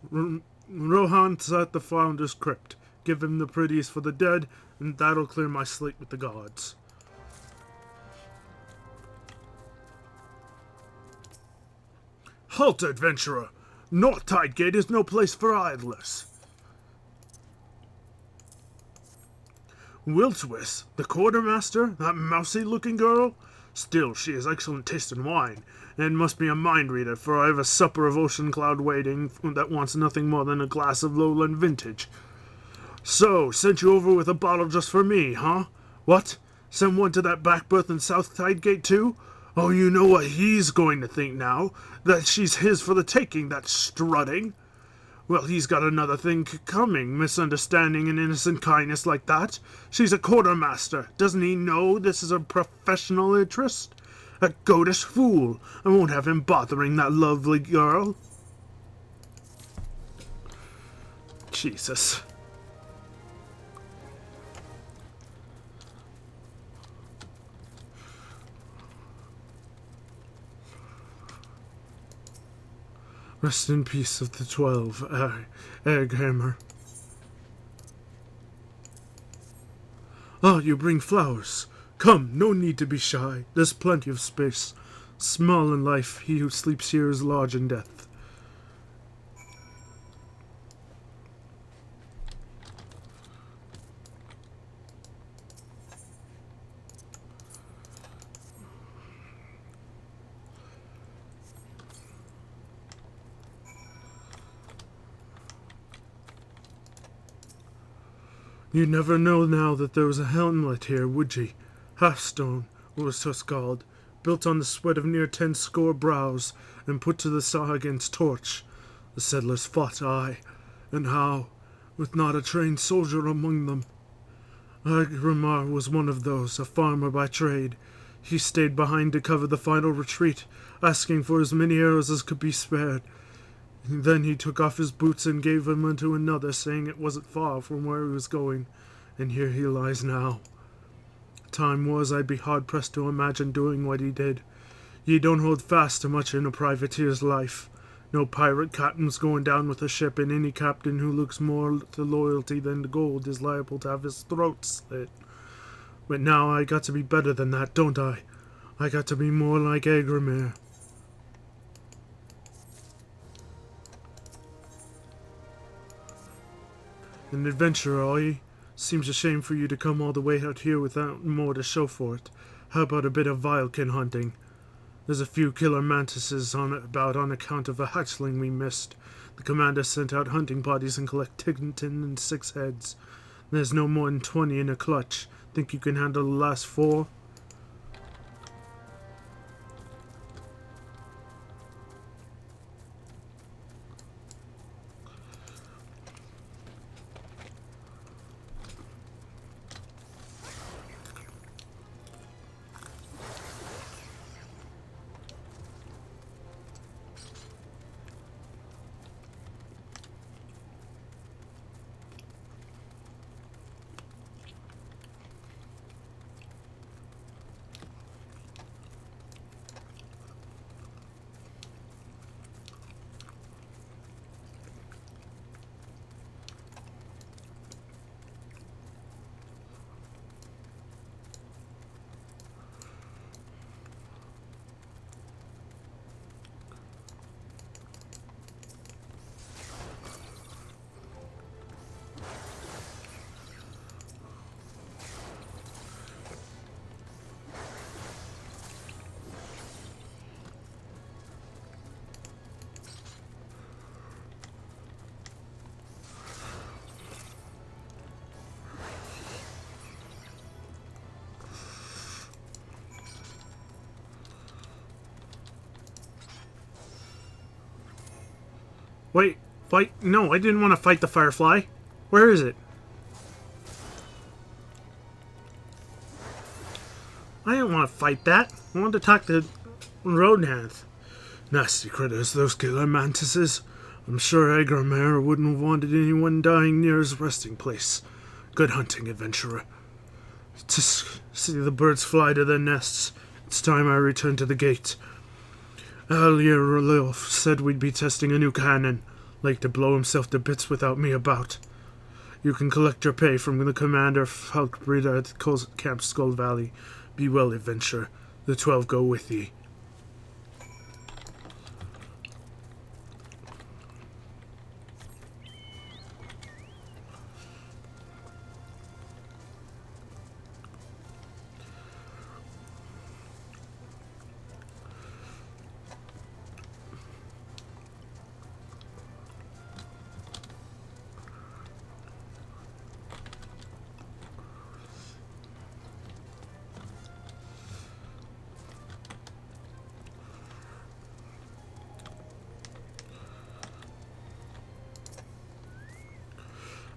Rohan's at the founder's crypt. Give him the pretties for the dead, and that'll clear my slate with the gods. Halt, adventurer! North Tide Gate is no place for idlers. Wiltswith, the quartermaster, that mousy-looking girl? Still, she has excellent taste in wine, and must be a mind reader, for I have a supper of ocean cloud waiting that wants nothing more than a glass of lowland vintage. So, sent you over with a bottle just for me, huh? What? Send one to that back berth in South Tidegate too? Oh, you know what he's going to think now? That she's his for the taking, that strutting. Well, he's got another thing coming, misunderstanding and innocent kindness like that. She's a quartermaster. Doesn't he know this is a professional interest? A goatish fool. I won't have him bothering that lovely girl. Jesus. Rest in peace of the 12, Egghammer. Ah, you bring flowers. Come, no need to be shy. There's plenty of space. Small in life, he who sleeps here is large in death. You'd never know now that there was a hamlet here, would ye? Halfstone was 'twas called, built on the sweat of near 10 score brows, and put to the saw against torch. The settlers fought, aye, and how, with not a trained soldier among them. Agramar was one of those, a farmer by trade. He stayed behind to cover the final retreat, asking for as many arrows as could be spared. Then he took off his boots and gave them unto another, saying it wasn't far from where he was going, and here he lies now. Time was, I'd be hard-pressed to imagine doing what he did. Ye don't hold fast to much in a privateer's life. No pirate captain's going down with a ship, and any captain who looks more to loyalty than to gold is liable to have his throat slit. But now I got to be better than that, don't I? I got to be more like Agramir. An adventurer, are ye? Seems a shame for you to come all the way out here without more to show for it. How about a bit of Vilekin hunting? There's a few killer mantises about on account of a hatchling we missed. The commander sent out hunting parties and collected 10 and 6 heads. There's no more than 20 in a clutch. Think you can handle the last 4? Wait, no, I didn't want to fight the Firefly. Where is it? I didn't want to fight that. I wanted to talk to Rodnath. Nasty critters, those killer mantises. I'm sure Agramar wouldn't have wanted anyone dying near his resting place. Good hunting, adventurer. To see the birds fly to their nests. It's time I return to the gate. Alier Roloff said we'd be testing a new cannon. Like to blow himself to bits without me about. You can collect your pay from the commander Falkbreeder at Camp Skull Valley. Be well, adventurer. The 12 go with ye.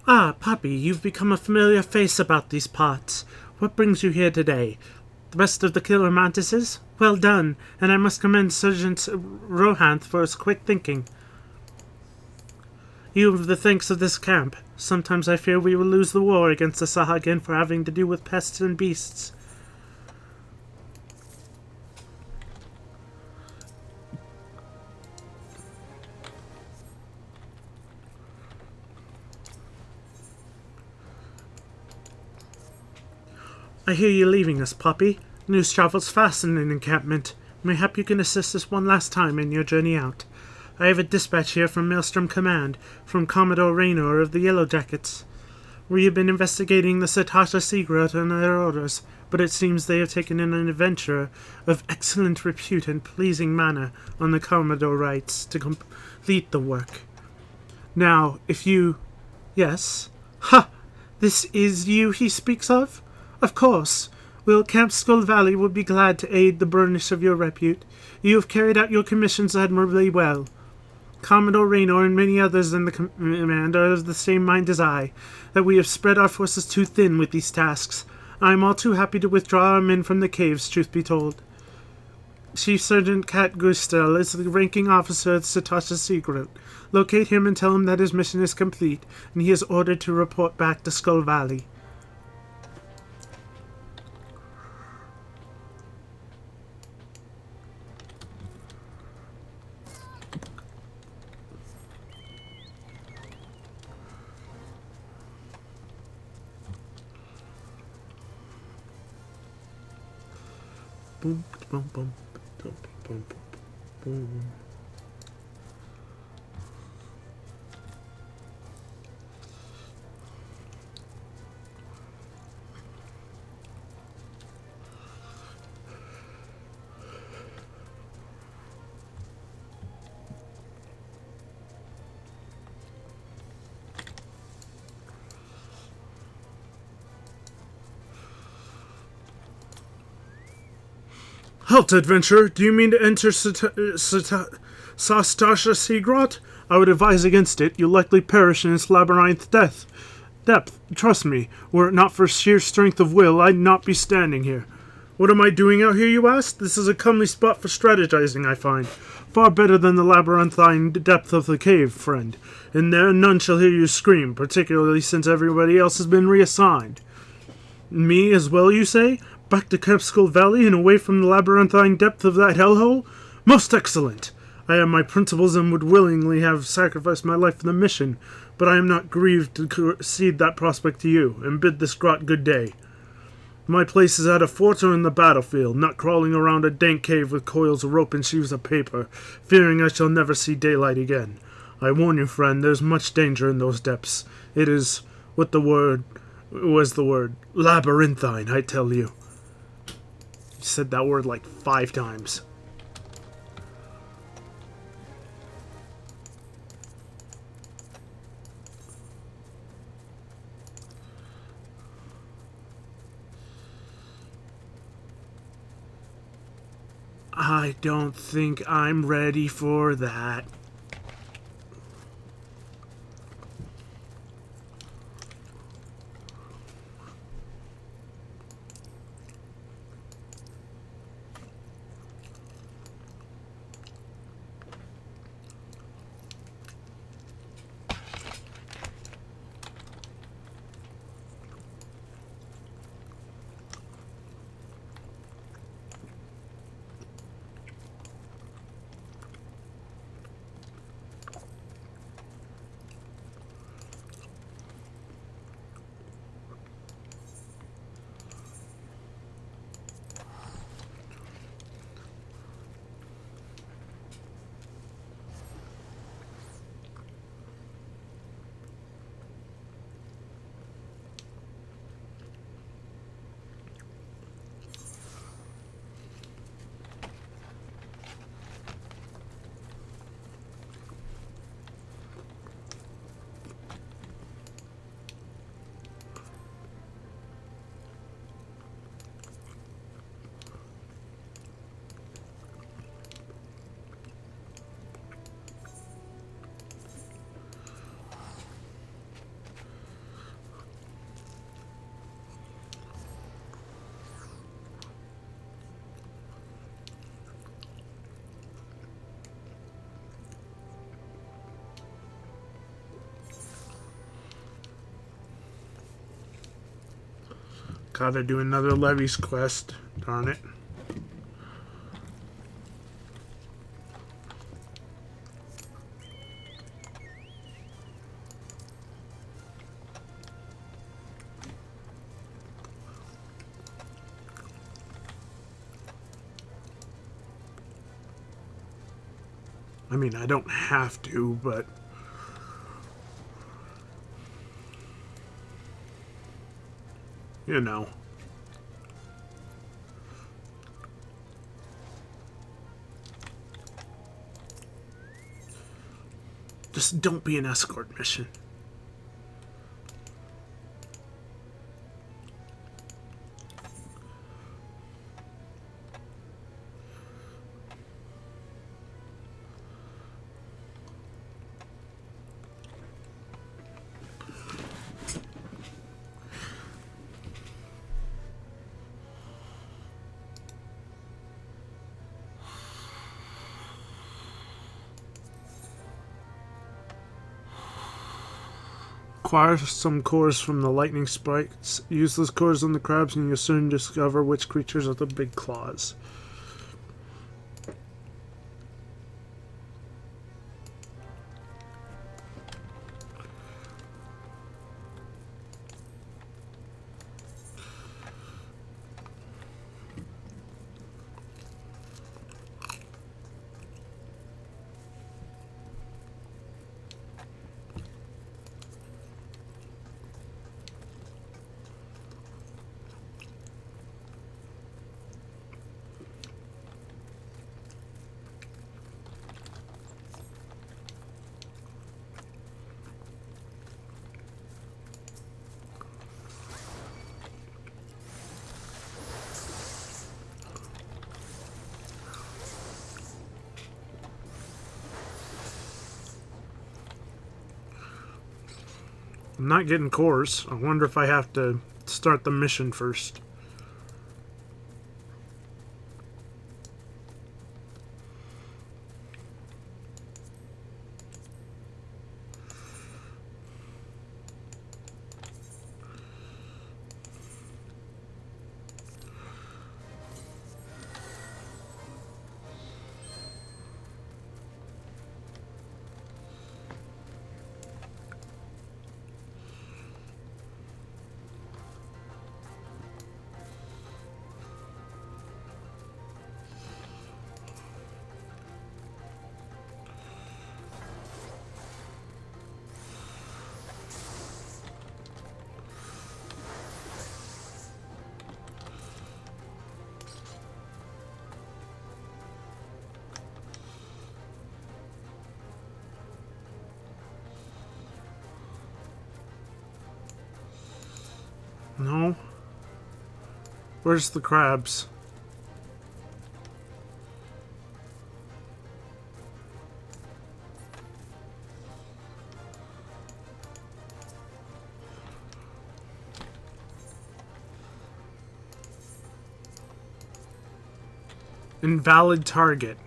Ah, Poppy, you've become a familiar face about these parts. What brings you here today? The best of the killer mantises? Well done, and I must commend Sergeant Rohanth for his quick thinking. You have the thanks of this camp. Sometimes I fear we will lose the war against the Sahagin for having to do with pests and beasts. I hear you leaving us, Poppy. News travels fast in an encampment. Mayhap you can assist us one last time in your journey out. I have a dispatch here from Maelstrom Command, from Commodore Raynor of the Yellow Jackets. We have been investigating the Satasha Seagrot and their orders, but it seems they have taken in an adventurer of excellent repute and pleasing manner on the Commodore rights to complete the work. Now, if you... Yes? Ha! This is you he speaks of? Of course. Well, Camp Skull Valley would be glad to aid the burnish of your repute. You have carried out your commissions admirably well. Commodore Raynor and many others in the command are of the same mind as I, that we have spread our forces too thin with these tasks. I am all too happy to withdraw our men from the caves, truth be told. Chief Sergeant Kat Gustel is the ranking officer of Satasha Seagrot. Locate him and tell him that his mission is complete, and he is ordered to report back to Skull Valley. Boom, boom, boom, boom, boom, boom. Halt, adventurer! Do you mean to enter Sastasha Seagrot? I would advise against it. You'll likely perish in its labyrinth depth. Trust me, were it not for sheer strength of will, I'd not be standing here. What am I doing out here, you ask? This is a comely spot for strategizing, I find. Far better than the labyrinthine depth of the cave, friend. In there none shall hear you scream, particularly since everybody else has been reassigned. Me as well, you say? Back to Camp Skull Valley and away from the labyrinthine depth of that hellhole? Most excellent! I have my principles and would willingly have sacrificed my life for the mission, but I am not grieved to concede that prospect to you, and bid this grot good day. My place is at a fort or in the battlefield, not crawling around a dank cave with coils of rope and sheaves of paper, fearing I shall never see daylight again. I warn you, friend, there's much danger in those depths. It is, labyrinthine, I tell you. He said that word like 5 times. I don't think I'm ready for that. Gotta do another Levy's quest. Darn it. I mean, I don't have to, but... You know. Just don't be an escort mission. Acquire some cores from the lightning spikes. Use those cores on the crabs and you'll soon discover which creatures are the big claws. I'm not getting cores. I wonder if I have to start the mission first. No. Where's the crabs? Invalid target.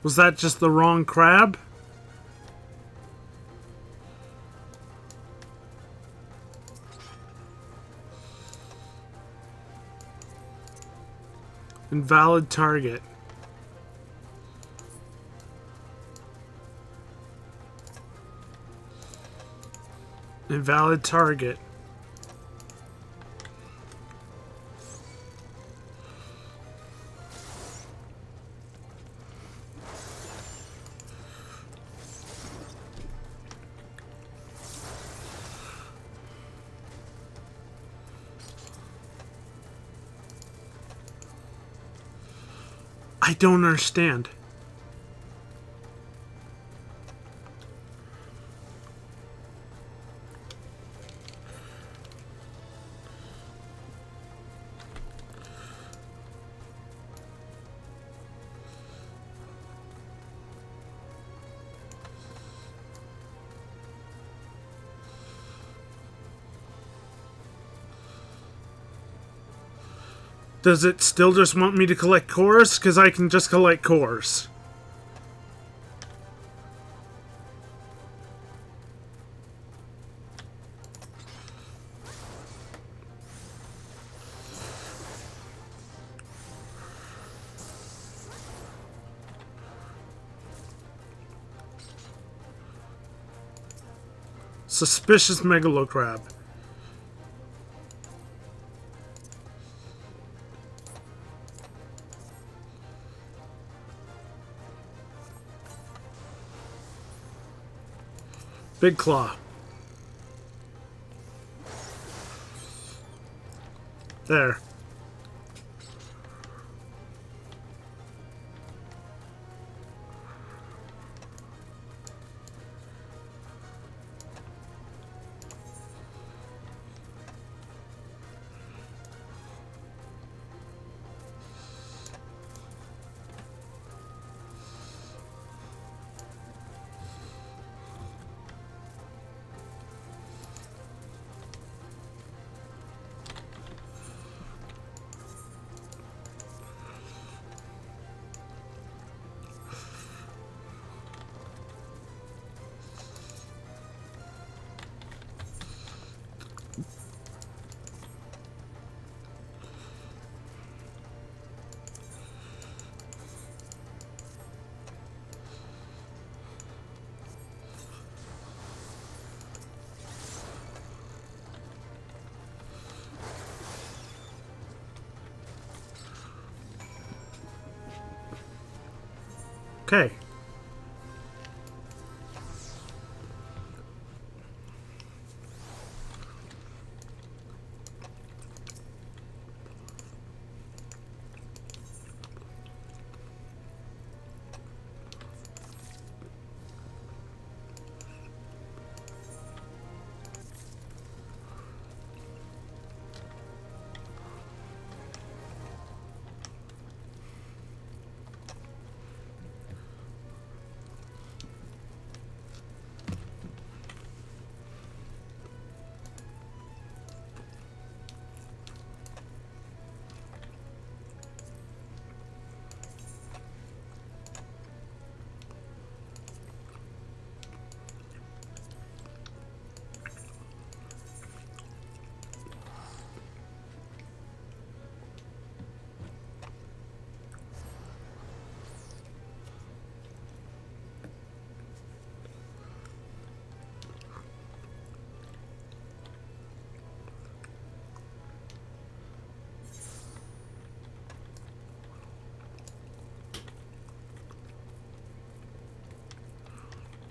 Was that just the wrong crab? Invalid target. Invalid target. I don't understand. Does it still just want me to collect cores? Because I can just collect cores. Suspicious megalocrab. Big claw. There. Okay.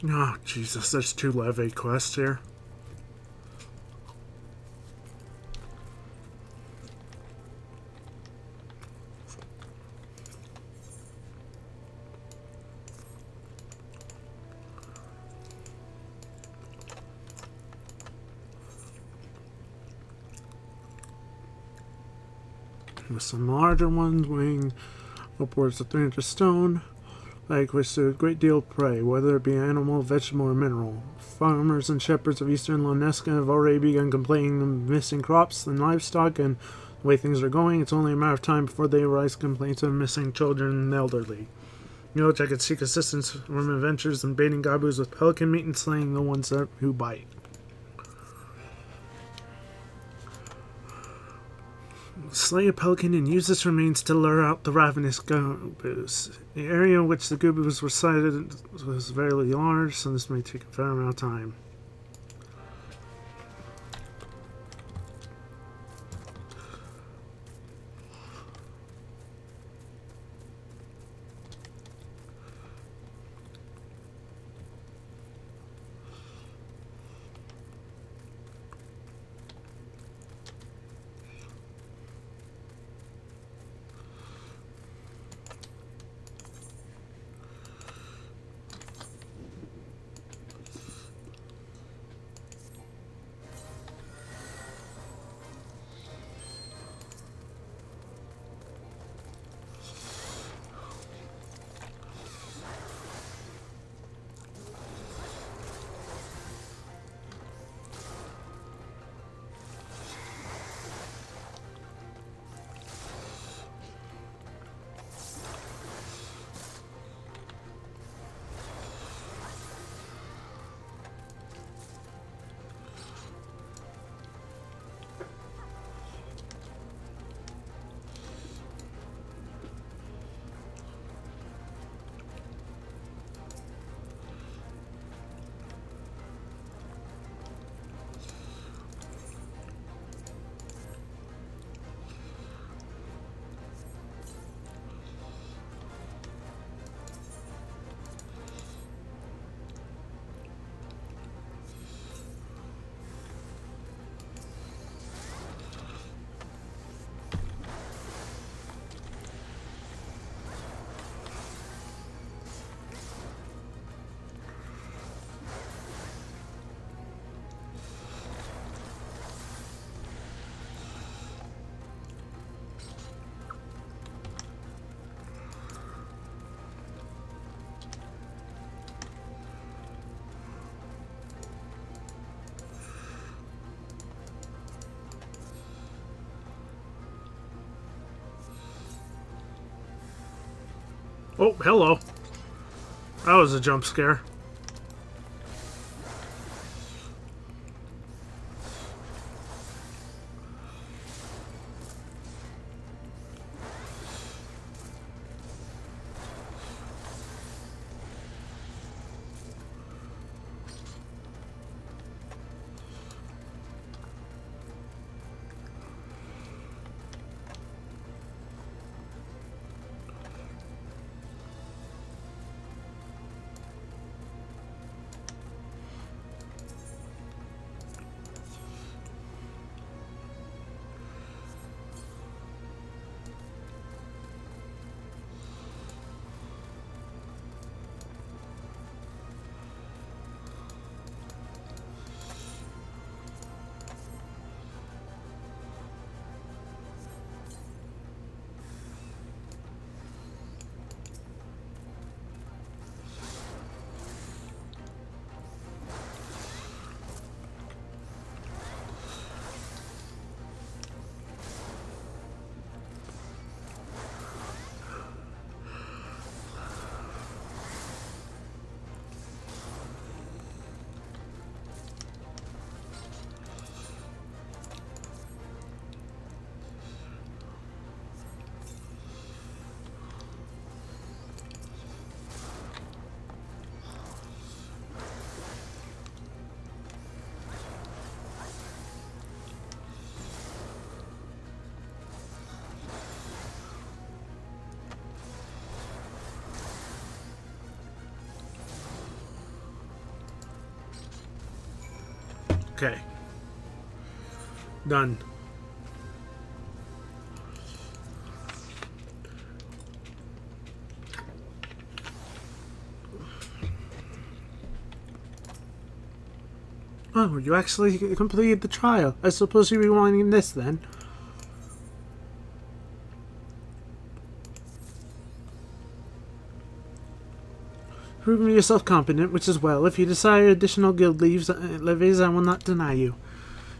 Oh, Jesus, there's 2 levee quests here. With some larger ones weighing upwards of 300 stone, like which do a great deal of prey, whether it be animal, vegetable, or mineral. Farmers and shepherds of eastern Loneska have already begun complaining of missing crops and livestock, and the way things are going, it's only a matter of time before they arise complaints of missing children and elderly. You know, I could seek assistance from adventures in baiting gobos with pelican meat and slaying the ones who bite. Slay a pelican and use its remains to lure out the ravenous gobos. The area in which the gobos were sighted was very large, so this may take a fair amount of time. Oh, hello. That was a jump scare. Okay. Done. Oh, you actually completed the trial. I suppose you'll be wanting this then. Proving yourself competent, which is well. If you desire additional guild levies, I will not deny you.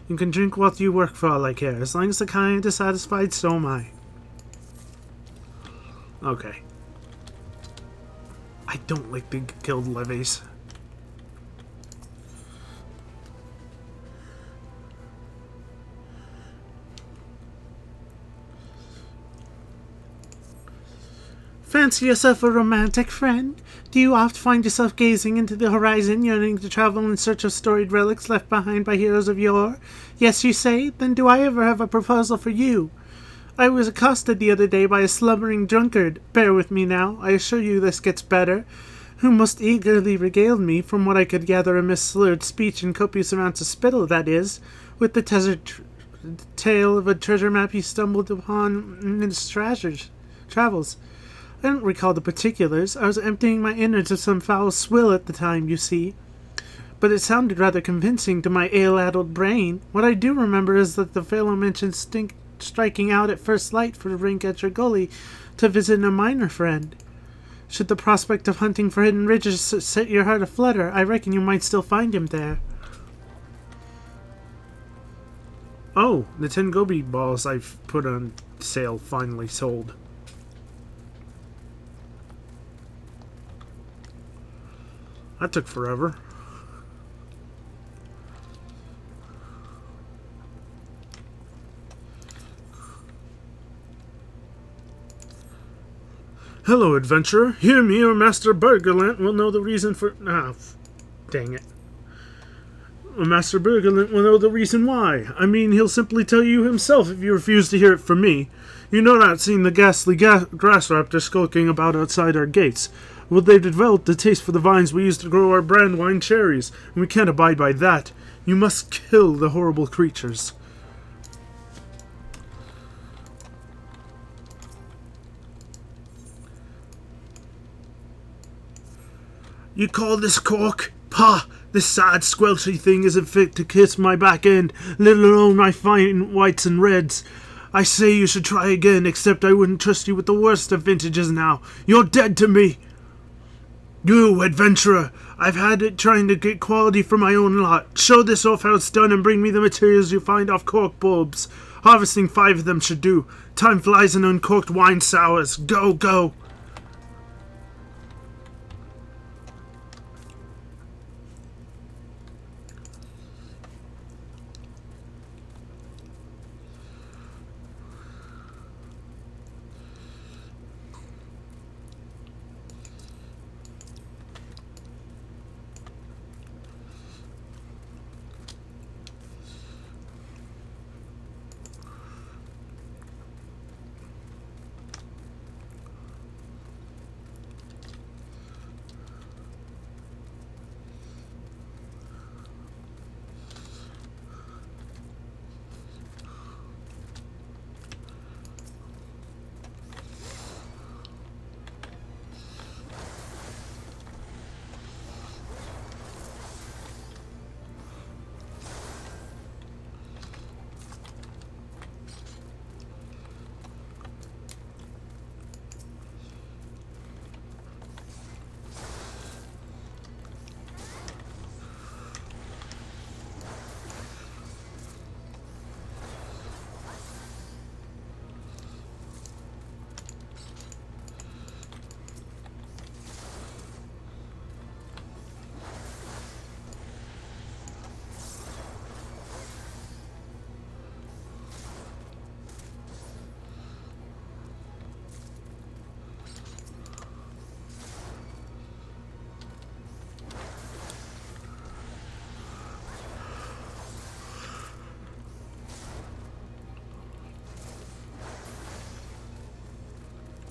You can drink while you work for all I care. As long as the client is satisfied, so am I. Okay. I don't like the guild levies. Fancy yourself a romantic friend? Do you oft find yourself gazing into the horizon, yearning to travel in search of storied relics left behind by heroes of yore? Yes, you say? Then do I ever have a proposal for you? I was accosted the other day by a slumbering drunkard. Bear with me now, I assure you this gets better. Who most eagerly regaled me, from what I could gather amidst slurred speech and copious amounts of spittle, that is, with the tale of a treasure map he stumbled upon in his travels. I don't recall the particulars. I was emptying my innards of some foul swill at the time, you see. But it sounded rather convincing to my ale-addled brain. What I do remember is that the fellow mentioned striking out at first light for a rink at your gully to visit a miner friend. Should the prospect of hunting for hidden riches set your heart aflutter, I reckon you might still find him there. Oh, the 10 gobi balls I've put on sale finally sold. That took forever. Hello, adventurer. Hear me, or Master Burgerlant will know the reason for... Ah, dang it. Master Burgerlant will know the reason why. I mean, he'll simply tell you himself if you refuse to hear it from me. You know not seen the ghastly grass raptor skulking about outside our gates. Well, they've developed a taste for the vines we use to grow our brandywine cherries, and we can't abide by that. You must kill the horrible creatures. You call this cork? Pah! This sad, squelchy thing isn't fit to kiss my back end, let alone my fine whites and reds. I say you should try again, except I wouldn't trust you with the worst of vintages now. You're dead to me! You, adventurer! I've had it trying to get quality for my own lot. Show this off how it's done and bring me the materials you find off cork bulbs. Harvesting 5 of them should do. Time flies in uncorked wine sours. Go, go!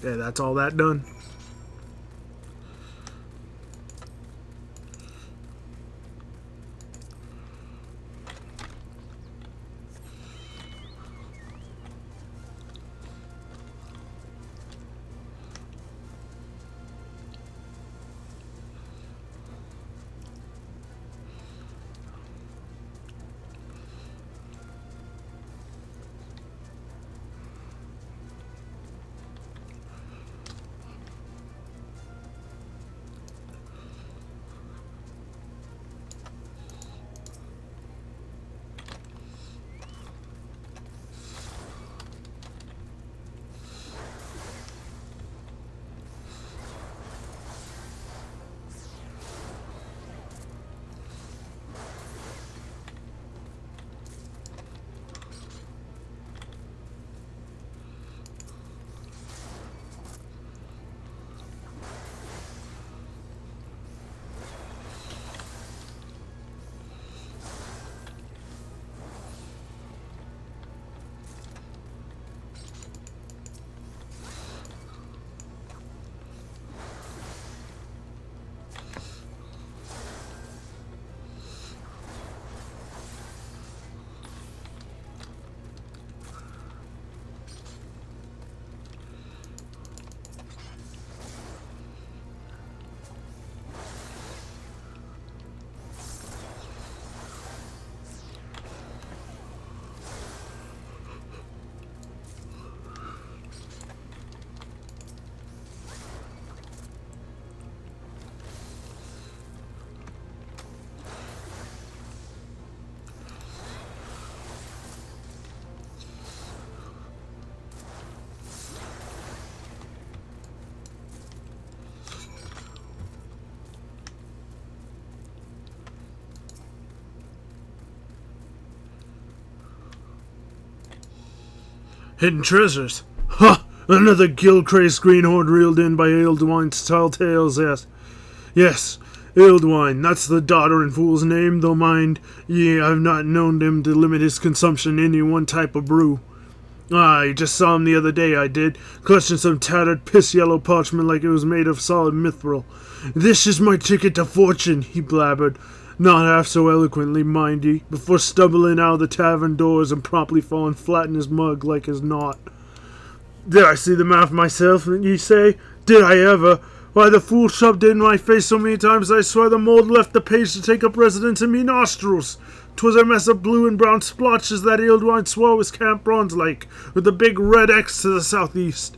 Okay, that's all that done. Hidden treasures. Ha! Another gill-crazed greenhorn reeled in by Ealdwine's tall tales, yes. Yes, Ealdwine, that's the daughter and fool's name, though mind ye, I've not known him to limit his consumption to any one type of brew. I just saw him the other day, I did, clutching some tattered piss-yellow parchment like it was made of solid mithril. This is my ticket to fortune, he blabbered, not half so eloquently, mind ye, before stumbling out of the tavern doors and promptly falling flat in his mug like as naught. Did I see the map myself, ye say? Did I ever? Why, the fool shoved it in my face so many times I swear the mold left the page to take up residence in me nostrils. 'Twas a mess of blue and brown splotches that Ealdwine swore was Camp Bronze Lake, with a big red X to the southeast.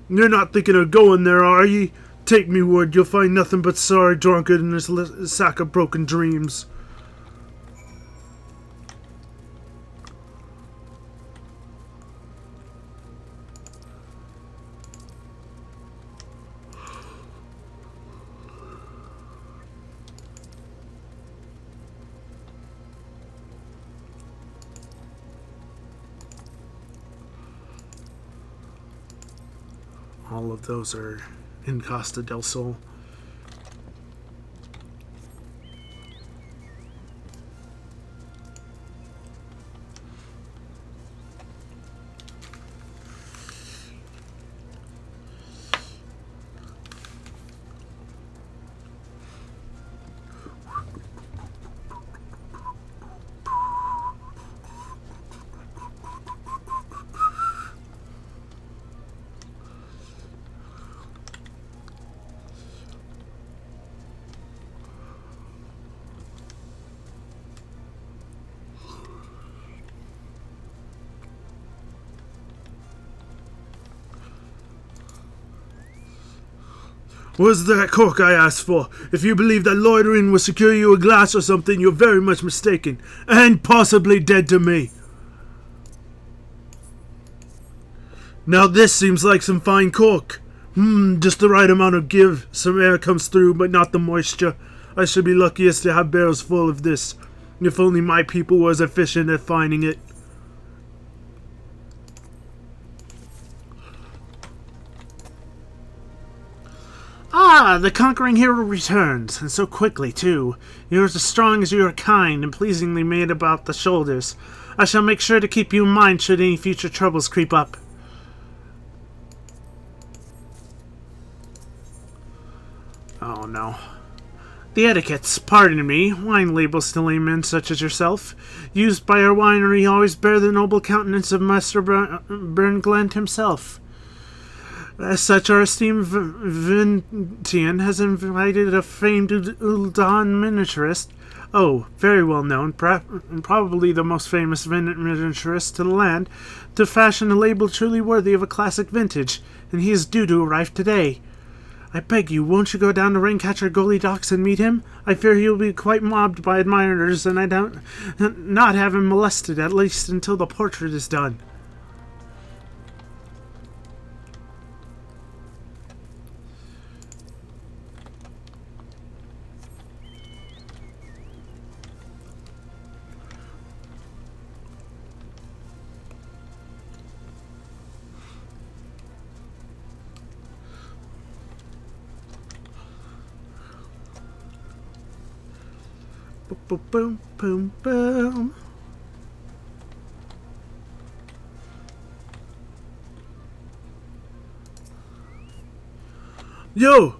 You're not thinking of going there, are ye? Take me word, you'll find nothing but sorry drunkard and his sack of broken dreams. All of those are in Costa del Sol. Was that cork I asked for? If you believe that loitering will secure you a glass or something, you're very much mistaken. And possibly dead to me. Now this seems like some fine cork. Just the right amount of give. Some air comes through, but not the moisture. I should be luckiest to have barrels full of this. If only my people were as efficient at finding it. Ah, the conquering hero returns, and so quickly, too. You're as strong as you are kind, and pleasingly made about the shoulders. I shall make sure to keep you in mind should any future troubles creep up. Oh no. The etiquettes, pardon me, wine labels to laymen such as yourself, used by our winery always bear the noble countenance of Master Berngland himself. As such, our esteemed Vintian has invited a famed Uldan miniaturist, very well known, probably the most famous miniaturist to the land, to fashion a label truly worthy of a classic vintage, and he is due to arrive today. I beg you, won't you go down to Raincatcher Gully Docks and meet him? I fear he will be quite mobbed by admirers, and I don't not have him molested, at least until the portrait is done. Boom, boom, boom, boom. Yo!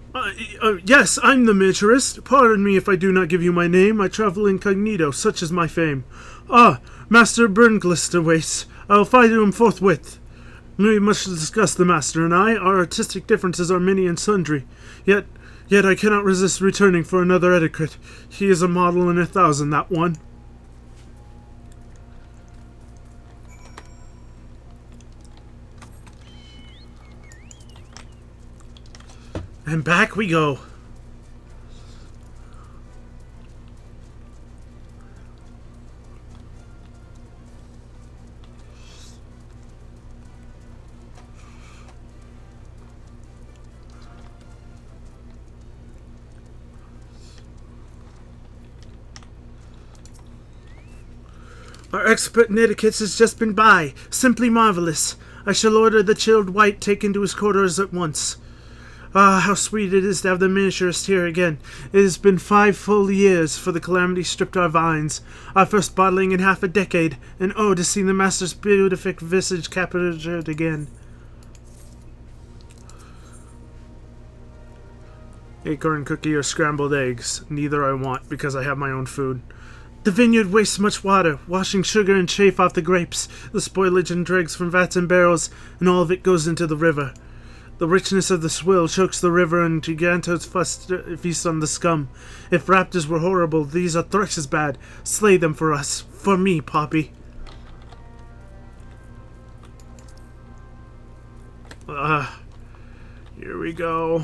Yes, I'm the miniaturist. Pardon me if I do not give you my name. I travel incognito, such is my fame. Ah, Master Bernglist awaits. I'll find him forthwith. We must discuss, the master and I. Our artistic differences are many and sundry. Yet I cannot resist returning for another etiquette. He is a model in 1,000, that one. And back we go. Our expert in etiquettes has just been by. Simply marvelous. I shall order the chilled white taken to his quarters at once. Ah, how sweet it is to have the miniaturist here again. It has been 5 full years for the calamity stripped our vines. Our first bottling in half a decade, and oh, to see the master's beatific visage captured again. Acorn cookie or scrambled eggs. Neither I want, because I have my own food. The vineyard wastes much water, washing sugar and chaff off the grapes. The spoilage and dregs from vats and barrels, and all of it goes into the river. The richness of the swill chokes the river, and gigantos feast on the scum. If raptors were horrible, these are thrice as bad. Slay them for us. For me, Poppy. Here we go.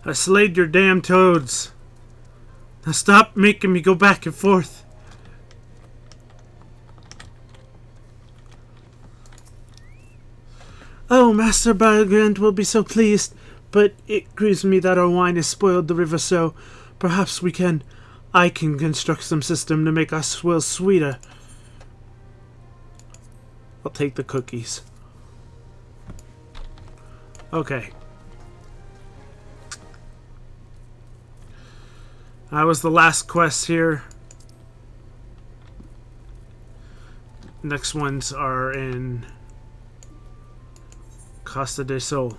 I slayed your damn toads. Now stop making me go back and forth. Oh, Master Bargrand will be so pleased, but it grieves me that our wine has spoiled the river, so perhaps I can construct some system to make our swill sweeter. I'll take the cookies. Okay. That was the last quest here. Next ones are in Costa del Sol.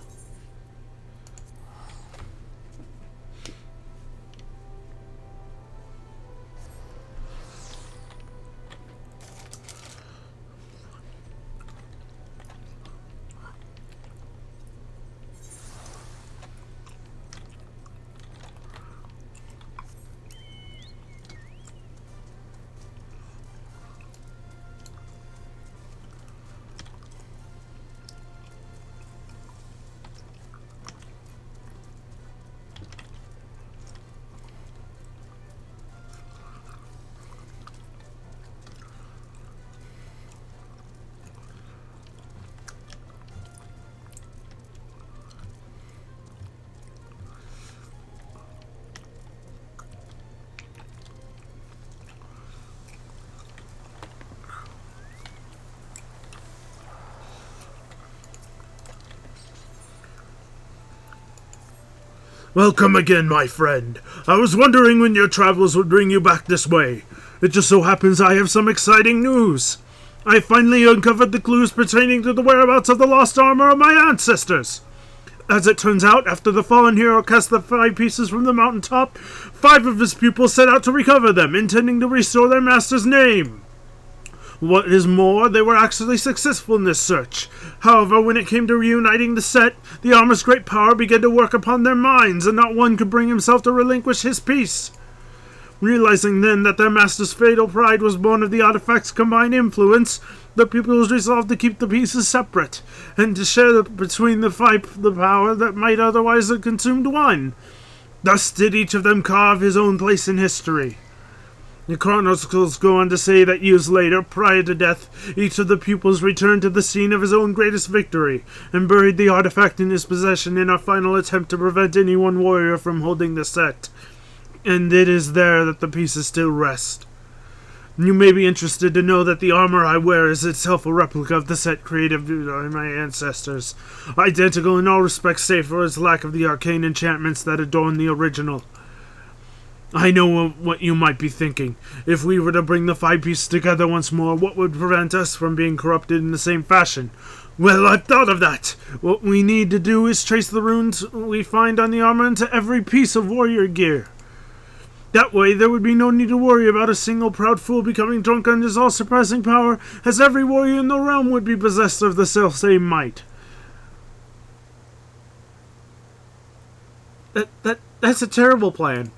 Welcome again, my friend. I was wondering when your travels would bring you back this way. It just so happens I have some exciting news. I finally uncovered the clues pertaining to the whereabouts of the lost armor of my ancestors. As it turns out, after the fallen hero cast the 5 pieces from the mountaintop, 5 of his pupils set out to recover them, intending to restore their master's name. What is more, they were actually successful in this search. However, when it came to reuniting the set, the armor's great power began to work upon their minds, and not one could bring himself to relinquish his piece. Realizing then that their master's fatal pride was born of the artifact's combined influence, the pupils resolved to keep the pieces separate, and to share between the 5 the power that might otherwise have consumed one. Thus did each of them carve his own place in history. The chronicles go on to say that years later, prior to death, each of the pupils returned to the scene of his own greatest victory, and buried the artifact in his possession in a final attempt to prevent any one warrior from holding the set. And it is there that the pieces still rest. You may be interested to know that the armor I wear is itself a replica of the set created by my ancestors, identical in all respects save for its lack of the arcane enchantments that adorn the original. I know what you might be thinking. If we were to bring the 5 pieces together once more, what would prevent us from being corrupted in the same fashion? Well, I've thought of that. What we need to do is trace the runes we find on the armor into every piece of warrior gear. That way, there would be no need to worry about a single proud fool becoming drunk on his all-surpassing power, as every warrior in the realm would be possessed of the self-same might. That's a terrible plan.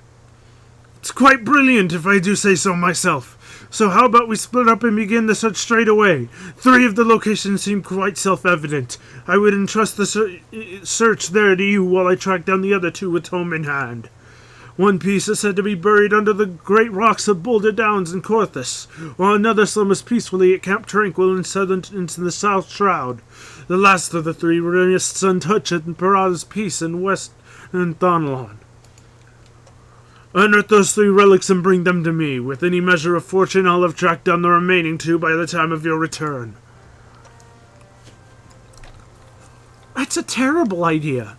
It's quite brilliant, if I do say so myself. So how about we split up and begin the search straight away? 3 of the locations seem quite self-evident. I would entrust the search there to you while I track down the other 2 with tome in hand. 1 piece is said to be buried under the great rocks of Boulder Downs in Corthus, while another slumbers peacefully at Camp Tranquil into the South Shroud. The last of the 3 rests untouched at Parada's Peace in West Thonlon. Unearth those 3 relics and bring them to me. With any measure of fortune, I'll have tracked down the remaining 2 by the time of your return. That's a terrible idea.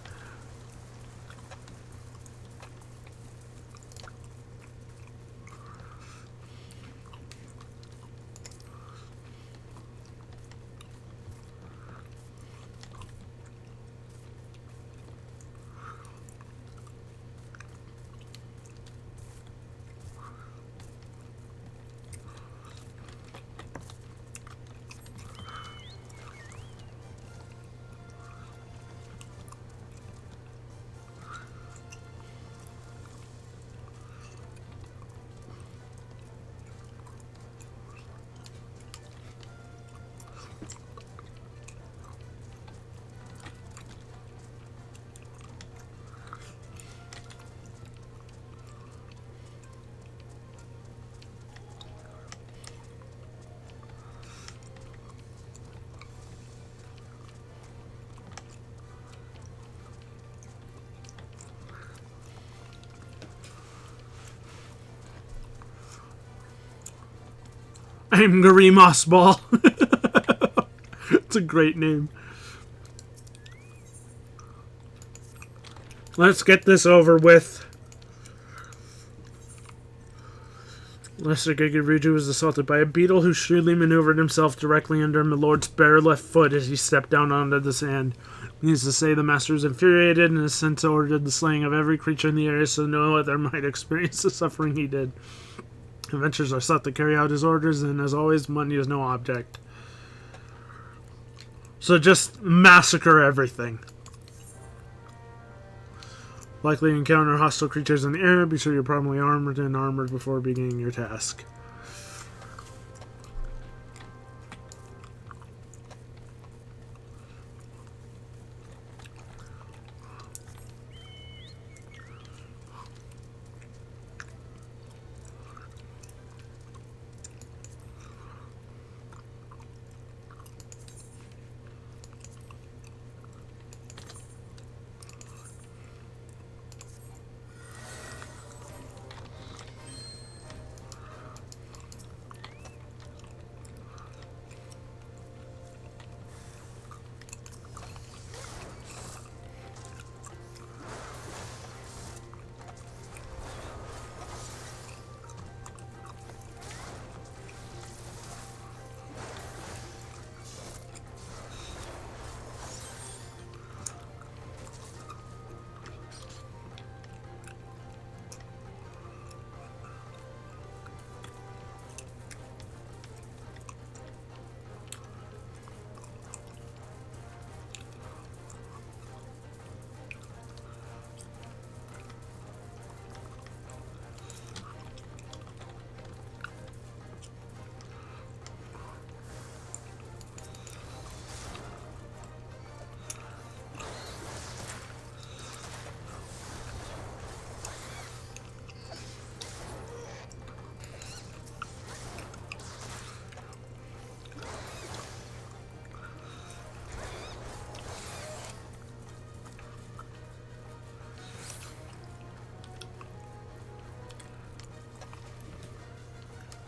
Angry Mossball. It's a great name. Let's get this over with. Lester Gigeriju was assaulted by a beetle who shrewdly maneuvered himself directly under Milord's bare left foot as he stepped down onto the sand. Needless to say, the master was infuriated and has since ordered the slaying of every creature in the area so no other might experience the suffering he did. Adventurers are sought to carry out his orders, and as always, money is no object. So just massacre everything. Likely encounter hostile creatures in the area. Be sure you're properly armored and armored before beginning your task.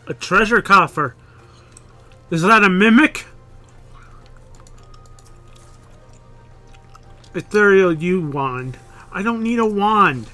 A treasure coffer. Is that a mimic? Ethereal U wand. I don't need a wand.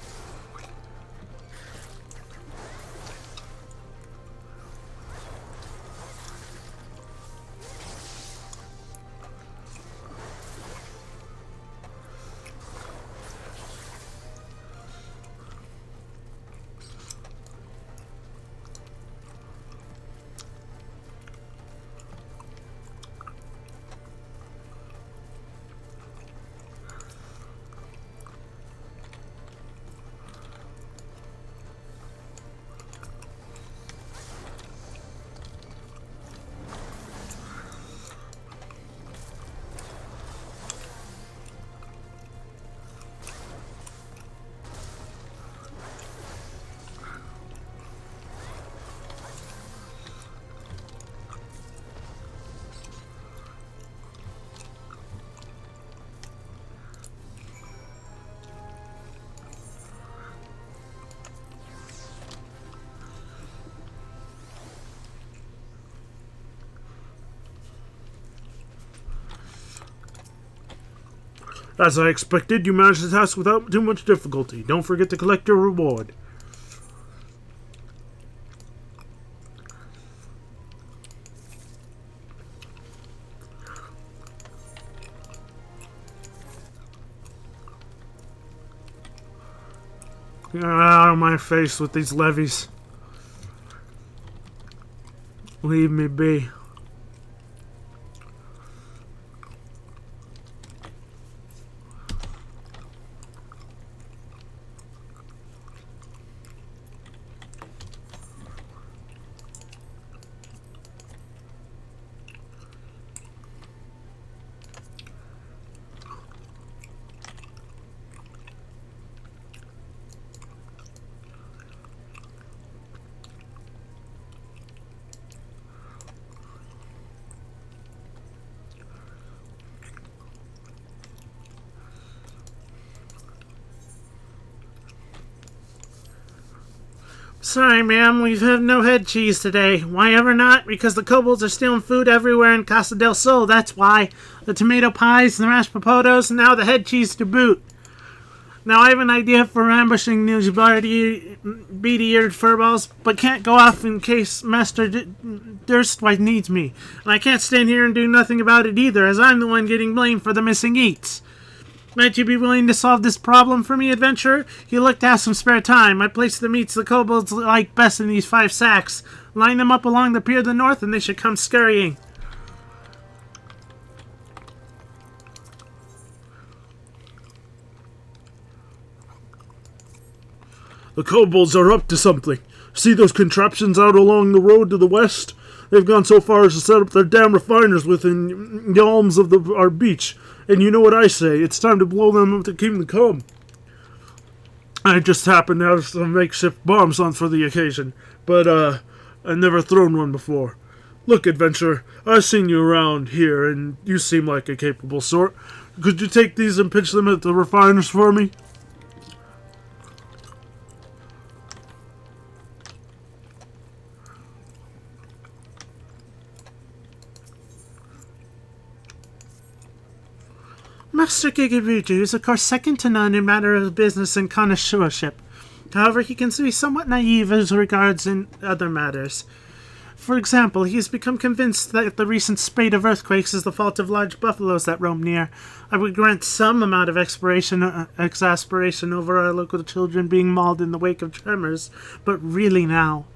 As I expected, you managed the task without too much difficulty. Don't forget to collect your reward. Get out of my face with these levies. Leave me be. Sorry, ma'am, we've had no head cheese today. Why ever not? Because the kobolds are stealing food everywhere in Casa del Sol, that's why. The tomato pies, the mashed potatoes, and now the head cheese to boot. Now I have an idea for ambushing these beady-eared furballs, but can't go off in case Master Durstwife needs me. And I can't stand here and do nothing about it either, as I'm the one getting blamed for the missing eats. Might you be willing to solve this problem for me, adventurer? You look to have some spare time. I place the meats the kobolds like best in these 5 sacks. Line them up along the pier to the north, and they should come scurrying. The kobolds are up to something. See those contraptions out along the road to the west? They've gone so far as to set up their damn refiners within yalms of our beach. And you know what I say, it's time to blow them up to kingdom come. I just happen to have some makeshift bombs on for the occasion, but I've never thrown one before. Look, adventurer, I've seen you around here, and you seem like a capable sort. Could you take these and pitch them at the refiners for me? Master Gigabuju is of course second to none in matter of business and connoisseurship. However, he can be somewhat naive as regards in other matters. For example, he has become convinced that the recent spate of earthquakes is the fault of large buffaloes that roam near. I would grant some amount of exasperation over our local children being mauled in the wake of tremors, but really now.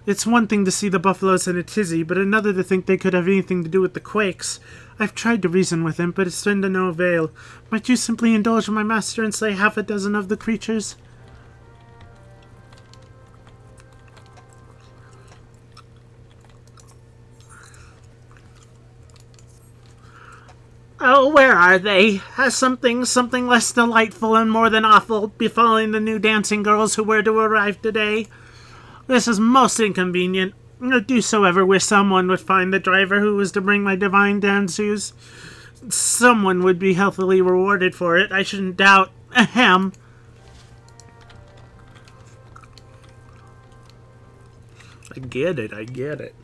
It's one thing to see the buffaloes in a tizzy, but another to think they could have anything to do with the quakes. I've tried to reason with him, but it's been to no avail. Might you simply indulge my master and slay 6 of the creatures? Oh, where are they? Has something less delightful and more than awful befallen the new dancing girls who were to arrive today? This is most inconvenient. I do so ever wish someone would find the driver who was to bring my divine dancers. Someone would be healthily rewarded for it, I shouldn't doubt. Ahem. I get it.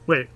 Wait.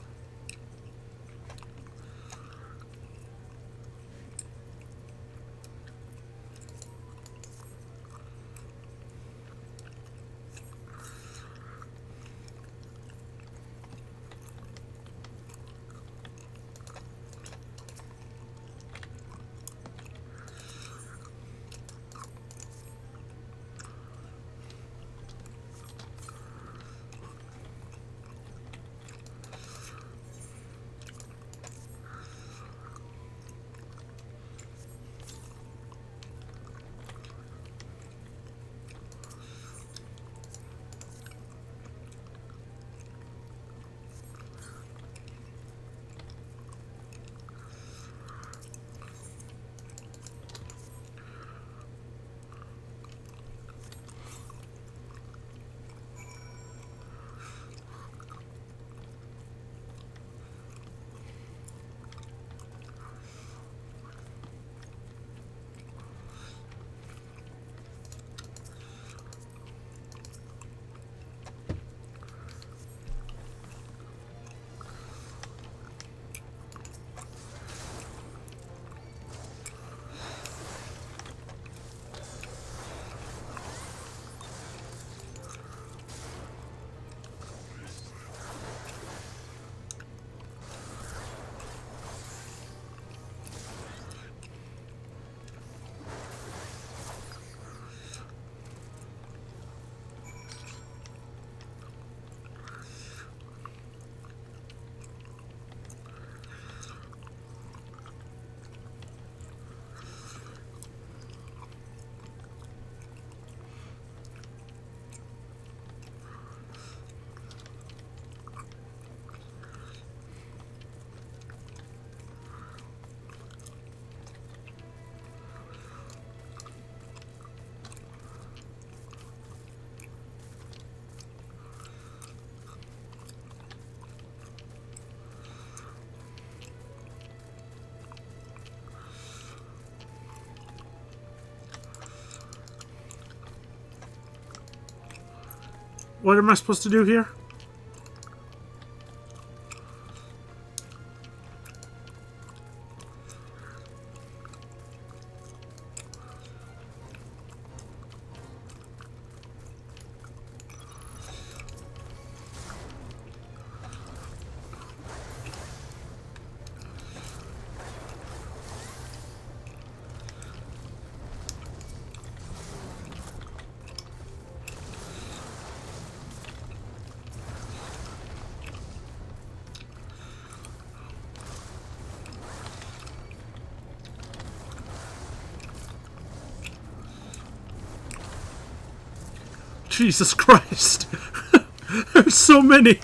What am I supposed to do here? Jesus Christ! There's so many!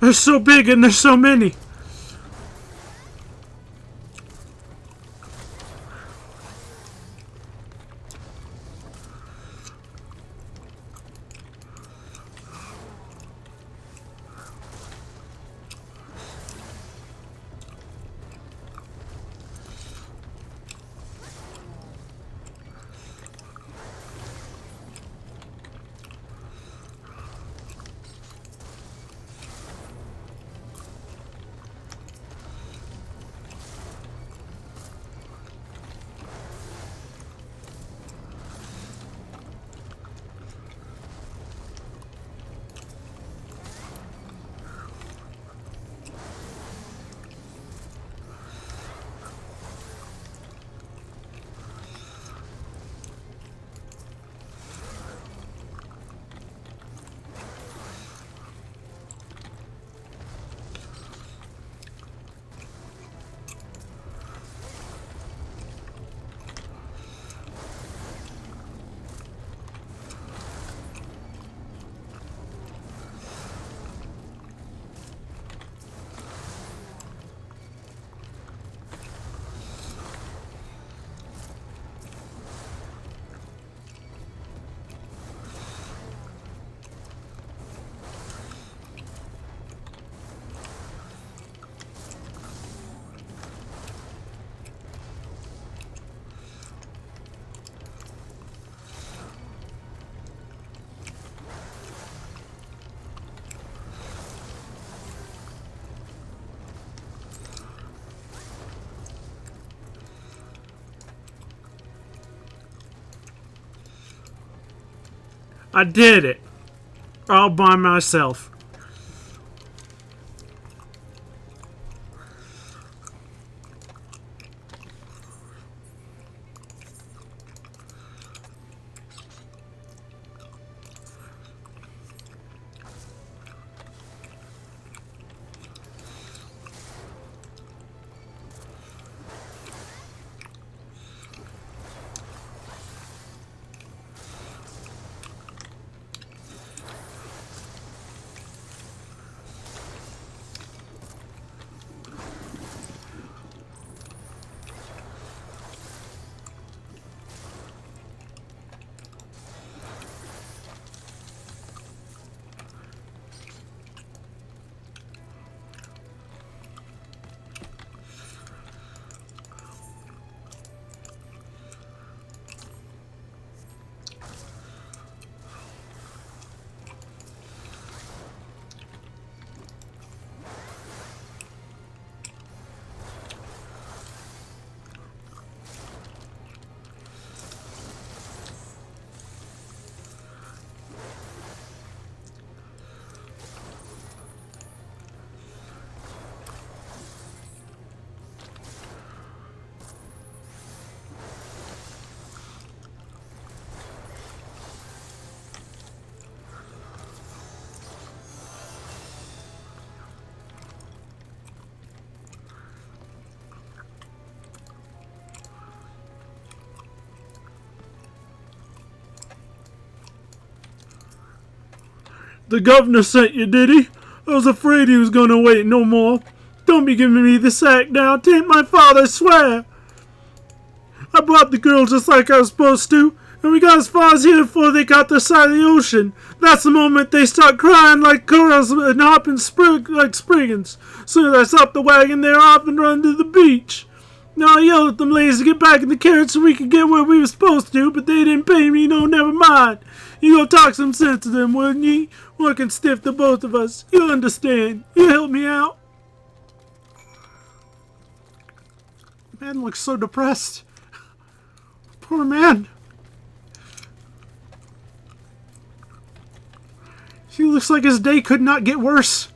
They're so big and there's so many! I did it! All by myself. The governor sent you, did he? I was afraid he was gonna wait no more. Don't be giving me the sack now. 'Tain't my father, I swear. I brought the girl just like I was supposed to, and we got as far as here before they got their side of the ocean. That's the moment they start crying like girls and hopping like spriggans. Soon as I stopped the wagon, they're off and run to the beach. Now I yelled at them ladies to get back in the carriage so we could get where we were supposed to, but they didn't pay me no never mind. You go talk some sense to them, wouldn't ye? Working stiff to both of us. You understand. You help me out. Man looks so depressed. Poor man. He looks like his day could not get worse.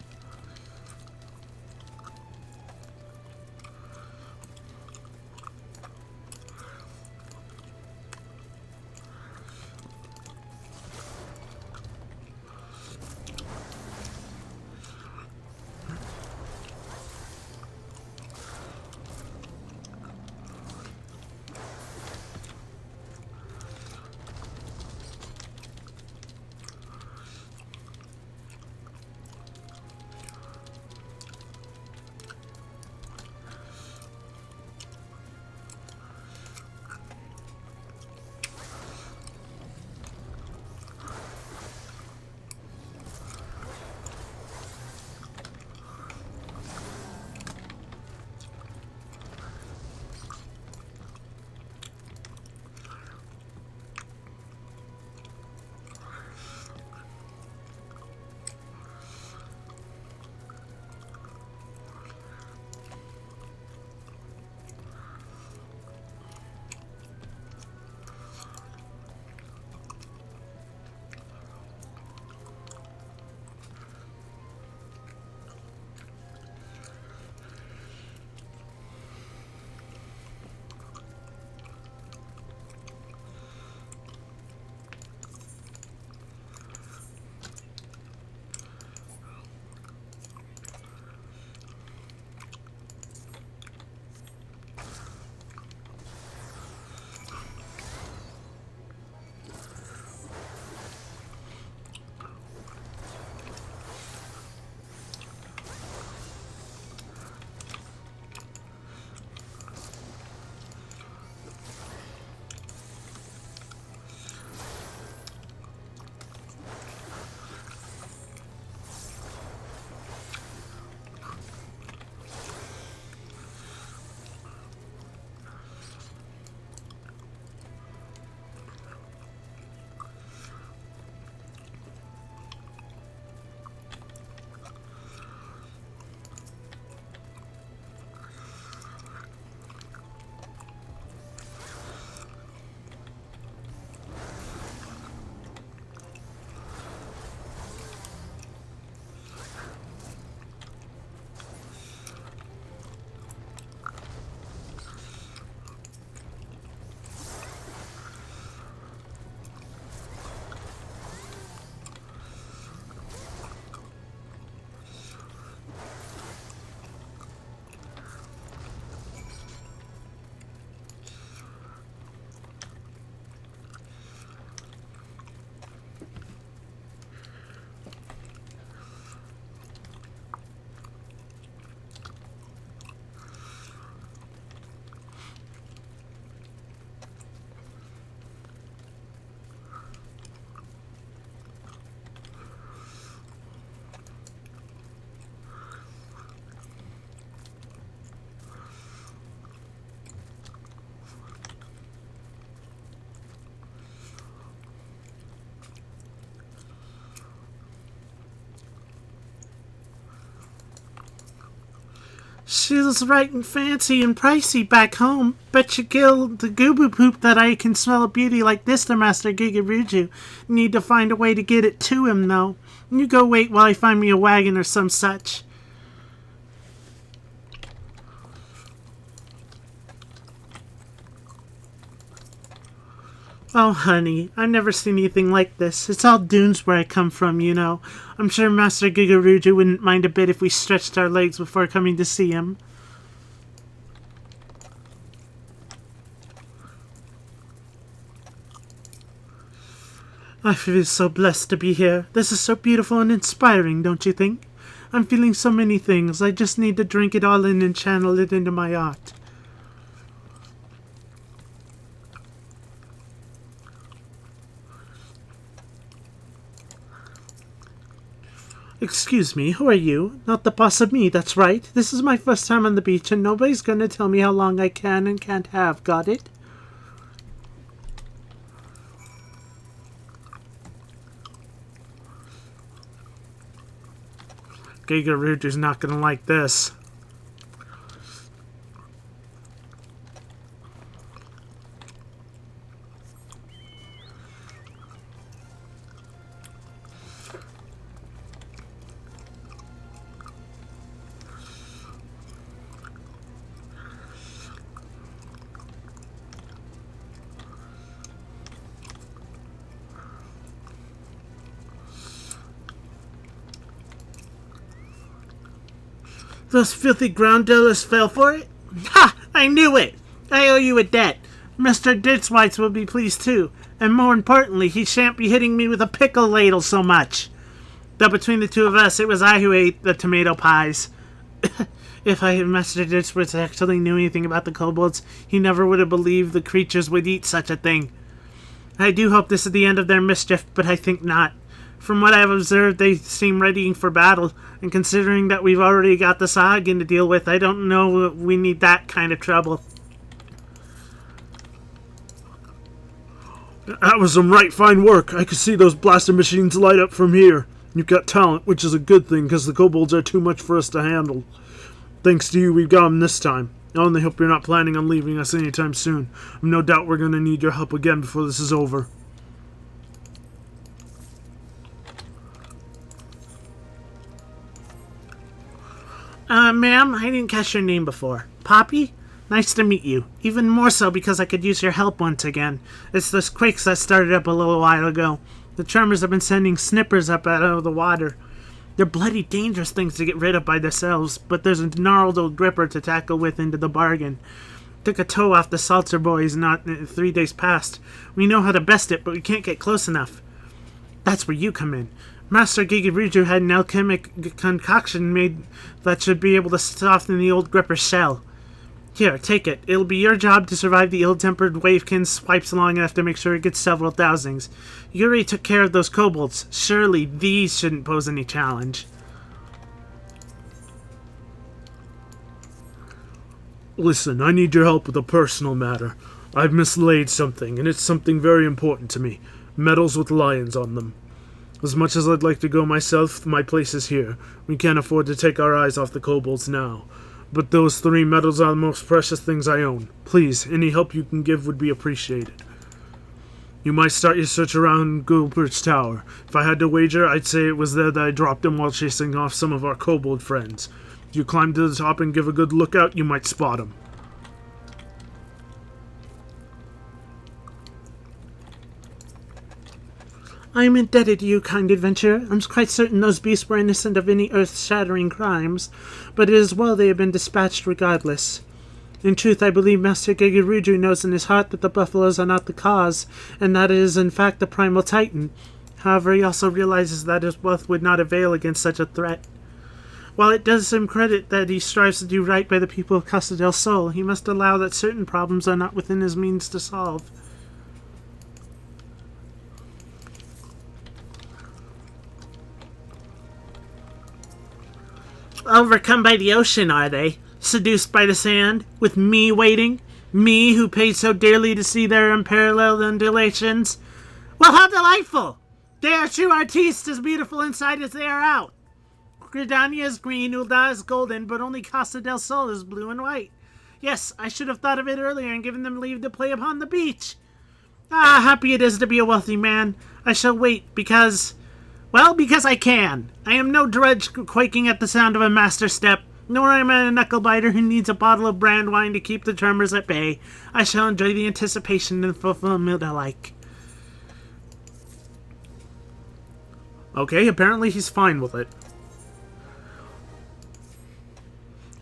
She's right and fancy and pricey back home. Bet you kill the gooby poop that I can smell a beauty like this to Master Gigaruju. Need to find a way to get it to him, though. You go wait while I find me a wagon or some such. Oh, honey, I've never seen anything like this. It's all dunes where I come from, you know. I'm sure Master Gigaruju wouldn't mind a bit if we stretched our legs before coming to see him. I feel so blessed to be here. This is so beautiful and inspiring, don't you think? I'm feeling so many things. I just need to drink it all in and channel it into my art. Excuse me, who are you? Not the boss of me, that's right. This is my first time on the beach and nobody's gonna tell me how long I can and can't have, got it? Gigaruder's not gonna like this. Those filthy ground dealers fell for it? Ha! I knew it! I owe you a debt. Mr. Ditzweiss will be pleased too. And more importantly, he shan't be hitting me with a pickle ladle so much. Though between the two of us, it was I who ate the tomato pies. If Master Ditzweiss actually knew anything about the kobolds, he never would have believed the creatures would eat such a thing. I do hope this is the end of their mischief, but I think not. From what I have observed, they seem readying for battle, and considering that we've already got the Sahagin to deal with, I don't know we need that kind of trouble. That was some right fine work. I could see those blaster machines light up from here. You've got talent, which is a good thing, because the kobolds are too much for us to handle. Thanks to you, we've got them this time. I only hope you're not planning on leaving us anytime soon. No doubt we're going to need your help again before this is over. Ma'am, I didn't catch your name before. Poppy? Nice to meet you. Even more so because I could use your help once again. It's those quakes that started up a little while ago. The charmers have been sending snippers up out of the water. They're bloody dangerous things to get rid of by themselves, but there's a gnarled old gripper to tackle with into the bargain. Took a toe off the Salter boys not 3 days past. We know how to best it, but we can't get close enough. That's where you come in. Master Gigaruju had an alchemic concoction made that should be able to soften the old gripper's shell. Here, take it. It'll be your job to survive the ill-tempered wavekin swipes long enough to make sure it gets several thousings. You already took care of those kobolds. Surely these shouldn't pose any challenge. Listen, I need your help with a personal matter. I've mislaid something, and it's something very important to me. Medals with lions on them. As much as I'd like to go myself, my place is here. We can't afford to take our eyes off the kobolds now. But those 3 medals are the most precious things I own. Please, any help you can give would be appreciated. You might start your search around Gilbert's Tower. If I had to wager, I'd say it was there that I dropped them while chasing off some of our kobold friends. If you climb to the top and give a good look out, you might spot them. I am indebted to you, kind adventurer. I'm quite certain those beasts were innocent of any earth-shattering crimes, but it is well they have been dispatched regardless. In truth, I believe Master Gigaruju knows in his heart that the buffaloes are not the cause, and that it is in fact the primal titan. However, he also realizes that his wealth would not avail against such a threat. While it does him credit that he strives to do right by the people of Casa del Sol, he must allow that certain problems are not within his means to solve. Overcome by the ocean, are they? Seduced by the sand? With me waiting? Me who paid so dearly to see their unparalleled undulations? Well, how delightful! They are true artistes, as beautiful inside as they are out. Gridania is green, Ulda is golden, but only Casa del Sol is blue and white. Yes, I should have thought of it earlier and given them leave to play upon the beach. Ah, happy it is to be a wealthy man. I shall wait, because... well, because I can. I am no drudge quaking at the sound of a master step, nor am I a knuckle-biter who needs a bottle of brand wine to keep the tremors at bay. I shall enjoy the anticipation and fulfillment alike. Okay, apparently he's fine with it.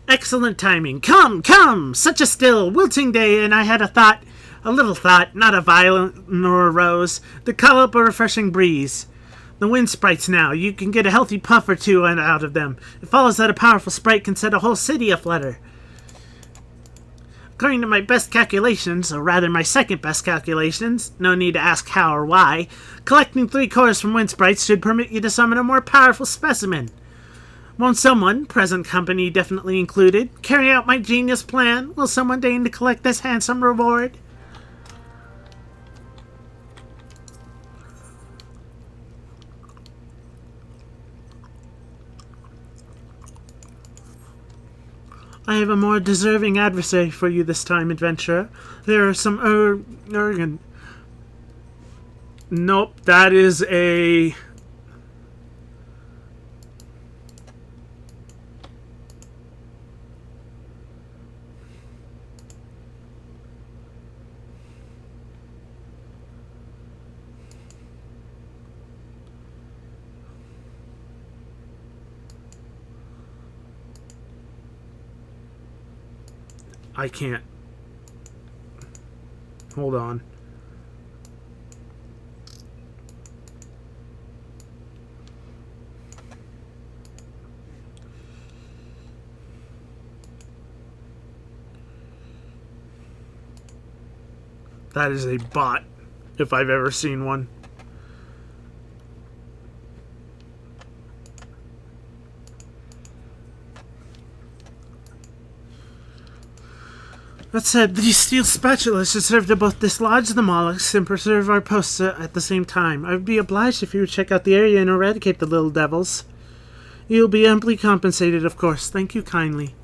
Excellent timing. Come, come! Such a still, wilting day, and I had a thought. A little thought, not a violent nor a rose, to call up a refreshing breeze. The wind sprites now, you can get a healthy puff or two out of them. It follows that a powerful sprite can set a whole city aflutter. According to my best calculations, or rather my second best calculations, no need to ask how or why, collecting 3 cores from wind sprites should permit you to summon a more powerful specimen. Won't someone, present company definitely included, carry out my genius plan? Will someone deign to collect this handsome reward? I have a more deserving adversary for you this time, adventurer. There are some Urgan. Nope, that is a... I can't. Hold on. That is a bot, if I've ever seen one. That said, these steel spatulas should serve to both dislodge the mollusks and preserve our posts at the same time. I would be obliged if you would check out the area and eradicate the little devils. You'll be amply compensated, of course. Thank you kindly.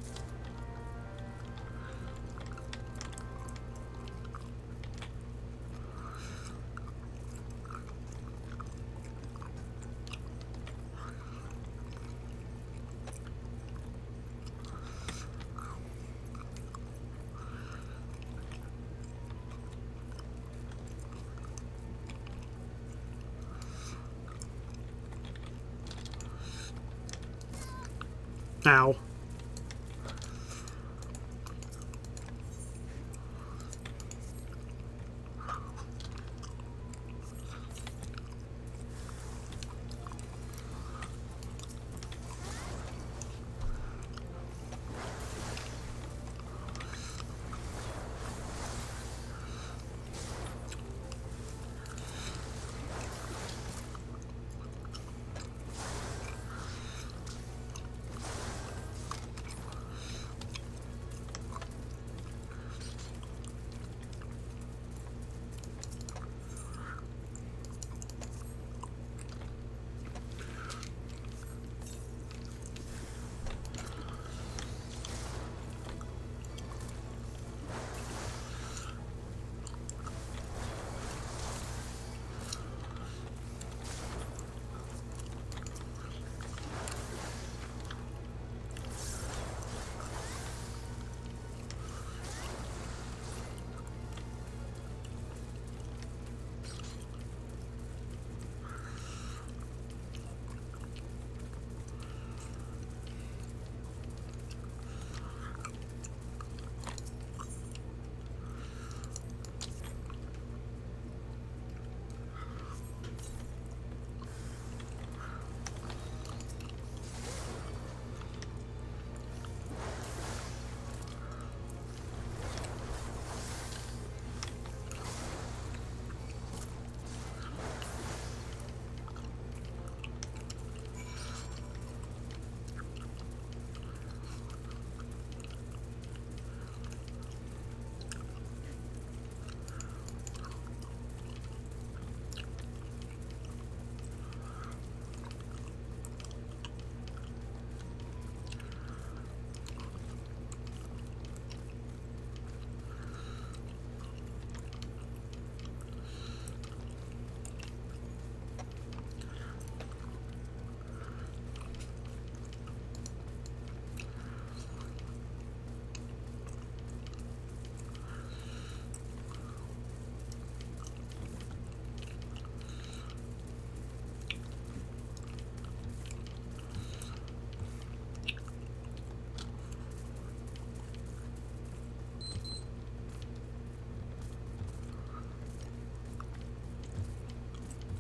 Ow.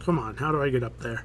Come on, how do I get up there?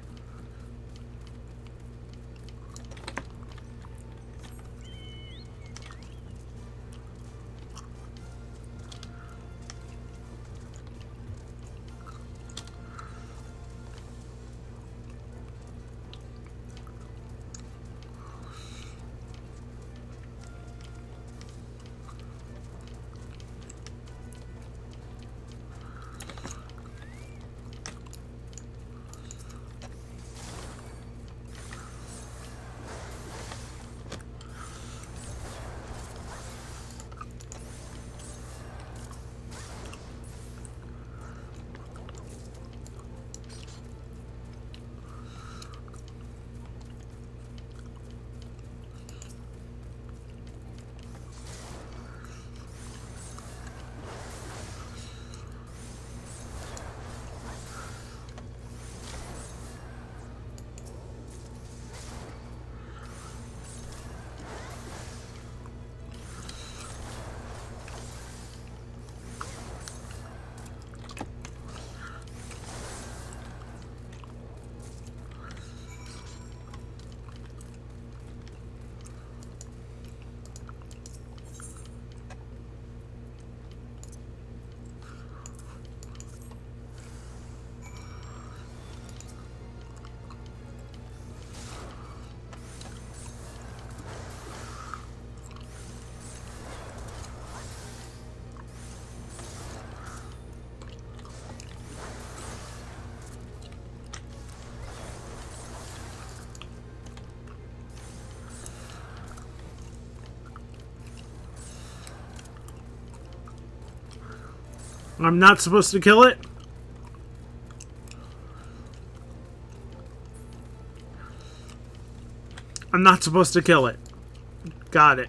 I'm not supposed to kill it? I'm not supposed to kill it. Got it.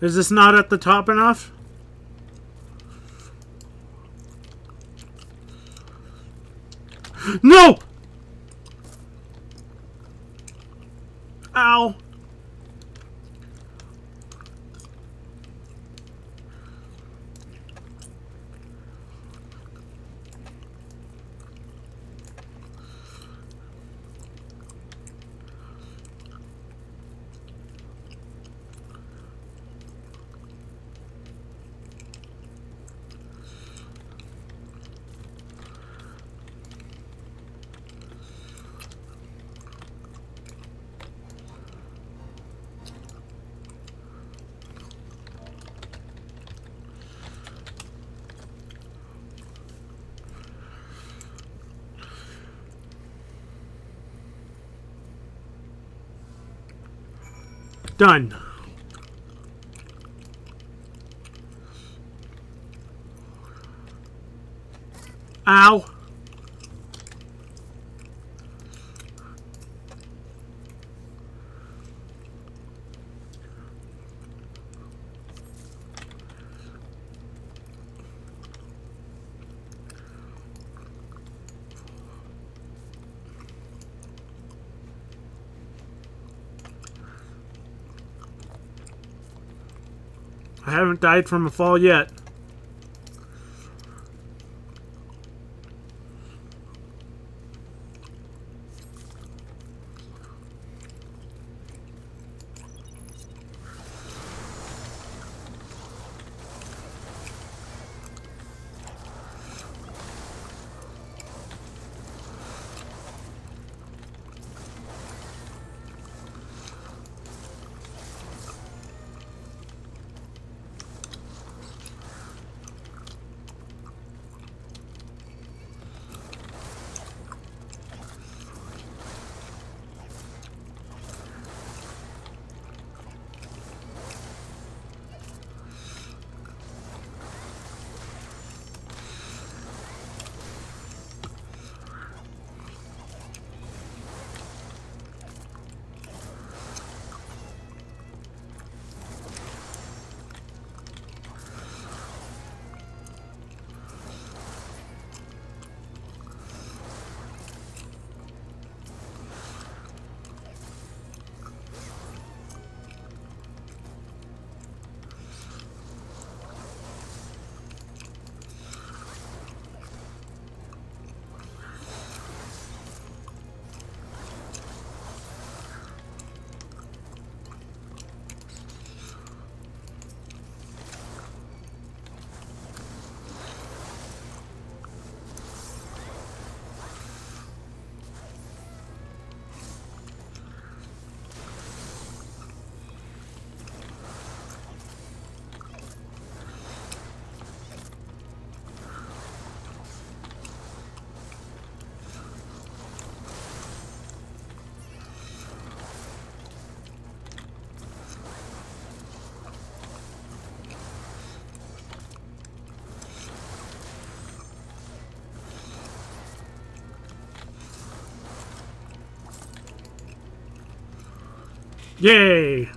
Is this not at the top enough? No! Ow! Done. Ow. I haven't died from a fall yet. Yay!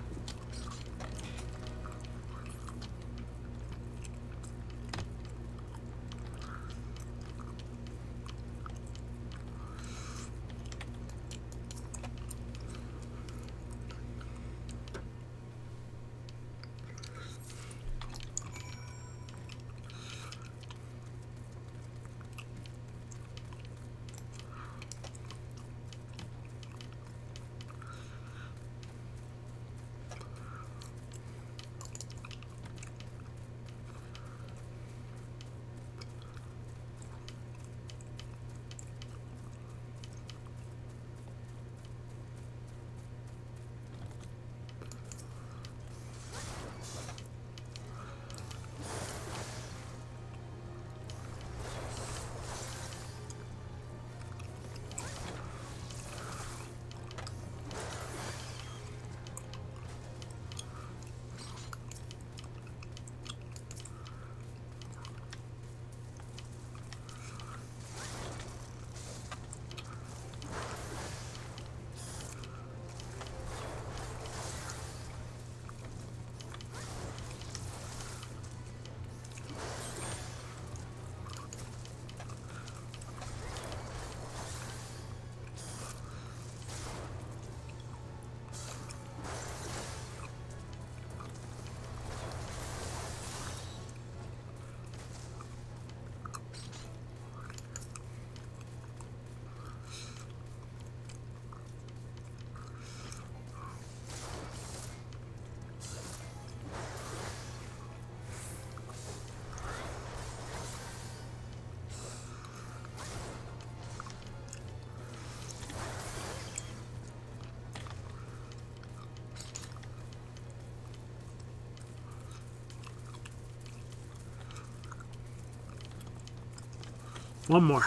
One more.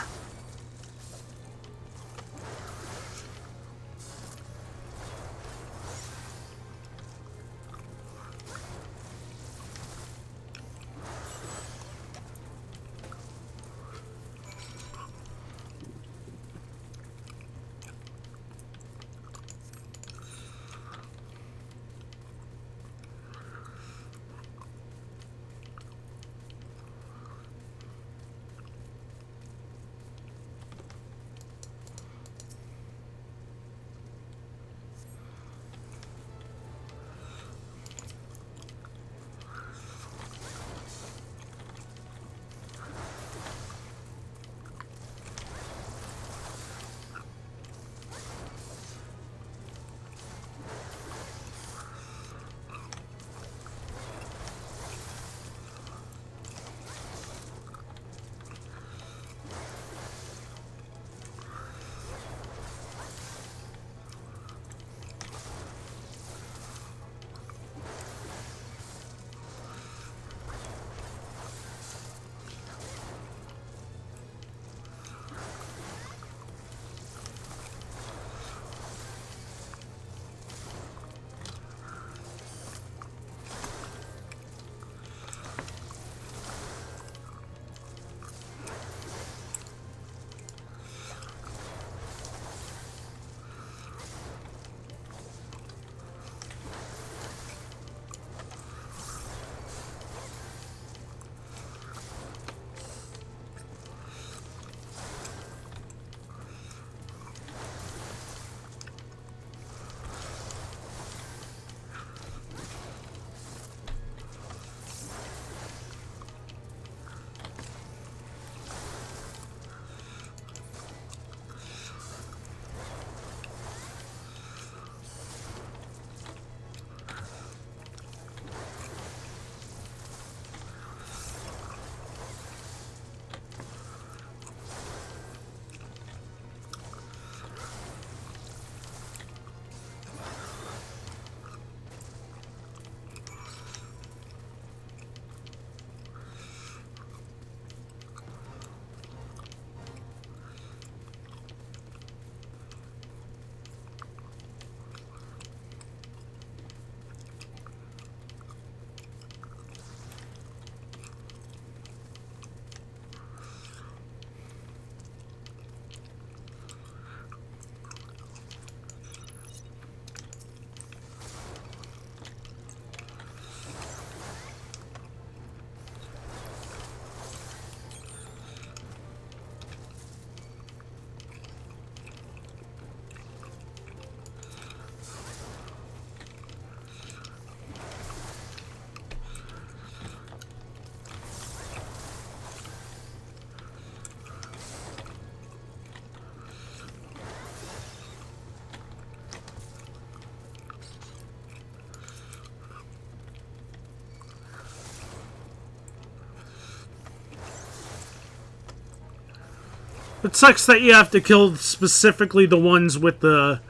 It sucks that you have to kill specifically the ones with the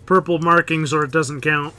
purple markings or it doesn't count.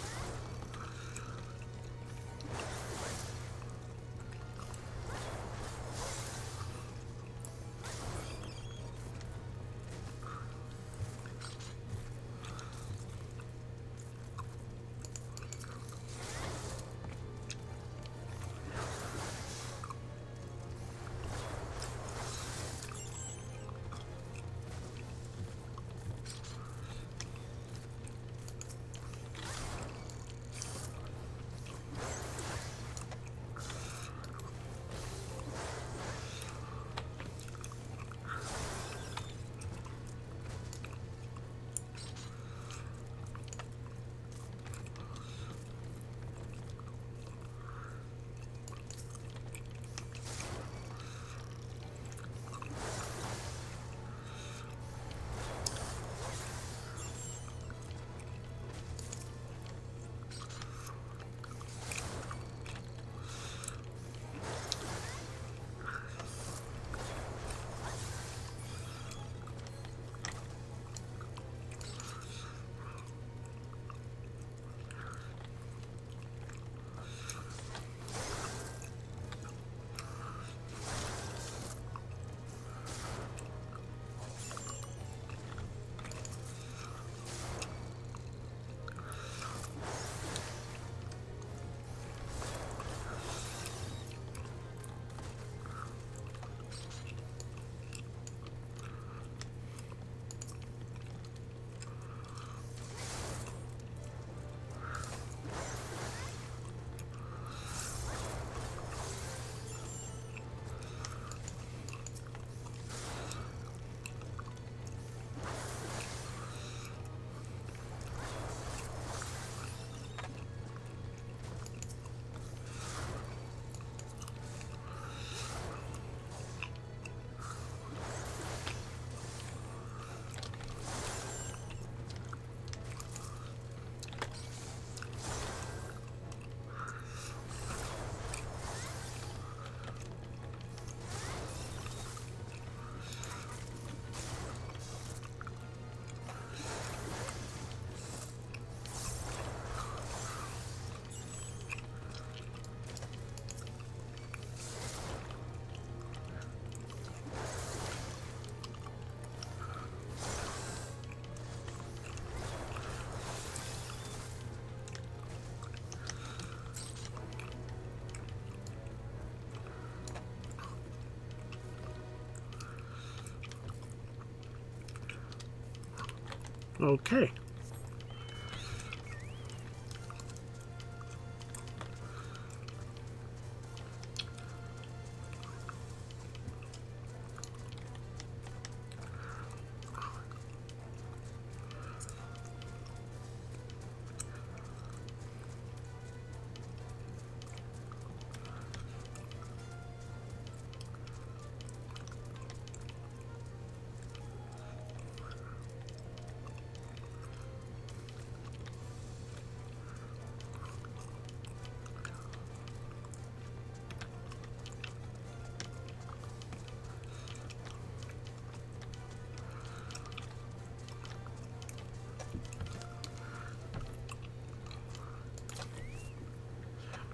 Okay.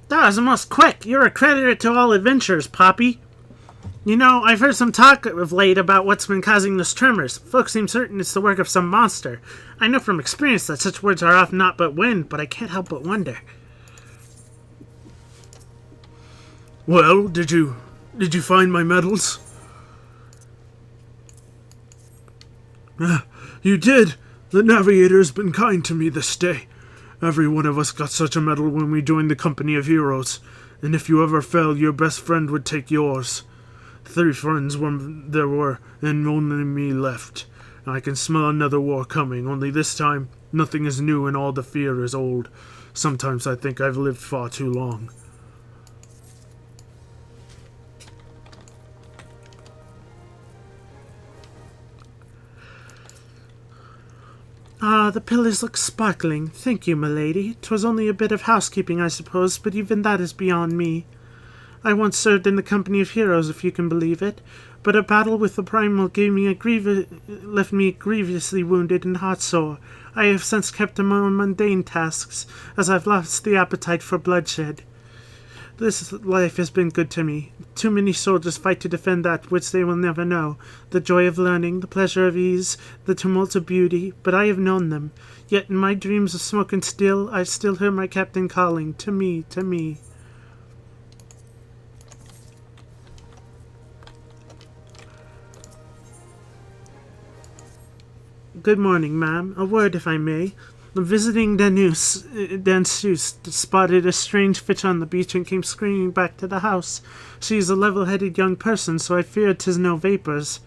That was most quick. You're a creditor to all adventures, Poppy. You know, I've heard some talk of late about what's been causing those tremors. Folks seem certain it's the work of some monster. I know from experience that such words are often not but wind, but I can't help but wonder. Well, did you find my medals? You did. The navigator's been kind to me this day. Every one of us got such a medal when we joined the company of heroes, and if you ever fell, your best friend would take yours. 3 friends there were, and only me left. I can smell another war coming, only this time, nothing is new and all the fear is old. Sometimes I think I've lived far too long. Ah, the pillars look sparkling. Thank you, milady. 'Twas only a bit of housekeeping, I suppose, but even that is beyond me. I once served in the company of heroes, if you can believe it, but a battle with the primal left me grievously wounded and heartsore. I have since kept to more mundane tasks, as I've lost the appetite for bloodshed. This life has been good to me. Too many soldiers fight to defend that which they will never know. The joy of learning, the pleasure of ease, the tumult of beauty, but I have known them. Yet in my dreams of smoke and steel, I still hear my captain calling, to me, to me. Good morning, ma'am. A word, if I may. Visiting Danseuse spotted a strange fish on the beach and came screaming back to the house. She is a level-headed young person, so I fear 'tis no vapors.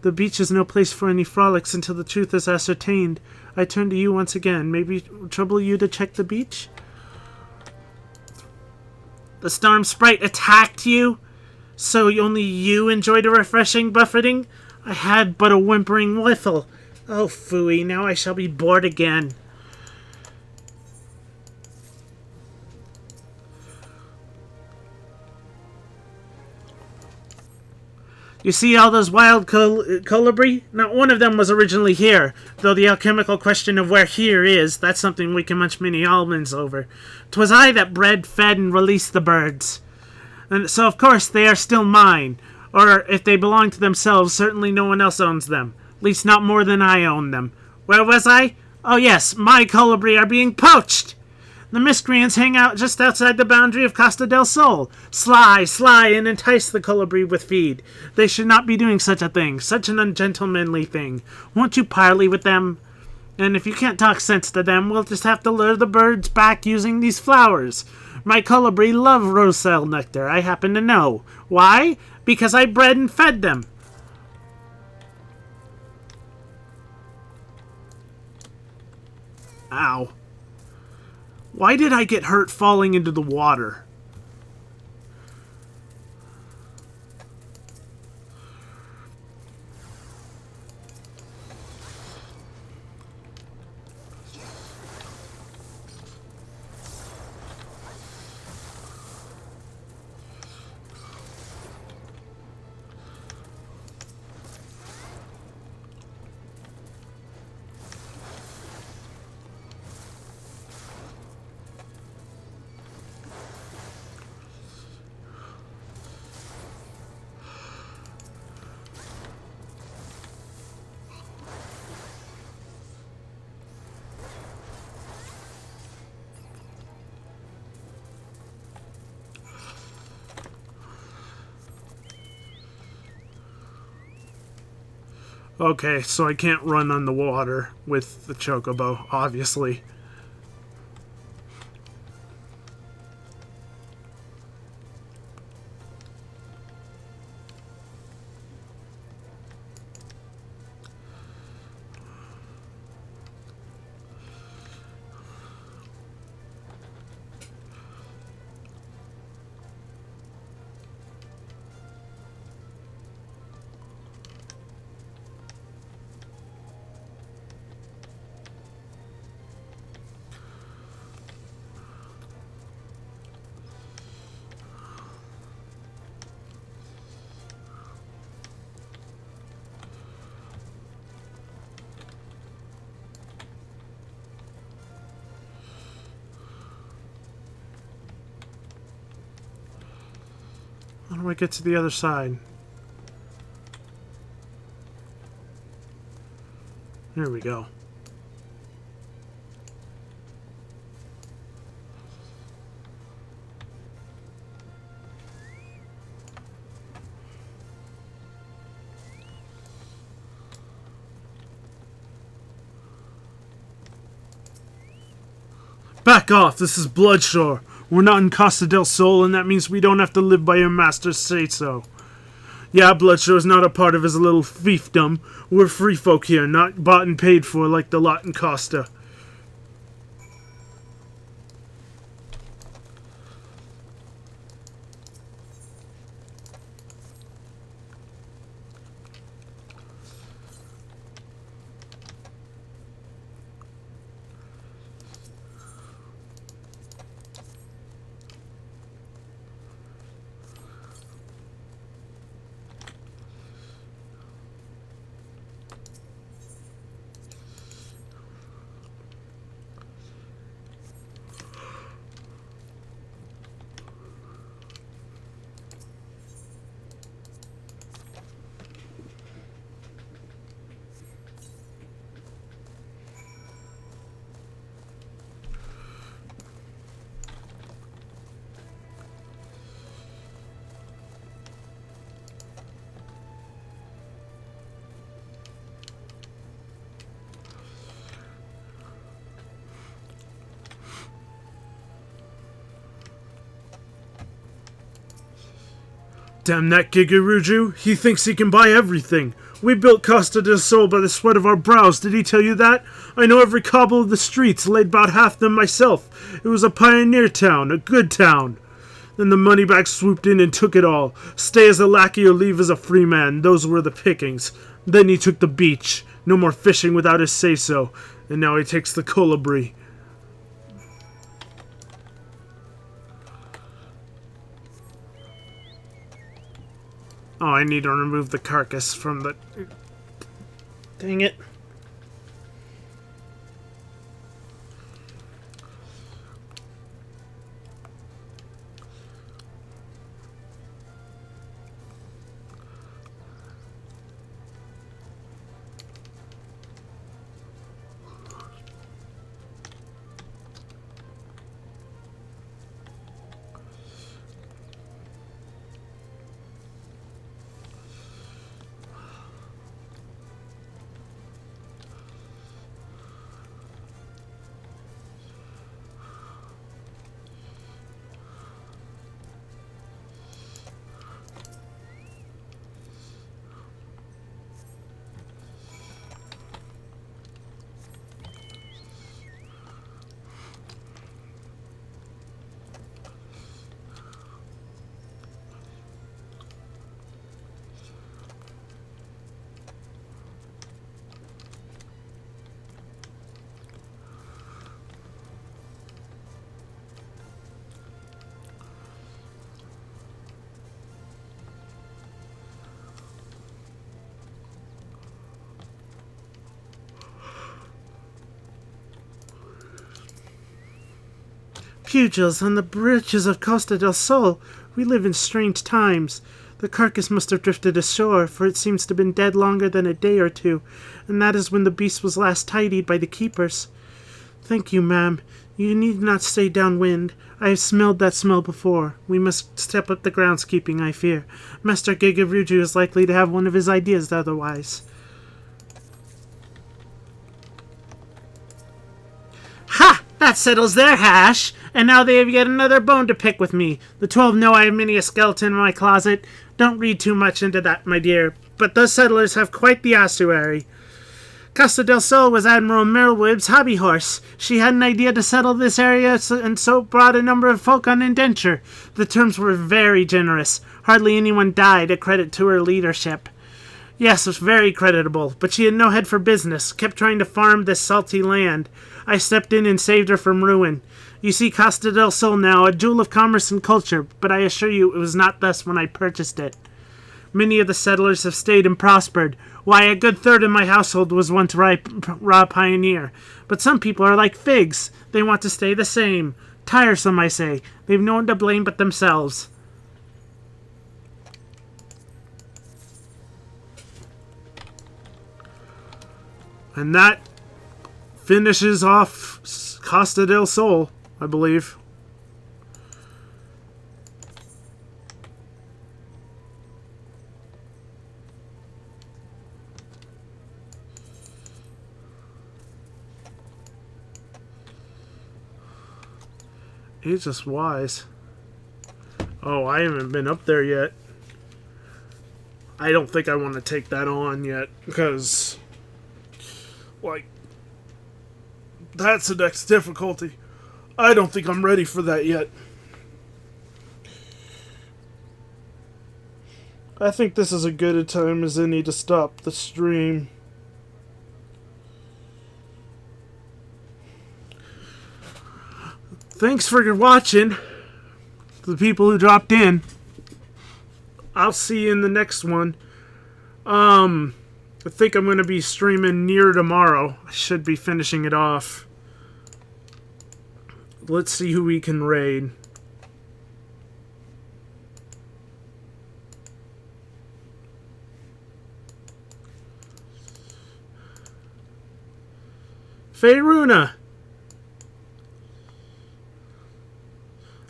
The beach is no place for any frolics until the truth is ascertained. I turn to you once again. Maybe trouble you to check the beach? The storm sprite attacked you? So only you enjoyed a refreshing buffeting? I had but a whimpering whiffle. Oh, phooey, now I shall be bored again. You see all those wild colibri? Not one of them was originally here, though the alchemical question of where here is, that's something we can munch many almonds over. 'Twas I that bred, fed, and released the birds. And so, of course, they are still mine. Or, if they belong to themselves, certainly no one else owns them. At least not more than I own them. Where was I? Oh yes, my colibri are being poached! The miscreants hang out just outside the boundary of Costa del Sol. Sly, and entice the colibri with feed. They should not be doing such a thing, such an ungentlemanly thing. Won't you parley with them? And if you can't talk sense to them, we'll just have to lure the birds back using these flowers. My colibri love roselle nectar, I happen to know. Why? Because I bred and fed them. Ow. Why did I get hurt falling into the water? Okay, so I can't run on the water with the chocobo, obviously. How do I get to the other side? Here we go. Back off! This is Bloodshore. We're not in Costa del Sol, and that means we don't have to live by your master's say-so. Yeah, Bloodshore's not a part of his little fiefdom. We're free folk here, not bought and paid for like the lot in Costa. Damn that Gigaruju. He thinks he can buy everything. We built Costa del Sol by the sweat of our brows. Did he tell you that? I know every cobble of the streets, laid about half them myself. It was a pioneer town, a good town. Then the moneybags swooped in and took it all. Stay as a lackey or leave as a free man. Those were the pickings. Then he took the beach. No more fishing without his say-so. And now he takes the colibri. Oh, I need to remove the carcass from the... Dang it. Pugils on the bridges of Costa del Sol. We live in strange times. The carcass must have drifted ashore, for it seems to have been dead longer than a day or two, and that is when the beast was last tidied by the keepers. Thank you, ma'am. You need not stay downwind. I have smelled that smell before. We must step up the groundskeeping, I fear. Master Gigaruju is likely to have one of his ideas otherwise. Ha! That settles their hash! And now they have yet another bone to pick with me. The 12 know I have many a skeleton in my closet. Don't read too much into that, my dear. But those settlers have quite the ossuary. Costa del Sol was Admiral Merlwyb's hobby horse. She had an idea to settle this area and so brought a number of folk on indenture. The terms were very generous. Hardly anyone died, a credit to her leadership. Yes, it was very creditable, but she had no head for business, kept trying to farm this salty land. I stepped in and saved her from ruin. You see Costa del Sol now, a jewel of commerce and culture, but I assure you it was not thus when I purchased it. Many of the settlers have stayed and prospered. Why, a good third of my household was once raw pioneer. But some people are like figs. They want to stay the same. Tiresome, I say. They've no one to blame but themselves. And that finishes off Costa del Sol, I believe. He's just wise. Oh, I haven't been up there yet. I don't think I want to take that on yet, because, like, that's the next difficulty. I don't think I'm ready for that yet. I think this is as good a time as any to stop the stream. Thanks for watching, the people who dropped in. I'll see you in the next one. I think I'm going to be streaming near tomorrow. I should be finishing it off. Let's see who we can raid. Faeruna.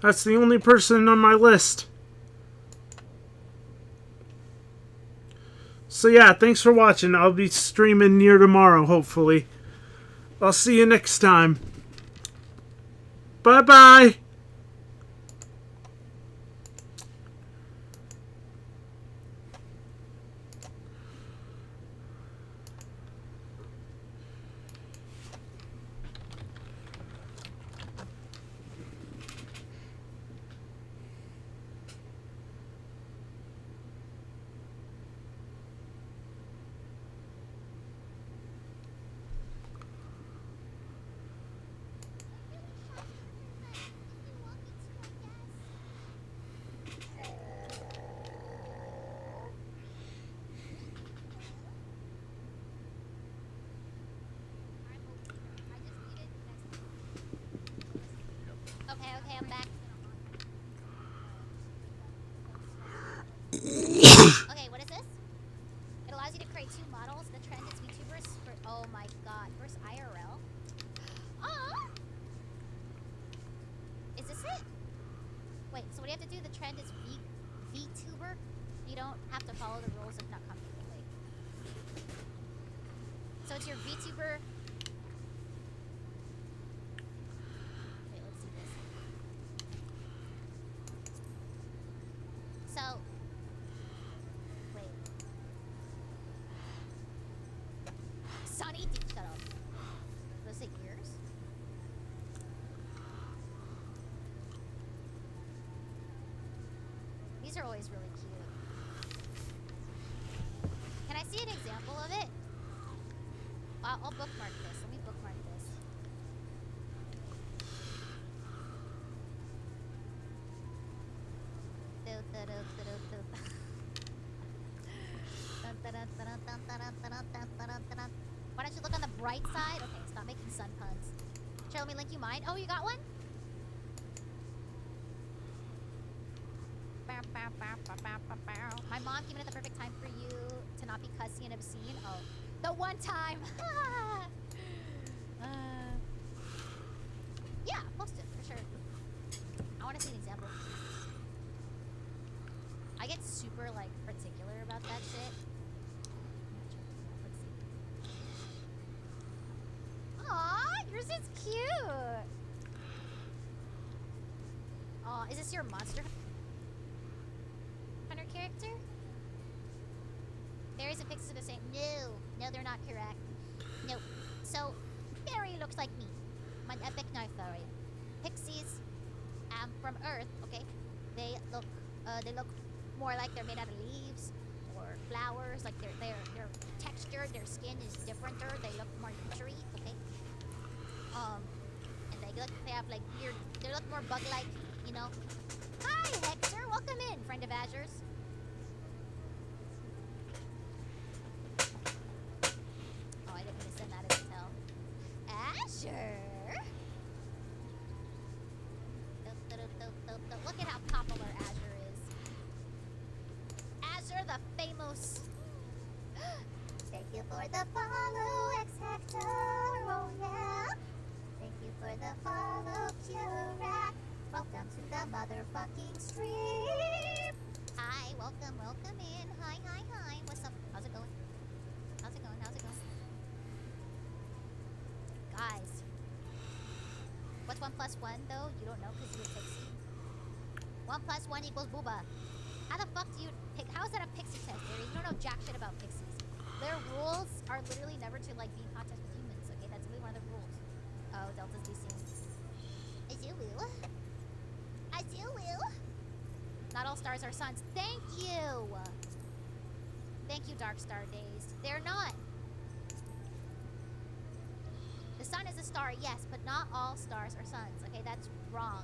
That's the only person on my list. So yeah, thanks for watching. I'll be streaming near tomorrow, hopefully. I'll see you next time. Bye-bye. I'm back. Okay, what is this? It allows you to create 2 models. The trend is VTubers for. Oh my god. Versus IRL? Oh! Is this it? Wait, so what do you have to do? The trend is VTuber? You don't have to follow the rules if not comfortable. Wait. So it's your VTuber. Wait, let's see this. So. Wait. Sunny, shut up. Those say ears? These are always really cute. Can I see an example of it? I'll bookmark this. Let me bookmark this. Why don't you look on the bright side? Okay, stop making sun puns. Sure, let me link you mine. Oh, you got one? My mom came in at the perfect time for you to not be cussy and obscene. Oh, the one time. Yeah, post it for sure. I want to see an example. I get super like particular about that shit. Let's see. Aw, yours is cute. Aw, is this your Monster Hunter character? Fairies and pixies are the same. No, they're not correct. Nope. So, fairy looks like me. I'm an epic knife fairy. Pixies, from Earth, okay? They look more like they're made out of leaves or flowers. Like they're textured. Their skin is differenter. They look more naturey, okay? And they have like weird. They look more bug-like, you know. Hi, Hector. Welcome in, friend of Azure's. Oh, I didn't mean to send that as a tell. Azure. Look at how popular Azure is. Azure, the famous. Thank you for the follow, X Hector. Oh yeah. Thank you for the follow, Q-Rack. Welcome to the motherfucking stream. Hi, welcome in. Hi. What's up? How's it going? Guys. What's 1 plus 1 though? You don't know because you a pixie. 1 plus 1 equals booba. How the fuck do you pick? How is that a pixie test, Gary? You don't know jack shit about pixies. Their rules are literally never to like be in contact with humans. Okay, that's really one of their rules. Oh, Delta's DC. As you will. Not all stars are suns. Thank you. Thank you, Dark Star Days. They're not. The sun is a star, yes, but not all stars are suns. Okay, that's wrong.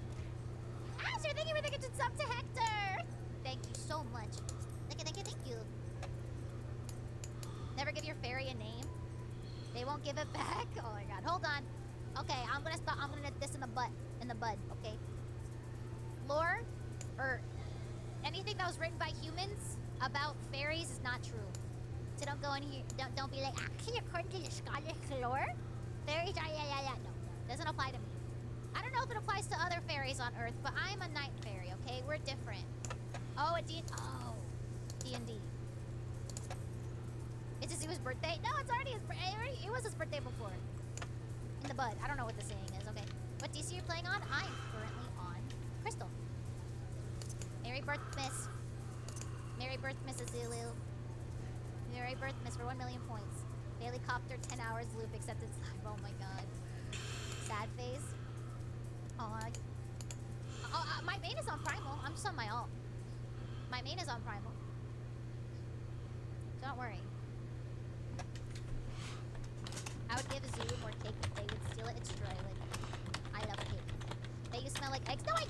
Azure, thank you for the kitchen sub to Hector. Thank you so much. Thank you. Never give your fairy a name. They won't give it back. Oh my god. Hold on. Okay, I'm gonna stop. I'm gonna nip this in the bud. Okay. Lore or anything that was written by humans about fairies is not true. So don't go in here. Don't be like, actually, according to the Scottish lore, fairies are yeah. No, doesn't apply to me. I don't know if it applies to other fairies on Earth, but I'm a night fairy. Okay, we're different. Oh, D&D. It's his birthday? No, it's already his birthday. It was his birthday before. In the bud. I don't know what the saying is. Okay. What DC you're playing on? I'm currently on Crystal. Merry birth, Miss. Merry birth, Mrs. Zulu. Merry birth, Miss, for 1 million points. Daily copter, 10 hours loop, except it's live. Oh my god. Sad face. My main is on Primal. I'm just on my alt. My main is on Primal. Don't worry. I would give Zoo more cake if they would steal it and destroy it. I love cake. They you smell like eggs. No, I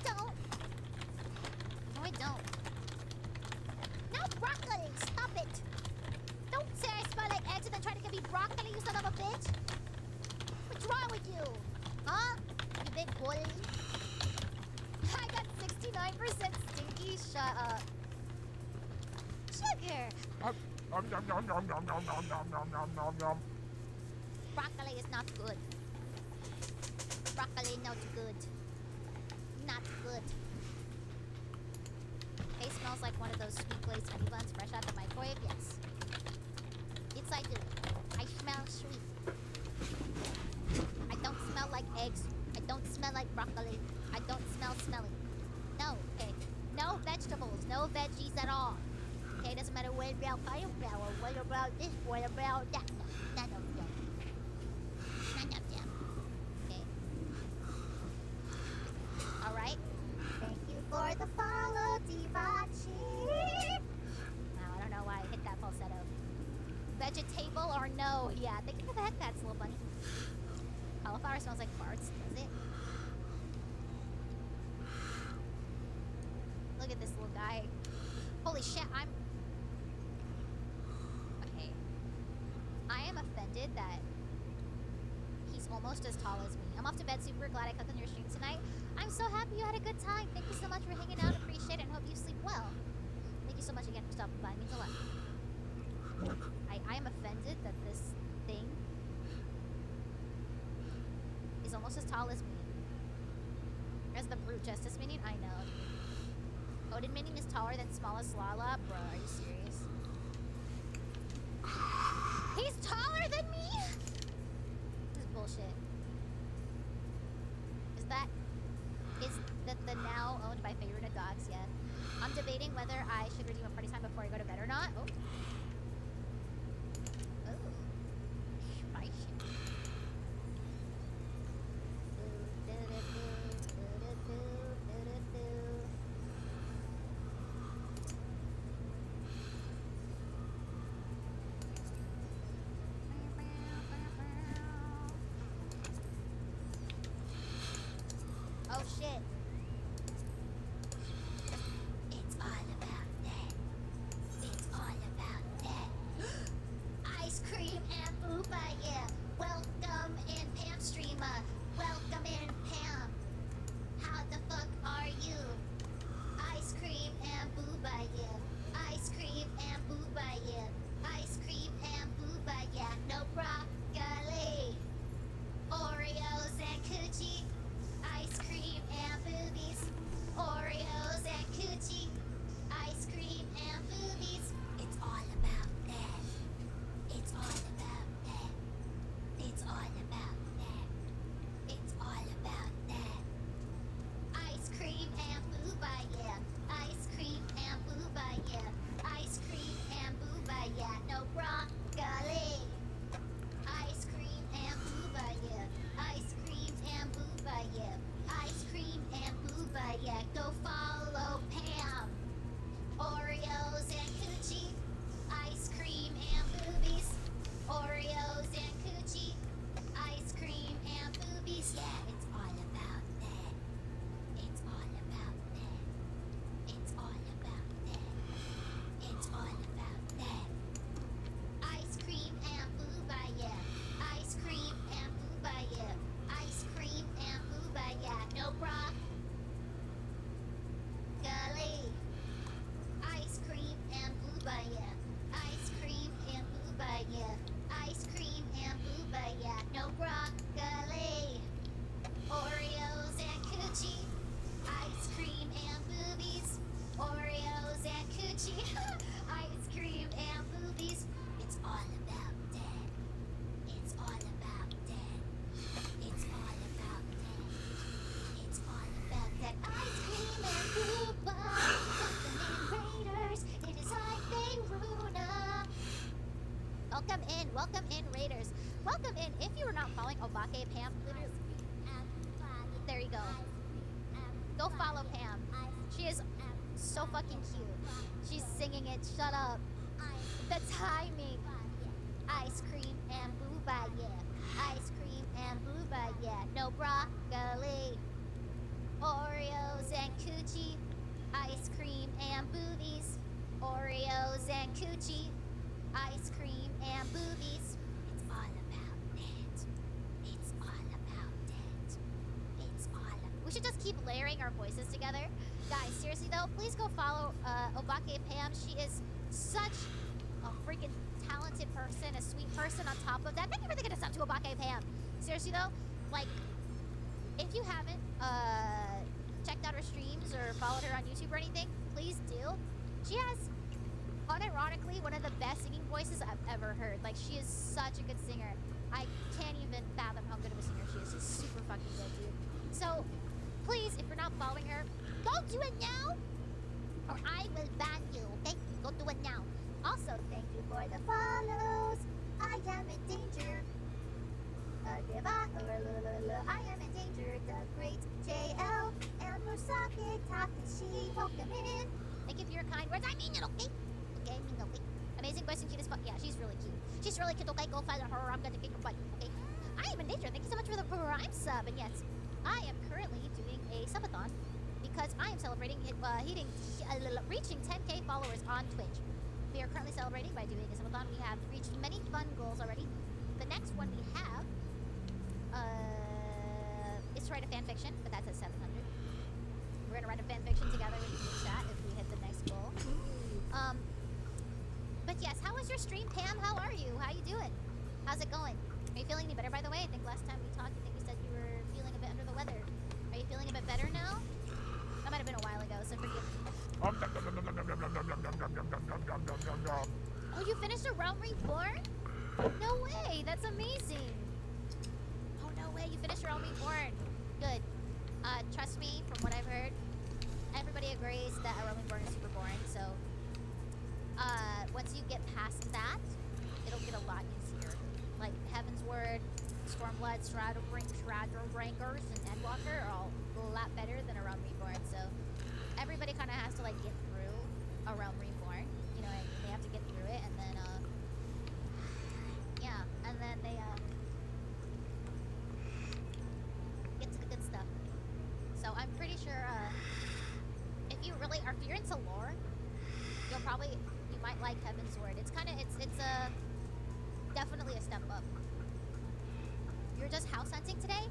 don't! No, broccoli! Stop it! Don't say I smell like eggs and then try to give me broccoli, you son of a bitch! What's wrong with you? Huh? You big bully? stinky? Shut up. Sugar! Broccoli is not good. Broccoli not good. Not good. It smells like one of those sweet glazed honey buns fresh out the microwave. Yes. Yes, I do. I smell sweet. I don't smell like eggs. I don't smell like broccoli. I don't smell smelly. No, okay. No vegetables. No veggies at all. Okay, doesn't matter what about cauliflower, what about this, what about that. No, none of them. None of them. Okay. Alright. Thank you for the follow, Divachi. Wow, I don't know why I hit that falsetto. Vegetable or no? Yeah, thank you for the head pats, little bunny. Cauliflower smells like farts, does it? Look at this little guy. Holy shit, Okay. I am offended that he's almost as tall as me. I'm off to bed, super glad I cooked on your stream tonight. I'm so happy you had a good time. Thank you so much for hanging out. Appreciate it and hope you sleep well. Thank you so much again for stopping by. It means a lot. I am offended that this thing is almost as tall as me. As the brute justice minion? I know. Odin minion is taller than smallest Lala? Bro, are you serious? He's taller than me? This is bullshit. Is that the now owned by favorite of dogs? Yeah. I'm debating whether I should redeem a party time before I go to bed or not. Oh. Oh. Spicy. Oh shit. It's all about that. It's all about that. Ice cream and booba, yeah. Welcome in Pam Streamer. Welcome in Pam. How the fuck are you? Ice cream and booba, yeah. Ice cream and booba, yeah. Ice cream and booba, yeah. No broccoli. Oreos and coochie. Ice cream and boobies. Oreos and coochie. Ice cream and boobies. It's all about that. It's all about that. It's all about that. It's all about that. Ice cream and booba, yeah. Ice cream and booba, yeah. Ice cream and booba, yeah. No broccoli. Ice cream and booba, yeah. Ice cream and booba, yeah. Ice cream and booba, yeah. Go follow Pam. Oreos and coochie. Ice cream and boobies. Oreos and coochie. Ice cream and boobies. Yeah, it's all about that. It's all about that. It's all about that. It's all about that. Ice cream and booba, yeah. Ice cream and booba, yeah. Ice cream and booba, yeah. No broccoli. Ice cream and booba, yeah. Ice cream and booba, yeah. Ice cream and booba, yeah. No broccoli. Oreos and coochie. Ice cream and boobies. Oreos and coochie. Ice cream and boobies. It's all about that. It's all about that. It's all about that. It's all about that. Ice cream and booba. Welcome in, Raiders. It is I, Runa. Welcome in, Raiders. Welcome in. If you were not following Obake Pam, literally, there you go. Go follow Pam. She is so fucking cute. She's singing it. Shut up. The timing. Ice cream and booba, yeah. Ice cream and booba, yeah. No broccoli. Oreos and coochie. Ice cream and boobies. Oreos and coochie. Ice cream and boobies. It's all about that. It's all about that. It's all about We should just keep layering our voices together. Guys, seriously though, please go follow Obake Pam. She is such a freaking talented person, a sweet person on top of that. Thank you for thinking us up to Obake Pam. Seriously though, like, if you haven't checked out her streams or followed her on YouTube or anything, please do. She has, unironically, one of the best singing voices I've ever heard. Like, she is such a good singer. I can't even fathom how good of a singer she is. She's super fucking good, dude. So, please, if you're not following her, go do it now, or I will ban you. Okay? Go do it now. Also, thank you for the follows. I am in danger. I am in danger. The great JL and Musaki Takashi Pokemon. Thank you for your kind words. I mean it, okay? Okay, I mean it, okay? Amazing voice and cute as fuck. Yeah, she's really cute. She's really cute, okay? Go follow her. I'm gonna kick her butt, okay? I am in danger. Thank you so much for the Prime sub. And yes, I am currently doing a subathon because I am celebrating reaching 10k followers on Twitch. We are currently celebrating by doing a subathon. We have reached many fun goals already. The next one we have is to write a fan fiction, but that's at 700. We're gonna write a fan fiction together with the chat if we hit the next goal. But yes, how was your stream, Pam? How are you? How you doing? How's it going? Are you feeling any better, by the way? I think last time we talked, I think you said you were feeling a bit under the weather. Are you feeling a bit better now? That might have been a while ago, so forgive me. Oh, you finished a Realm Reborn? No way! That's amazing! Oh, no way! You finished Realm Reborn! Good. Trust me, from what I've heard, everybody agrees that a Realm Reborn is super boring, so... once you get past that, it'll get a lot easier. Like, Heaven's Word, Stormblood, Shadowbringers, and Endwalker are all a lot better than a Realm Reborn, so... Everybody kind of has to, like, get through a Realm Reborn. You know, they have to get through it, and then, yeah, and then they, get to the good stuff. So I'm pretty sure, if you're into lore, you might like Heaven's Word. It's definitely a step up. You're just house hunting today?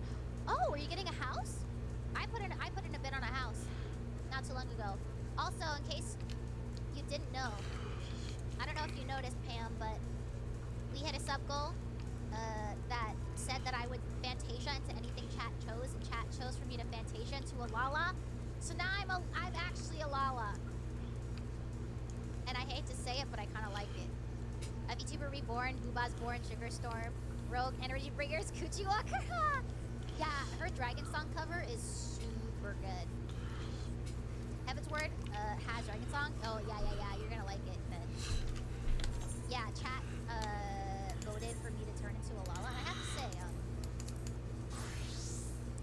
Oh, are you getting a house? I put in a bid on a house not too long ago. Also, in case you didn't know, I don't know if you noticed, Pam, but we had a sub goal that said that I would Fantasia into anything chat chose, and chat chose for me to Fantasia into a Lala. So now I'm actually a Lala. And I hate to say it, but I kind of like it. A VTuber Reborn, Booba's Born, Sugar Storm, Rogue, Energy Bringers, Coochie Walker. Yeah, her Dragon Song cover is super good. Heaven's Word has Dragon Song. Oh, yeah, you're gonna like it. But yeah, chat voted for me to turn into a Lala. And I have to say,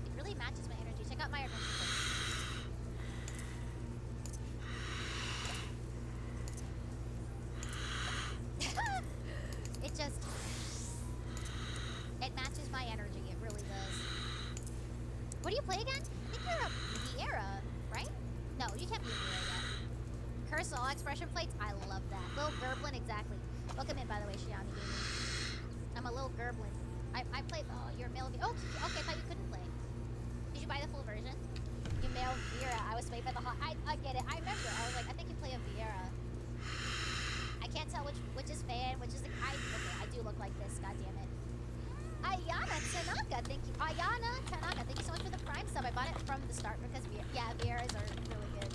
it really matches my energy. Check out my energy. It matches my energy. It really does. What do you play again? I think you're a Vieira, right? No, you can't be a Vieira yet. Curse all expression plates. I love that. Little Gerblin, exactly. Welcome in, by the way, Shiami Gaming. I'm a little Gerblin. I played. Oh, you're a male. Oh, okay. I thought you couldn't play. Did you buy the full version? You male Vieira. I was swayed by the hot. I get it. I remember. I was like, I think you play a Vieira. I can't tell which is fan, which is the. Okay, I do look like this. God damn it. Ayana Tanaka, thank you. Ayana Tanaka, thank you so much for the Prime sub. I bought it from the start because Vieiras are really good.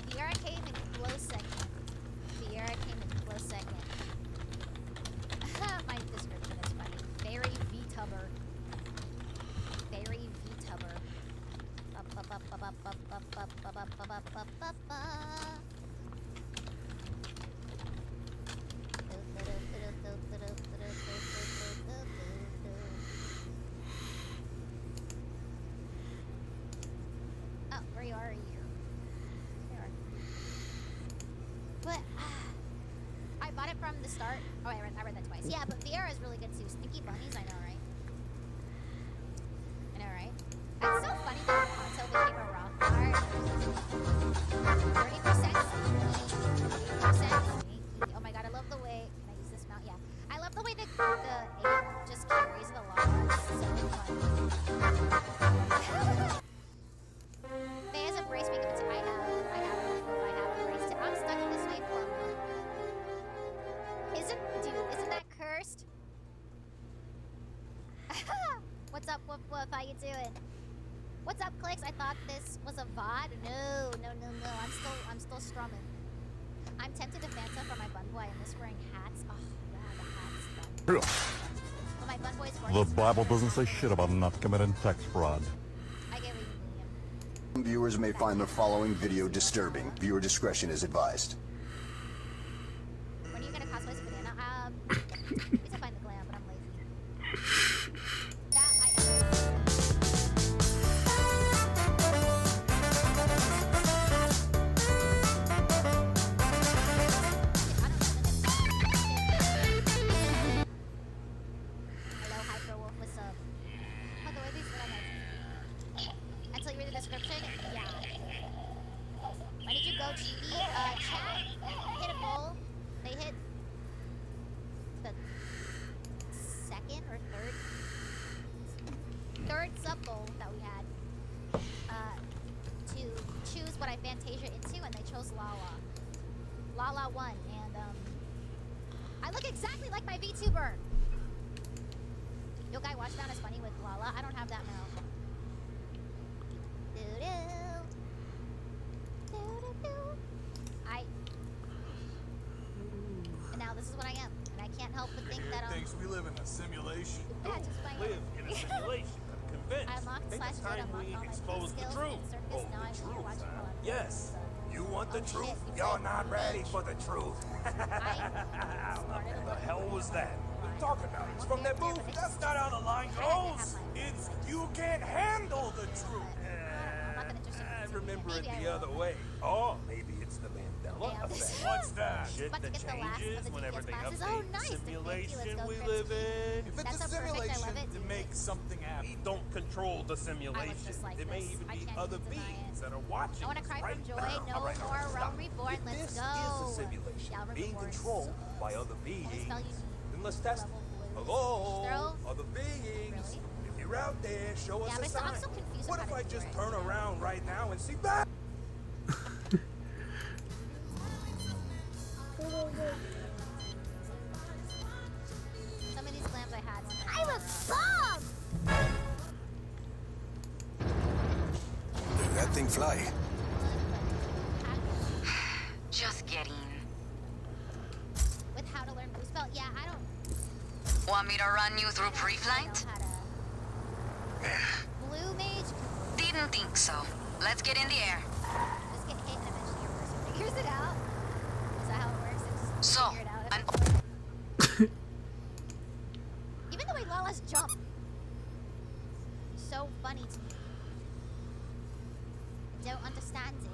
Vieira came in close second. My description is funny. Very VTuber. Oh, where are you? There. But I bought it from the start. Oh, I read that twice. Yeah, but Vieira is really good too. Stinky bunnies, I know, right? It's so funny that Ponto became a rock star. 30% sneaky. Oh my god, I love the way. Can I use this mount? Yeah. I love the way the aim just carries the lava. It's so fun. What's up, Clicks? I thought this was a VOD. No. I'm still strumming. I'm tempted to fan sub for my bun boy. I miss wearing hats. Oh, yeah, the hats. But my bun boy's working. The Bible doesn't say shit about not committing tax fraud. I get what you mean. Viewers may find the following video disturbing. Viewer discretion is advised. When are you gonna cosplay as a banana? I need to find the glam, but I'm lazy. That I know. Hello, Hyperwolf, what's up? By the way, these little until you read the description, yeah. When did you go, Chibi? Chat hit a goal. They hit the second or third sub goal that we had to choose what I Fantasia into, and they chose Lala. Lala won, and I look exactly like my VTuber. Yo, guy, watch down is funny with Lala. I don't have that now. And now this is what I am, and I can't help but think that Thinks we live in a simulation. yeah, just what I am. Live in a simulation. I'm convinced. I unlocked Maybe slash it's did time unlock we all my expose the skills truth. in circus. Now I'm here watching while I'm Yes. You want the Oh, truth? shit, you You're said not ready bitch. for the truth. started The hell was that? What are you talking about? It's from that movie. That's not how the line goes. It's you can't handle the truth. I'm not that interested in I this remember movie. it Maybe the I other will. way. Oh, maybe it's the Mandela Yeah, this- effect. What's that? Shit About to that get the last of changes the whenever DPS they classes. update Oh, nice. the They're 50. simulation Let's go, we Chris. live in. If it's That's a so perfect, I simulation love it. to make something happen, we don't control the simulation. just like There may this. even I be can't other even deny beings it. that are watching I want to us cry right from joy. now. No All right, more stop. Realm Reborn. If Let's this go. is a simulation Yeah, Realm being Reborn is controlled so by other Only beings, spell you need. then let's test it. Level blue. Hello, Throw. other beings. Really? If you're out there, show us Yeah, a but sign. I'm so confused What on if how I to do just it. turn around right now and see that? Some of these glams I had. I'm a bomb! That thing fly. Just getting. With how to learn blue spell? Yeah, I don't Want me to run you through know pre-flight? how to... Blue mage? Didn't think so. Let's get in the air. Just get hit and eventually your person figures it out. Is that how it works? It just So, figure it out an- eventually? Even the way Lala's jump. So funny to me. Don't understand it.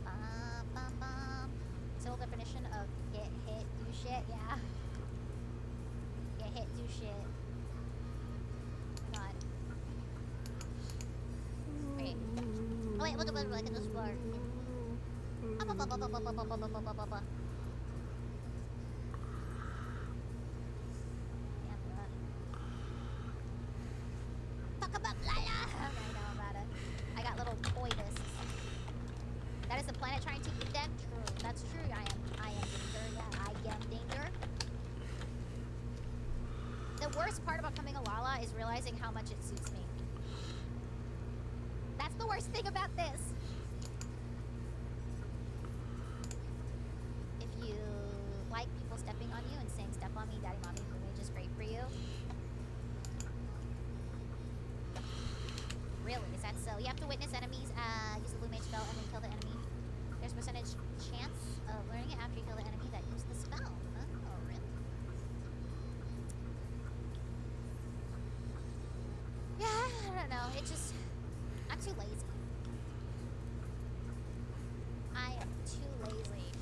Bum, bum, bum. Total definition of get hit, do shit, yeah. Get hit, do shit. God. Okay. Oh wait, look at this floor. Talk about Lala! I know about it. I got little toy discs. That is the planet trying to eat them? True. That's true. I am danger. Yeah, I am danger. The worst part about coming a Lala is realizing how much it suits me. That's the worst thing about this. If you like people stepping on you and saying step on me, daddy, mommy, blue mage is great for you. Really? Is that so? You have to witness enemies, use the blue mage spell, and then kill the enemy. There's a percentage chance of learning it after you kill the enemy that used the spell. Oh, really? Yeah, I don't know. It just... I'm too lazy. I am too lazy.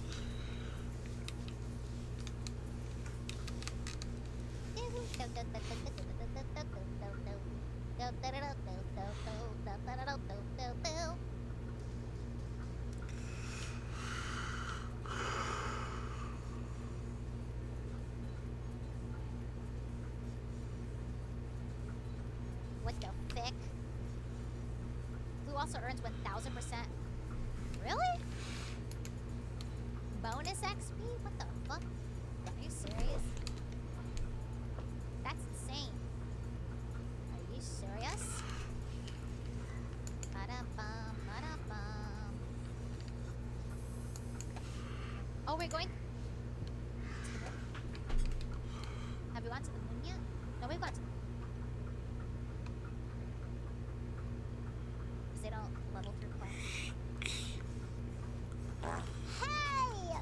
What the frick? Blue also earns 1000%. Really? Bonus XP? What the fuck? Are you serious? That's insane. Are you serious? we going? Have we gone to the moon yet? No, we've gone to. Because they don't level through quests. Hey!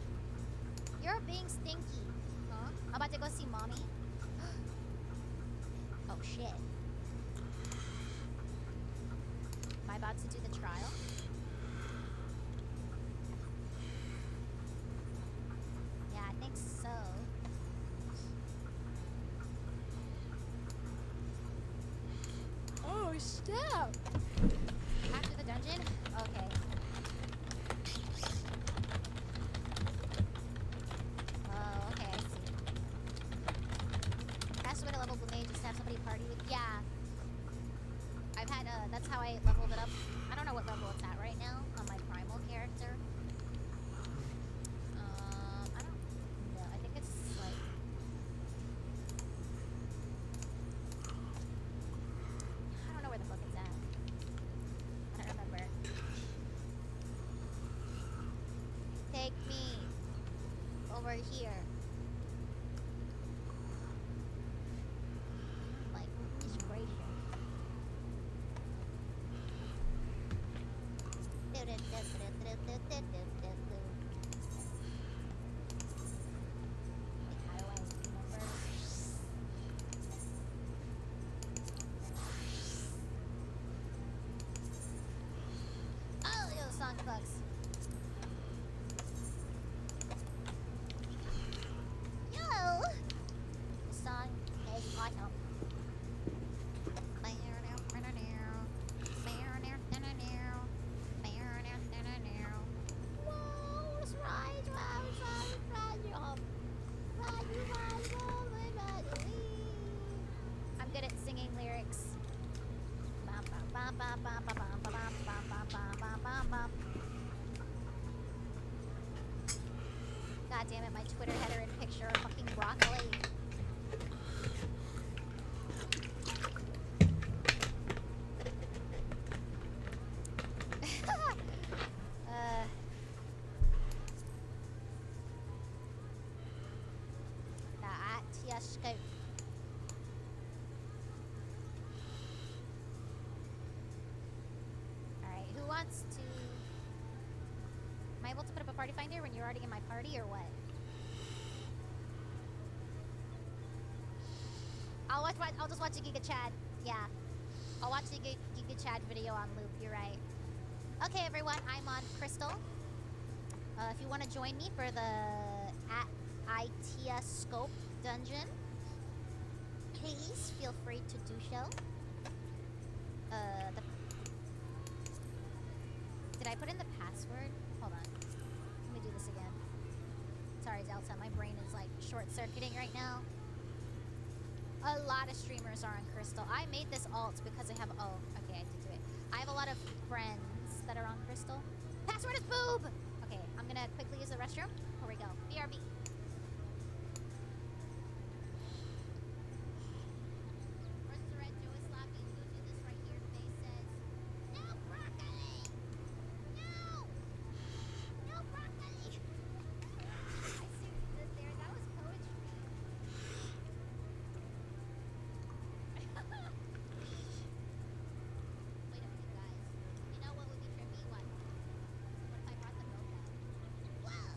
You're being stinky. Huh? I'm about to go see mommy. Oh shit. Am I about to do the trial? Yeah, I think so. Oh, snap! After the dungeon? Okay. Oh, okay, I see. That's way to level Blue Mage, just have somebody party with. Yeah. I've had, that's how I leveled it up. I don't know what level it's at right now on my primal character. I don't know. I think it's like. I don't know where the fuck it's at. I don't remember. Take me over here. Like, goodness gracious. Like, how do I remember? Oh, yo, song bugs. Yo! The song is awesome. Whoa, let's ride, I'm good at singing lyrics. God damn it, my Twitter header and picture are fucking broccoli. Scope. Alright, who wants to... Am I able to put up a party finder when you're already in my party, or what? I'll just watch a Giga Chad. Yeah. I'll watch the Giga Chad video on loop, you're right. Okay, everyone, I'm on Crystal. If you want to join me for the ITS Scope dungeon, please feel free to do so. Did I put in the password? Hold on. Let me do this again. Sorry, Zelta, my brain is like short-circuiting right now. A lot of streamers are on Crystal. I made this alt because I have... Oh, okay, I did do it. I have a lot of friends that are on Crystal. Password is boob! Okay, I'm gonna quickly use the restroom. Here we go. BRB. Where's the red Joey Sloppy? Go do this right here. Face says, no broccoli! No! No broccoli! I see what you did there. That was poetry. Wait a minute, guys. You know what would be trippy? What? What if I brought the milk out? Whoa!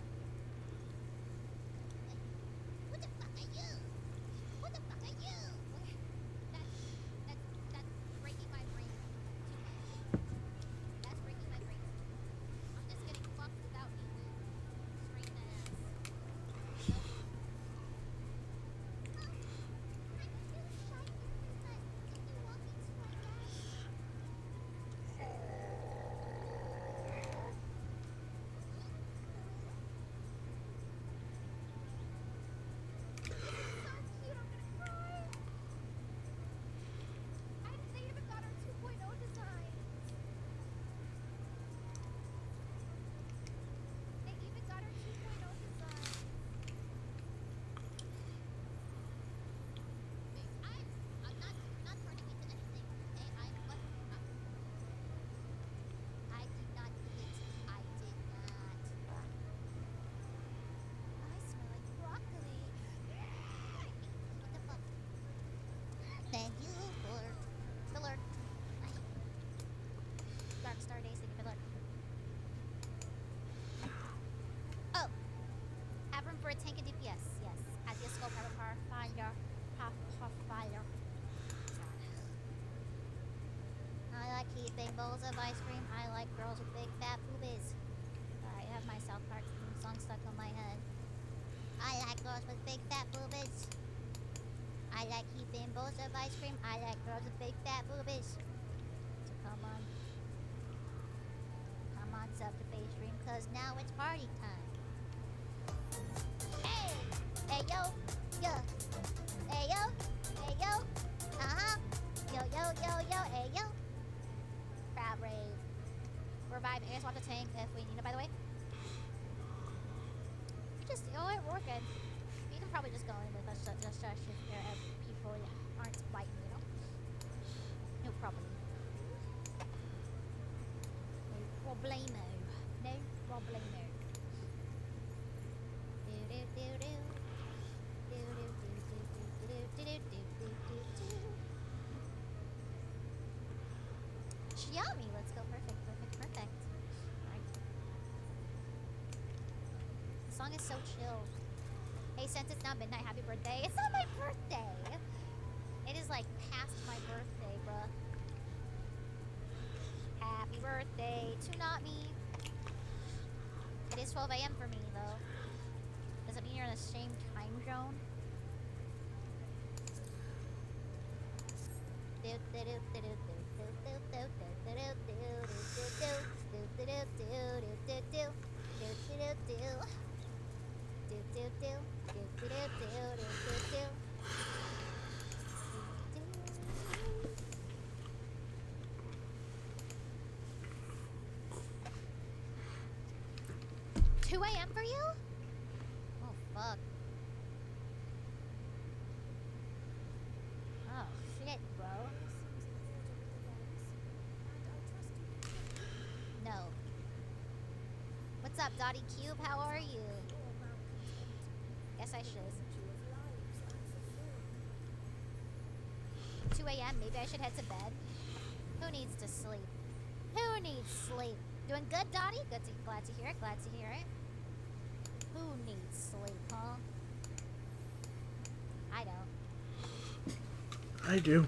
eating bowls of ice cream. I like girls with big fat boobies. Sorry, I have my South Park theme song stuck on my head. I like girls with big fat boobies. I like eating bowls of ice cream. I like girls with big fat boobies. So come on. Come on, sub to face stream, cause now it's party time. Hey! Hey yo! Yeah! Hey yo! Hey yo! Uh-huh! Yo yo yo yo! Hey yo! Crab rave. Revive AS want the tank if we need it, by the way. Just, you know what, we're good. You can probably just go in with us if people aren't biting, you know? No problem. No problemo. No problemo. Do-do-do-do. Do-do-do-do-do-do-do-do-do-do. Yummy! Let's go. Perfect, perfect, perfect. Alright. The song is so chill. Hey, since it's now midnight, happy birthday. It's not my birthday! It is like past my birthday, bruh. Happy birthday to not me. It is 12 a.m. for me, though. Does it mean you're in the same time zone? $2 a.m. for you? Oh, fuck. Oh, shit, bro. No. What's up, Dottie Cube? How are you? Guess I should. 2 a.m. Maybe I should head to bed. Who needs to sleep? Who needs sleep? Doing good, Dottie? Glad to hear it. Glad to hear it. Who needs sleep, huh? I don't. I do.